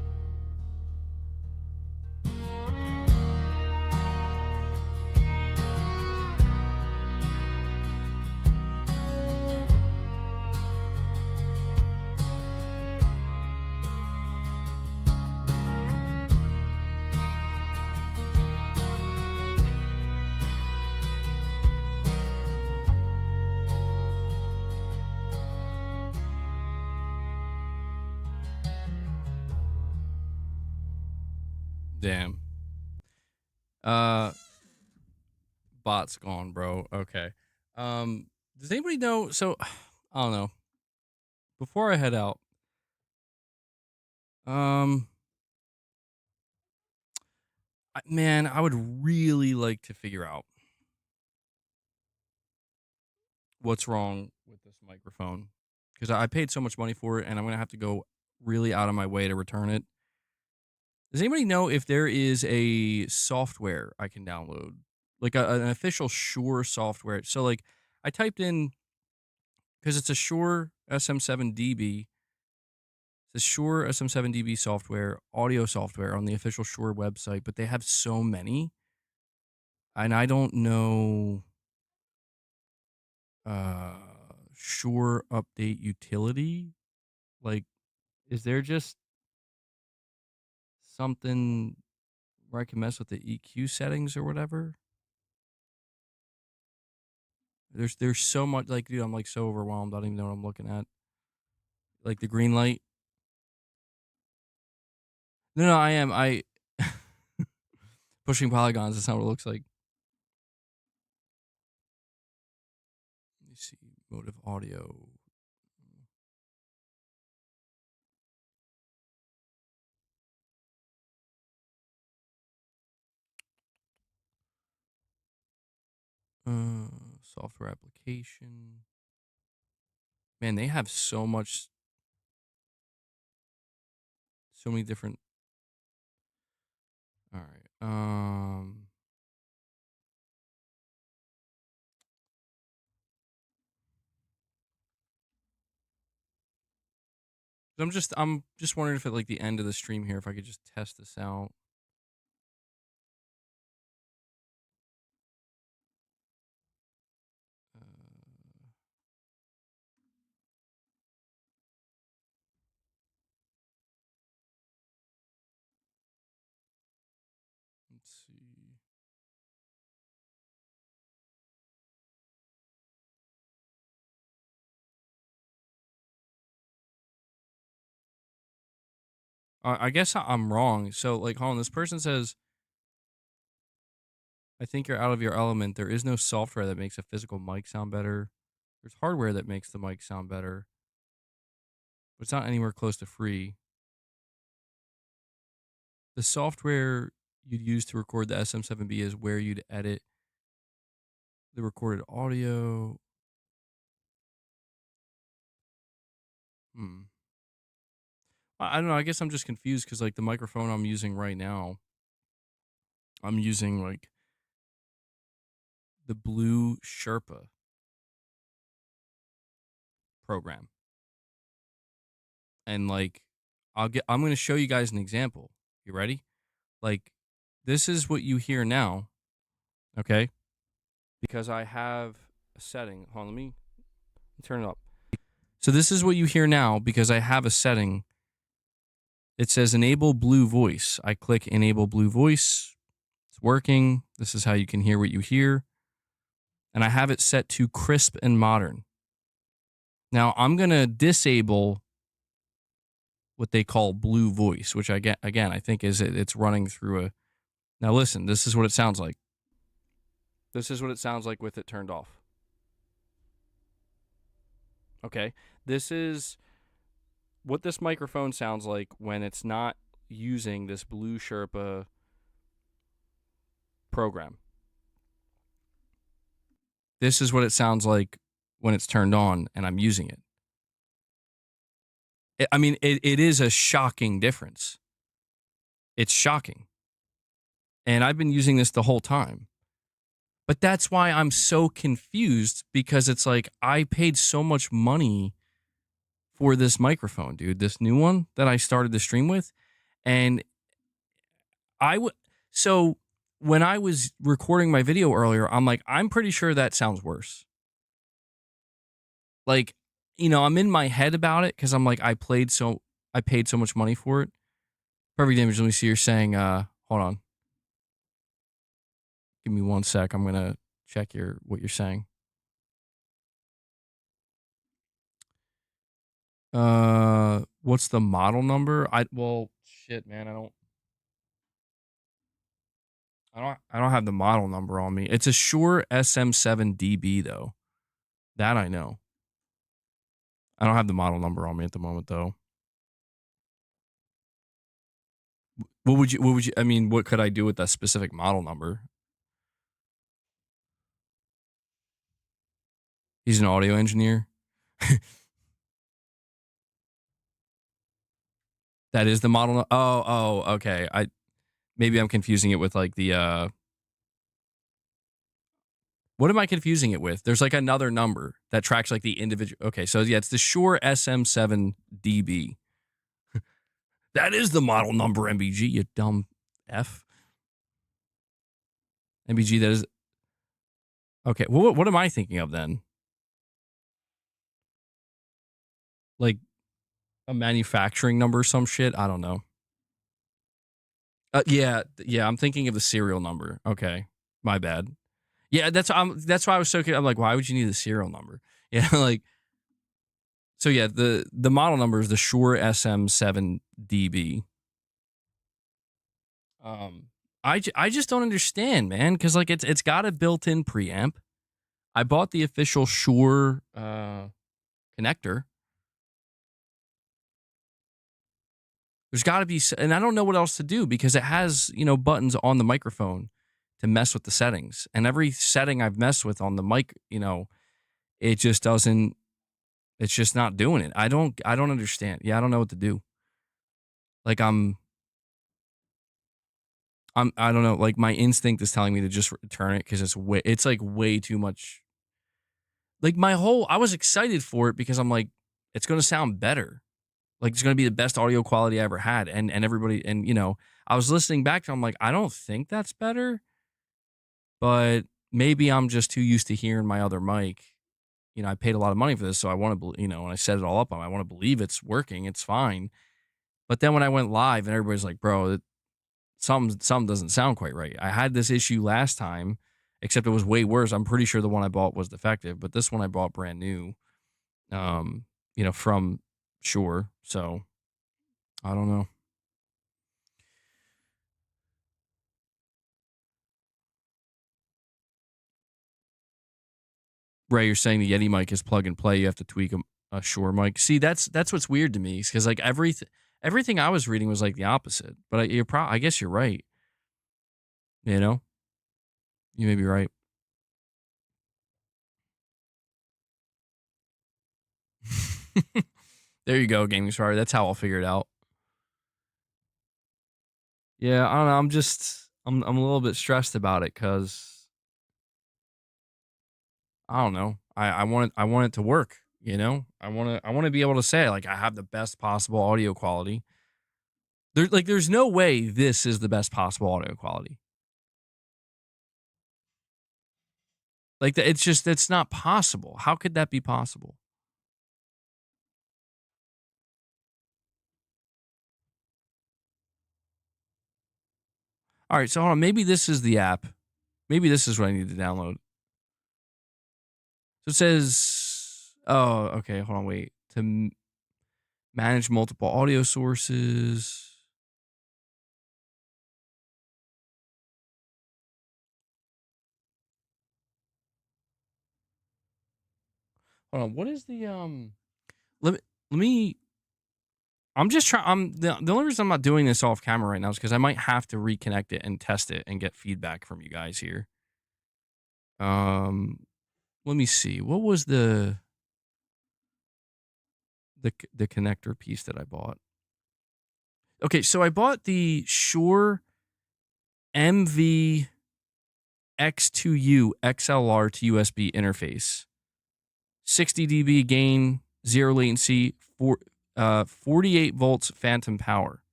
Damn. Bot's gone, bro. Okay. Does anybody know? So, I don't know. Before I head out, man, I would really like to figure out what's wrong with this microphone because I paid so much money for it, and I'm gonna have to go really out of my way to return it. Does anybody know if there is a software I can download, like an official Shure software? So, like, I typed in because it's a Shure SM7DB. It's a Shure SM7DB software, audio software on the official Shure website, but they have so many, and I don't know. Shure update utility. Like, is there just something where I can mess with the EQ settings or whatever? There's so much, like, dude, I'm like so overwhelmed. I don't even know what I'm looking at. Like the green light. No, I am. I pushing polygons. That's not what it looks like. Let me see. Mode of audio. Software application. Man, they have so much, so many different. All right. I'm just wondering if at like the end of the stream here, if I could just test this out. Let's see. I guess I'm wrong. So, like, hold on. This person says, I think you're out of your element. There is no software that makes a physical mic sound better. There's hardware that makes the mic sound better, but it's not anywhere close to free. The software you'd use to record the SM7B is where you'd edit the recorded audio. I don't know. I guess I'm just confused because, like, the microphone I'm using right now, I'm using, like, the Blue Sherpa program. And, like, I'm going to show you guys an example. You ready? Like, this is what you hear now, okay? Because I have a setting. Hold on, let me turn it up. So this is what you hear now because I have a setting. It says enable blue voice. I click enable blue voice. It's working. This is how you can hear what you hear. And I have it set to crisp and modern. Now I'm going to disable what they call blue voice, which I think is it's running through a. Now listen, this is what it sounds like. This is what it sounds like with it turned off. Okay. This is what this microphone sounds like when it's not using this Blue Sherpa program. This is what it sounds like when it's turned on and I'm using it. It is a shocking difference. It's shocking. And I've been using this the whole time. But that's why I'm so confused because it's like I paid so much money for this microphone, dude, this new one that I started the stream with. And so when I was recording my video earlier, I'm like, I'm pretty sure that sounds worse. Like, you know, I'm in my head about it because I'm like, I paid so much money for it. Perfect image. Let me see. You're saying, hold on. Give me 1 sec. I'm gonna check what you're saying. What's the model number? Shit, man. I don't. I don't have the model number on me. It's a Shure SM7DB though. That I know. I don't have the model number on me at the moment though. What would you I mean, what could I do with that specific model number? He's an audio engineer. That is the model. Okay. Maybe I'm confusing it with like the what am I confusing it with? There's like another number that tracks like the individual. Okay, so yeah, it's the Shure SM7DB. That is the model number, MBG, you dumb F. MBG, that is. Okay, well, what am I thinking of then? Like a manufacturing number or some shit? I don't know. Yeah, I'm thinking of the serial number. Okay, my bad. Yeah, that's why I was so curious. I'm like, why would you need the serial number? Yeah, like. So yeah, the model number is the Shure SM7DB. I just don't understand, man, because like it's got a built-in preamp. I bought the official Shure connector. There's got to be, and I don't know what else to do because it has, buttons on the microphone to mess with the settings. And every setting I've messed with on the mic, it just doesn't, it's just not doing it. I don't understand. Yeah, I don't know what to do. Like I don't know. Like my instinct is telling me to just return it because it's like way too much. Like I was excited for it because I'm like, it's going to sound better. Like it's going to be the best audio quality I ever had. And everybody, and I was listening back to it, I'm like, I don't think that's better, but maybe I'm just too used to hearing my other mic. I paid a lot of money for this. So I want to, when I set it all up, I want to believe it's working. It's fine. But then when I went live and everybody's like, bro, something doesn't sound quite right. I had this issue last time, except it was way worse. I'm pretty sure the one I bought was defective, but this one I bought brand new, from Shure. So I don't know. Ray, you're saying the Yeti mic is plug and play. You have to tweak a Shure mic. See, that's what's weird to me because like everything I was reading was like the opposite. But I guess you're right. You may be right. There you go, Gaming Sorry. That's how I'll figure it out. Yeah, I don't know. I'm a little bit stressed about it because I don't know. I want it to work. I want to be able to say like I have the best possible audio quality. There's no way this is the best possible audio quality. Like it's not possible. How could that be possible? All right, so hold on. Maybe this is the app. Maybe this is what I need to download. So it says, oh, okay, hold on, wait. To manage multiple audio sources. Hold on, what is the let me I'm just trying. The only reason I'm not doing this off camera right now is because I might have to reconnect it and test it and get feedback from you guys here. Let me see. What was the connector piece that I bought? Okay, so I bought the Shure MV X2U XLR to USB interface. 60 dB gain, 0 latency, 48 volts phantom power.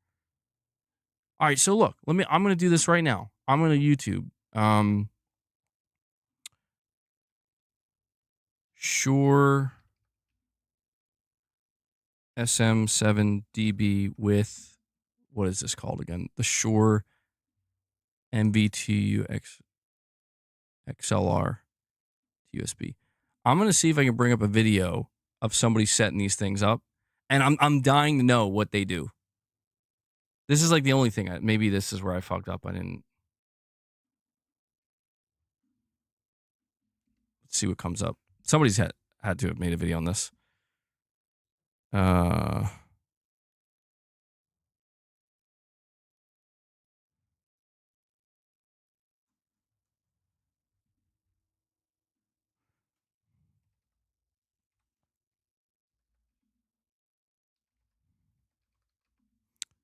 All right, so look, I'm going to do this right now. I'm going to YouTube. Shure SM7DB with, what is this called again? The Shure MBTU XLR USB. I'm going to see if I can bring up a video of somebody setting these things up. And I'm dying to know what they do. This is like the only thing. Maybe this is where I fucked up. I didn't. Let's see what comes up. Somebody's had to have made a video on this.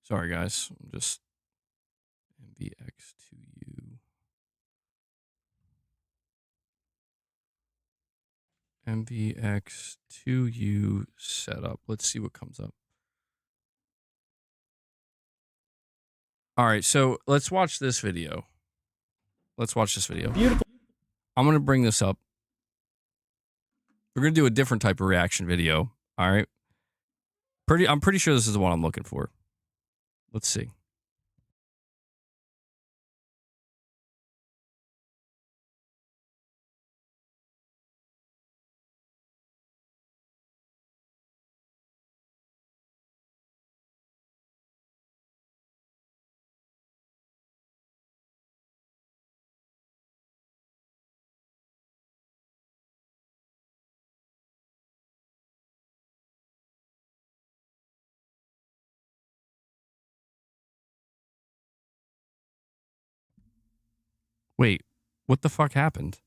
Sorry, guys. I'm just MVX2U. MVX2U setup. Let's see what comes up. All right, so let's watch this video. Let's watch this video. Beautiful. I'm going to bring this up. We're going to do a different type of reaction video. All right. I'm pretty sure this is the one I'm looking for. Let's see. Wait, what the fuck happened?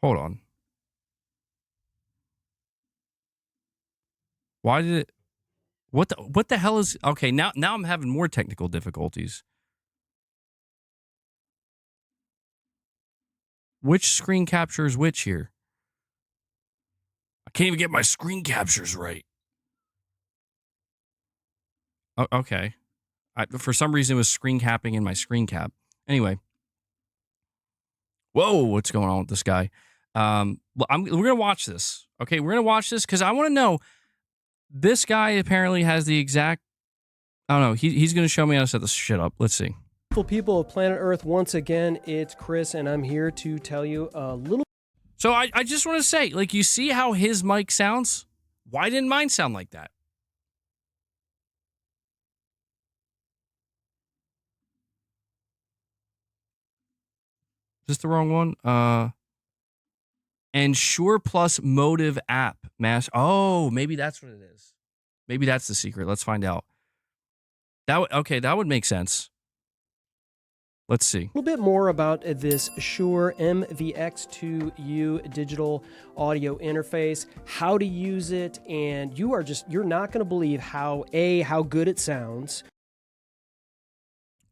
Hold on. Why did it? What the hell is? Okay, now I'm having more technical difficulties. Which screen capture is which here? I can't even get my screen captures right. Oh, okay. For some reason, it was screen capping in my screen cap. Anyway. Whoa, what's going on with this guy? We're going to watch this. Okay, we're going to watch this because I want to know. This guy apparently has the exact... I don't know. He's going to show me how to set this shit up. Let's see. People of planet Earth, once again, it's Chris, and I'm here to tell you a little... So I just want to say, like, you see how his mic sounds? Why didn't mine sound like that? Is this the wrong one? And Shure Plus Motive app. Oh, maybe that's what it is. Maybe that's the secret. Let's find out. Okay, that would make sense. Let's see. A little bit more about this Shure MVX2U digital audio interface, how to use it, and you're not going to believe how good it sounds.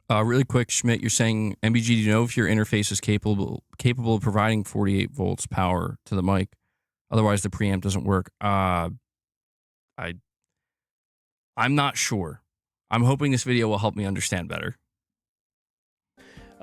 Really quick, Schmidt, you're saying, MBG, do you know if your interface is capable of providing 48 volts power to the mic? Otherwise, the preamp doesn't work. I'm not sure. I'm hoping this video will help me understand better.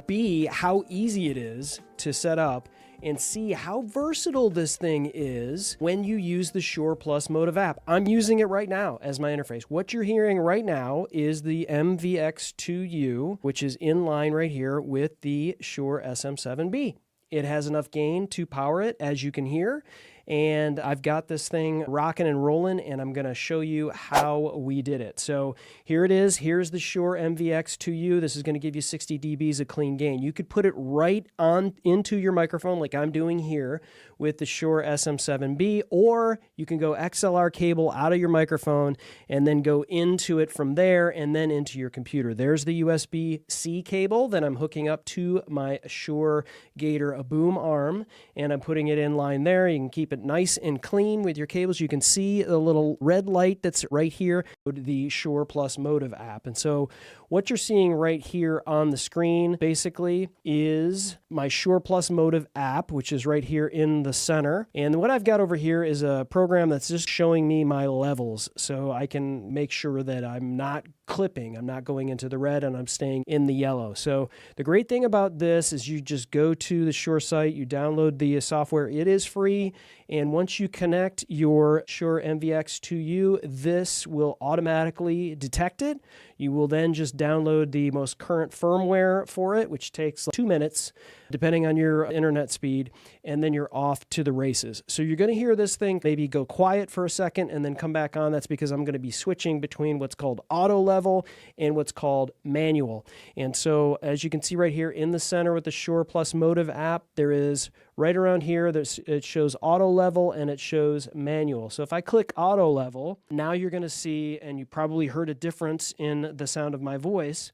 B, how easy it is to set up, and C, how versatile this thing is when you use the Shure Plus Motive app. I'm using it right now as my interface. What you're hearing right now is the MVX2U, which is in line right here with the Shure SM7B. It has enough gain to power it, as you can hear. And I've got this thing rocking and rolling, and I'm going to show you how we did it. So here it is. Here's the Shure MVX2U. This is going to give you 60 dBs of clean gain. You could put it right on into your microphone like I'm doing here with the Shure SM7B, or you can go XLR cable out of your microphone and then go into it from there and then into your computer. There's the USB-C cable that I'm hooking up to my Shure Gator boom arm, and I'm putting it in line there. You can keep it nice and clean with your cables. You can see the little red light that's right here, the Shure Plus Motive app. And so what you're seeing right here on the screen basically is my Shure Plus Motive app, which is right here in the center. And what I've got over here is a program that's just showing me my levels, so I can make sure that I'm not clipping, I'm not going into the red, and I'm staying in the yellow. So the great thing about this is you just go to the Shure site, you download the software, it is free, and once you connect your Shure MVX2U, this will automatically detect it. You will then just download the most current firmware for it, which takes 2 minutes. depending on your internet speed, and then you're off to the races. So you're going to hear this thing maybe go quiet for a second and then come back on. That's because I'm going to be switching between what's called auto level and what's called manual. And so as you can see right here in the center with the Shure Plus Motive app, there is right around here, it shows auto level and it shows manual. So if I click auto level, now you're going to see, and you probably heard a difference in the sound of my voice.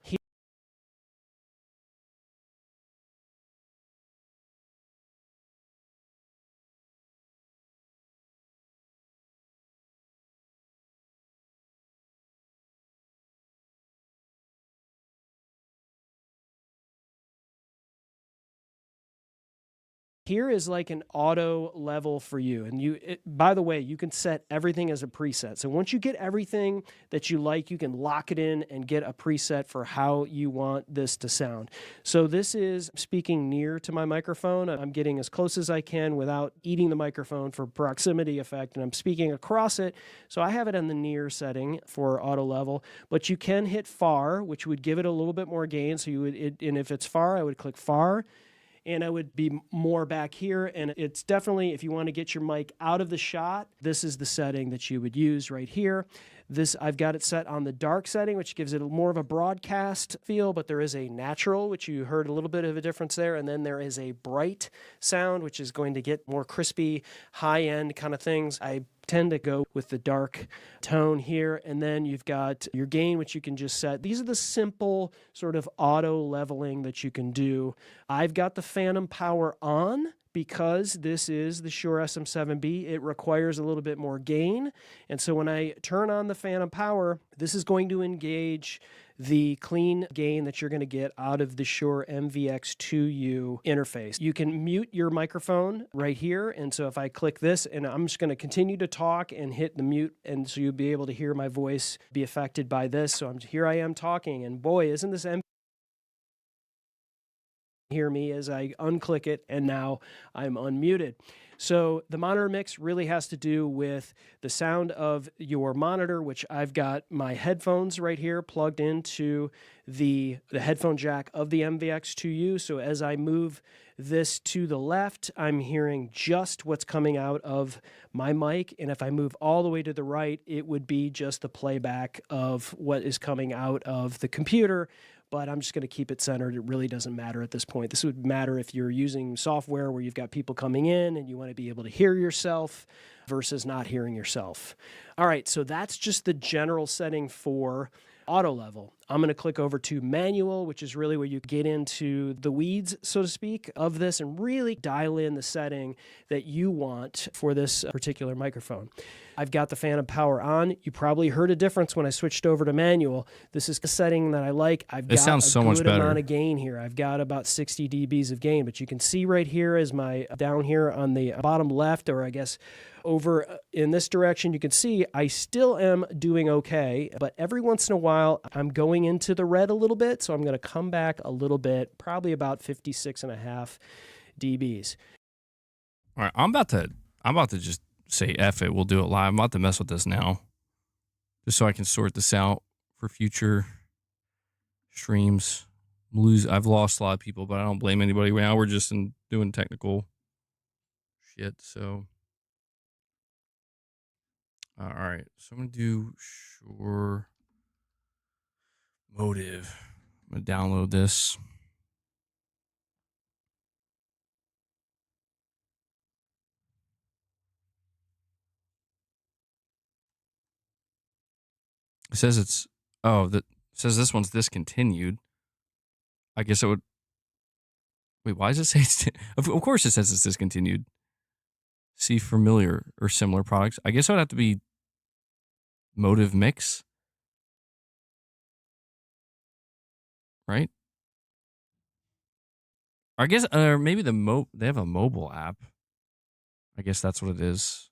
Here is like an auto level for you. And by the way, you can set everything as a preset. So once you get everything that you like, you can lock it in and get a preset for how you want this to sound. So this is speaking near to my microphone. I'm getting as close as I can without eating the microphone for proximity effect, and I'm speaking across it. So I have it on the near setting for auto level, but you can hit far, which would give it a little bit more gain. So and if it's far, I would click far. And I would be more back here. And it's definitely, if you want to get your mic out of the shot, this is the setting that you would use right here. I've got it set on the dark setting, which gives it more of a broadcast feel, but there is a natural, which you heard a little bit of a difference there. And then there is a bright sound, which is going to get more crispy, high-end kind of things. I tend to go with the dark tone here. And then you've got your gain, which you can just set. These are the simple sort of auto leveling that you can do. I've got the phantom power on because this is the Shure SM7B. It requires a little bit more gain. And so when I turn on the phantom power, this is going to engage the clean gain that you're going to get out of the Shure MVX2U interface. You can mute your microphone right here. And so if I click this, and I'm just going to continue to talk and hit the mute, and so you'll be able to hear my voice be affected by this. So here I am talking, and boy, isn't this hear me as I unclick it, and now I'm unmuted. So the monitor mix really has to do with the sound of your monitor, which I've got my headphones right here plugged into the headphone jack of the MVX2U. So as I move this to the left, I'm hearing just what's coming out of my mic. And if I move all the way to the right, it would be just the playback of what is coming out of the computer. But I'm just going to keep it centered. It really doesn't matter at this point. This would matter if you're using software where you've got people coming in and you want to be able to hear yourself versus not hearing yourself. All right, so that's just the general setting for auto level. I'm going to click over to manual, which is really where you get into the weeds, so to speak, of this and really dial in the setting that you want for this particular microphone. I've got the phantom power on. You probably heard a difference when I switched over to manual. This is a setting that I like. I've got sounds so a much good better. amount of gain here. I've got about 60 dBs of gain, but you can see right here is my down here on the bottom left, or I guess over in this direction, you can see I still am doing okay, but every once in a while I'm going into the red a little bit, so I'm going to come back a little bit, probably about 56.5 dBs. All right, I'm about to just say F it. We'll do it live. I'm about to mess with this now, just so I can sort this out for future streams. I've lost a lot of people, but I don't blame anybody right now. We're just doing technical shit. So, all right. So I'm gonna do Shure Motive. I'm gonna download this. It says it says this one's discontinued. I guess it would. Wait, why does it say it's? Of course, it says it's discontinued. See familiar or similar products. I guess it would have to be Motive Mix, right? Or I guess, or maybe they have a mobile app. I guess that's what it is.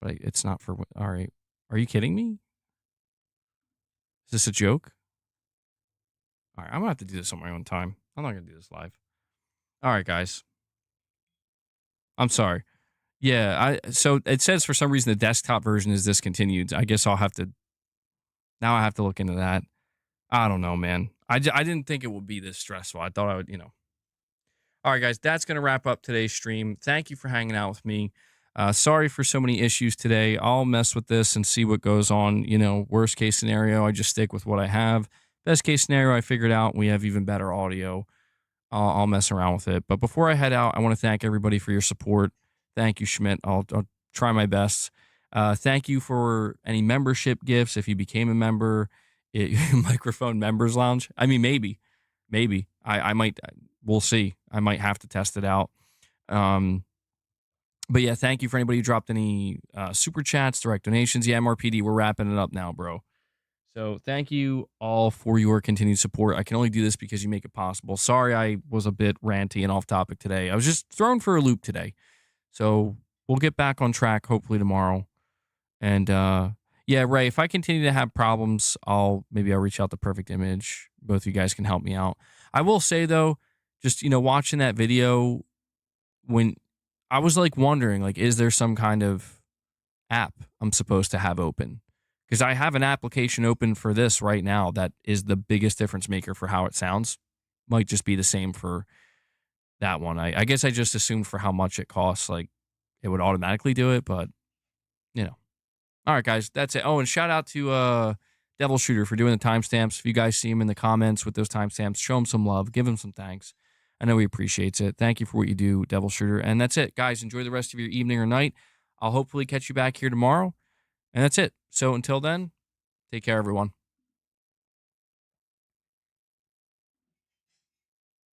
But it's not for. All right, are you kidding me? Is this a joke? All right, I'm gonna have to do this on my own time. I'm not gonna do this live. All right, guys. I'm sorry. Yeah, so it says for some reason the desktop version is discontinued. I guess I have to look into that. I don't know, man. I didn't think it would be this stressful. I thought I would, All right, guys, that's going to wrap up today's stream. Thank you for hanging out with me. Sorry for so many issues today. I'll mess with this and see what goes on. You know, worst case scenario, I just stick with what I have. Best case scenario, I figured out we have even better audio. I'll mess around with it. But before I head out, I want to thank everybody for your support. Thank you, Schmidt. I'll try my best. Thank you for any membership gifts. If you became a member, Microphone Members Lounge. I mean, maybe. I might. We'll see. I might have to test it out. But yeah, thank you for anybody who dropped any super chats, direct donations. Yeah, MRPD, we're wrapping it up now, bro. So thank you all for your continued support. I can only do this because you make it possible. Sorry I was a bit ranty and off topic today. I was just thrown for a loop today. So we'll get back on track hopefully tomorrow. And yeah, Ray, if I continue to have problems, maybe I'll reach out to Perfect Image. Both of you guys can help me out. I will say though, just, you know, watching that video, when I was like wondering, like, is there some kind of app I'm supposed to have open? Because I have an application open for this right now that is the biggest difference maker for how it sounds. Might just be the same for that one. I guess I just assumed for how much it costs, like it would automatically do it, but you know. All right, guys, that's it. Oh, and shout out to Devil Shooter for doing the timestamps. If you guys see him in the comments with those timestamps, show him some love, give him some thanks. I know he appreciates it. Thank you for what you do, Devil Shooter. And that's it, guys. Enjoy the rest of your evening or night. I'll hopefully catch you back here tomorrow. And that's it. So until then, take care, everyone.